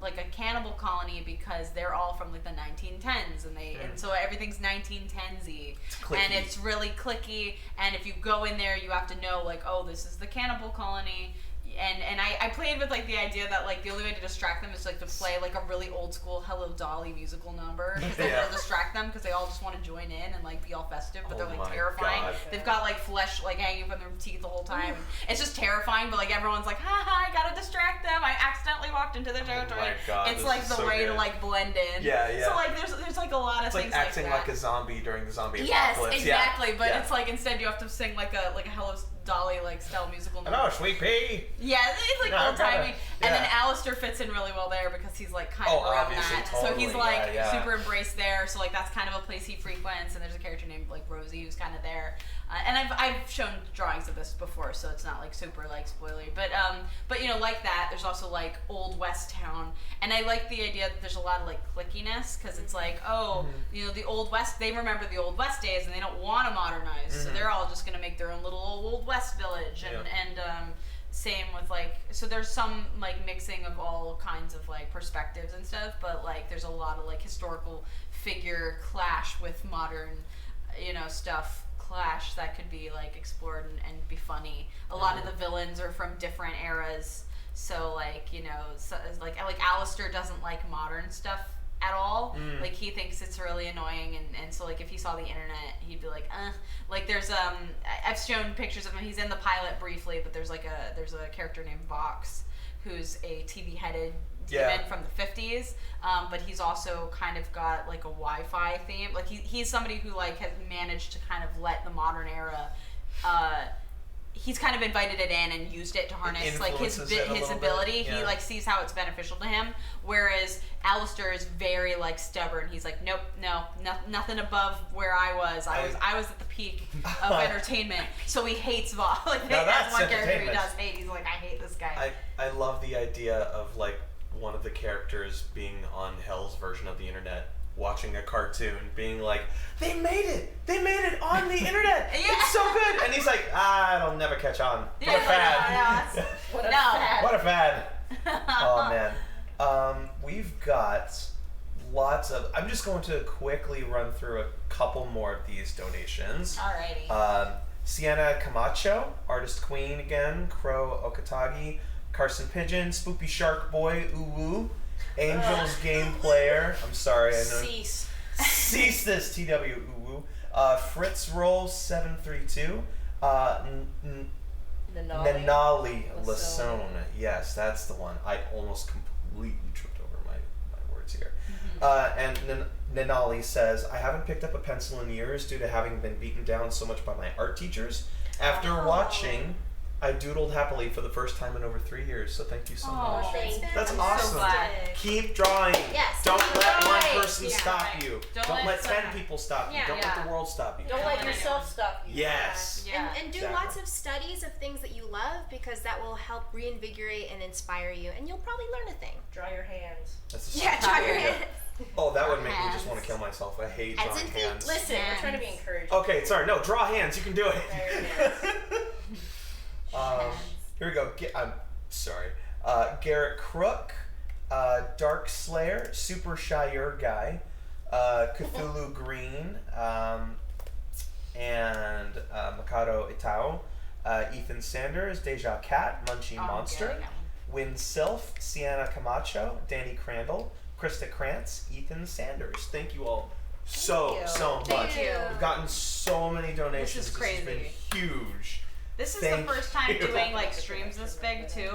a cannibal colony because they're all from the 1910s, and so everything's 1910s-y, and it's really clicky. And if you go in there, you have to know oh, this is the cannibal colony. And I played with the idea that the only way to distract them is to play a really old school Hello Dolly musical number, because it'll distract them because they all just want to join in and be all festive, but they're my terrifying. God. They've got flesh hanging from their teeth the whole time. It's just terrifying, but everyone's ha ha, I gotta distract them. I accidentally walked into their territory. my God, it's this is the so way good. to blend in. Yeah, yeah. So there's a lot of It's things acting like that. like a zombie during the zombie Yes, apocalypse. exactly. Yeah. But yeah. it's instead you have to sing a Hello Dolly style musical number. Hello, sweet pea. Yeah, it's No, old timey. yeah. And then Alistair fits in really well there because he's kind Oh, of around obviously, that. totally. So he's Yeah. super embraced there. So that's kind of a place he frequents. And there's a character named Rosie who's kind of there. And I've shown drawings of this before, so it's not like super like spoilery. But you know, like that, there's also like Old West Town, and I like the idea that there's a lot of like clickiness, because it's like, oh, you know, the Old West, they remember the Old West days, and they don't want to modernize, so they're all just gonna make their own little Old West village, and same with like, so there's some like mixing of all kinds of like perspectives and stuff, but like there's a lot of like historical figure clash with modern, you know, stuff clash that could be like explored and be funny. A lot of the villains are from different eras, so like, you know, so, like Alistair doesn't like modern stuff at all. Like he thinks it's really annoying, and so like if he saw the internet, he'd be like, like there's I've shown pictures of him. He's in the pilot briefly, but there's a character named Vox, who's a TV-headed demon from the 50s, but he's also kind of got like a Wi-Fi theme. Like he's somebody who like has managed to kind of let the modern era, he's kind of invited it in and used it to harness like his ability. He like sees how it's beneficial to him, whereas Alistair is very like stubborn. He's like, nope, nothing above where I was. I was at the peak of entertainment. So he hates Vox. Like that's one character he does hate. He's like, I hate this guy. I love the idea of like one of the characters being on Hell's version of the internet, watching a cartoon, being like, they made it on the internet. It's so good. And he's like, it'll never catch on. What a fad. What a fad. Oh man. We've got lots of, I'm just going to quickly run through a couple more of these donations. Alrighty. Sienna Camacho, Artist Queen again, Crow Okatagi, Carson Pigeon, Spoopy Shark Boy, Uwu, Angels Game Player. I'm sorry, I know. Cease this, TW Uwu. Fritz Roll 732. Nanali Lasone. Yes, that's the one. I almost completely tripped over my words here. And Nanali says, I haven't picked up a pencil in years due to having been beaten down so much by my art teachers. After watching, I doodled happily for the first time in over 3 years, so thank you so much. That's awesome. Keep drawing. Yes. Don't let one person stop you. Don't let 10 people stop you. Don't let the world stop you. Don't let yourself stop you. Yes. And do lots of studies of things that you love, because that will help reinvigorate and inspire you, and you'll probably learn a thing. Draw your hands. Draw your hands. Oh, that would make me just want to kill myself. I hate drawing hands. Listen, we're trying to be encouraging. Okay, sorry. No, draw hands. You can do it. Here we go. I'm sorry. Garrett Crook, Dark Slayer, Super Shire Guy, Cthulhu Green, and Mikado Itao, Ethan Sanders, Deja Cat, Munchie Monster, Win Sylph, Sienna Camacho, Danny Crandall, Krista Krantz, Ethan Sanders. Thank you all so much. We've gotten so many donations. This is crazy. This has been huge. This is the first time doing like streams this big too,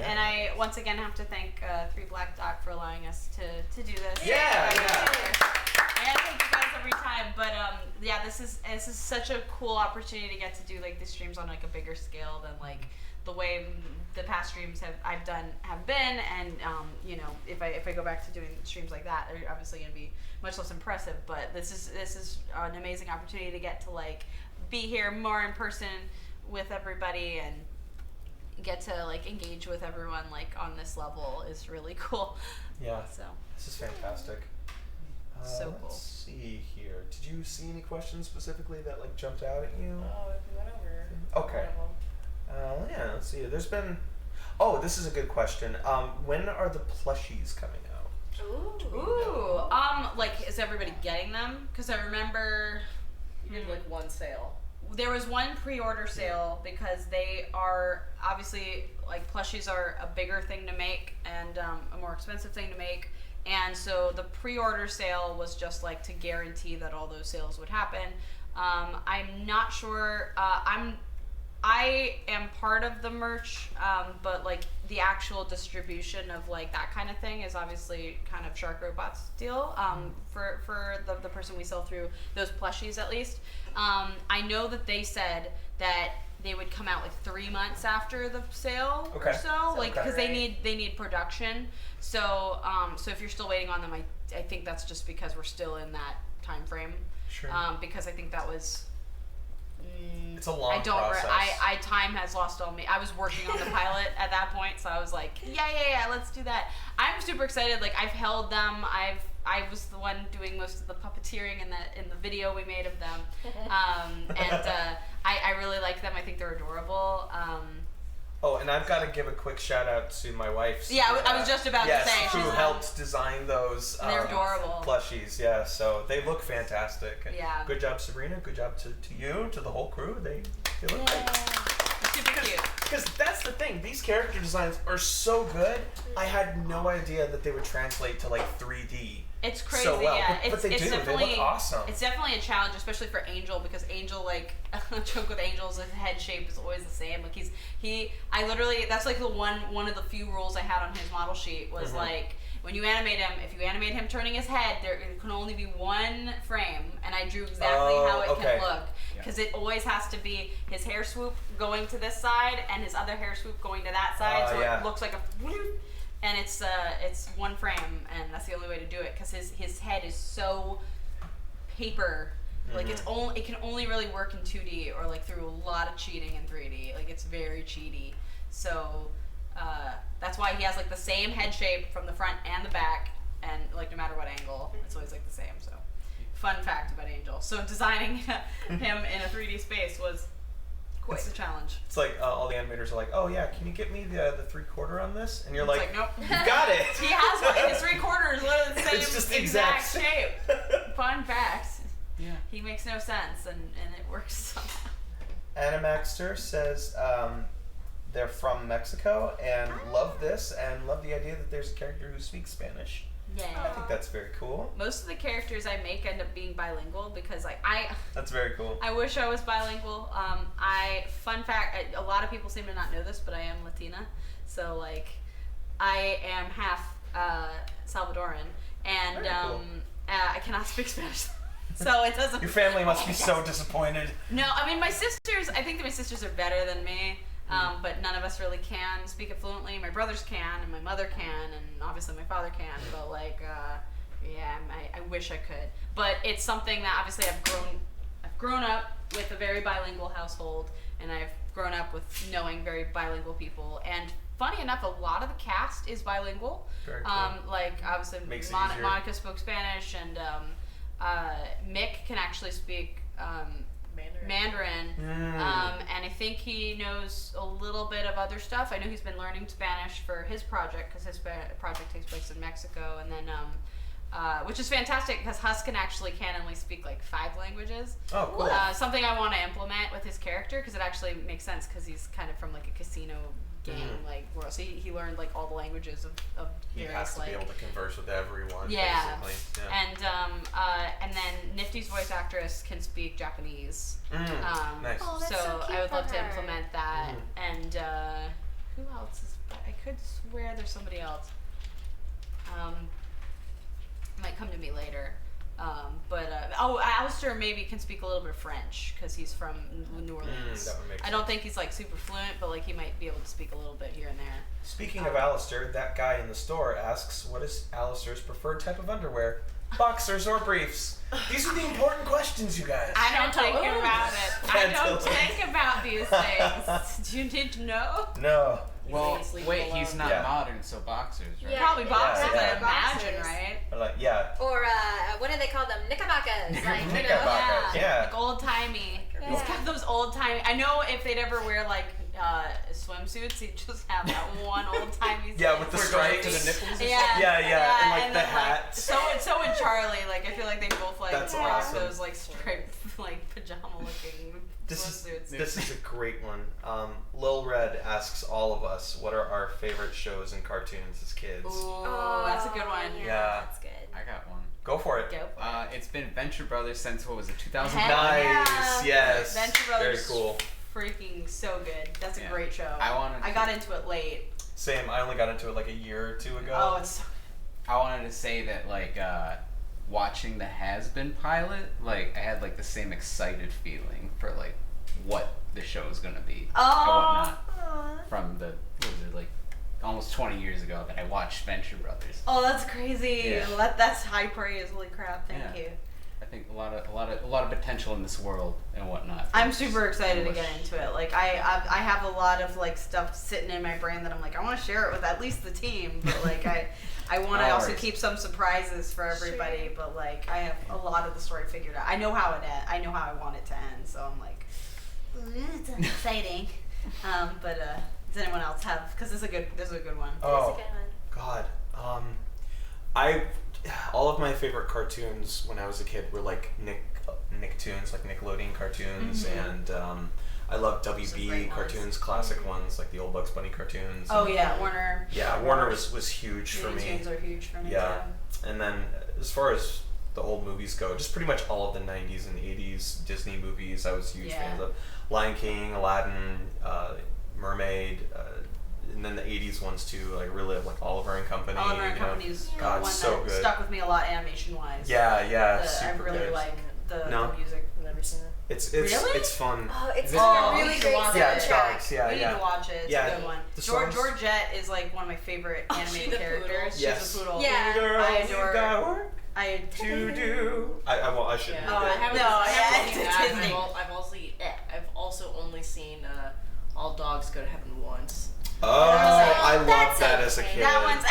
and I once again have to thank 3 Black Dot for allowing us to do this. And I thank you guys every time, but yeah, this is such a cool opportunity to get to do like the streams on like a bigger scale than like the way the past streams I've done have been, and you know, if I go back to doing streams like that, they're obviously gonna be much less impressive. But this is an amazing opportunity to get to like be here more in person with everybody and get to like engage with everyone like on this level is really cool. Yeah. So this is fantastic. So cool. Let's see here. Did you see any questions specifically that like jumped out at you? Oh, we went over. Okay. Yeah. Let's see. There's been. Oh, this is a good question. When are the plushies coming out? Ooh. Like, is everybody getting them? Because I remember you did like one sale. There was one pre-order sale because they are obviously like plushies are a bigger thing to make and a more expensive thing to make, and so the pre-order sale was just like to guarantee that all those sales would happen. I'm not sure. I am part of the merch, but like the actual distribution of like that kind of thing is obviously kind of Shark Robot's deal. For the person we sell through those plushies at least. I know that they said that they would come out like 3 months after the sale or so, like because they need production. So so if you're still waiting on them, I think that's just because we're still in that time frame. Sure. Because I think that was It's a long I don't. process. Time has lost on me. I was working on the pilot at that point, so I was like, yeah, let's do that. I'm super excited. Like I've held them. I was the one doing most of the puppeteering in the video we made of them, I really like them. I think they're adorable. Oh, and I've got to give a quick shout out to my wife's. Yeah, I was just about to say. Who helped design those they're adorable plushies. Yeah, so they look fantastic. And yeah. Good job, Sabrina. Good job to you, to the whole crew. They look great. Super cute. Because that's the thing. These character designs are so good. I had no idea that they would translate to like 3D. It's crazy, so well. yeah. But they do. They look awesome. It's definitely a challenge, especially for Angel, because Angel, like, a joke with Angel is his head shape is always the same. Like, I literally, that's like the one of the few rules I had on his model sheet was like, when you animate him, if you animate him turning his head, there can only be one frame, and I drew exactly how it can look. Because it always has to be his hair swoop going to this side and his other hair swoop going to that side, so it looks like a whoop. And it's one frame, and that's the only way to do it because his head is so paper. Like it can only really work in 2D or like through a lot of cheating in 3D. Like it's very cheaty. So that's why he has like the same head shape from the front and the back, and like no matter what angle, it's always like the same. So fun fact about Angel. So designing him in a 3D space was quite the challenge. It's like all the animators are like, oh yeah, can you get me the 3/4 on this? And you're like, nope. You got it. He has one. His 3/4 is literally the same It's just exact exact. shape. Fun fact. Yeah. He makes no sense, and it works somehow. Animaxter says they're from Mexico and love this and love the idea that there's a character who speaks Spanish. Yeah. I think that's very cool. Most of the characters I make end up being bilingual because That's very cool. I wish I was bilingual. Fun fact, a lot of people seem to not know this, but I am Latina. So like, I am half Salvadoran, and cool. I cannot speak Spanish. So it doesn't. Your family must be so disappointed. No, I mean my sisters. I think that my sisters are better than me. But none of us really can speak it fluently. My brothers can, and my mother can, and obviously my father can. But like, I wish I could. But it's something that obviously I've grown up with a very bilingual household, and I've grown up with knowing very bilingual people. And funny enough, a lot of the cast is bilingual. Very cool. Like obviously Monica spoke Spanish, and Mick can actually speak Mandarin. And I think he knows a little bit of other stuff. I know he's been learning Spanish for his project because his project takes place in Mexico, and then which is fantastic because Hus can actually canonly speak like 5 languages. Oh, cool. Something I want to implement with his character because it actually makes sense because he's kind of from like a casino game like world. So he learned like all the languages of He various, has to be able to converse with everyone. Yeah. Basically. Yeah. And then Nifty's voice actress can speak Japanese. Nice. Oh, that's so cute I would for love to her. implement that. And who else is? I could swear there's somebody else. Might come to me later. Alistair maybe can speak a little bit of French because he's from New Orleans. That would make I don't think he's like super fluent, but like he might be able to speak a little bit here and there. Speaking of Alistair, that guy in the store asks, what is Alistair's preferred type of underwear? Boxers or briefs? These are the important questions, you guys. I don't think about it. I don't Chantel. think about these things. Do you need to know? No. Well, Sleep wait, alone. he's not Yeah. modern, so boxers, right? Yeah. Probably boxers, Yeah, I yeah. imagine, Boxers. right? Or like, yeah. Or what do they call them? Knickerbockers. Like, you know. Knickerbockers, yeah. Like old timey. He's got those old timey. I know if they'd ever wear like swimsuits, he'd just have that one old timey. Yeah, with the We're going stripes. to the nipples. Yeah, and like the then, hat. so would Charlie. Like I feel like they both like That's rock awesome. those like striped like pajama looking swimsuits. This is a great one. Lil Red asks all of us, what are our favorite shows and cartoons as kids? Oh, that's a good one. Yeah. That's good. I got one. Go for it. Go for it. It's been Venture Brothers since, what was it, 2009? Nice, yes. Venture Brothers. Very cool. Freaking so good. That's a great show. I got into it late. Same. I only got into it like a year or 2 ago. Oh, it's so I wanted to say that, like, watching the Hazbin pilot, like, I had, like, the same excited feeling for, like, what the show is going to be and whatnot. From the, what was it, like, almost 20 years ago that I watched Venture Brothers. Oh, that's crazy. Yeah. That's high praise. Holy crap. Thank you. I think a lot of potential in this world and whatnot. I'm super excited to get into it. Like I have a lot of like stuff sitting in my brain that I'm like I want to share it with at least the team, but like I want to also keep some surprises for everybody. But like I have a lot of the story figured out. I know how I know how I want it to end. So I'm like, it's exciting. But does anyone else have? Because this is a good one. Oh, God. All of my favorite cartoons when I was a kid were like Nicktoons, like Nickelodeon cartoons, and I love WB cartoons, classic ones like the old Bugs Bunny cartoons. Oh yeah, Warner. Yeah, Warner was huge for me. Cartoons are huge for me. Yeah, too. and then as far as the old movies go, just pretty much all of the 90s and 80s Disney movies I was huge fans of. Lion King, Aladdin, Mermaid, and then the 80s ones too, like really like Oliver and Company. Oliver and Company's God, one so that good. stuck with me a lot animation wise. Yeah, I super really good. like the music. I've never seen it. It's really? it's fun. Oh, it's Is it- a really great Yeah, soundtrack. dogs. Yeah, we need to watch it. It's a good one. the songs- Georgette is like one of my favorite animated characters. Yes. She's a poodle. Yeah. Girls, I you adore got work I to do. I shouldn't. No, I haven't. No, I haven't yeah, seen it's that. Disney. I've also only seen All Dogs Go to Heaven Once. Oh, I loved that's that as a okay. kid. That one's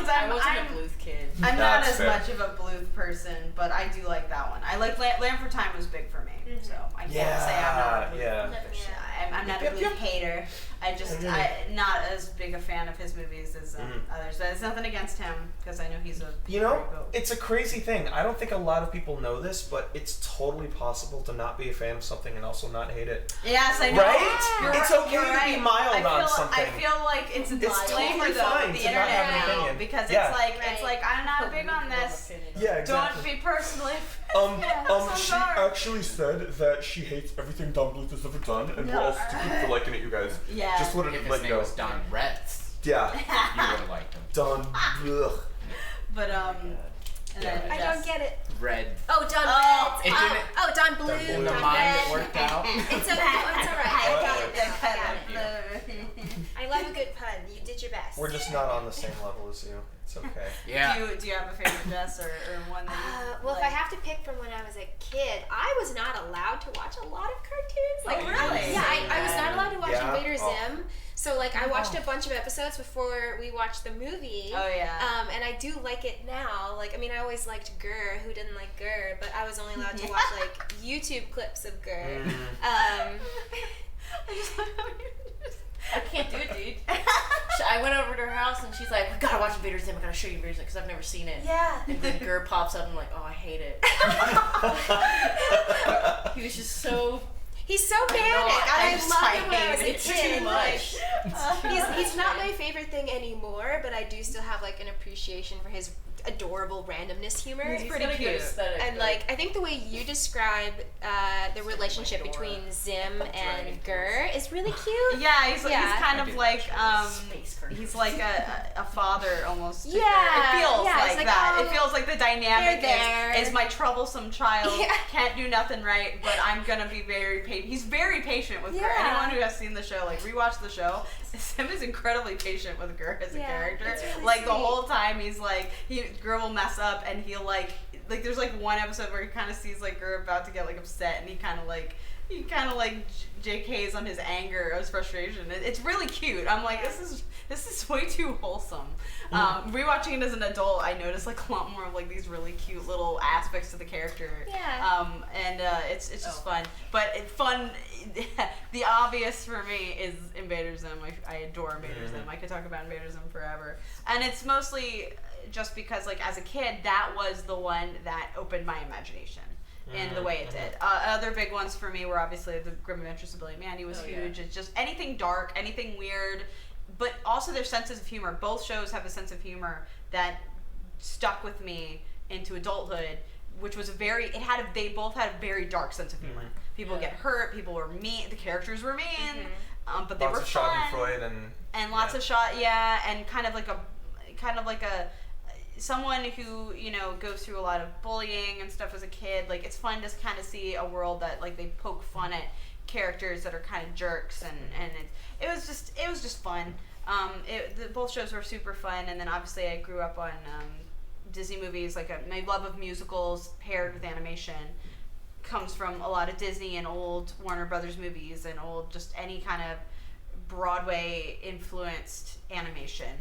I wasn't a Bluth kid. I'm not That's as fair. much of a Bluth person, but I do like that one. I like Lamb for Time was big for me, so I can't say I'm not a Bluth. I'm not a Bluth hater. I'm not as big a fan of his movies as others. But it's nothing against him because I know he's a. You know, it's a crazy thing. I don't think a lot of people know this, but it's totally possible to not be a fan of something and also not hate it. Yes, I know. Right? You're It's right. okay You're to right. be mild I feel, on something. I feel like it's a disclaimer totally though fine with the to not have an internet now opinion. because Yeah. it's like I'm not big on this. Yeah, exactly. Don't be personally. She actually said that she hates everything Don Bluth has ever done, and we're all stupid for liking it, you guys. Yeah. Just wanted If to his let name go. was Don Retz, Yeah. you would have liked him. Don Bluth. But and then I don't get it. Red. Oh, Don Oh, Red. it didn't- Oh, Don Blue. In the Don mind, Red. it worked out. It's okay. It's all right. I got it. Thank I love a good pun. You did your best. We're just not on the same level as you. It's okay. Yeah. Do you have a favorite Jess or one that you Well, like? if I have to pick from when I was a kid, I was not allowed to watch a lot of cartoons. Like, really? Yeah, I was not allowed to watch Yeah. Invader Oh. Zim. So, like, I watched a bunch of episodes before we watched the movie. Oh, yeah. And I do like it now. Like, I mean, I always liked Gurr. Who didn't like Gurr? But I was only allowed to watch, like, YouTube clips of Gurr. I can't do it, dude. I went over to her house and she's like, "We gotta watch Invader Zim. I gotta show you Invader Zim because I've never seen it." Yeah. And then Gurr pops up and I'm like, "Oh, I hate it." He was just so. He's so manic. I loved him when I was a kid. Too much. He's not my favorite thing anymore, but I do still have like an appreciation for his adorable randomness humor. He's pretty cute. And like I think the way you describe the relationship between Zim and Gurr is really cute. Yeah, he's kind of like he's like a father almost. To Yeah, Gurr. It feels yeah, it's like like, that. oh, It feels like the dynamic they're there. is my troublesome child Yeah. can't do nothing right, but I'm gonna be very patient. He's very patient with Gurr. Yeah. Anyone who has seen the show, like rewatch the show, Zim is incredibly patient with Gurr as a character. it's really Like the sweet. whole time he's like Gurr will mess up and he'll like there's like one episode where he kind of sees like Gurr about to get like upset and he kind of like JKs on his anger or his frustration. It's really cute. I'm like, this is way too wholesome. Rewatching it as an adult, I noticed like a lot more of like these really cute little aspects to the character. Yeah. And it's just fun. But fun. The obvious for me is Invader Zim. I adore Invader Zim. I could talk about Invader Zim forever. And it's mostly just because like as a kid, that was the one that opened my imagination. In the way it did. Other big ones for me were obviously the Grim Adventures of Billy and Mandy was huge. It's just anything dark, anything weird, but also their senses of humor. Both shows have a sense of humor that stuck with me into adulthood, which was they both had a very dark sense of humor. People get hurt, people were mean, the characters were mean, but they were Lots of fun. Schadenfreude And lots of and kind of like a someone who goes through a lot of bullying and stuff as a kid. Like it's fun to kind of see a world that like they poke fun at characters that are kind of jerks and it was just fun. Both shows were super fun, and then obviously I grew up on Disney movies, like my love of musicals paired with animation, comes from a lot of Disney and old Warner Brothers movies and old just any kind of Broadway influenced animation.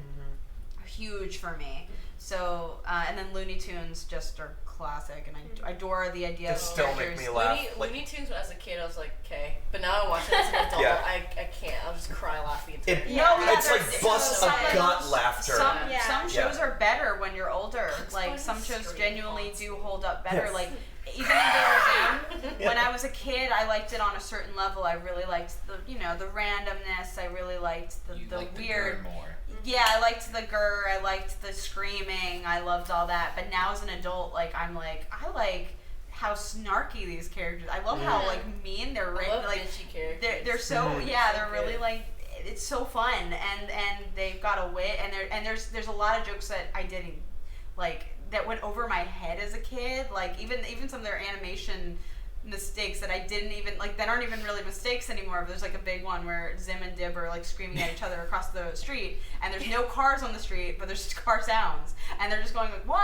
Huge for me. So and then Looney Tunes just are classic, and I adore the idea of still characters. make me laugh. Looney Tunes as a kid, I was like, okay, but now I watch it as an adult. Yeah. I can't. I'll just cry laughing. The entire It's like bust a gut laughter. Some shows are better when you're older. Like some shows genuinely do hold up better. Yes. Like even in Zim, when I was a kid, I liked it on a certain level. I really liked the the randomness. I really liked the weird. Yeah, I liked the grr. I liked the screaming. I loved all that. But now as an adult, like I like how snarky these characters. I love how like mean they're written. Like they're so they're really like it's so fun and they've got a wit and there's a lot of jokes that I didn't like that went over my head as a kid. Like even some of their animation mistakes that I didn't even like that aren't even really mistakes anymore. But there's like a big one where Zim and Dib are like screaming at each other across the street, and there's no cars on the street, but there's just car sounds, and they're just going like what,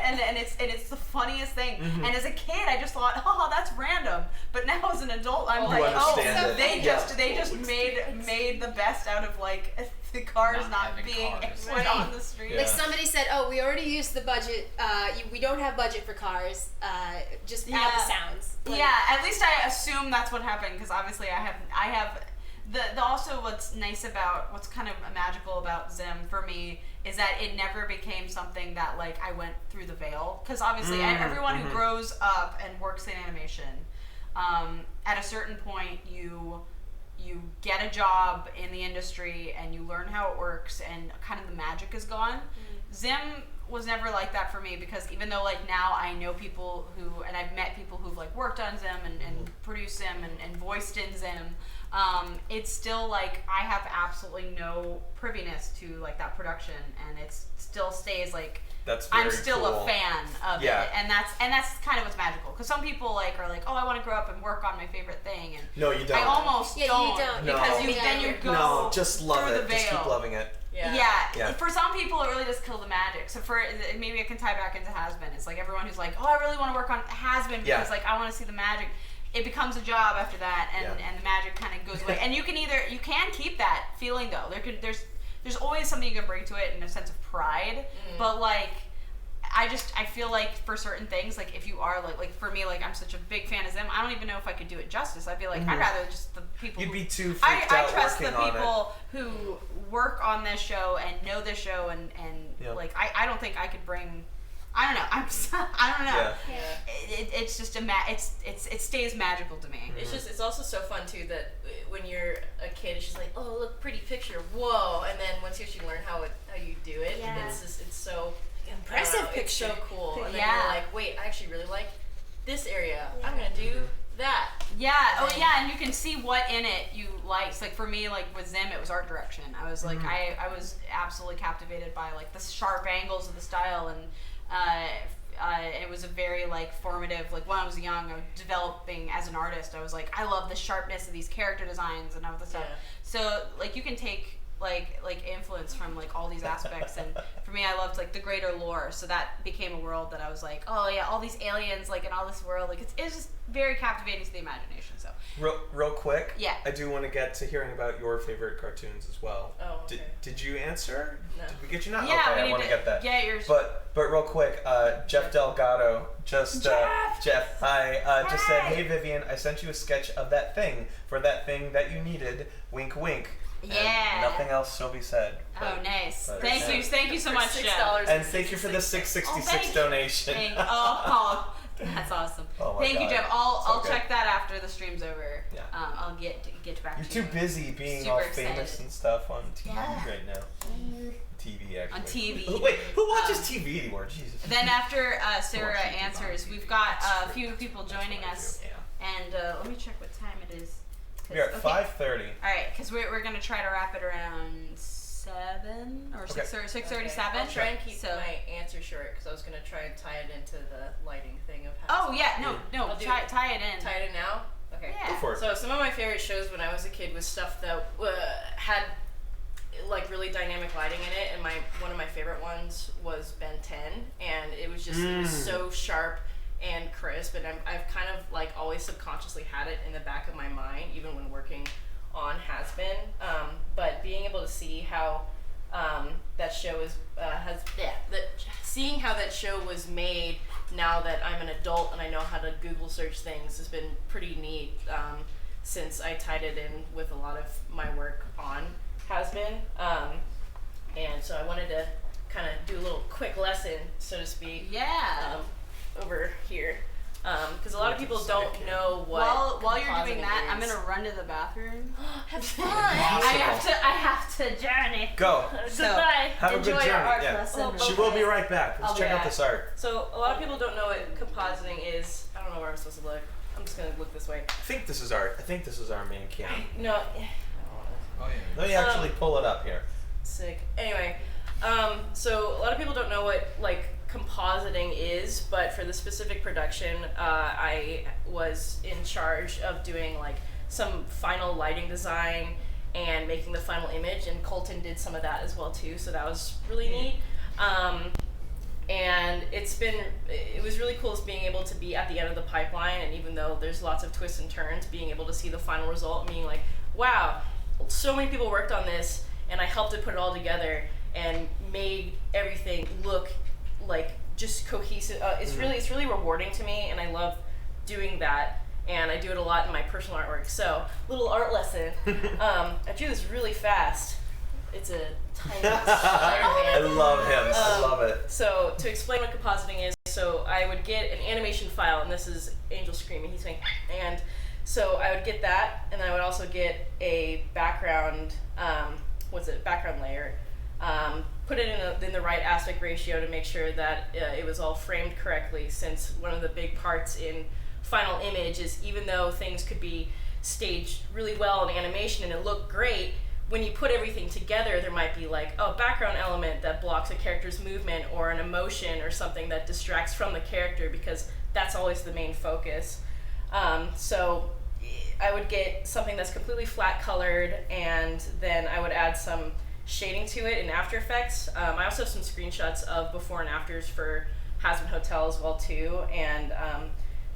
and it's the funniest thing. And as a kid, I just thought, oh, that's random. But now as an adult, I'm like, oh, they just made the best out of like the cars not being put on the street. Like somebody said, oh, we already used the budget. We don't have budget for cars. Just add the sounds. Like, yeah, at least I assume that's what happened because obviously I have the also what's nice about what's kind of magical about Zim for me is that it never became something that like I went through the veil because obviously everyone who grows up and works in animation at a certain point you get a job in the industry and you learn how it works and kind of the magic is gone. Zim was never like that for me because even though like now I know people who and I've met people who've like worked on Zim and produced Zim and voiced in Zim, it's still like I have absolutely no priviness to like that production and it still stays like I'm still a fan of it and that's kind of what's magical because some people like are like, oh, I want to grow up and work on my favorite thing and no, you don't. I almost don't because then you go just love through it. the veil. Just keep loving it. Yeah. For some people, it really does kill the magic. So for maybe I can tie back into Hazbin. It's like everyone who's like, oh, I really want to work on Hazbin because like I want to see the magic. It becomes a job after that, and the magic kind of goes away. And you can keep that feeling though. There's always something you can bring to it in a sense of pride. But like I feel like for certain things, like if you are like for me, like I'm such a big fan of them, I don't even know if I could do it justice. I feel like I'd rather just the people. You'd be too freaked out I trust the working on people who work on this show and know this show and like I don't think I could bring. I don't know. I don't know. It's just it stays magical to me. It's also so fun too that when you're a kid, it's just like, oh, look, pretty picture, whoa, and then once you actually learn how you do it, it's so impressive picture. It's so cool. And then you're like, wait, I actually really like this area. I'm gonna do that. Yeah. Oh yeah, and you can see what in it you like. Like for me, like with Zim, it was art direction. I was like, I was absolutely captivated by like the sharp angles of the style and. It was a very like formative, like when I was young, I was developing as an artist. I was like, I love the sharpness of these character designs and all this stuff. So like you can take like influence from like all these aspects, and for me, I loved like the greater lore. So that became a world that I was like, oh yeah, all these aliens like in all this world, like it's just very captivating to the imagination. So real quick, I do want to get to hearing about your favorite cartoons as well. Oh, okay. Did you answer? No. Did we get you now? Yeah, okay, we I want to get that. Yeah, yours. But real quick, Jeff Delgado just Jeff, hi, just said, hey Vivian, I sent you a sketch of that thing for that thing that you needed. Wink, wink. Yeah. And nothing else shall be said. Oh, nice. Thank you so much, Jeff. And thank you for the $6.66 donation. Oh, that's awesome. Oh my thank you, God. Jeff. I'll So check that after the stream's over. Yeah. I'll get back You're to you. too busy being Super all excited. famous and stuff on TV right now. TV, actually. On TV. Wait, who watches TV anymore? Jesus. Then after Sarah answers, we've got a few people joining us. And let me check what time it is. We're at 5:30. All right, because we're going to try to wrap it around 7 or 6:37. I'll try and keep my answer short because I was going to try and tie it into the lighting thing of Oh, yeah, no, tie it in. Tie it in now? Okay. Yeah. Go for it. So some of my favorite shows when I was a kid was stuff that had like really dynamic lighting in it, and one of my favorite ones was Ben 10, and it was just it was so sharp and crisp, and I've kind of like always subconsciously had it in the back of my mind, even when working on Hazbin. But being able to see how that show is seeing how that show was made now that I'm an adult and I know how to Google search things has been pretty neat. Since I tied it in with a lot of my work on Hazbin, and so I wanted to kind of do a little quick lesson, so to speak. Yeah. Over here, because a lot of people don't know what. While you're doing that, is. I'm gonna run to the bathroom. Have fun. I have to journey. Go. Goodbye. Have a Enjoy good your journey. art Yeah. lesson. She will be right back. Let's check out this art. So a lot of people don't know what compositing is. I don't know where I'm supposed to look. I'm just gonna look this way. I think this is our main cam. No. Oh yeah. Let me actually pull it up here. Sick. Anyway, so a lot of people don't know what like compositing is, but for the specific production, I was in charge of doing like some final lighting design and making the final image, and Colton did some of that as well too, so that was really neat. And it was really cool being able to be at the end of the pipeline, and even though there's lots of twists and turns, being able to see the final result and being like, wow, so many people worked on this, and I helped to put it all together and made everything look like just cohesive. It's really rewarding to me, and I love doing that, and I do it a lot in my personal artwork. So, little art lesson. I drew this really fast. It's a tiny I love him. I love it. So to explain what compositing is, so I would get an animation file, and this is Angel screaming, he's saying, and so I would get that, and then I would also get a background, background layer, put it in the right aspect ratio to make sure that it was all framed correctly, since one of the big parts in final image is, even though things could be staged really well in animation and it looked great, when you put everything together, there might be like a background element that blocks a character's movement, or an emotion or something that distracts from the character, because that's always the main focus. So I would get something that's completely flat colored, and then I would add some shading to it in After Effects. I also have some screenshots of before and afters for Hazbin Hotel as well too, and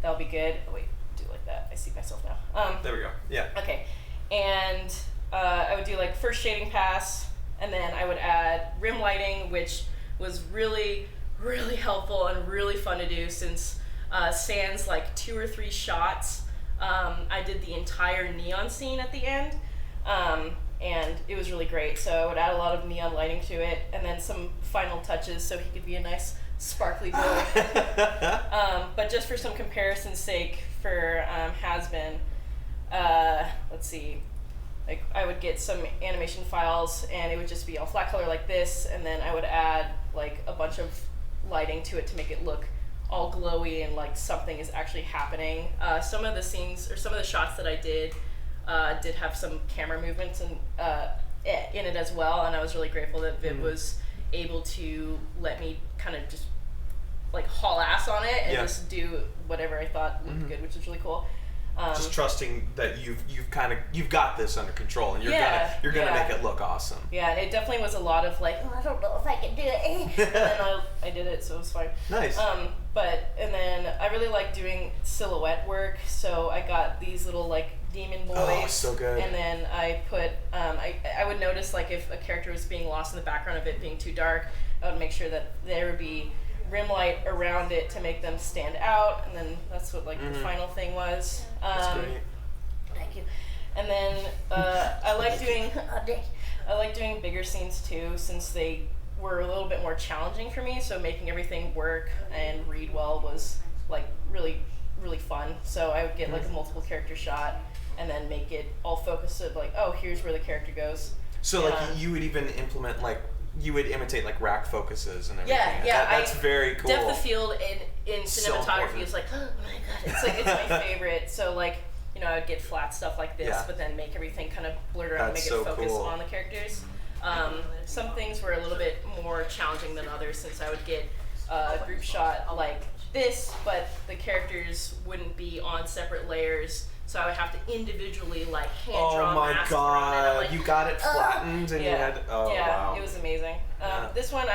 that'll be good. Oh, wait, do it like that. I see myself now. There we go. Yeah. Okay, and I would do like first shading pass, and then I would add rim lighting, which was really, really helpful and really fun to do, since sans like 2 or 3 shots. I did the entire neon scene at the end, and it was really great. So I would add a lot of neon lighting to it, and then some final touches so he could be a nice sparkly boy. But just for some comparison's sake, for Hazbin, let's see, like I would get some animation files, and it would just be all flat color like this, and then I would add like a bunch of lighting to it to make it look all glowy and like something is actually happening. Some of the scenes, or some of the shots that I did have some camera movements in it as well, and I was really grateful that Viv was able to let me kind of just like haul ass on it and just do whatever I thought looked good, which was really cool. Just trusting that you've got this under control, and you're gonna make it look awesome. Yeah, and it definitely was a lot of like, oh, I don't know if I can do it, and then I did it, so it was fine. Nice. And then I really like doing silhouette work, so I got these little like demon boys. Oh, so good. And then I put, I would notice like if a character was being lost in the background of it being too dark, I would make sure that there would be rim light around it to make them stand out, and then that's what like the final thing was. That's great. Thank you. And then I like doing bigger scenes too, since they were a little bit more challenging for me. So making everything work and read well was like really, really fun. So I would get like a multiple character shot, and then make it all focused of like, oh, here's where the character goes. So like you would even implement like, you would imitate like rack focuses and everything. Yeah, that's very cool. Depth of field in So cinematography important. is like, oh my god, it's my favorite. So like, you know, I would get flat stuff like this, but then make everything kind of blurred around, That's make it so focus cool. on the characters. Some things were a little bit more challenging than others, since I would get a group shot like this, but the characters wouldn't be on separate layers, So I would have to individually like hand Oh draw my masks around it. I'm god, like, you got it flattened and you had. Oh yeah, wow. it was amazing. This one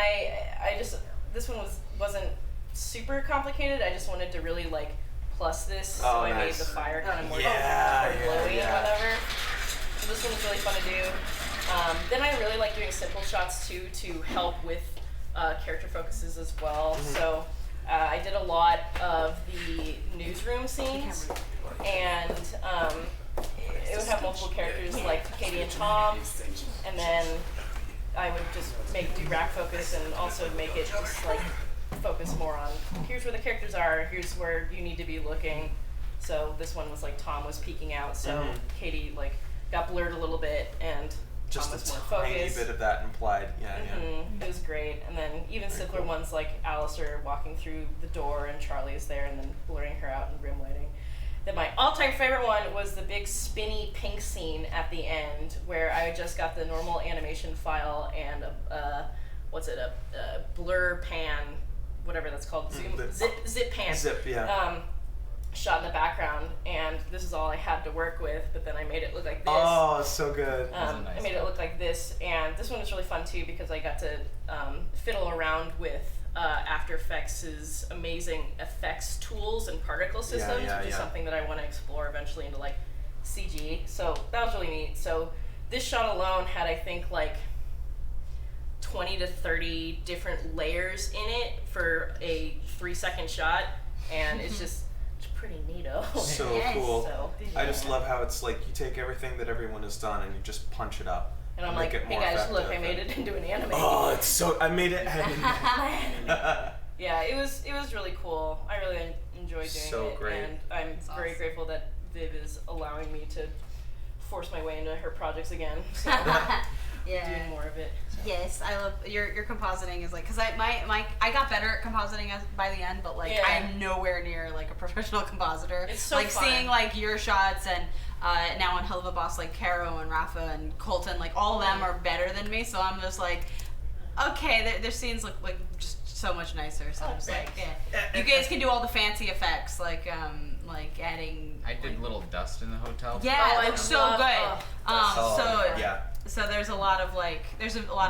this one wasn't super complicated. I just wanted to really like plus this, so I made the fire kind of more glowy and whatever. So this one was really fun to do. Then I really like doing simple shots too to help with character focuses as well. So I did a lot of the newsroom scenes, and it would have multiple characters like Katie and Tom, and then I would just do rack focus and also make it just like focus more on here's where the characters are, here's where you need to be looking. So this one was like Tom was peeking out, so Katie like got blurred a little bit and just Tom was more a tiny focused. bit of that implied. It was great. And then even simpler ones like Alistair walking through the door and Charlie is there and then blurring her out in rim lighting. Then my all-time favorite one was the big spinny pink scene at the end where I just got the normal animation file and a blur pan, whatever that's called, zip pan. Shot in the background, and this is all I had to work with, but then I made it look like this. Oh, so good. I made it look like this, and this one was really fun too because I got to fiddle around with After Effects' amazing effects tools and particle systems, which is something that I want to explore eventually into like CG. So that was really neat. So this shot alone had, I think, like 20 to 30 different layers in it for a 3-second shot, and it's just pretty neato. So cool. So, I just love how it's like you take everything that everyone has done and you just punch it up. And I'm make like, it more hey guys, look, I effective. made it into an anime. Oh, it's so, I made it. Yeah, it was really cool. I really enjoyed doing So it, great. and I'm very grateful that Viv is allowing me to force my way into her projects again. So doing more of it. So. Yes, I love your compositing is like, because I got better at compositing by the end, but like I'm nowhere near like a professional compositor. It's so like fun. seeing like your shots and now on Hell of a Boss, like Caro and Rafa and Colton, like all of them are better than me, so I'm just like, okay, their scenes look like just so much nicer. So I'm just like, you guys can do all the fancy effects, like adding. I did little dust in the hotel. Yeah, it looks so good. So there's a lot of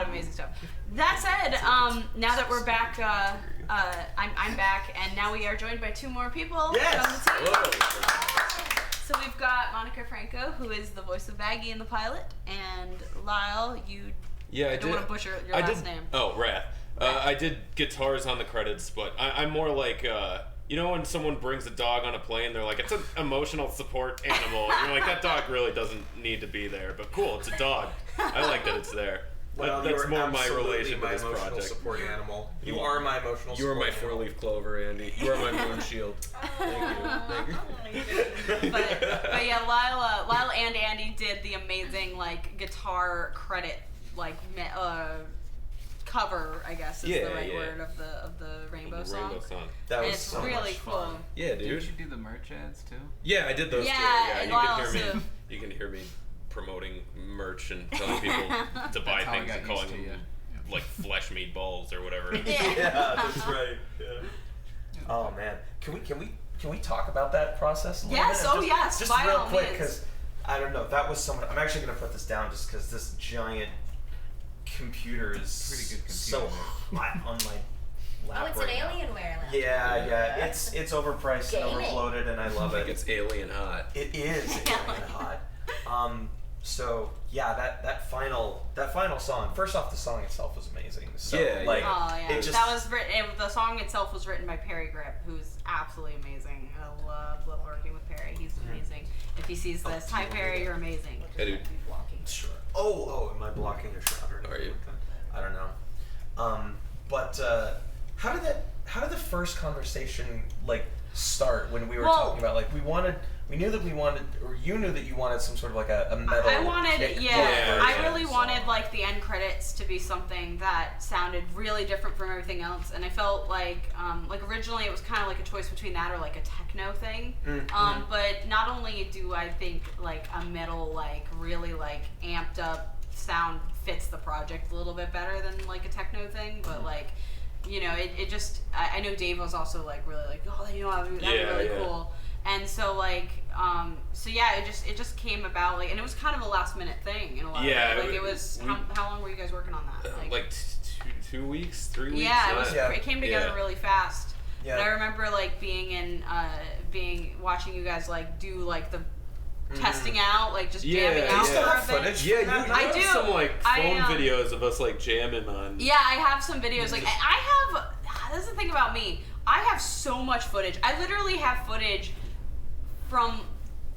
amazing stuff. That said, now that we're back, I'm back, and now we are joined by 2 more people on the team. So we've got Monica Franco, who is the voice of Baggy in the pilot, and Lyle, I don't want to butcher your last name. Oh, Wrath. I did guitars on the credits, but I'm more like, you know when someone brings a dog on a plane, they're like, it's an emotional support animal. And you're like, that dog really doesn't need to be there, but cool, it's a dog. I like that it's there. Well, That's more my relation my to this emotional project. support animal. You are my emotional You are support my animal. 4-leaf clover, Andy. You are my moon shield. Thank you. But yeah, Lyle and Andy did the amazing like guitar credit cover, I guess is the right word of the Rainbow song. That was it's so really much cool. fun. Yeah, dude. Did you do the merch ads too? Yeah, I did those too. Yeah, You Lyle can hear me. too. You can hear me promoting merch and telling people to buy That's how I things got and calling used to them like flesh meatballs or whatever. Yeah, that's right. Yeah. Oh man, can we talk about that process a little Yes, bit? Just by real all quick, means. because I don't know. That was someone. I'm actually gonna put this down just because this giant computer is Pretty good so computer. hot on my lap Oh, it's right an now. Alienware laptop. Yeah. It's overpriced and Gaming. overloaded, and I love it. It's alien hot. It is alien hot. So yeah, that final song. First off, the song itself was amazing. So, Yeah, like, It just, that was written. The song itself was written by Perry Grip, who's absolutely amazing. I love working with Perry. He's amazing. If he sees this, hi Perry, you're amazing. Hey, dude. Sure. Oh, am I blocking a shot or Are you? I don't know. But how did the first conversation like start when we were talking about like we knew that we wanted, or you knew that you wanted some sort of like a metal. I wanted, kick I version, really so. wanted like the end credits to be something that sounded really different from everything else, and I felt like originally it was kind of like a choice between that or like a techno thing. But not only do I think like a metal like really like amped up sound fits the project a little bit better than like a techno thing, but like it just I know Dave was also like really like that'd be really cool. And so like, so yeah, it just came about like, and it was kind of a last minute thing in a lot of ways. Like it was, how long were you guys working on that? Like 2 weeks, 3 weeks? Yeah, it came together really fast. Yeah. But I remember like watching you guys like do like the testing out, like just jamming out. Do you still have for a bit. footage? Yeah, I do. Some like phone I, videos of us like jamming on. Yeah, I have some videos. Like I have. That's the thing about me. I have so much footage. I literally have footage from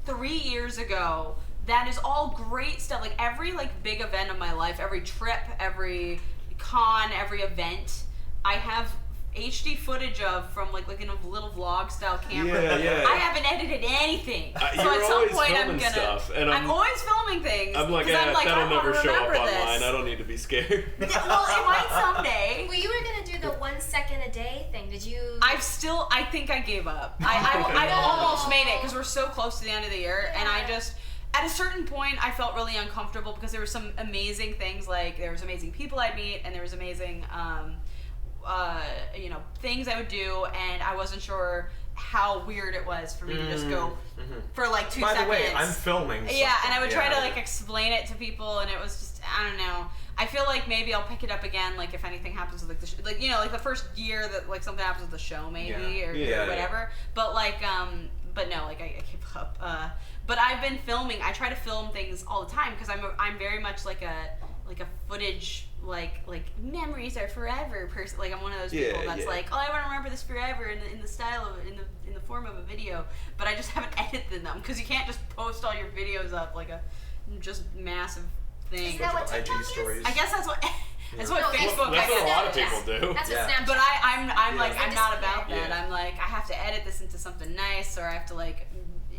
3 years ago. That is all great stuff. Like every like big event of my life, every trip, every con, every event, I have HD footage of from like in a little vlog style camera. Yeah. I haven't edited anything. So You're at some always point I'm filming gonna. stuff, and I'm always filming things. I'm like, that'll I never show up remember this. online. I don't need to be scared. Well, it might someday. Well, you were gonna do the 1 second a day thing. Did you? I think I gave up. I almost made it because we're so close to the end of the year, and I just. At a certain point, I felt really uncomfortable because there were some amazing things, like there was amazing people I'd meet, and there was amazing, things I would do, and I wasn't sure how weird it was for me to just go for like 2 seconds. By the way, I'm filming. Yeah, and I would try to like explain it to people, and it was just, I don't know. I feel like maybe I'll pick it up again, like if anything happens with like like the first year that like something happens with the show, maybe or whatever. But like, but no, like I gave up. But I've been filming. I try to film things all the time because I'm very much like a footage like memories are forever person. Like I'm one of those people that's like, oh, I want to remember this forever in the style of in the form of a video. But I just haven't edited them because you can't just post all your videos up like a just massive thing. Is that what TikTok stories? I guess that's what. That's what Facebook. That's what a lot of people do. That's what Snapchat. But I'm like I'm not about that. Yeah. I'm like I have to edit this into something nice, or I have to like.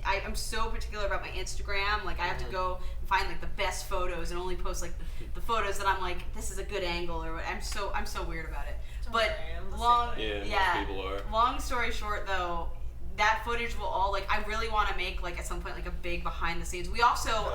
I'm so particular about my Instagram. Like I have to go and find like the best photos and only post like the photos that I'm like, this is a good angle, or what. I'm so weird about it. But most people are. Long story short, though, that footage will all like I really want to make like at some point like a big behind the scenes. We also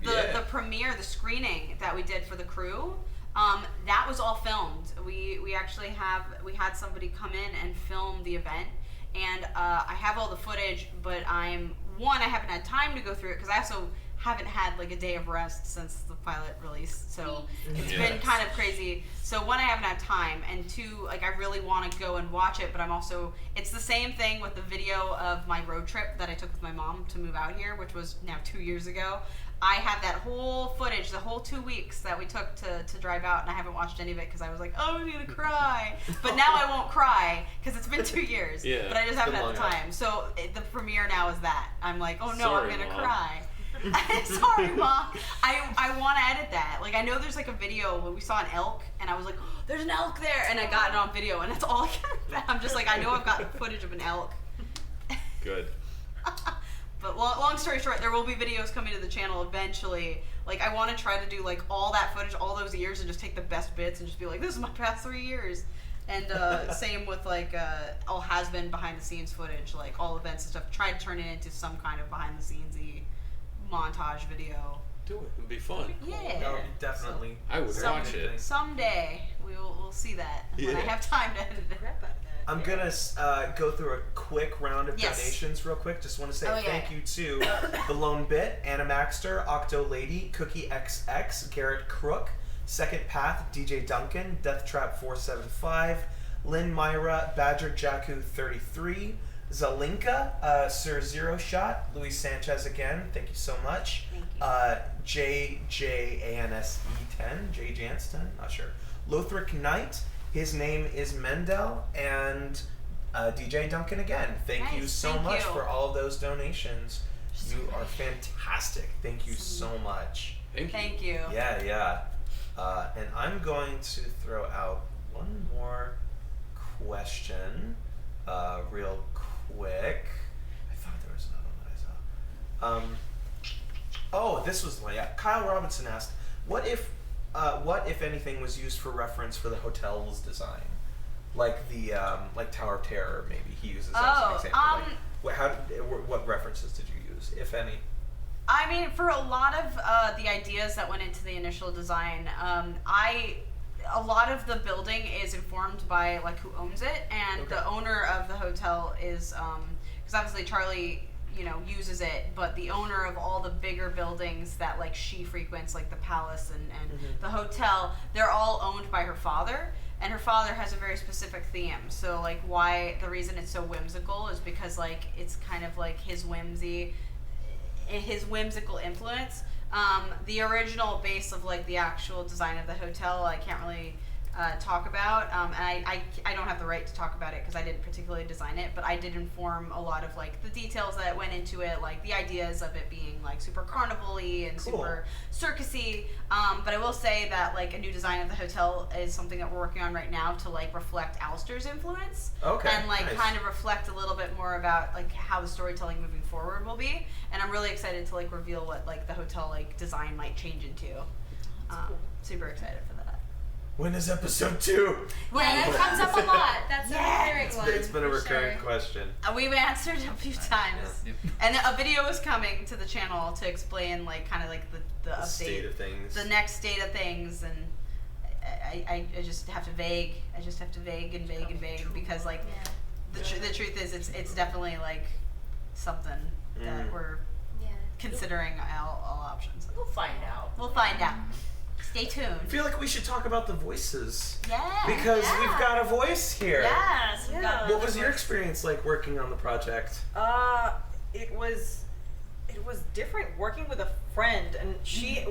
the premiere, the screening that we did for the crew. That was all filmed. We actually had somebody come in and film the event. And I have all the footage, but I haven't had time to go through it because I also haven't had like a day of rest since the pilot release, so it's been kind of crazy. So one, I haven't had time, and two, like I really want to go and watch it, but it's the same thing with the video of my road trip that I took with my mom to move out here, which was now 2 years ago. I have that whole footage, the whole 2 weeks that we took to drive out, and I haven't watched any of it because I was like, oh, I'm gonna cry. But now I won't cry because it's been 2 years. But I just haven't had the time. So the premiere now is that. I'm like, oh no, I'm gonna cry. Sorry, Mom. I want to edit that. Like I know there's like a video where we saw an elk, and I was like, oh, there's an elk there, and I got it on video, and that's all I can remember. I'm just like, I know I've got footage of an elk. Good. But long story short, there will be videos coming to the channel eventually. Like, I want to try to do, like, all that footage, all those years, and just take the best bits and just be like, this is my past 3 years. And same with, like, all Hazbin behind-the-scenes footage, like, all events and stuff. Try to turn it into some kind of behind-the-scenes-y montage video. Do it. It'd be fun. Yeah. That would be definitely. I would watch it. Someday, we'll see that when I have time to edit it. I'm gonna go through a quick round of donations real quick. Just want to say thank you to The Lone Bit, Anna Maxter, Octo Lady, Cookie XX, Garrett Crook, Second Path, DJ Duncan, Death Trap 475, Lynn Myra, Badger Jakku 33, Zalinka, Sir Zero Shot, Luis Sanchez again. Thank you so much. JJANSE10, J Jans10, not sure. Lothric Knight. His name is Mendel, and DJ Duncan again. Thank you so much for all of those donations. You are fantastic. Thank you so much. Thank you. Yeah. And I'm going to throw out one more question real quick. I thought there was another one that I saw. Oh, this was one. Yeah. Kyle Robinson asked, what if anything was used for reference for the hotel's design, like the like Tower of Terror? Maybe he uses as an example. What references did you use, if any? I mean, for a lot of the ideas that went into the initial design, a lot of the building is informed by like who owns it, and the owner of the hotel is because because obviously Charlie, you know, uses it, but the owner of all the bigger buildings that like she frequents, like the palace and the hotel, they're all owned by her father, and her father has a very specific theme. So like why the reason it's so whimsical is because like it's kind of like his whimsical influence. The original base of like the actual design of the hotel I can't really talk about, and I don't have the right to talk about it because I didn't particularly design it, but I did inform a lot of like the details that went into it, like the ideas of it being like super carnival-y and super circusy. But I will say that like a new design of the hotel is something that we're working on right now to like reflect Alistair's influence, and like kind of reflect a little bit more about like how the storytelling moving forward will be. And I'm really excited to like reveal what like the hotel like design might change into. Super excited for that. When is episode 2? Yeah, that comes up a lot. That's a recurring one. It's been a recurring question. We've answered a few times, and a video is coming to the channel to explain like kind of like the update, state of things, the next state of things, and I just have to vague. I just have to vague because like the truth is it's definitely like something that we're considering all options. We'll find out. We'll find out. Stay tuned. I feel like we should talk about the voices. Yeah. Because we've got a voice here. Yes. What was your experience like working on the project? It was different working with a friend, and she had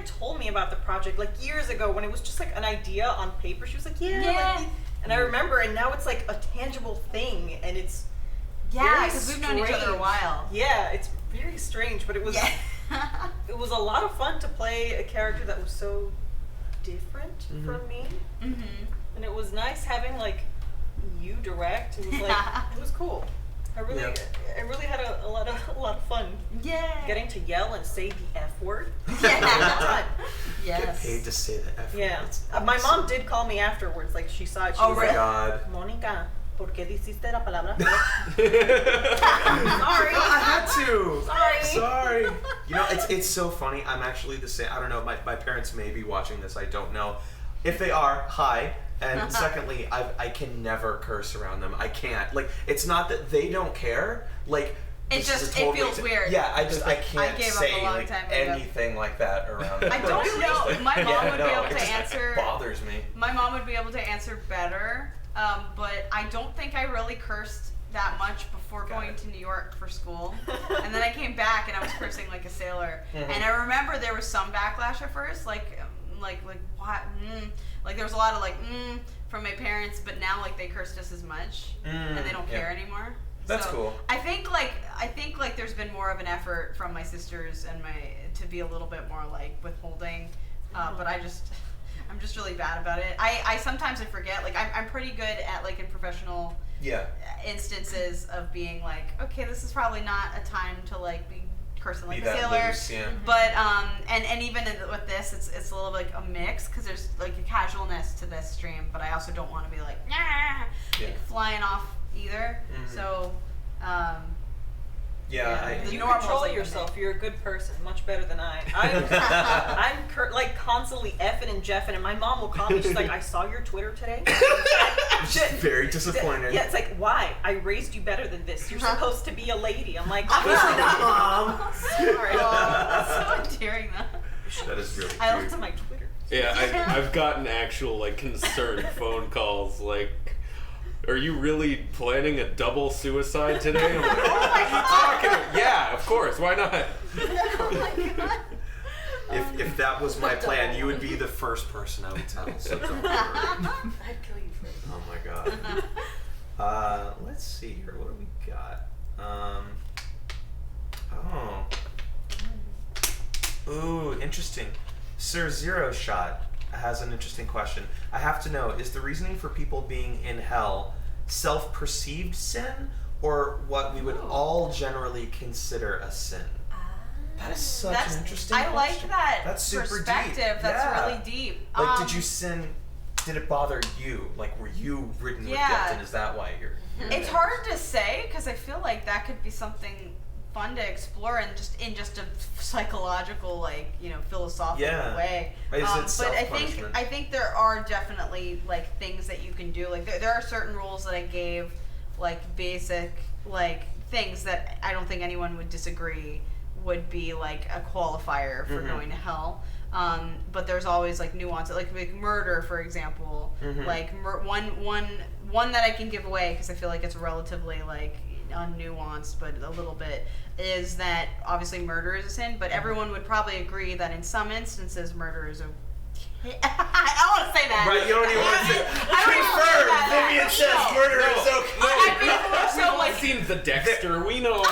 told me about the project like years ago when it was just like an idea on paper. She was like, and I remember, and now it's like a tangible thing, and it's because we've known each other a while. Yeah, it's very strange, but it was it was a lot of fun to play a character that was so different from me, and it was nice having like you direct. It was like it was cool. I really had a lot of fun. Getting to yell and say the F word. Get paid to say the F word. My mom did call me afterwards. Like she saw it. She was my like, God. Mónica, ¿por qué dijiste la palabra? Sorry, I had to. Sorry. You know, it's so funny. I'm actually the same. I don't know. My parents may be watching this. I don't know. If they are, hi. And secondly, I can never curse around them. I can't. Like, it's not that they don't care. Like, it feels weird. Yeah, I can't say like anything like that around them. I don't know. My mom would be able to answer. It bothers me. My mom would be able to answer better, but I don't think I really cursed that much before going to New York for school. And then I came back and I was cursing like a sailor. And I remember there was some backlash at first, like what? Like there was a lot of from my parents, but now like they curse just as much and they don't care anymore. That's cool. I think like there's been more of an effort from my sisters and to be a little bit more like withholding, but I'm just really bad about it. I sometimes I forget. Like I'm pretty good at like in professional instances of being like, okay, this is probably not a time to like be cursing like a sailor. Loose, but and even with this, it's a little like a mix because there's like a casualness to this stream, but I also don't want to be like like flying off either. So you control yourself. You're a good person, much better than I. I'm like constantly effing and jeffing, and my mom will call me. She's like, "I saw your Twitter today." She's very disappointed. Yeah, it's like, why? I raised you better than this. You're supposed to be a lady. I'm like, Mom. Sorry. That's so endearing, though. That is really cute. I looked at my Twitter. Yeah, I've gotten actual like concerned phone calls like, are you really planning a double suicide today? I'm like, oh my God. Yeah, of course. Why not? Oh my God. If that was my plan, you would be the first person I would tell. So don't worry. I'd kill you first. Oh my God. Let's see here. What do we got? Ooh, interesting. Sir Zero Shot has an interesting question. I have to know, is the reasoning for people being in hell self-perceived sin or what we would all generally consider a sin? That is such an interesting question. I like that That's super perspective. deep. That's really deep. Like, did you sin? Did it bother you? Like, were you ridden with guilt, and is that why you're? It's hard to say because I feel like that could be something fun to explore and just in just a psychological, like, you know, philosophical way. Is it But self-punishment? I think there are definitely like things that you can do. Like there are certain rules that I gave like basic like things that I don't think anyone would disagree would be like a qualifier for going to hell. But there's always like nuance, like murder, for example. Like one that I can give away because I feel like it's relatively like unnuanced, but a little bit, is that obviously murder is a sin, but everyone would probably agree that in some instances murder is a I don't want to say that. Right, you don't even want to say. Confirmed. Vivian says murder is okay. So like, We've seen the Dexter. We know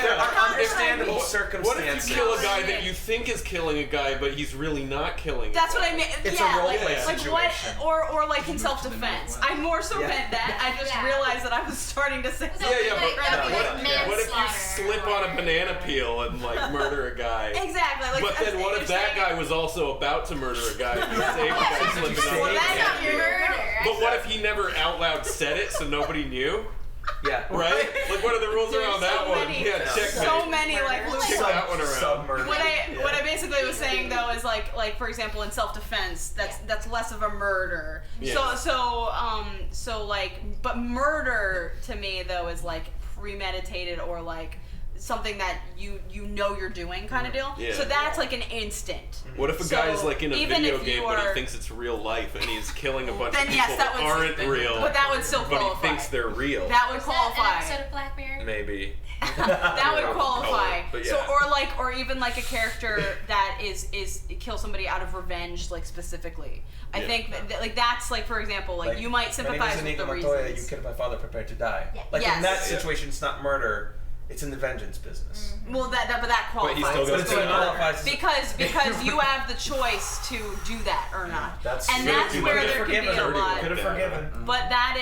there are understandable circumstances. What if you kill a guy that you think is killing a guy, but he's really not killing? That's what I mean. It's yeah, a role like, play like situation. what, or like in self-defense. I more so meant that. I just realized that I was starting to say. What if you slip on a banana peel and like murder a guy? Exactly. Like, but then what if that guy was also about to murder a guy? And you saved the guy slipping on Well, that's not murder. But what if he never out loud said it, so nobody knew? Yeah. Right? Like, what are the rules around that one? Yeah, check so many like check that one around. What I basically was saying though is like for example in self-defense that's less of a murder. Yeah. So like but murder to me though is like premeditated or like something that you know you're doing kind of deal. Yeah. So that's like an instant. What if a guy's like in a even video if game, you but he are- thinks it's real life, and he's killing a bunch Then of yes, people that that would- aren't real? But that would still But qualify. he thinks they're real. That would An qualify. episode of Black Mirror? Maybe. That would qualify. But So yeah. or even like a character that is kill somebody out of revenge, like specifically. I think that like that's like for example like you might sympathize with the Montoya, reasons. you killed my father, prepared to die. Yeah. Like Yes. in that situation, it's not murder. It's in the vengeance business. Well, but that qualifies. But he still goes to qualifies. because you have the choice to do that or not. That's and that's where there could be a lot. Could have forgiven. But that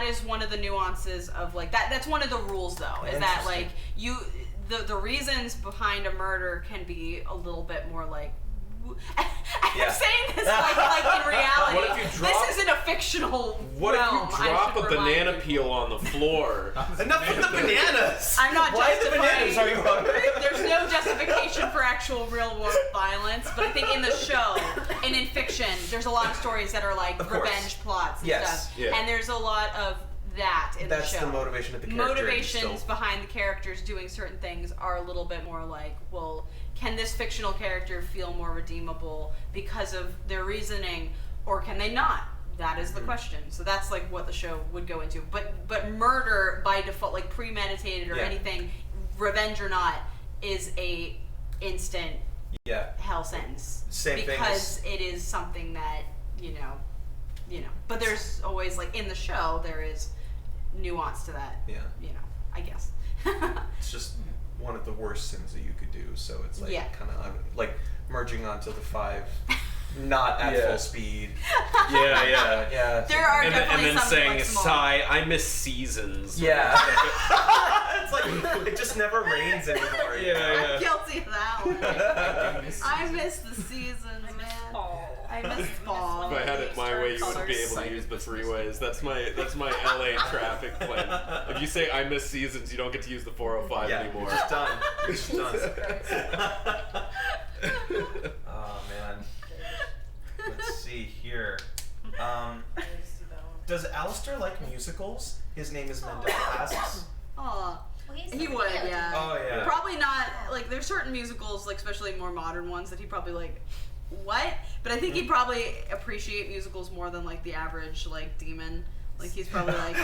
is one of the nuances of like that. That's one of the rules though. Is that like the reasons behind a murder can be a little bit more like. I'm saying this like in reality. What if you drop- this isn't a fictional What realm, if I you drop should a remind banana you. peel on the floor? Enough with the bananas! I'm not Why the justifying. bananas? Are you hungry? There's no justification for actual real world violence, but I think in the show and in fiction, there's a lot of stories that are like revenge plots and Yes. stuff. Yeah. And there's a lot of that in That's the show. the motivation of the character. Motivations behind the characters doing certain things are a little bit more like, well, can this fictional character feel more redeemable because of their reasoning, or can they not? That is the question. So that's like what the show would go into. But murder by default, like premeditated or anything, revenge or not, is a instant hell sentence. Same thing because it is something that you know. But there's always like in the show there is nuance to that. Yeah. I guess. It's just one of the worst sins that you could do. So it's like kind of like merging onto the 5, not at full speed. Yeah. There are and definitely then some saying, like small. "Sigh, I miss seasons." Yeah. It's like it just never rains anymore. I'm guilty of that one. I miss the seasons, man. I miss fall. If I had it my way, you wouldn't be able to use the freeways. That's my LA traffic plan. If you say I miss seasons, you don't get to use the 405 anymore. It's done. It's done. Oh man. Let's see here. Does Alistair like musicals? His name is Mendel asks. Oh, he would, yeah. Oh, yeah. Probably not. Like, there's certain musicals, like especially more modern ones, that he probably like. What? But I think he'd probably appreciate musicals more than like the average like demon. Like he's probably like.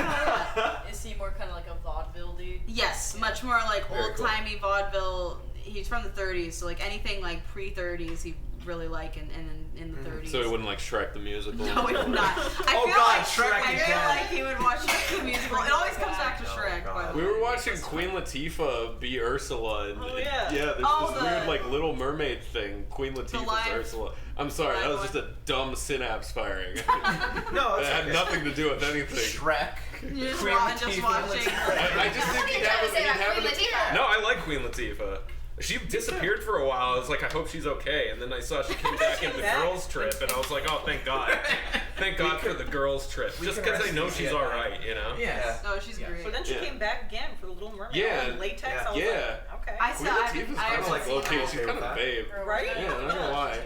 Is he more kind of like a vaudeville dude? Yes, much more like Very old timey vaudeville. He's from the 30s, so like anything like pre-30s, he really like in the 30s. So he wouldn't like Shrek the musical. No, he would not. I feel like he would watch Shrek the musical. It always comes back to Shrek. By the We way. were watching Queen Latifah be Ursula, and yeah. there's Oh, this the- weird like Little Mermaid thing. Queen Latifah's live- Ursula. I'm sorry, that was just a dumb synapse firing. No, it had nothing to do with anything. Shrek. You just Queen just Latifah, watching. I just think he'd have Queen Latifah? No, I like Queen Latifah. She disappeared for a while. I was like, I hope she's okay. And then I saw she came back in the girls' trip, and I was like, oh, thank God. Thank God for the girls' trip. Just because I know she's all right, you know? Yeah. No, she's great. But then she came back again for the Little Mermaid. Yeah. In latex. I was Yeah. like, okay. I Queen saw. Latifah's kind of like low key. She's kind of a babe. Right? Yeah, I'm not gonna lie.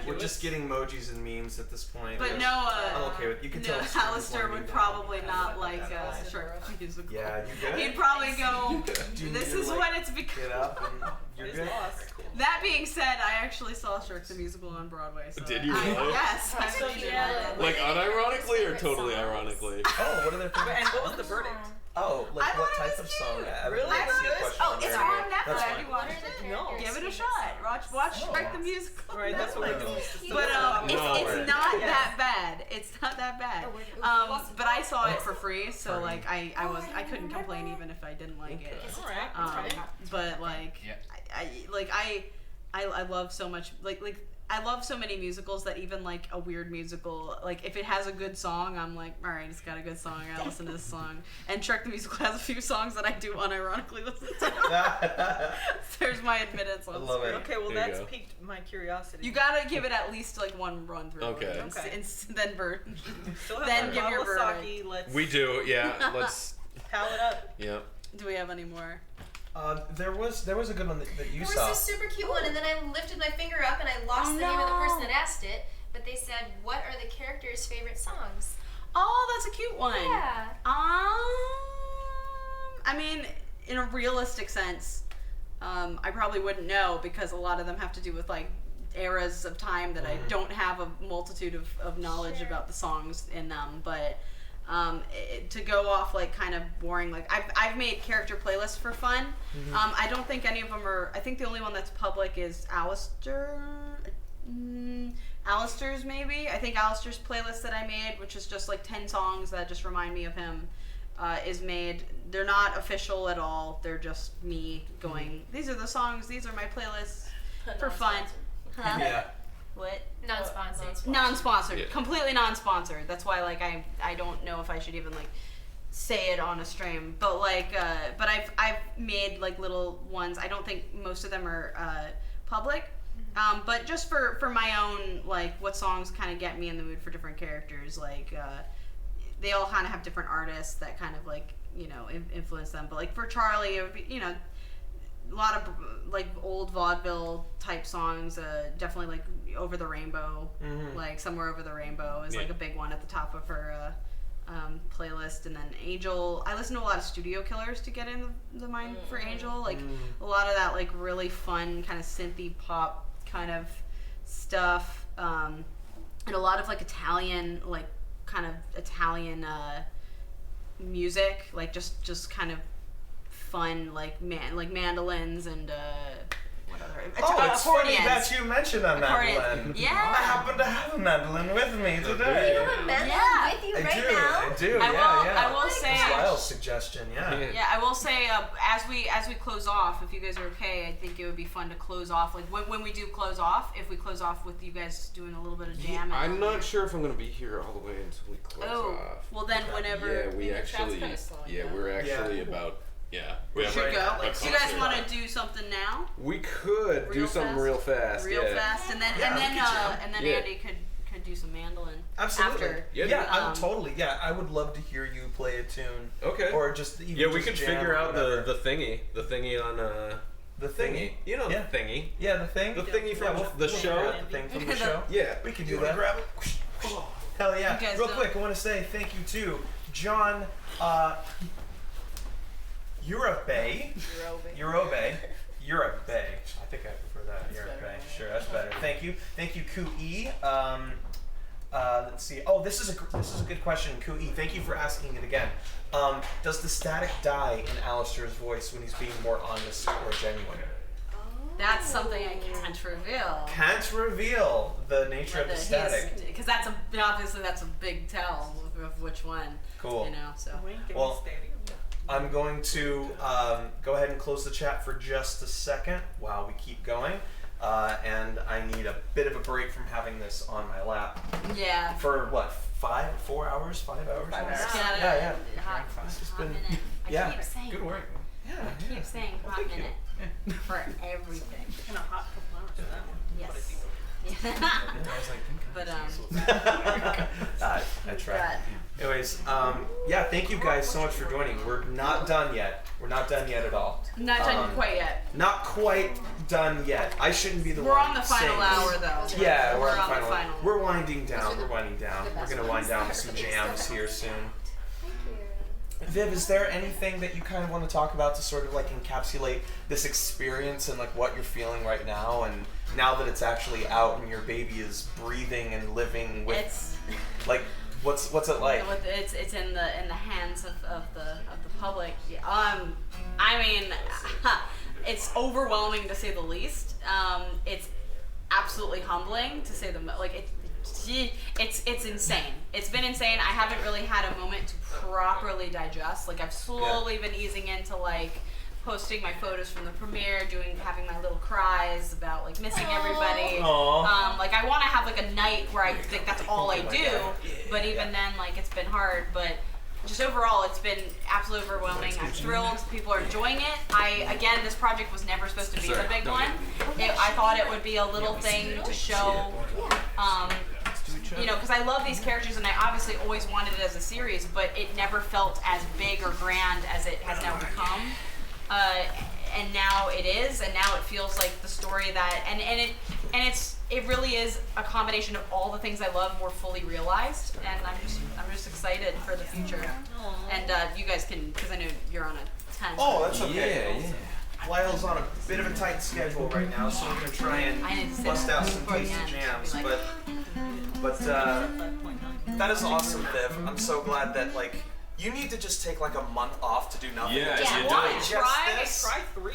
We're just getting emojis and memes at this point. But no, I'm okay with. You can tell. Alistair would probably not like short musical. Yeah, you good? He'd probably go. Do you This need is to, like, what it's become. Get up and you're good. That being said, I actually saw Shrek the Musical on Broadway. So Did you really? Yes. I So really did. jealous. Like unironically or totally ironically? Oh, what are their favorite And songs? what was the verdict? Oh, like what type of song? Really? I It's good? Oh, it's on Netflix. That's Have fine. you watched it? No. Give it a shot. Watch Shrek the Musical. Right, that's what we're doing. But No. it's not that bad. It's not that bad. But I saw it for free, so like I couldn't complain even if I didn't like it. But like I love so much like I love so many musicals that even like a weird musical, like if it has a good song, I'm like, all right, it's got a good song. I listen to this song. And Shrek the Musical has a few songs that I do unironically listen to. There's my admittance on love it. screen. Okay, well There you that's go. piqued my curiosity. You gotta give it at least like one run through. Okay. And then Still have then one give your bottle of verdict. sake. Let's We do, yeah. Let's. pal it up. Yeah. Do we have any more? There was a good one that you There saw. was this super cute one, and then I lifted my finger up and I lost the name of the person that asked it. But they said, "What are the characters' favorite songs?" Oh, that's a cute one. Yeah. I mean, in a realistic sense, I probably wouldn't know because a lot of them have to do with like eras of time that I don't have a multitude of knowledge about the songs in them. But to go off like kind of boring, like I've made character playlists for fun. I don't think any of them are. I think the only one that's public is Alistair. Alistair's maybe. I think Alistair's playlist that I made, which is just like 10 songs that just remind me of him, is made. They're not official at all. They're just me going, these are the songs, these are my playlists for fun. Huh? Yeah. What? Non-sponsored. Non-sponsored. Yeah. Completely non-sponsored. That's why like I don't know if I should even like say it on a stream. But like but I've made like little ones. I don't think most of them are public. But just for my own, like, what songs kind of get me in the mood for different characters, like, they all kind of have different artists that kind of, like, you know, influence them. But, like, for Charlie, it would be, you know, a lot of, like, old vaudeville type songs, definitely, like, Over the Rainbow, like, Somewhere Over the Rainbow is, like, a big one at the top of her playlist. And then Angel, I listen to a lot of Studio Killers to get in the mind for Angel, like, a lot of that, like, really fun kind of synthy pop kind of stuff, and a lot of like Italian, like kind of Italian music, like just kind of fun, like mandolins and what other It's funny accordions. that you mentioned a mandolin. Accordion. Yeah. I happen to have a mandolin with me today. You have a mandolin with you right now? I do. I will say. Lyle's suggestion. Yeah. Yeah, I will say as we close off, if you guys are okay, I think it would be fun to close off. Like when we do close off, if we close off with you guys doing a little bit of jam. I'm not sure if I'm gonna be here all the way until we close off. Well then whenever. Yeah, we actually. We're actually about. Yeah, we should go. a Do you guys concert. want to do something now? We could do something real fast. Real yeah. fast, and then Yeah. Andy could do some mandolin. Absolutely. After. Yeah, I'm totally. Yeah, I would love to hear you play a tune. Okay. Or just even Yeah, we just could jam figure or out whatever. the thingy on The thingy. You know Yeah. the thingy. Yeah, the thing. The thingy from the we'll show. figure out the thing from the show. Yeah. We can do that. Grab it. Hell yeah! You guys Real don't- quick, I want to say thank you to John. You're a bay. You're a bay. You're a bay. I think I prefer that. You're a bay. Sure, that's better. Thank you. Thank you, Q E. Let's see. Oh, this is a good question, Q E. Thank you for asking it again. Does the static die in Alistair's voice when he's being more honest or genuine? That's something I can't reveal. Can't reveal the nature of the static. Because obviously that's a big tell of which one. Cool. You know, so. Well, I'm going to go ahead and close the chat for just a second while we keep going. And I need a bit of a break from having this on my lap. Yeah. For what, 4 hours? 5 hours? Yeah. This has been, I keep saying. Good work. Yeah. I keep saying hot minute for everything. And a hot couple hours for that one. Yes. But I tried. Anyways, yeah, thank you guys so much for joining. We're not done yet. We're not done yet at all. Not done quite yet. Not quite done yet. I shouldn't be the We're one on the final saying hour, this. though. Yeah, we're We're on on the the final. We're winding down. We're winding down. We're gonna wind down with some jams here soon. Viv, is there anything that you kind of want to talk about to sort of like encapsulate this experience and like what you're feeling right now, and now that it's actually out and your baby is breathing and living with, like, what's it like? It's in the hands of the public. Yeah, I mean, it's overwhelming to say the least. It's absolutely humbling to say the it's insane. It's been insane. I haven't really had a moment to properly digest. Like, I've slowly been easing into like posting my photos from the premiere, having my little cries about like missing everybody. Like, I want to have like a night where I think that's all I do, but even then, like, it's been hard. But just overall, it's been absolutely overwhelming. I'm thrilled. People are enjoying it. Again, this project was never supposed to be the big one. I thought it would be a little thing to show, you know, because I love these characters and I obviously always wanted it as a series, but it never felt as big or grand as it has now become. And now it is, and now it feels like the story that, and it really is a combination of all the things I love more fully realized, and I'm just excited for the future. And you guys can, because I know you're on a 10. Oh, that's okay. Yeah. Lyle's on a bit of a tight schedule right now, so we're gonna try and bust out some tasty jams. But that is awesome, Viv. I'm so glad that like you need to just take like a month off to do nothing. Yeah, just you digest do. this. Try 3.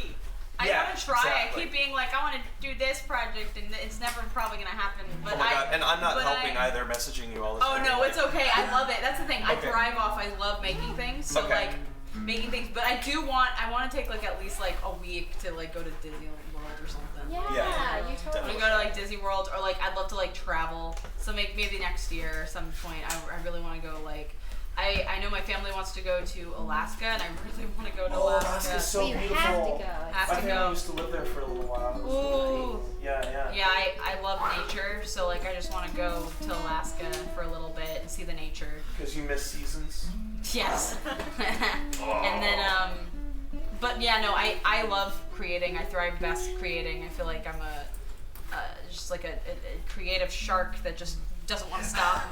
I Yeah, want to try. exactly. I keep being like, I want to do this project, and it's never probably gonna happen. But Oh my god, and I'm not but helping either, messaging you all the Oh time. no, it's okay. I love it. That's the thing. I Okay. thrive off. I love making things. So Okay. like making things, but I want to take like at least like a week to like go to Disney World or something. Yeah, you I totally want to go to like Disney World, or like I'd love to like travel. So maybe next year or some point, I really want to go like. I know my family wants to go to Alaska, and I really want to go to Alaska. Alaska's so beautiful. Have My to family go. used to live there for a little while. Ooh. Yeah. Yeah, I love nature, so like I just want to go to Alaska for a little bit and see the nature. Because you miss seasons. Yes. And then but yeah, no, I love creating. I thrive best creating. I feel like I'm just like a creative shark that just doesn't want to stop.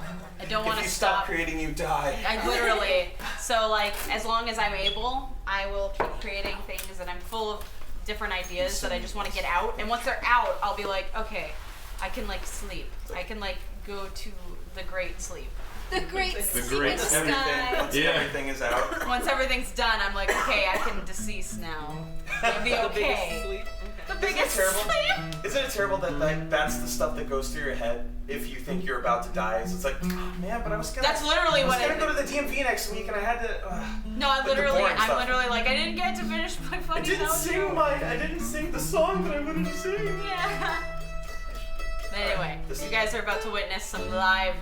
I don't want If to you stop creating, you die. I literally. So like, as long as I'm able, I will keep creating things, and I'm full of different ideas that I just want to get out. And once they're out, I'll be like, okay, I can like sleep. I can like go to the great sleep. The great sleep in the Everything, sky. once everything is out. Once everything's done, I'm like, okay, I can decease now. It'll be okay. The biggest sleep. Isn't it terrible that like, that's the stuff that goes through your head if you think you're about to die? It's like, oh man, but I was gonna. That's literally what I was gonna go to the DMV next week, and I had to. No, like the boring I'm stuff. literally like, I didn't get to finish my funny I didn't sing the song that I wanted to sing. Yeah. But anyway, you guys are about to witness some live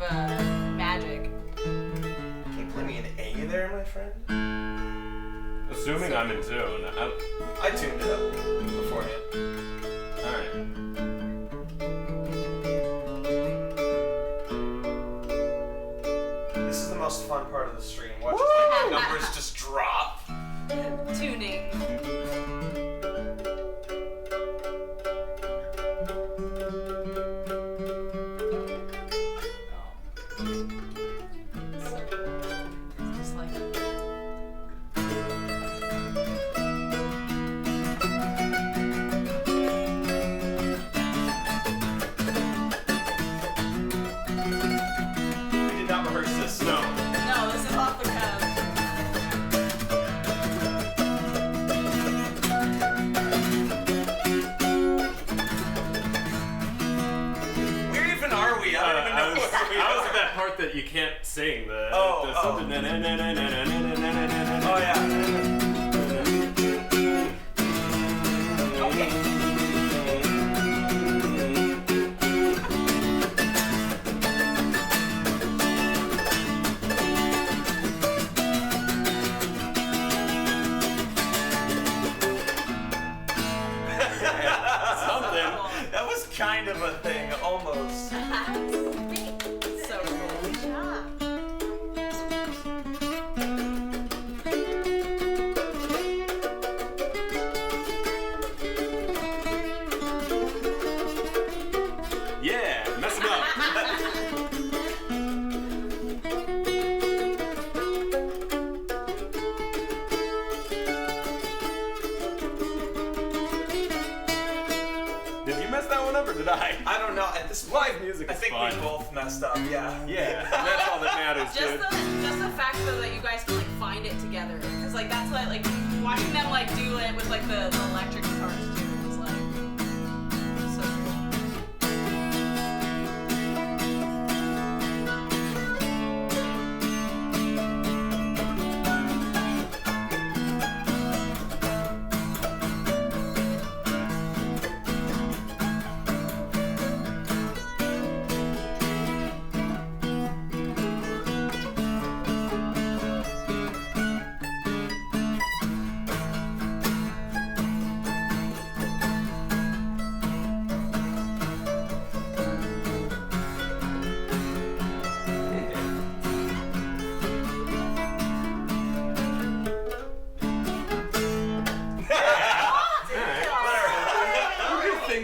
magic. Can you play me an A there, my friend? Assuming I'm in tune. I tuned it up beforehand. Alright. This is the most fun part of the stream. Watch as the numbers just drop. Tuning. Just like We did not rehearse this. No. No, this is off the cuff. Where even are we? I don't even know where we I was are. at that part that you can't sing. Oh, something. Oh yeah. Okay. Something. That was kind of a thing, almost. So cool. Good job. Yeah, mess him up. Did you mess that one up or did I? I don't know. At this Live music I is think fun. we both messed up. Yeah. Yeah, that's all that matters, dude. Just the fact though that you guys can like find it together, because like that's like watching them like do it with like the electric guitars too was like so cool.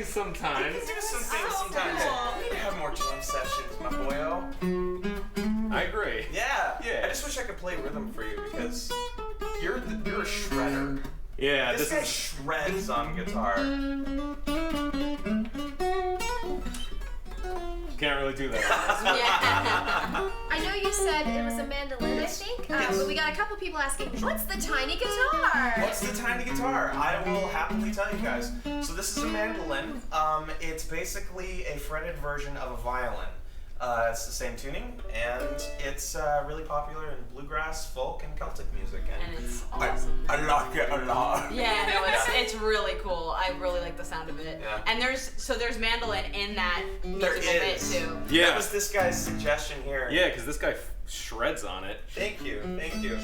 Sometimes. We can do some things sometimes. We need to have more jam sessions, my boyo. I agree. Yeah. Yeah. I just wish I could play rhythm for you because you're a shredder. Yeah. This guy shreds on guitar. Can't really do that. I know you said it was a mandolin, I think, but we got a couple people asking, what's the tiny guitar? What's the tiny guitar? I will happily tell you guys. So this is a mandolin. It's basically a fretted version of a violin. It's the same tuning, and it's really popular in bluegrass, folk, and Celtic music. And it's awesome. I like it a lot. Yeah, no, it's really cool. I really like the sound of it. Yeah. And there's mandolin in that There musical bit is. too. Yeah. That was this guy's suggestion here. Yeah, because this guy shreds on it. Thank you. Thank you.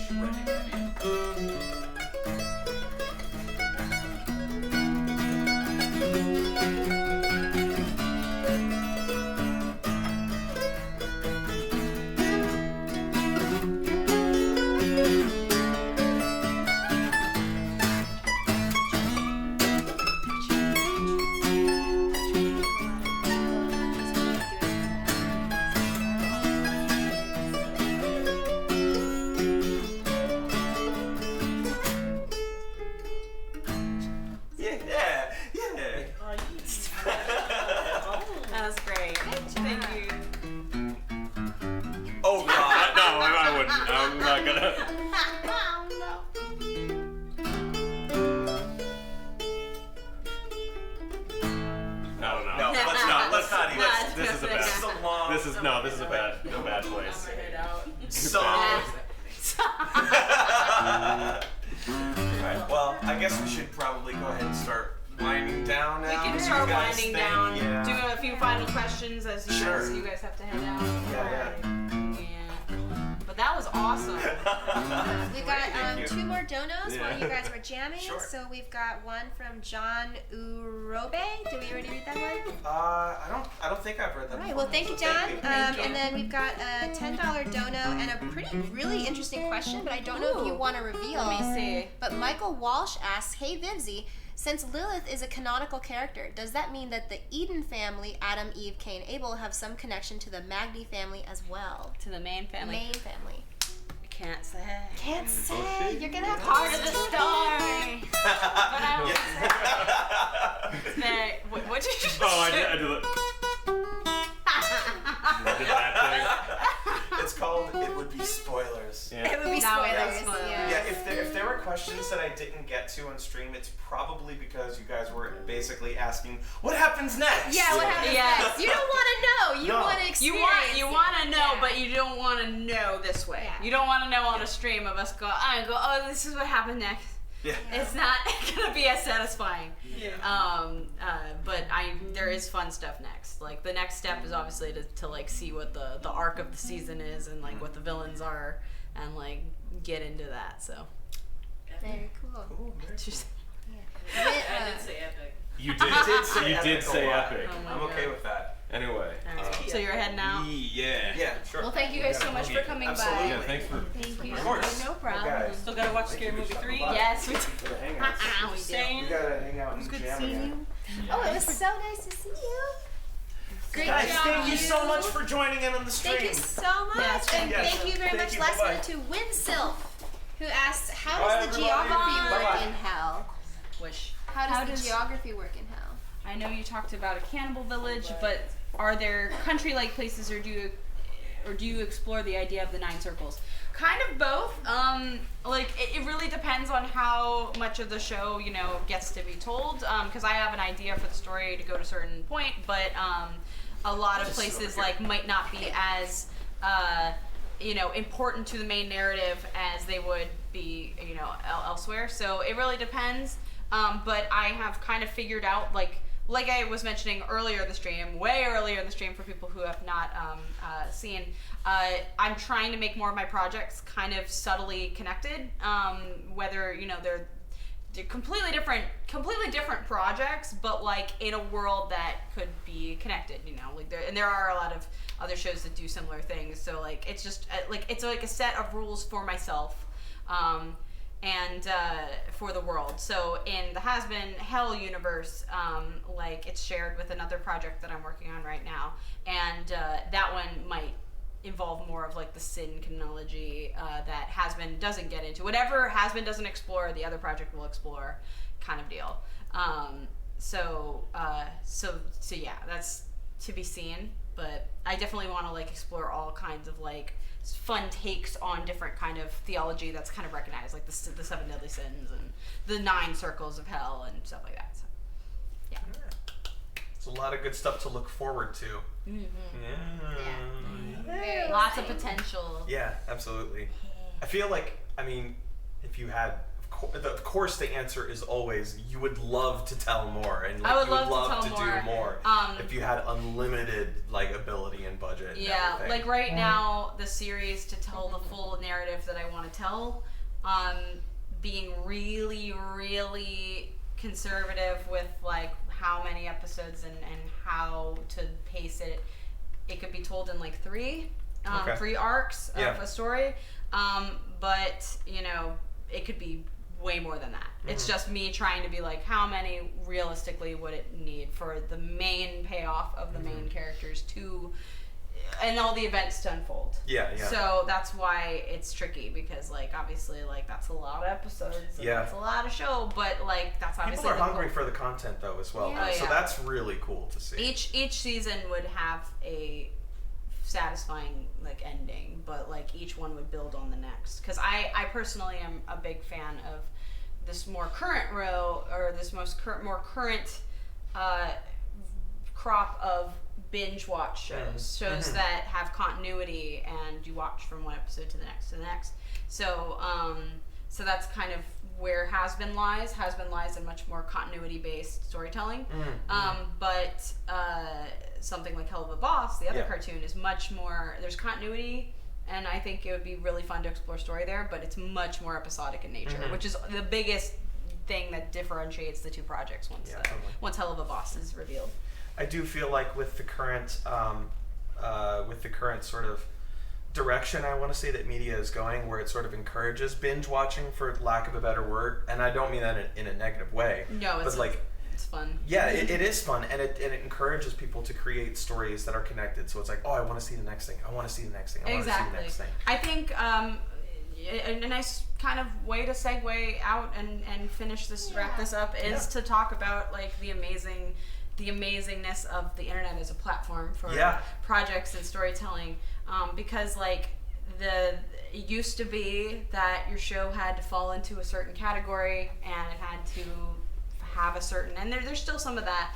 That's great. Thank you. Oh God! No, I wouldn't. I'm not gonna. No, let's not even. This is a bad. This is a long. This is a bad place. So. Alright, well, I guess we should probably go ahead and start winding down now. We can What do start you guys winding think? down. Yeah. Do a few final questions as you guys have to head out. Yeah. But that was awesome. We've got Thank you. 2 more donos Yeah. while you guys were jamming. Sure. So we've got one from John Urobe. Did we already read that one? I don't think I've read that. All right. before. Well, thank you, So John. Thank you. And then we've got a $10 dono and a really interesting question, but I don't know if you want to reveal. Let me see. But Michael Walsh asks, "Hey Vivsy, since Lilith is a canonical character, does that mean that the Eden family, Adam, Eve, Cain, Abel, have some connection to the Magni family as well?" To the main family. Main family. Can't say. Can't say. You're gonna have Part of the story. But I was what did you just Oh, I do? did it. I did that It's called It Would Be Spoilers. Yeah. It would be spoilers. Yeah. Yeah, if there were questions that I didn't get to on stream, it's probably because you guys were basically asking, what happens next? Yeah, what happens next? You don't want to know. You No. want to experience. You want to know, but you don't want to know this way. Yeah. You don't want to know on a stream of us go, oh, this is what happened next. Yeah. It's not gonna be as satisfying. Yeah. But there is fun stuff next. Like the next step is obviously to like see what the arc of the season is and like what the villains are and like get into that. So Very cool. Cool, very Just- I did say epic. You did. You did say epic. Oh my I'm okay God. with that. Anyway. So you're ahead now? Yeah. Sure. Well, thank you guys so much for coming Absolutely. by. Yeah, thanks for. Thank you. Of course. No problem. Okay. Still gotta watch Scary Movie 3. Yes, we do. We Same. We gotta hang out It was and good jam seeing again. you. Oh, it was so nice to see you. Great Guys, job. thank you so much for joining in on the stream. Thank you so much. Yes, and yes. thank you very Thank much you. last Bye-bye. minute to Winsilf, who asked, how Bye, does the everybody. geography work Bye-bye. in hell? Wish. How does the geography work in hell? I know you talked about a cannibal village, but are there country-like places, or do you explore the idea of the 9 circles? Kind of both. Like it really depends on how much of the show gets to be told. Because I have an idea for the story to go to a certain point, but a lot of places might not be as important to the main narrative as they would be elsewhere. So it really depends. But I have kind of figured out like I was mentioning earlier in the stream, way earlier in the stream for people who have not seen, I'm trying to make more of my projects kind of subtly connected, whether they're completely different projects, but like in a world that could be connected, and there are a lot of other shows that do similar things. So like it's just it's like a set of rules for myself. And for the world. So in the Hazbin Hell universe, it's shared with another project that I'm working on right now, and that one might involve more of like the sin canonology that Hazbin doesn't get into. Whatever Hazbin doesn't explore, the other project will explore, kind of deal. So yeah, that's to be seen. But I definitely want to explore all kinds of fun takes on different kind of theology that's kind of recognized, like the 7 deadly sins and the 9 circles of hell and stuff like that. So, yeah. It's a lot of good stuff to look forward to. Mm-hmm. Yeah. Lots of potential. Yeah, absolutely. I feel like, if you had, of course, the answer is always you would love to tell more, and I would you would love to do tell more. If you had unlimited ability and budget. And yeah, everything. like right now, the series to tell the full narrative that I want to tell, being really, really conservative with how many episodes and how to pace it. It could be told in 3 arcs of a story, but it could be way more than that. Mm-hmm. It's just me trying to be how many realistically would it need for the main payoff of the main characters to, and all the events to unfold. Yeah. So that's why it's tricky, because obviously that's a lot of episodes and that's a lot of show, but that's obviously people are hungry for the content though as well. Yeah. So that's really cool to see. Each season would have a satisfying ending, but each one would build on the next, because I personally am a big fan of this more current more current crop of binge watch shows that have continuity and you watch from one episode to the next to the next. So so that's kind of where Hazbin lies. Hazbin lies in much more continuity-based storytelling. But something like Hell of a Boss, the other cartoon, is much more, there's continuity, and I think it would be really fun to explore story there, but it's much more episodic in nature, which is the biggest thing that differentiates the two projects once Hell of a Boss is revealed. I do feel like with the current sort of direction I want to say that media is going, where it sort of encourages binge watching, for lack of a better word, and I don't mean that in a negative way. No, it's fun. Yeah, it is fun, and it encourages people to create stories that are connected. So it's oh, I want to see the next thing. I want to see the next thing. I want to see the next thing. I think a nice kind of way to segue out and finish this, wrap this up, is to talk about the amazingness of the internet as a platform for projects and storytelling, because it used to be that your show had to fall into a certain category and it had to have a certain, and there's still some of that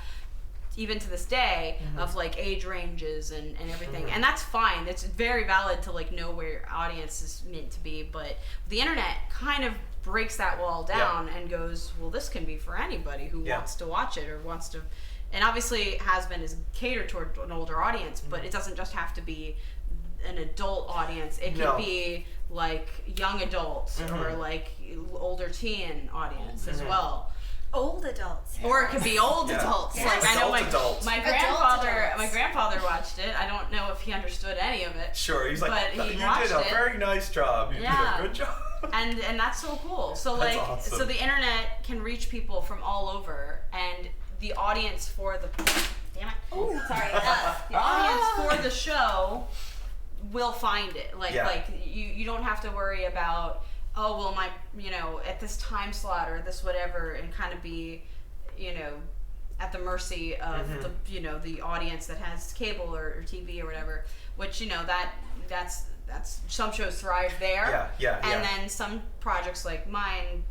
even to this day, of age ranges and everything, and that's fine. It's very valid to know where your audience is meant to be, but the internet kind of breaks that wall down and goes, well, this can be for anybody who wants to watch it or wants to. And obviously Hazbin is catered toward an older audience, but it doesn't just have to be an adult audience. It can be young adults or older teen audience as well. old adults. Or it could be old adults. Yes. Like I know Adults. my grandfather watched it. I don't know if he understood any of it. Sure, he's like, but he you watched did a it. very nice job. You did a good job. And that's so cool. So That's like awesome. so the internet can reach people from all over, and the audience for the the audience for the show will find it. Like you don't have to worry about, oh well, my at this time slot or this whatever, and kind of be at the mercy of the the audience that has cable or TV or whatever, which that's some shows thrive there. And then some projects like mine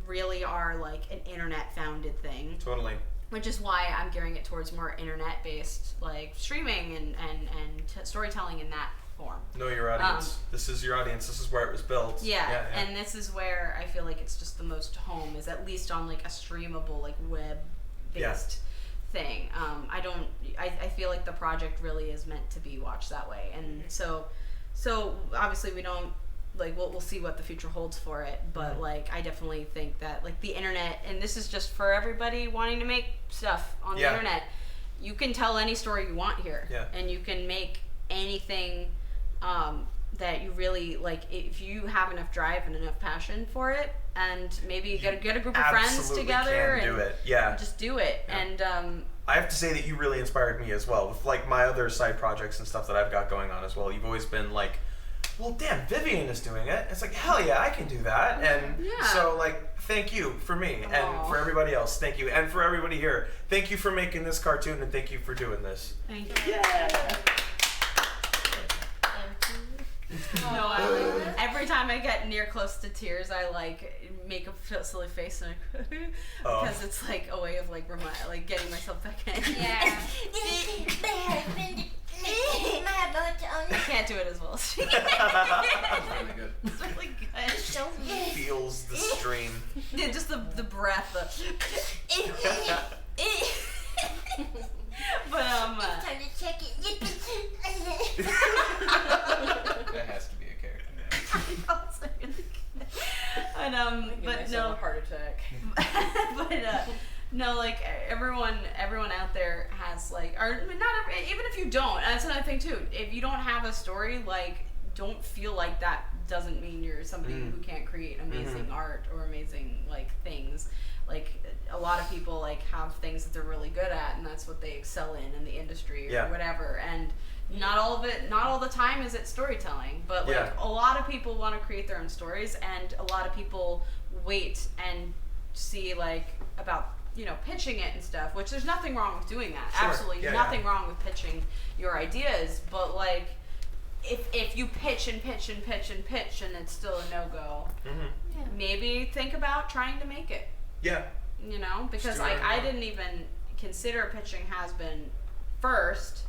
really are like an internet founded thing. Totally. Which is why I'm gearing it towards more internet based like streaming and storytelling in that form. Know your audience. This is your audience. This is where it was built. Yeah, and this is where I feel like it's just the most home, is at least on like a streamable, like web based thing. I feel like the project really is meant to be watched that way, and so obviously we don't like we'll see what the future holds for it, but like I definitely think that like the internet, and this is just for everybody wanting to make stuff on the internet, you can tell any story you want here, and you can make anything that you really like if you have enough drive and enough passion for it, and maybe get a group of friends together and just do it. And I have to say that you really inspired me as well with like my other side projects and stuff that I've got going on as well. You've always been like, well, damn, Vivian is doing it. It's like, hell yeah, I can do that. And so like, thank you for me and for everybody else. Thank you. And for everybody here, thank you for making this cartoon, and thank you for doing this. Thank you. Yeah. No, every time I get near close to tears, I like make a silly face and because it's like a way of like getting myself back in. Yeah. I can't do it as well as she can. Really good. It's really good. So good. Feels the stream. Yeah, just the breath. But Time to check it. That has to be a character. But no heart attack. But no, like everyone out there has like, or not every, even if you don't, that's another thing too. If you don't have a story, like don't feel like that doesn't mean you're somebody who can't create amazing art or amazing like things. Like a lot of people like have things that they're really good at, and that's what they excel in the industry or whatever. And not all the time is it storytelling, but like a lot of people want to create their own stories, and a lot of people wait and see like about pitching it and stuff, which there's nothing wrong with doing that. Sure. Absolutely nothing wrong with pitching your ideas, but like if you pitch and pitch and pitch and pitch and it's still a no-go, maybe think about trying to make it. Because like I didn't even consider pitching Hazbin first,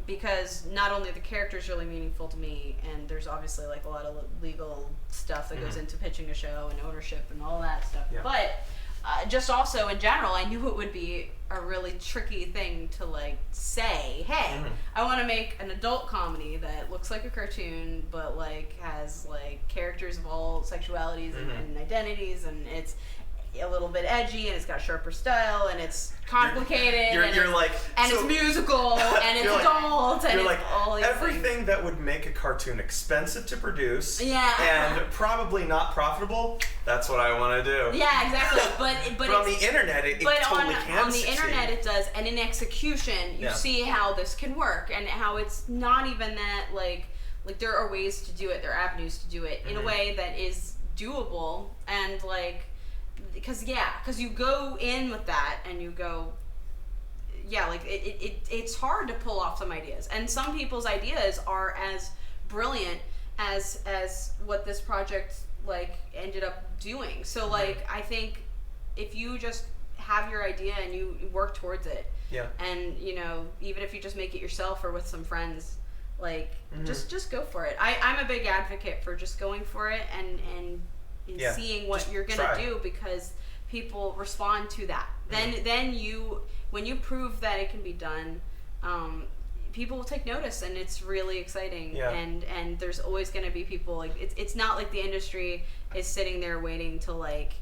because not only the character is really meaningful to me, and there's obviously like a lot of legal stuff that goes into pitching a show and ownership and all that stuff, but just also in general, I knew it would be a really tricky thing to like say, hey, I want to make an adult comedy that looks like a cartoon but like has like characters of all sexualities and identities, and it's a little bit edgy, and it's got sharper style, and it's complicated, it's musical, and it's adult, and it's all these everything things that would make a cartoon expensive to produce and probably not profitable. That's what I want to do. Yeah, exactly. But on the internet, it totally can on the succeed. internet it does, and in execution, you see how this can work, and how it's not even that like there are ways to do it, there are avenues to do it in a way that is doable, and like. Because you go in with that and you go, like it's hard to pull off some ideas, and some people's ideas are as brilliant as what this project like ended up doing. So like I think if you just have your idea and you work towards it, and even if you just make it yourself or with some friends, like just go for it. I'm a big advocate for just going for it and seeing what you're gonna do, because people respond to that. Then when you prove that it can be done, people will take notice, and it's really exciting. And there's always gonna be people like it's not like the industry is sitting there waiting to like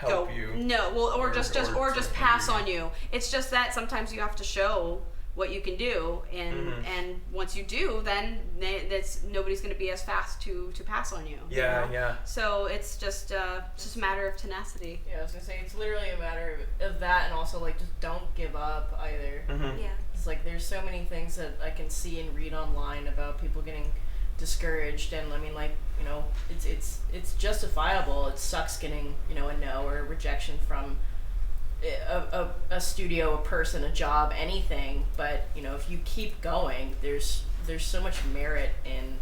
help go. you. No, well, or just or just to pass hinder on you. It's just that sometimes you have to show what you can do, and once you do, then nobody's going to be as fast to pass on you. Yeah, you know? yeah. So it's just a matter of tenacity. Yeah, I was gonna say it's literally a matter of that, and also like just don't give up either. Yeah. It's like there's so many things that I can see and read online about people getting discouraged, and I mean, like, you know, it's justifiable. It sucks getting, you know, a no or a rejection from a studio, a person, a job, anything. But you know, if you keep going, there's so much merit in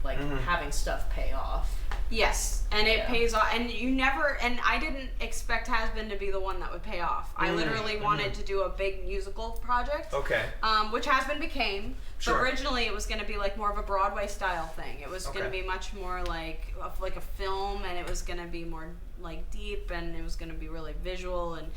like having stuff pay off. Yes, and it pays off, and you never, and I didn't expect Hazbin to be the one that would pay off. I literally wanted to do a big musical project, which Hazbin became, but originally it was going to be like more of a Broadway style thing. It was going to be much more like a film, and it was going to be more like deep, and it was going to be really visual, and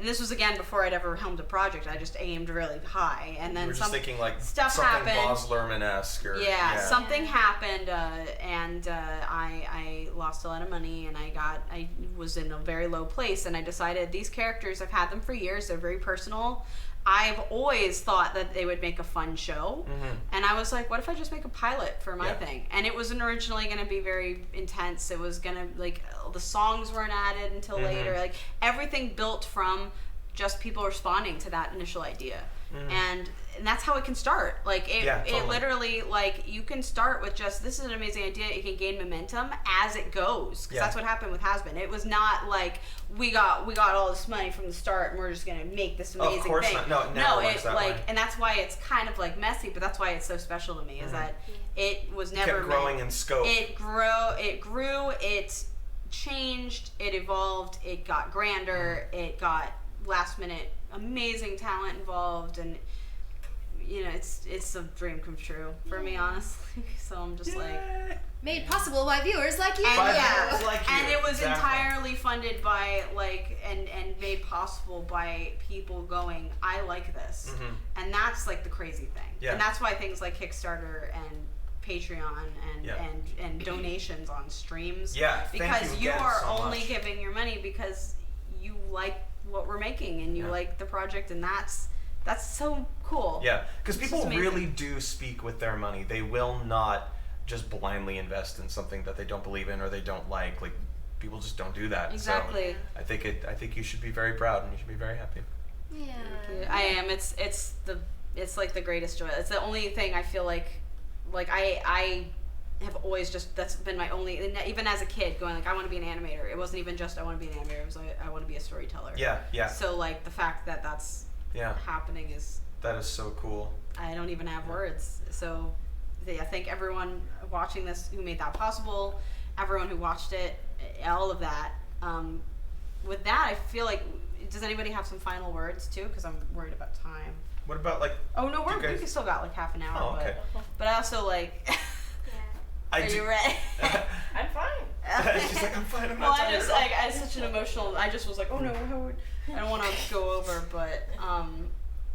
this was again before I'd ever helmed a project. I just aimed really high, and then you were just thinking like stuff something happened. Baz Luhrmann-esque, or Something happened, and I lost a lot of money, and I was in a very low place, and I decided these characters, I've had them for years. They're very personal. I've always thought that they would make a fun show, and I was like, what if I just make a pilot for my thing? And it wasn't originally going to be very intense. It was going to, like, the songs weren't added until later. Like, everything built from just people responding to that initial idea. And that's how it can start. Like, it literally, like, you can start with just, this is an amazing idea. It can gain momentum as it goes. Because that's what happened with Hazbin. It was not like, we got all this money from the start and we're just going to make this amazing thing. Of course not. No, it like, way. And that's why it's kind of like messy, but that's why it's so special to me, is that it was never kept growing in scope. It grew, it changed, it evolved, it got grander, it got last minute amazing talent involved, and you know, it's a dream come true for me, honestly. So I'm just like, made possible by viewers like you. And it was entirely funded by and made possible by people going, I like this, and that's like the crazy thing. And that's why things like Kickstarter and Patreon and donations on streams, because you are only giving your money because you like what we're making and you like the project, and that's so cool. Yeah, because people really do speak with their money. They will not just blindly invest in something that they don't believe in or they don't like. Like, people just don't do that. Exactly. So I think you should be very proud and you should be very happy. Yeah. I am. It's like the greatest joy. It's the only thing I feel like I have always just, that's been my only, even as a kid, going like, I want to be an animator. It wasn't even just I want to be an animator. It was like, I want to be a storyteller. Yeah. So like the fact that that's happening is, that is so cool. I don't even have words. So I thank everyone watching this who made that possible, everyone who watched it, all of that. With that, I feel like, does anybody have some final words too? Because I'm worried about time. What about like? Oh no, we still got like half an hour. Oh, okay. But I also like. Are you ready? I'm fine. She's like, I'm fine. I'm well, not I tired. just like, I had such an emotional. I just was like, oh no, I don't want to go over, but.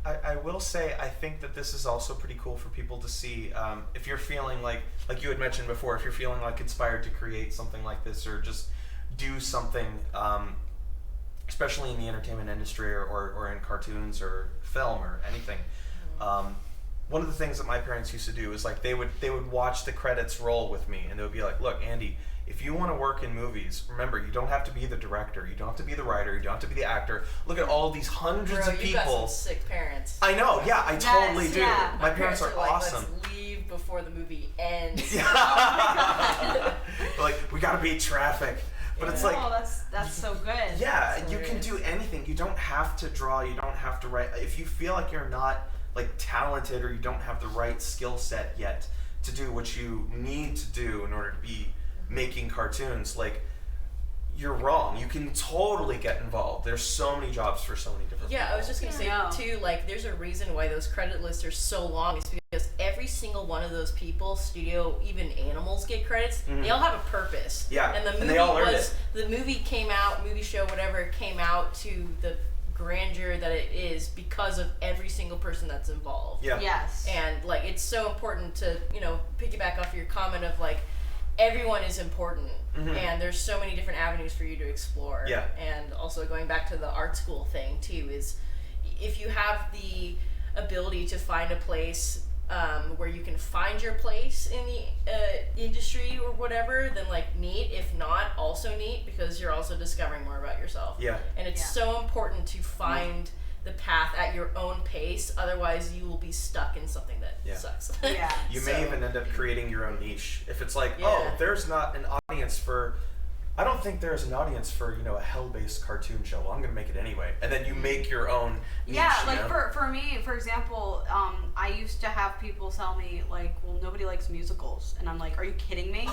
I will say, I think that this is also pretty cool for people to see. If you're feeling like you had mentioned before, if you're feeling like inspired to create something like this or just do something, especially in the entertainment industry or in cartoons or film or anything. One of the things that my parents used to do is like they would watch the credits roll with me, and they would be like, look, Andy, if you want to work in movies, remember, you don't have to be the director, you don't have to be the writer, you don't have to be the actor. Look at all these hundreds of people. You got some sick parents. I know, yeah, I totally do. Yeah. My parents are like, awesome. Let's leave before the movie ends. Like, we gotta beat traffic. But it's like, oh, that's so good. Yeah, you can do anything. You don't have to draw, you don't have to write. If you feel like you're not like talented or you don't have the right skill set yet to do what you need to do in order to be making cartoons, like, you're wrong. You can totally get involved. There's so many jobs for so many different people. I was just gonna say too, like, there's a reason why those credit lists are so long. It's because every single one of those people, studio, even animals get credits. They all have a purpose. Yeah, and the movie they all earned it. The movie came out, movie show, whatever, came out to the grandeur that it is because of every single person that's involved. Yeah. Yes. And like, it's so important to, you know, piggyback off your comment of like, everyone is important, and there's so many different avenues for you to explore. Yeah. And also going back to the art school thing too, is if you have the ability to find a place where you can find your place in the industry or whatever, then like neat. If not, also neat, because you're also discovering more about yourself. Yeah. And it's so important to find the path at your own pace, otherwise you will be stuck in something that sucks. You may even end up creating your own niche. If it's like, there's not an audience for, I don't think there's an audience for, you know, a hell-based cartoon show. Well, I'm going to make it anyway. And then you make your own niche, like you know? for me, for example, I used to have people tell me, like, well, nobody likes musicals. And I'm like, are you kidding me?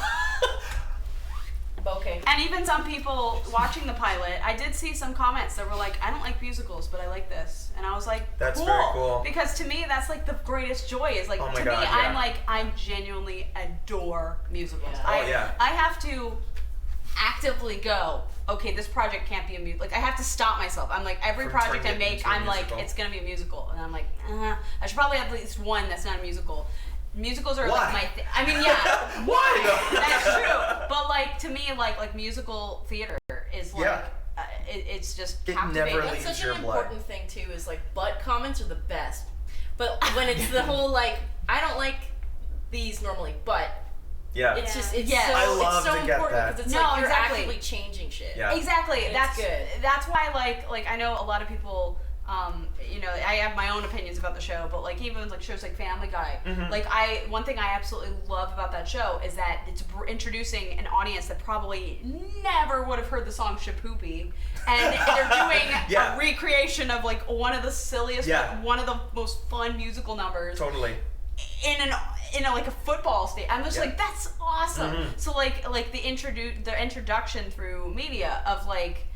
Okay. And even some people watching the pilot, I did see some comments that were like, I don't like musicals, but I like this. And I was like, That's cool. very cool. Because to me, that's like the greatest joy. Is like, Oh my to God, me, yeah. I genuinely adore musicals. Yeah. I have to actively go, okay, this project can't be a musical. Like, I have to stop myself. I'm like, every From project I turning it make, into a I'm like, musical. it's gonna be a musical. And I'm like, I should probably have at least one that's not a musical. Musicals are like my thing. I mean, yeah. Why? That's true. But like, to me, like musical theater is like, it's just captivating. That's such an important thing too, is like butt comments are the best. But when it's the whole like, I don't like these normally, but it's just it's so important because it's like you're actively changing shit. Exactly. And That's it's good. That's why like I know a lot of people. You know, I have my own opinions about the show, but like even like shows like Family Guy, like one thing I absolutely love about that show is that it's introducing an audience that probably never would have heard the song Shapoopy, and they're doing a recreation of like one of the silliest, one of the most fun musical numbers. Totally. In a like a football state. I'm just like, that's awesome. So like the introduction through media of like,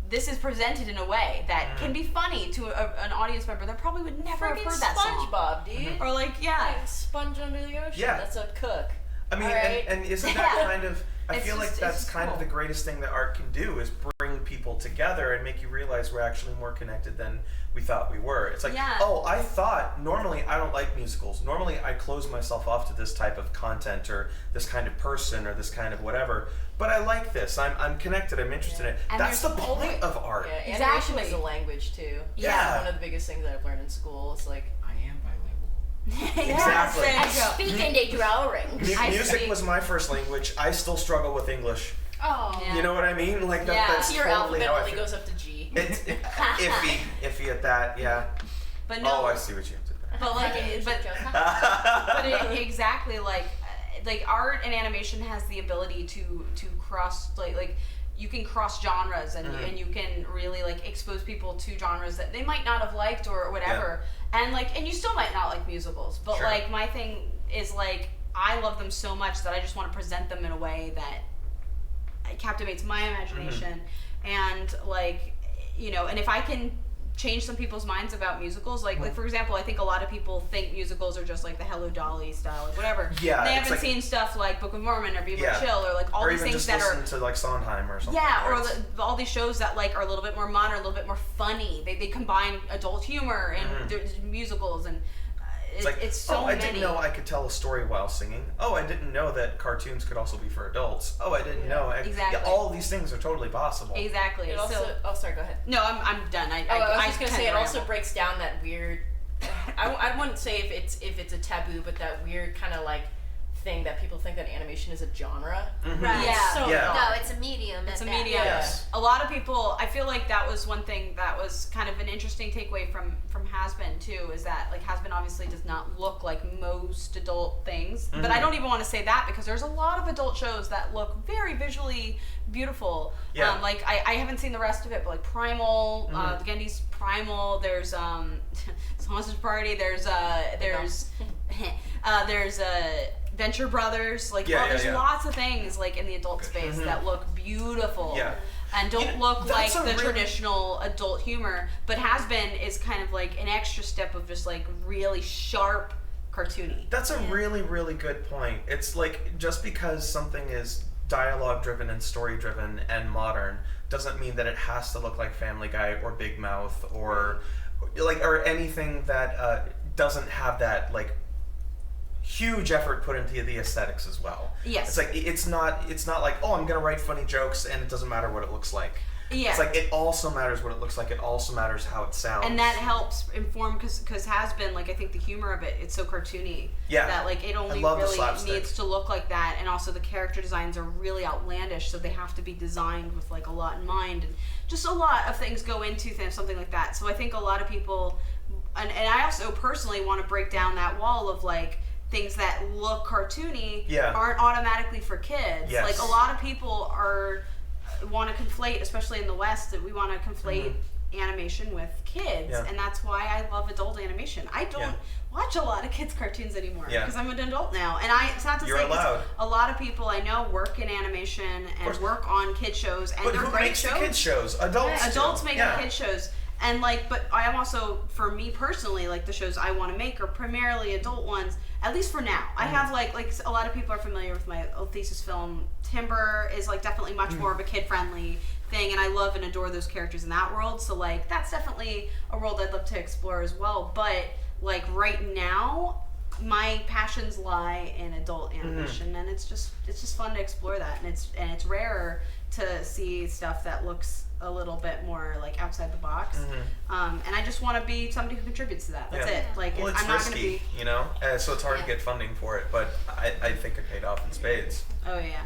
this is presented in a way that can be funny to an audience member that probably would never have heard that song. SpongeBob, dude. Or like, Like Sponge Under the Ocean. Yeah. That's a cook. I mean, and isn't that kind of, I feel like that's kind of the greatest thing that art can do, is bring people together and make you realize we're actually more connected than we thought we were. It's like, oh, I thought, normally I don't like musicals. Normally I close myself off to this type of content or this kind of person or this kind of whatever. But I like this. I'm connected. I'm interested in it. And That's the point of art. Yeah, animation is a language too. Yeah. One of the biggest things that I've learned in school. It's like, I am bilingual. Exactly. I speak in a drawing. Music was my first language. I still struggle with English. Oh. You know what I mean? Like that's Your totally alphabet how I only feel. goes up to G. It's iffy at that. Yeah. But no. Oh, I see what you did. But like, exactly like art and animation has the ability to cross like you can cross genres and you can really like expose people to genres that they might not have liked or whatever, and you still might not like musicals, but like my thing is like I love them so much that I just want to present them in a way that captivates my imagination, and like, you know, and if I can change some people's minds about musicals, like for example, I think a lot of people think musicals are just like the Hello Dolly style, like whatever. Yeah, they it's haven't like- seen stuff like Book of Mormon or Be More Chill or like all or these even things just that are listen to like Sondheim or something. yeah, where or it's- all these shows that like are a little bit more modern, a little bit more funny. They combine adult humor and there's musicals and it's so I many. didn't know I could tell a story while singing. Oh, I didn't know that cartoons could also be for adults. Oh, I didn't know. Exactly. Yeah, all these things are totally possible. Exactly. It also, so, sorry, go ahead. No, I'm done. I was just gonna say it kinda also ramble. breaks down that weird. I wouldn't say if it's a taboo, but that weird kind of like thing that people think that animation is a genre. Right. Yeah. So Yeah. not. No, it's a medium. It's a at best. medium. Yes. A lot of people, I feel like that was one thing that was kind of an interesting takeaway from Hazbin too, is that like Hazbin obviously does not look like most adult things, but I don't even want to say that because there's a lot of adult shows that look very visually beautiful. Yeah. Like I haven't seen the rest of it, but like Primal, Gendy's Primal, there's Sausage Party, there's Venture Brothers, like there's lots of things like in the adult space that look beautiful. Yeah. And don't look like that's a the really- traditional adult humor, but Hazbin is kind of like an extra step of just like really sharp cartoony. That's a really, really good point. It's like just because something is dialogue driven and story driven and modern doesn't mean that it has to look like Family Guy or Big Mouth or anything that doesn't have that like huge effort put into the aesthetics as well. Yes. It's like it's not like, oh, I'm gonna write funny jokes and it doesn't matter what it looks like. Yeah. It's like it also matters what it looks like. It also matters how it sounds. And that helps inform because Hazbin, like I think the humor of it, it's so cartoony. Yeah. That like it only really needs to look like that, and also the character designs are really outlandish, so they have to be designed with like a lot in mind, and just a lot of things go into something like that. So I think a lot of people, and I also personally want to break down that wall of like things that look cartoony aren't automatically for kids. Yes. Like a lot of people want to conflate, especially in the West, that we want to conflate animation with kids, and that's why I love adult animation. I don't watch a lot of kids cartoons anymore because I'm an adult now, and it's not to You're say allowed. a lot of people I know work in animation and work on kid shows, and But they're who great makes shows. the kid shows? Adults. Adults do. making kid shows. And like, but I am also, for me personally, like the shows I want to make are primarily adult ones, at least for now. I have like a lot of people are familiar with my old thesis film. Timber is like definitely much more of a kid-friendly thing, and I love and adore those characters in that world. So like, that's definitely a world I'd love to explore as well. But like right now, my passions lie in adult animation, and it's just fun to explore that, and it's rarer to see stuff that looks a little bit more like outside the box, and I just want to be somebody who contributes to that. That's it. Like, well, it's I'm not risky, going to be, you know, so it's hard to get funding for it. But I think it paid off in spades. Oh yeah.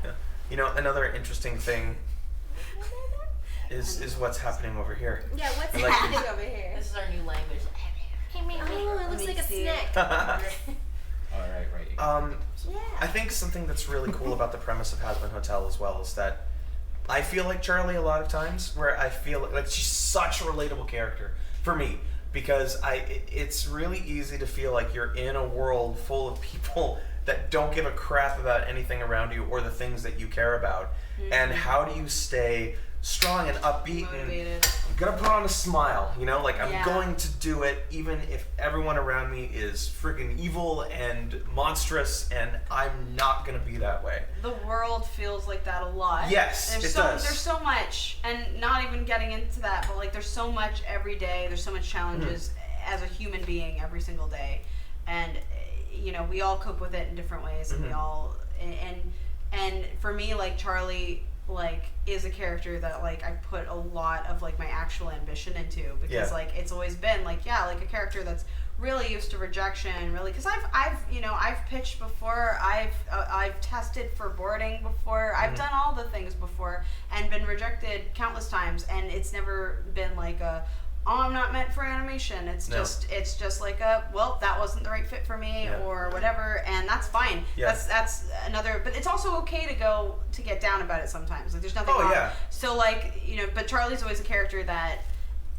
You know, another interesting thing is what's happening over here. Yeah, what's I like happening over here? This is our new language. Oh, it looks like a snack. All right. I think something that's really cool about the premise of Hazbin Hotel as well is that I feel like Charlie a lot of times, where I feel like she's such a relatable character for me, because it's really easy to feel like you're in a world full of people that don't give a crap about anything around you or the things that you care about. And how do you stay strong and upbeat and I'm gonna put on a smile, you know, like I'm going to do it even if everyone around me is freaking evil and monstrous, and I'm not gonna be that way. the world feels like that a lot. Yes, and it does. There's so much, and not even getting into that, but like there's so much every day. There's so much challenges as a human being every single day, and you know, we all cope with it in different ways, and we all and for me, like Charlie, like is a character that like I put a lot of like my actual ambition into, because like it's always been like like a character that's really used to rejection, really, because I've pitched before, I've tested for boarding before, I've done all the things before and been rejected countless times, and it's never been like a I'm not meant for animation. It's just like a that wasn't the right fit for me or whatever, and that's fine. That's another, but it's also okay to get down about it sometimes. Like there's nothing wrong. So like, you know, but Charlie's always a character that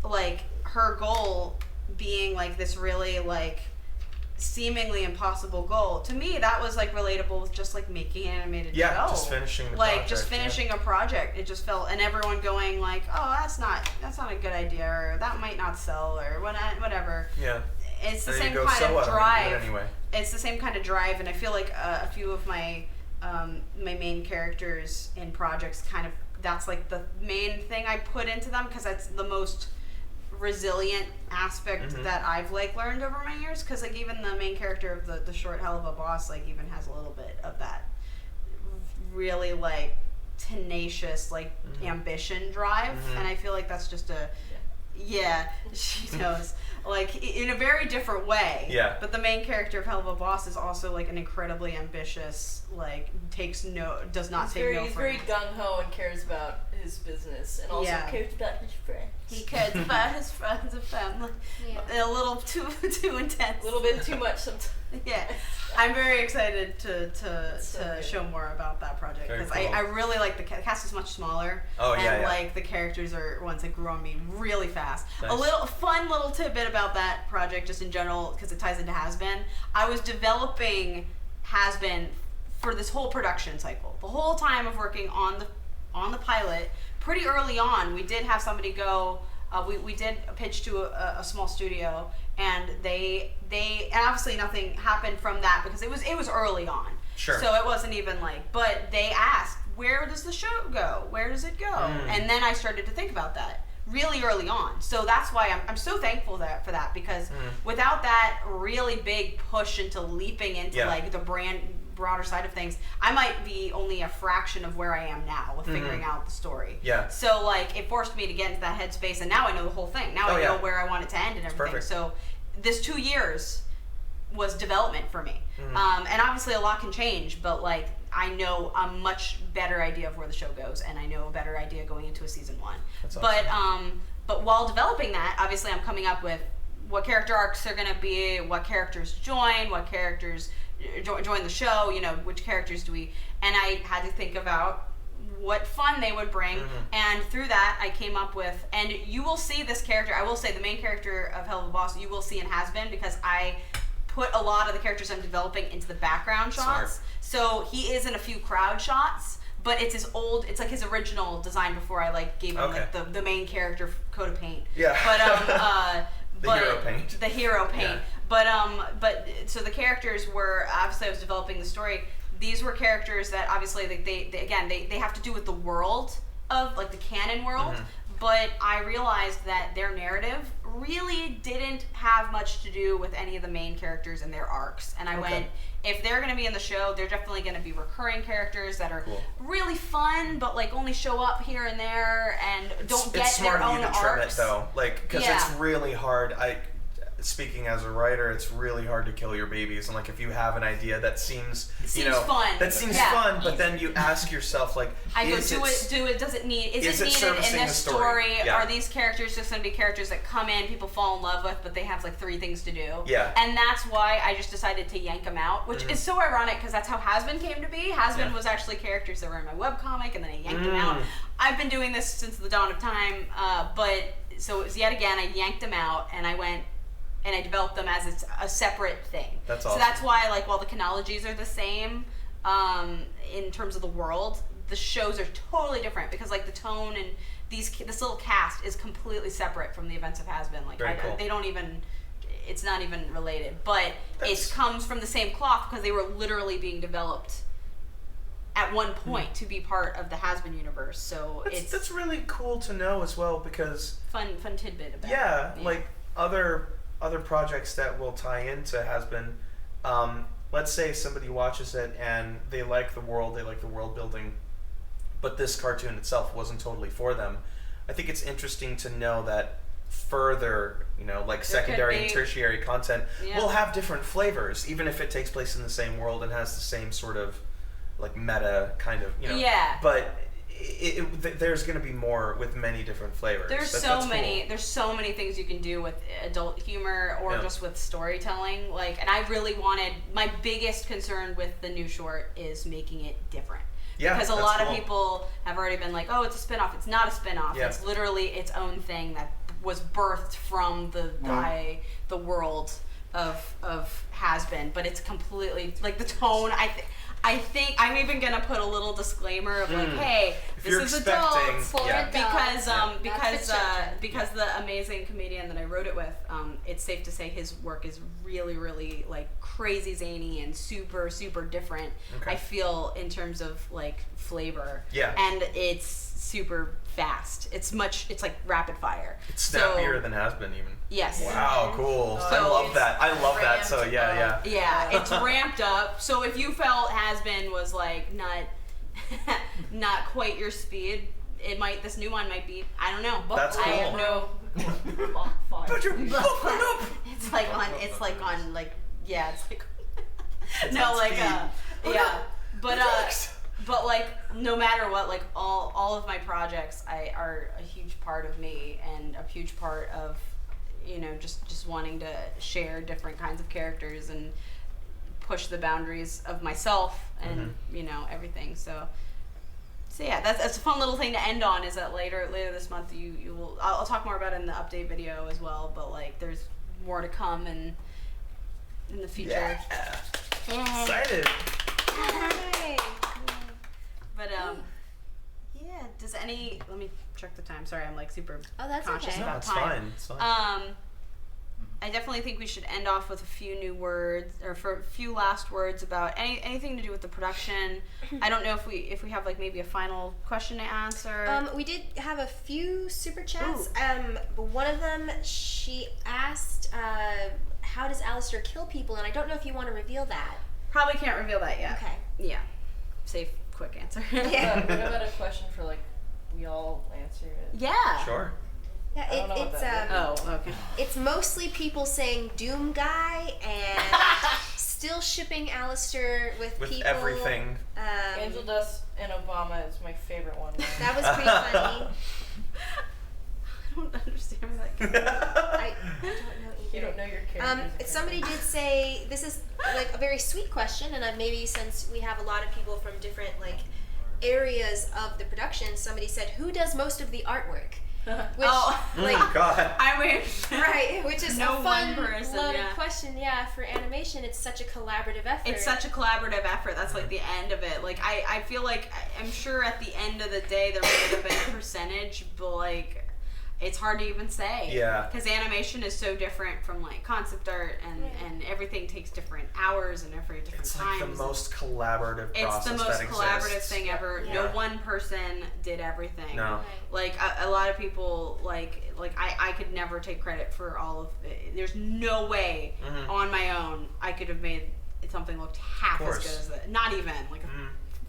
like her goal being like this really like seemingly impossible goal, to me that was like relatable with just like making an animated show. Just finishing the like project, just finishing a project. It just felt, and everyone going like, oh, that's not a good idea, or that might not sell, or whatever. It's the same kind of drive. It's the same kind of drive, and I feel like a few of my my main characters in projects kind of, that's like the main thing I put into them, because that's the most resilient aspect that I've like learned over my years, because like even the main character of the short Hell of a Boss like even has a little bit of that really like tenacious like ambition drive, and I feel like that's just a she knows, like in a very different way. But the main character of Hell of a Boss is also like an incredibly ambitious, like does not take no He's for very gung ho and cares about his business, and also cares about his friends. He cares about his friends and family. A little too intense. A little bit too much sometimes. I'm very excited to show more about that project, because I really like the cast is much smaller. Like the characters are ones that grew on me really fast. A little fun little tidbit about that project, just in general, because it ties into Hazbin. I was developing Hazbin for this whole production cycle, the whole time of working on the pilot. Pretty early on, we did have somebody go. We did a pitch to a small studio, and they and obviously nothing happened from that, because it was early on. So it wasn't even like, but they asked, where does the show go? Where does it go? And then I started to think about that. really early on. So that's why I'm so thankful for that because without that really big push into leaping into like the broader side of things, I might be only a fraction of where I am now with figuring out the story. Yeah. So like it forced me to get into that headspace, and now I know the whole thing. Now I know where I want it to end and everything. Perfect. So this 2 years was development for me. And obviously a lot can change, but like I know a much better idea of where the show goes, and I know a better idea going into a season 1. That's awesome. But while developing that, obviously I'm coming up with what character arcs are going to be, what characters join, what characters join the show, you know, which characters do we, and I had to think about what fun they would bring, and through that I came up with, and you will see this character, I will say the main character of Hell of a Boss, you will see in Hazbin, because I put a lot of the characters I'm developing into the background shots. So he is in a few crowd shots, but it's his old, it's like his original design before I like gave him like the main character coat of paint. Yeah. But hero paint. The hero paint. Yeah. But so the characters were, obviously I was developing the story. These were characters that obviously they have to do with the world of like the canon world. But I realized that their narrative really didn't have much to do with any of the main characters and their arcs. And I went, if they're going to be in the show, they're definitely going to be recurring characters that are really fun, but like only show up here and there and don't get their own arcs. It's smart of you to trim it though, like because it's really hard. Speaking as a writer, it's really hard to kill your babies. And like if you have an idea that seems fun, that seems fun, but then you ask yourself like, does it needed in this story? Are these characters just going to be characters that come in, people fall in love with, but they have like 3 things to do? Yeah. And that's why I just decided to yank them out, which is so ironic because that's how Hazbin came to be. Hazbin was actually characters that were in my webcomic, and then I yanked them out. I've been doing this since the dawn of time, but so it was yet again I yanked them out, and I went and I developed them as a separate thing. That's awesome. So that's why, like, while the chronologies are the same in terms of the world, the shows are totally different because, like, the tone and this little cast is completely separate from the events of Hazbin. Like, they don't even. It's not even related, but it comes from the same cloth because they were literally being developed at one point to be part of the Hazbin universe. So that's really cool to know as well because fun tidbit about it. Like other projects that will tie into Hazbin, let's say somebody watches it and they like the world building, but this cartoon itself wasn't totally for them. I think it's interesting to know that further, like secondary and tertiary content will have different flavors, even if it takes place in the same world and has the same sort of like meta kind of, but there's going to be more with many different flavors. There's so many things you can do with adult humor or just with storytelling. Like, and I really wanted, my biggest concern with the new short is making it different. Yeah, because a lot of people have already been like, oh, it's a spin-off. It's not a spin-off. Yeah. It's literally its own thing that was birthed from the world of Hazbin, but it's completely like the tone. I think I'm even gonna put a little disclaimer of like, hey, this is adults because the amazing comedian that I wrote it with, it's safe to say his work is really, really like crazy zany and super, super different. I feel in terms of like flavor. Yeah. And it's super fast. It's like rapid fire. It's snappier than Hazbin even. Yes. Wow, cool. I love that. I love that. So yeah. Yeah, it's ramped up. So if you felt Hazbin was like not quite your speed, this new one might be. I don't know. That's cool. I have no. Put your up. It's like But like no matter what, like all of my projects are a huge part of me and a huge part of just wanting to share different kinds of characters and push the boundaries of myself and everything. So yeah, that's a fun little thing to end on. Is that later this month you will I'll talk more about it in the update video as well. But like there's more to come in the future. Yeah. Excited. Yay. But let me check the time. Sorry, I'm like super conscious about time. It's fine. I definitely think we should end off with a few new words, or for a few last words about anything to do with the production. I don't know if we have like maybe a final question to answer. We did have a few super chats. But one of them, she asked, how does Alistair kill people? And I don't know if you want to reveal that. Probably can't reveal that yet. Okay. Yeah. Safe, quick answer. Yeah. What about a question for like we all answer it? Yeah. Sure. Yeah, I don't know what that is. okay. It's mostly people saying Doom Guy and still shipping Alistair with people. everything. Angel Dust and Obama is my favorite one. That was pretty funny. I don't understand where that I don't know either. You don't know your characters. Somebody did say, this is like a very sweet question, and maybe since we have a lot of people from different like areas of the production, somebody said, who does most of the artwork? Which, God. I mean, right, which is no a fun, one person, loaded yeah. question. Yeah, for animation, it's such a collaborative effort. It's such a collaborative effort. That's like the end of it. Like I feel like I'm sure at the end of the day there might have been a percentage, but like it's hard to even say. Yeah. Because animation is so different from like concept art, and everything takes different hours and every different It's times. like the most collaborative process It's the most that collaborative exists. thing ever. Yeah. No one person did everything. No. Like a lot of people, like I could never take credit for all of it. There's no way Mhm. on my own I could have made something looked half as good as that. Not even like a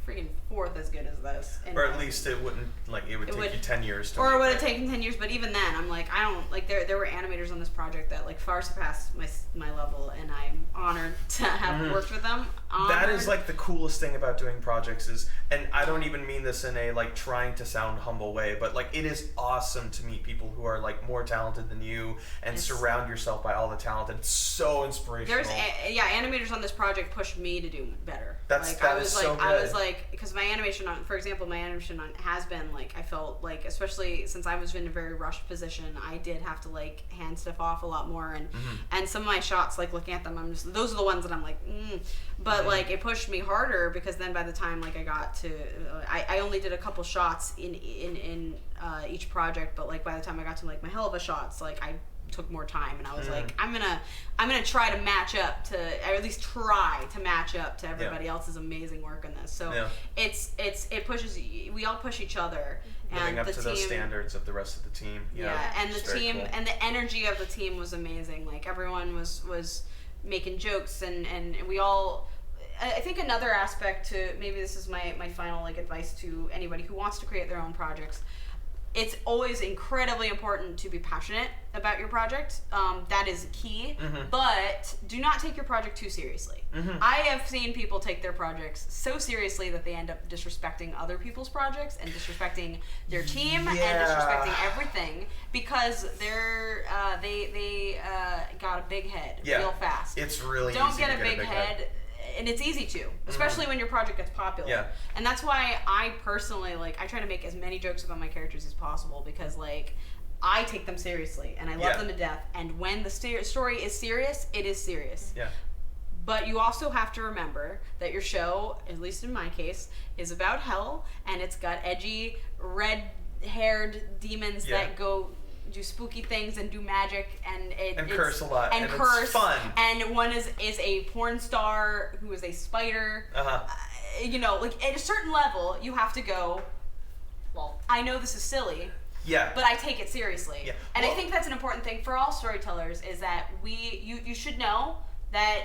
freaking fourth as good as this. And Or at least it wouldn't, like, it would take you 10 years to Or it make would have taken 10 years, but even then, I'm like, I don't, like, there were animators on this project that, like, far surpassed my level, and I'm honored to have worked with them. That is like the coolest thing about doing projects is, and I don't even mean this in a like trying to sound humble way, but like it is awesome to meet people who are like more talented than you and surround yourself by all the talent. It's so inspirational. There's animators on this project pushed me to do better. That is so good. I was like, because my animation on, for example, my animation on Hazbin, like I felt like, especially since I was in a very rushed position, I did have to like hand stuff off a lot more, and some of my shots, like looking at them, I'm just, those are the ones that I'm like, but like it pushed me harder, because then by the time like I got to, I only did a couple shots in each project, but like by the time I got to like my hell of a shots, like I took more time, and I was like, I'm gonna try to match up to, or at least try to match up to everybody else's amazing work in this. So it pushes, we all push each other, living and up the to team, those standards of the rest of the team. and the it's very team cool. and the energy of the team was amazing. Like everyone was making jokes, and we all, I think another aspect to, maybe this is my final like advice to anybody who wants to create their own projects, it's always incredibly important to be passionate about your project. That is key, but do not take your project too seriously. I have seen people take their projects so seriously that they end up disrespecting other people's projects and disrespecting their team and disrespecting everything, because they got a big head real fast. It's really don't easy get to a big head. And it's easy to, especially when your project gets popular. Yeah. And that's why I personally, like, I try to make as many jokes about my characters as possible, because, like, I take them seriously, and I love them to death. And when the story is serious, it is serious. Yeah. But you also have to remember that your show, at least in my case, is about hell, and it's got edgy, red-haired demons that go do spooky things and do magic, and curse a lot, and curse, it's fun. And one is a porn star who is a spider. You know, like at a certain level, you have to go, well, I know this is silly, but I take it seriously. And I think that's an important thing for all storytellers, is that you should know that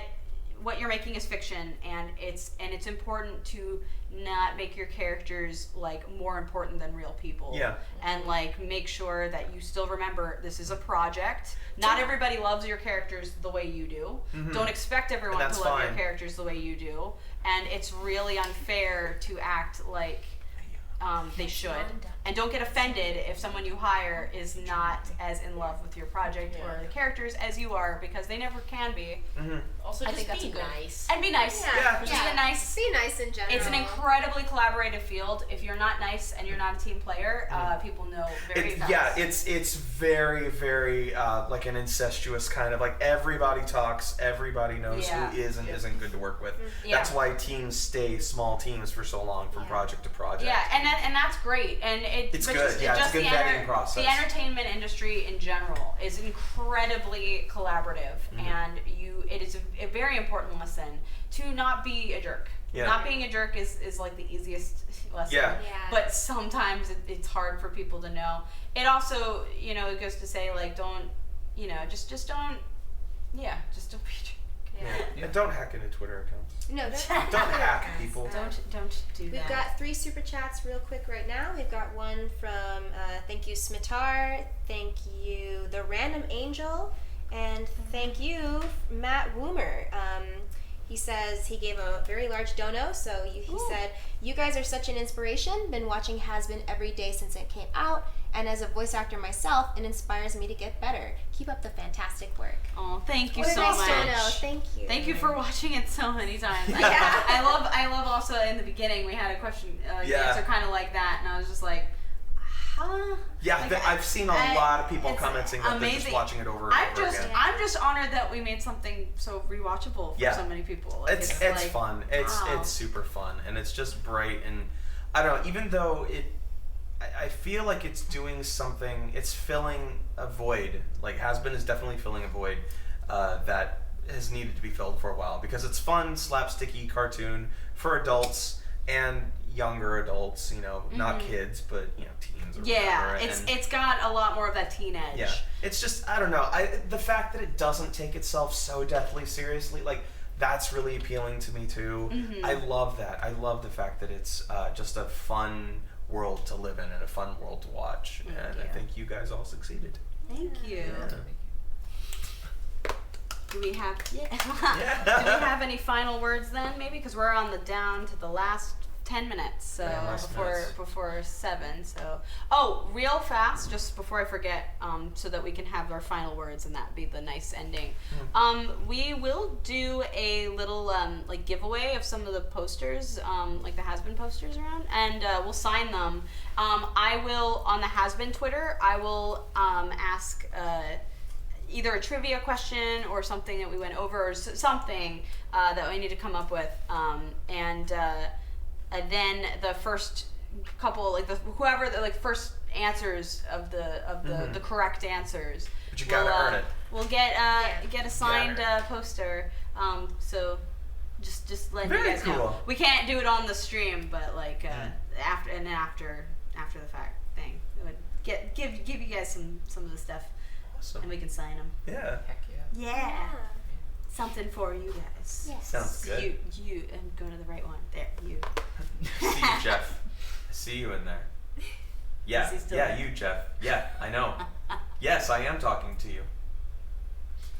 what you're making is fiction, and it's important to not make your characters like more important than real people. And like make sure that you still remember this is a project. Not everybody loves your characters the way you do. Don't expect everyone to love your characters the way you do. And it's really unfair to act like they should. And don't get offended if someone you hire is not as in love with your project or the characters as you are, because they never can be. Also, I just think that's be a good. nice. And be nice. Just be nice. Be nice in general. It's an incredibly collaborative field. If you're not nice and you're not a team player, people know very fast. It's very, very like an incestuous kind of, like everybody talks, everybody knows who is and isn't good to work with. That's why teams stay small teams for so long, from project to project. Yeah, and and that's great, and It's good. It's a good vetting process. The entertainment industry in general is incredibly collaborative, and it is a very important lesson to not be a jerk. Yeah. Not being a jerk is like the easiest lesson. Yeah. But sometimes it's hard for people to know. It also, it goes to say like don't, just don't be a jerk. Yeah. And don't hack into Twitter accounts. No, Don't hack people. Don't do that. We've got 3 super chats real quick right now. We've got one from thank you Smitar, thank you the Random Angel, and thank you Matt Woomer. He says he gave a very large dono, so he said, "You guys are such an inspiration. Been watching Hazbin every day since it came out, and as a voice actor myself, it inspires me to get better. Keep up the fantastic work." Oh, thank you What a so nice much. dono. Thank you. Thank you for watching it so many times. Yeah. I love also in the beginning we had a question answer kind of like that, and I was just like, huh? Yeah, I've seen a lot of people commenting that they're just amazing. watching it over and over again. I'm just honored that we made something so rewatchable for so many people. Like, It's like, fun. It's super fun, and it's just bright, and I don't know. Even though I feel like it's doing something. It's filling a void. Like Hazbin is definitely filling a void that has needed to be filled for a while, because it's fun, slapsticky cartoon for adults and younger adults. Not kids, but teens or whatever. It's got a lot more of that teen edge. Yeah, it's just I don't know. The fact that it doesn't take itself so deathly seriously, like that's really appealing to me too. I love that. I love the fact that it's just a fun world to live in and a fun world to watch. And I think you guys all succeeded. Thank you. Yeah. Do we have do we have any final words then? Maybe because we're on down to the last 10 minutes before 7. So real fast, just before I forget, so that we can have our final words and that'd be the nice ending. We will do a little like giveaway of some of the posters, like the Hazbin posters around, and we'll sign them. I will on the Hazbin Twitter. I will ask either a trivia question or something that we went over, or something that we need to come up with, and then the first couple, like whoever the first answers of the correct answers. But you gotta earn it. We'll get a signed poster. So just letting you guys know. We can't do it on the stream, but like after the fact thing. Give you guys some of the stuff, and we can sign them. Yeah. Heck yeah. Something for you guys. Yes. Sounds good. You, I'm going to the right one. There, you. See you, Jeff. I see you in there. Yeah, there? You, Jeff. Yeah, I know. Yes, I am talking to you.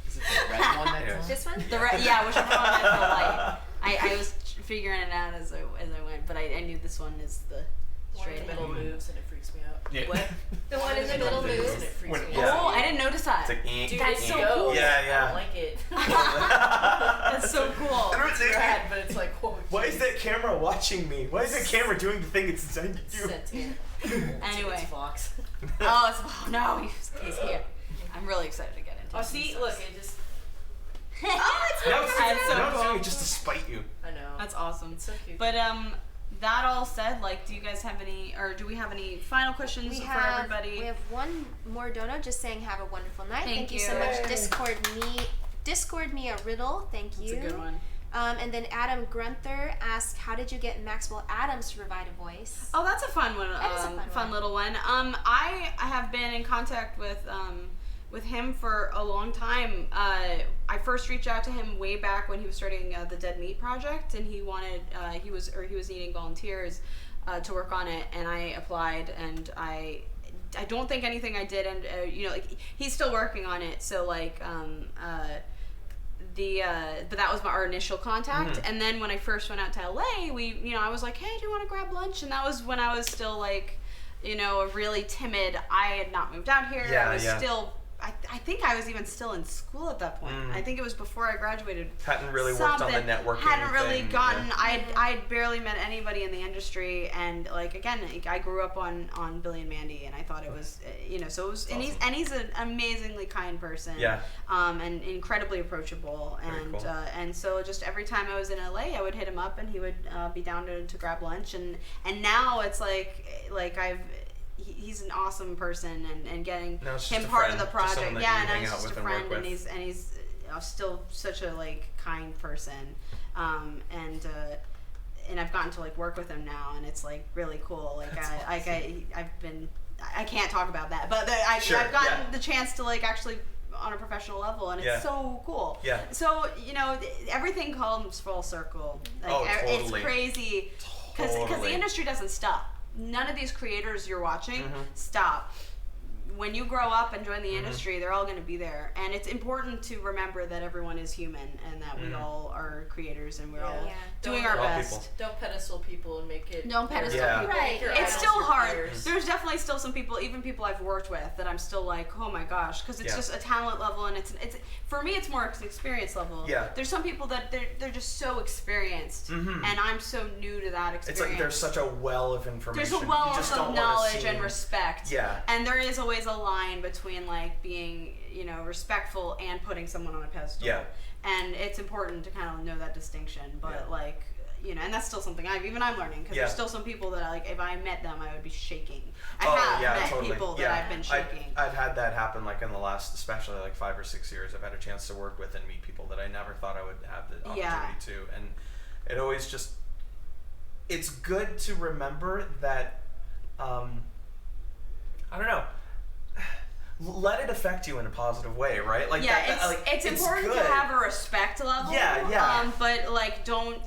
Is it the red one that's on? This one? Whichever one has the light. I was figuring it out as I went, but I knew this one is the straight middle moves and it freaks me out. Yeah. What? The one in the middle moves and it freaks me Yeah. Oh, I didn't notice that. It's like, Dude, that's so cool. Yeah. I don't like it. That's so cool. It's rad, but it's like, whoa. Why is that camera watching me? Why is that camera doing the thing it's designed to do? Anyway. It's Fox. No, he's here. I'm really excited to get into it. Oh, see, look, it just. That's so cool. Just to spite you. I know. That's awesome. It's so cute. But that all said, like, do you guys have any, or do we have any final questions for everybody? We have one more dono just saying have a wonderful night. Thank you you. so much. Discord me a riddle. Thank you. That's a good one. And then Adam Grunther asked, how did you get Maxwell Adams to provide a voice? Oh, that's a fun one. That is a fun little one. I have been in contact with him for a long time. I first reached out to him way back when he was starting the Dead Meat Project, and he was needing volunteers to work on it, and I applied, and I don't think anything I did, and like he's still working on it, so like but that was our initial contact, and then when I first went out to LA, I was like, hey, do you want to grab lunch? And that was when I was still like, a really timid. I had not moved out here. I was still. I think I was even still in school at that point. I think it was before I graduated. Hadn't really worked on the networking Hadn't really thing, gotten. yeah. I'd barely met anybody in the industry, and like again, I grew up on Billy and Mandy, and I thought it was, so it was. And he's an amazingly kind person. Yeah. And incredibly approachable, Very and cool. and so just every time I was in LA, I would hit him up, and he would be down to grab lunch, and now it's like he's an awesome person, and getting Now it's just him a part friend, of the just project. someone that Yeah, you now hang he's out just with a and work friend, and with. he's still such a like kind person, and I've gotten to like work with him now, and it's like really cool. Like I can't talk about that, but I've gotten the chance to like actually on a professional level, and it's so cool. Yeah. So everything comes full circle. Like, totally. It's crazy because the industry doesn't stop. None of these creators you're watching stop. When you grow up and join the industry, they're all going to be there, and it's important to remember that everyone is human and that we all are creators and we're all doing our best. Don't pedestal people and make it. Don't pedestal people. Make your It's idols still your hard. peers. There's definitely still some people, even people I've worked with, that I'm still like, oh my gosh, because it's just a talent level, and it's for me, it's more an experience level. Yeah. There's some people that they're just so experienced, and I'm so new to that experience. It's like there's such a well of information. There's a You wealth just of don't wanna knowledge seem- and respect. Yeah. And there is always a line between like being, respectful and putting someone on a pedestal. Yeah. And it's important to kind of know that distinction. But like, and that's still something I'm learning, because there's still some people that like if I met them I would be shaking. I have met people that I've been shaking. I've had that happen like in the last, especially like 5 or 6 years. I've had a chance to work with and meet people that I never thought I would have the opportunity to, and it always just, it's good to remember that, I don't know, let it affect you in a positive way, right? Like it's important good. to have a respect level. Yeah. But like don't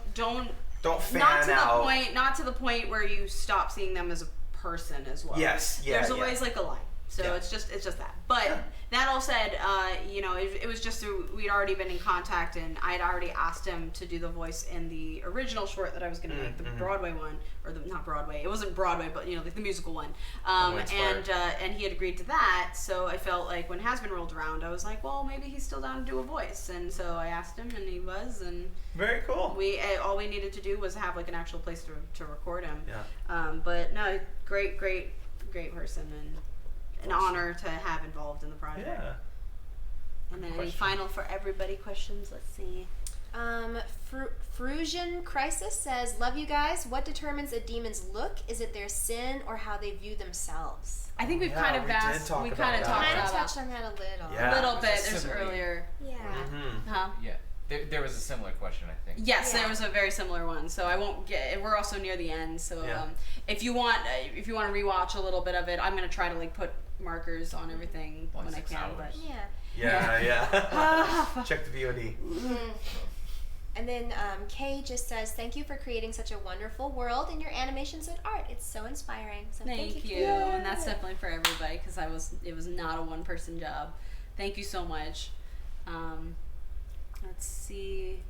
fan out. Not to the point where you stop seeing them as a person as well. Yes, yeah, There's yeah. always like a line. So Yeah. it's just that. But that all said, it was just we'd already been in contact, and I'd already asked him to do the voice in the original short that I was going to make, the Broadway one, or not Broadway. It wasn't Broadway, but like the musical one. And he had agreed to that. So I felt like when Hazbin rolled around, I was like, well, maybe he's still down to do a voice. And so I asked him, and he was. And very cool. All we needed to do was have like an actual place to record him. Yeah. But no, great person, and an honor to have involved in the project. Yeah. And then any final for everybody questions? Let's see. Frusian Crisis says, "Love you guys. What determines a demon's look? Is it their sin or how they view themselves?" I think we've kind of touched on that a little bit just earlier. Yeah. Huh? Yeah. There was a similar question, I think. Yes, there was a very similar one. So I won't get. We're also near the end. So if you want to rewatch a little bit of it, I'm gonna try to like put markers on everything when I can. But yeah. Check the VOD. And then Kay just says, "Thank you for creating such a wonderful world in your animations and art. It's so inspiring." So thank you. And that's definitely for everybody, because it was not a one-person job. Thank you so much. Let's see.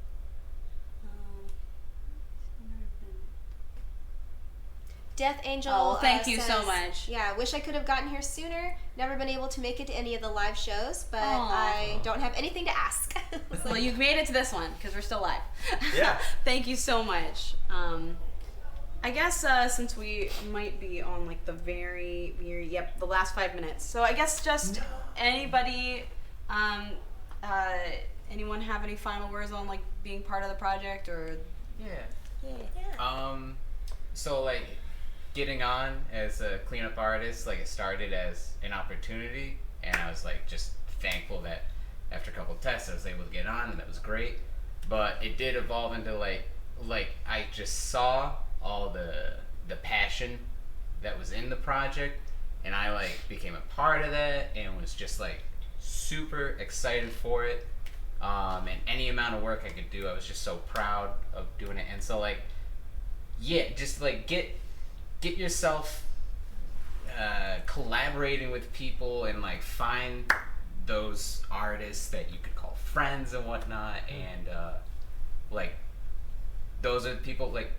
Death Angel. Oh, thank you says, so much. Yeah, wish I could have gotten here sooner. Never been able to make it to any of the live shows, but Aw. I don't have anything to ask. Well, you've made it to this one because we're still live. Yeah. Thank you so much. I guess since we might be on like the the last 5 minutes. So I guess just anybody, anyone have any final words on like being part of the project or? Yeah. So like getting on as a cleanup artist, like it started as an opportunity, and I was like just thankful that after a couple of tests I was able to get on, and that was great. But it did evolve into like I just saw all the passion that was in the project, and I like became a part of that and was just like super excited for it. And any amount of work I could do, I was just so proud of doing it. And so like, yeah, just like get yourself collaborating with people, and like find those artists that you could call friends and whatnot, and like those are the people like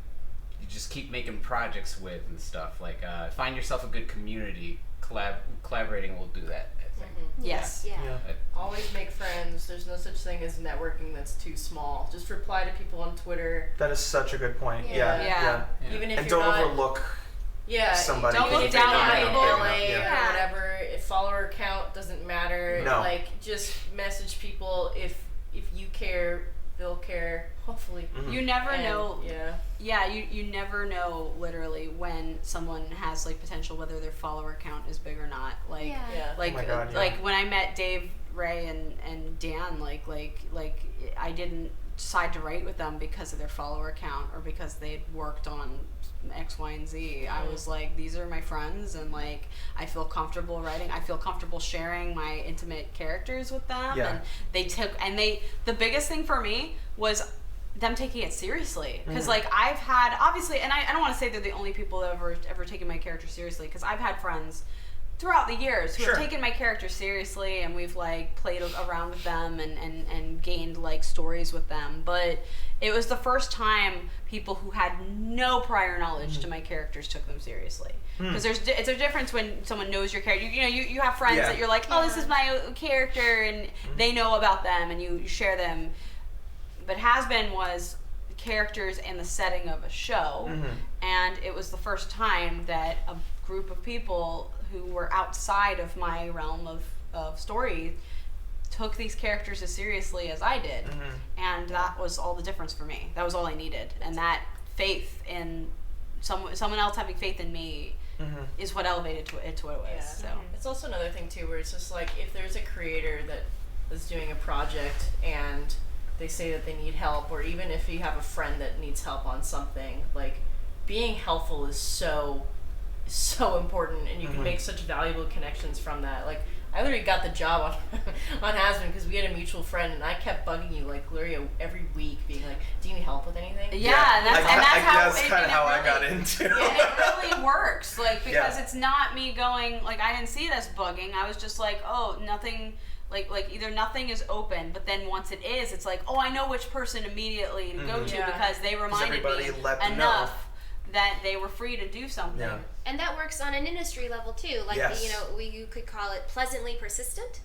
you just keep making projects with and stuff. Like find yourself a good community. Collaborating will do that. thing. Yes. Yeah. Always make friends. There's no such thing as networking that's too small. Just reply to people on Twitter. That is such a good point. Yeah. Even if and you're don't not, overlook somebody. Don't look down on people. or whatever. If follower count doesn't matter. No. Like, just message people. If you care, they'll care. Hopefully. You never know. Yeah. You never know literally when someone has like potential, whether their follower count is big or not. Like, like, Oh my God, like when I met Dave, Ray, and Dan, like I didn't decide to write with them because of their follower count or because they'd worked on X, Y, and Z. I was like, these are my friends, and like I feel comfortable writing. I feel comfortable sharing my intimate characters with them, and the biggest thing for me was them taking it seriously, because like I've had, obviously, and I don't want to say they're the only people that ever taken my character seriously, because I've had friends throughout the years who have taken my character seriously, and we've like played around with them and gained like stories with them. But it was the first time people who had no prior knowledge to my characters took them seriously. Because it's a difference when someone knows your character. You know, you have friends that you're like, oh, this is my character, and they know about them, and you share them. But Hazbin was characters in the setting of a show, and it was the first time that a group of people who were outside of my realm of story took these characters as seriously as I did, and that was all the difference for me. That was all I needed, and that faith in someone else having faith in me is what elevated it to what it was. Yeah. So it's also another thing too, where it's just like, if there's a creator that is doing a project and they say that they need help, or even if you have a friend that needs help on something, like, being helpful is so important, and you can make such valuable connections from that. Like, I literally got the job on Hazbin because we had a mutual friend, and I kept bugging you like literally every week, being like, "Do you need help with anything?" Yeah, and that's kind of how I got into. Yeah, it really works. Like, because it's not me going like, I didn't see it as bugging. I was just like, oh, nothing. Like either nothing is open, but then once it is, it's like, oh, I know which person immediately to go to because they reminded me enough that they were free to do something. Yeah. And that works on an industry level too. Like, you know, you could call it pleasantly persistent.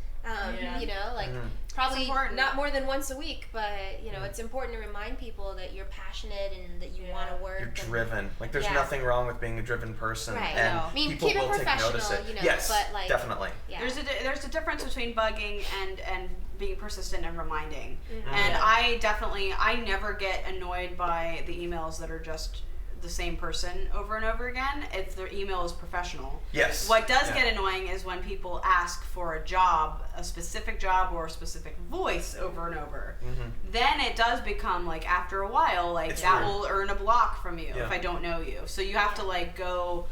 You know, like probably not more than once a week, but you know, it's important to remind people that you're passionate and that you want to work. You're driven. Like, there's nothing wrong with being a driven person, and I mean, people keep it will take professional, notice it. you know, Yes, but like, definitely. Yeah. There's a difference between bugging and being persistent and reminding. And I never get annoyed by the emails that are just the same person over and over again if their email is professional. Yes. What does get annoying is when people ask for a job, a specific job or a specific voice over and over. Then it does become like, after a while, like It's that weird. will earn a block from you if I don't know you. So you have to like go,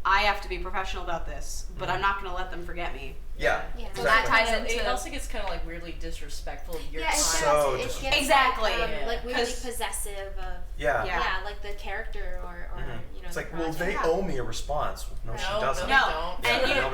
I have to be professional about this, but I'm not going to let them forget me. Yeah. So that ties into. It also gets kind of like weirdly disrespectful of your time. It gets exactly. like really possessive of like the character or you know. It's like, the well, they project. owe me a response. No, she doesn't. No,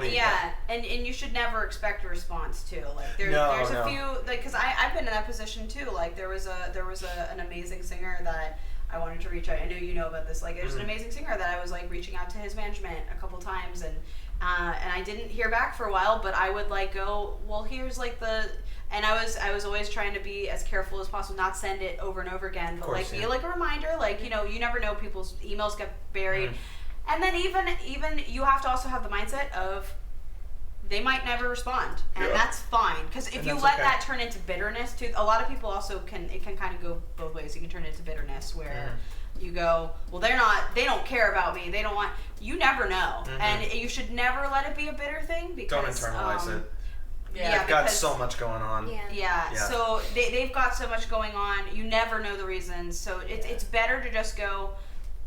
Yeah, and you should never expect a response too. Like there's a few, like, because I've been in that position too. Like there was an amazing singer that I wanted to reach out. I know you know about this. Like, there's an amazing singer that I was like reaching out to his management a couple times, and I didn't hear back for a while. But I would like go, well, here's like and I was always trying to be as careful as possible, not send it over and over again, but like be like a reminder. Like, you know, you never know, people's emails get buried, and then even you have to also have the mindset of, they might never respond, and that's fine. Because if you let that turn into bitterness too, a lot of people also can kind of go both ways. You can turn it into bitterness where you go, well, they don't care about me. They don't want, you never know. And you should never let it be a bitter thing, because don't internalize it. Yeah, they've got so much going on. Yeah. So they've got so much going on. You never know the reasons. So it's better to just go,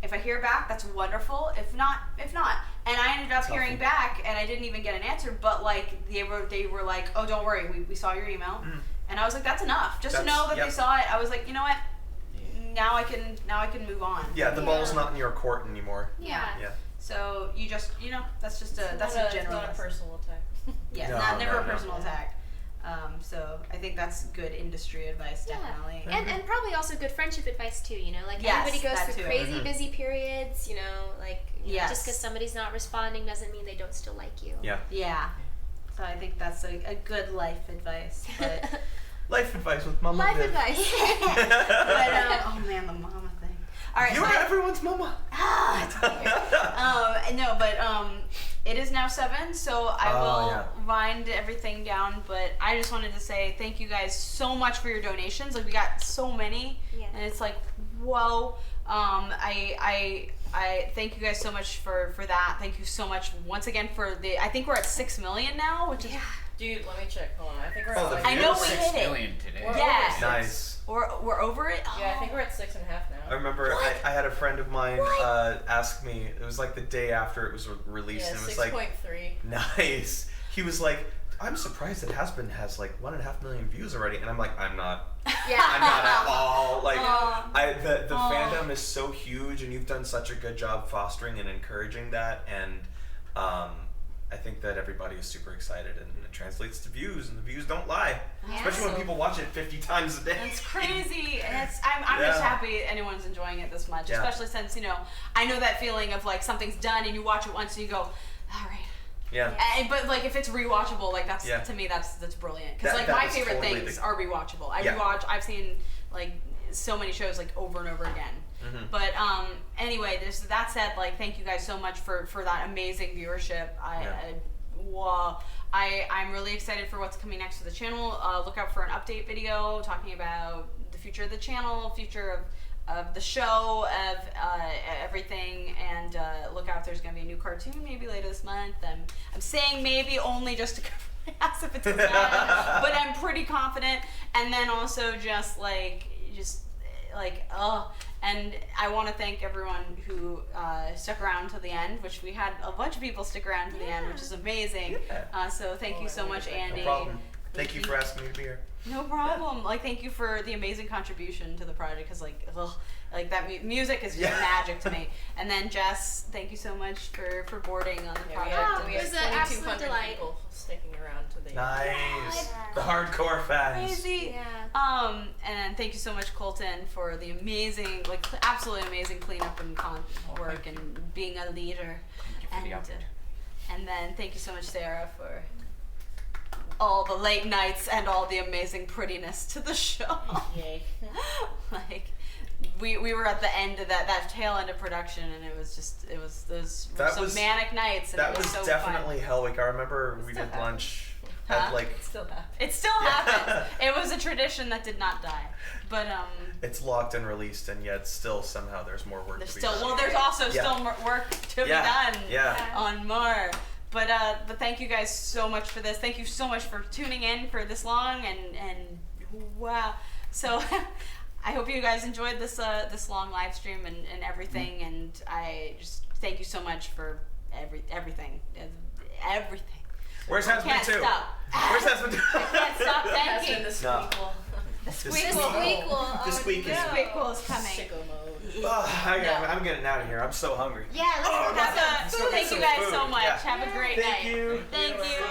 if I hear back, that's wonderful. If not. And I ended up hearing back, and I didn't even get an answer. But like they were like, oh, don't worry, we saw your email. And I was like, that's enough. Just to know that they saw it. I was like, you know what? Now I can move on. Yeah, the ball's not in your court anymore. Yeah. Yeah. So you just, you know, that's a general. Not a personal attack. Yeah, never a personal attack. So I think that's good industry advice, definitely. And probably also good friendship advice too, you know, like everybody goes through crazy busy periods, you know, like you know, just because somebody's not responding doesn't mean they don't still like you. Yeah. So I think that's a good life advice. But Life advice with Mama Life Viv. advice. but oh man, the mama thing. All right, You're so everyone's mama. No, but it is now 7, so I will wind everything down. But I just wanted to say thank you guys so much for your donations. Like we got so many, and it's like whoa. I thank you guys so much for that. Thank you so much once again for the. I think we're at 6 million now, which is. Dude, let me check. Hold on. I think we're Oh, at the I know views? we 6 hit it. million today. Yeah. Nice. We're over it. Yeah, I think we're at 6.5 now. I remember I had a friend of mine ask me. It was like the day after it was released, Yeah, and it was 6.3. like nice. He was like, "I'm surprised that Hazbin has like 1.5 million views already," and I'm like, "I'm not. Yeah. I'm not at all. Like, the fandom is so huge, and you've done such a good job fostering and encouraging that, and I think that everybody is super excited, and it translates to views, and the views don't lie. Yeah. Especially when people watch it 50 times a day. It's crazy, and I'm just happy anyone's enjoying it this much, especially since I know that feeling of like something's done and you watch it once and you go, all right. Yeah. But like if it's rewatchable, like that's to me that's brilliant because like my favorite things are rewatchable. I've seen like so many shows like over and over again. Mm-hmm. But anyway, that said, like thank you guys so much for that amazing viewership. I'm really excited for what's coming next to the channel. Look out for an update video talking about the future of the channel, future of the show, of everything, and look out if there's going to be a new cartoon maybe later this month. I'm saying maybe only just to cover my ass if it doesn't happen, but I'm pretty confident. And then also and I want to thank everyone who stuck around to the end, which we had a bunch of people stick around to the end, which is amazing. So thank you so much, Andy. No problem. Thank you for asking me to be here. No problem. Like, thank you for the amazing contribution to the project, because like that music is just magic to me. And then Jess, thank you so much for boarding on the project. We had 2,200 people sticking around to the Nice. The hardcore fans. Crazy. Yeah. And thank you so much, Colton, for the amazing, like absolutely amazing cleanup and work and being a leader. And then thank you so much, Sarah, for all the late nights and all the amazing prettiness to the show. Yay. Like we were at the end of that tail end of production, and it was those some manic nights, and that it was so definitely fun. Hell Week. I remember we did lunch at like it still happens. It was a tradition that did not die, but it's locked and released, and yet still somehow there's more work to be done. There's also still more work to be done on more. But thank you guys so much for this. Thank you so much for tuning in for this long, and wow. So I hope you guys enjoyed this long live stream and everything. And I just thank you so much for everything. Where's Hazbin too? Where's Hazbin too? I can't stop thanking. The squeakle. The squeakle. The squeakle is coming. Sicko mode. I'm getting out of here. I'm so hungry. Yeah, let's go. Thank you guys so much. Yeah. Have a great Thank night. you. Thank you.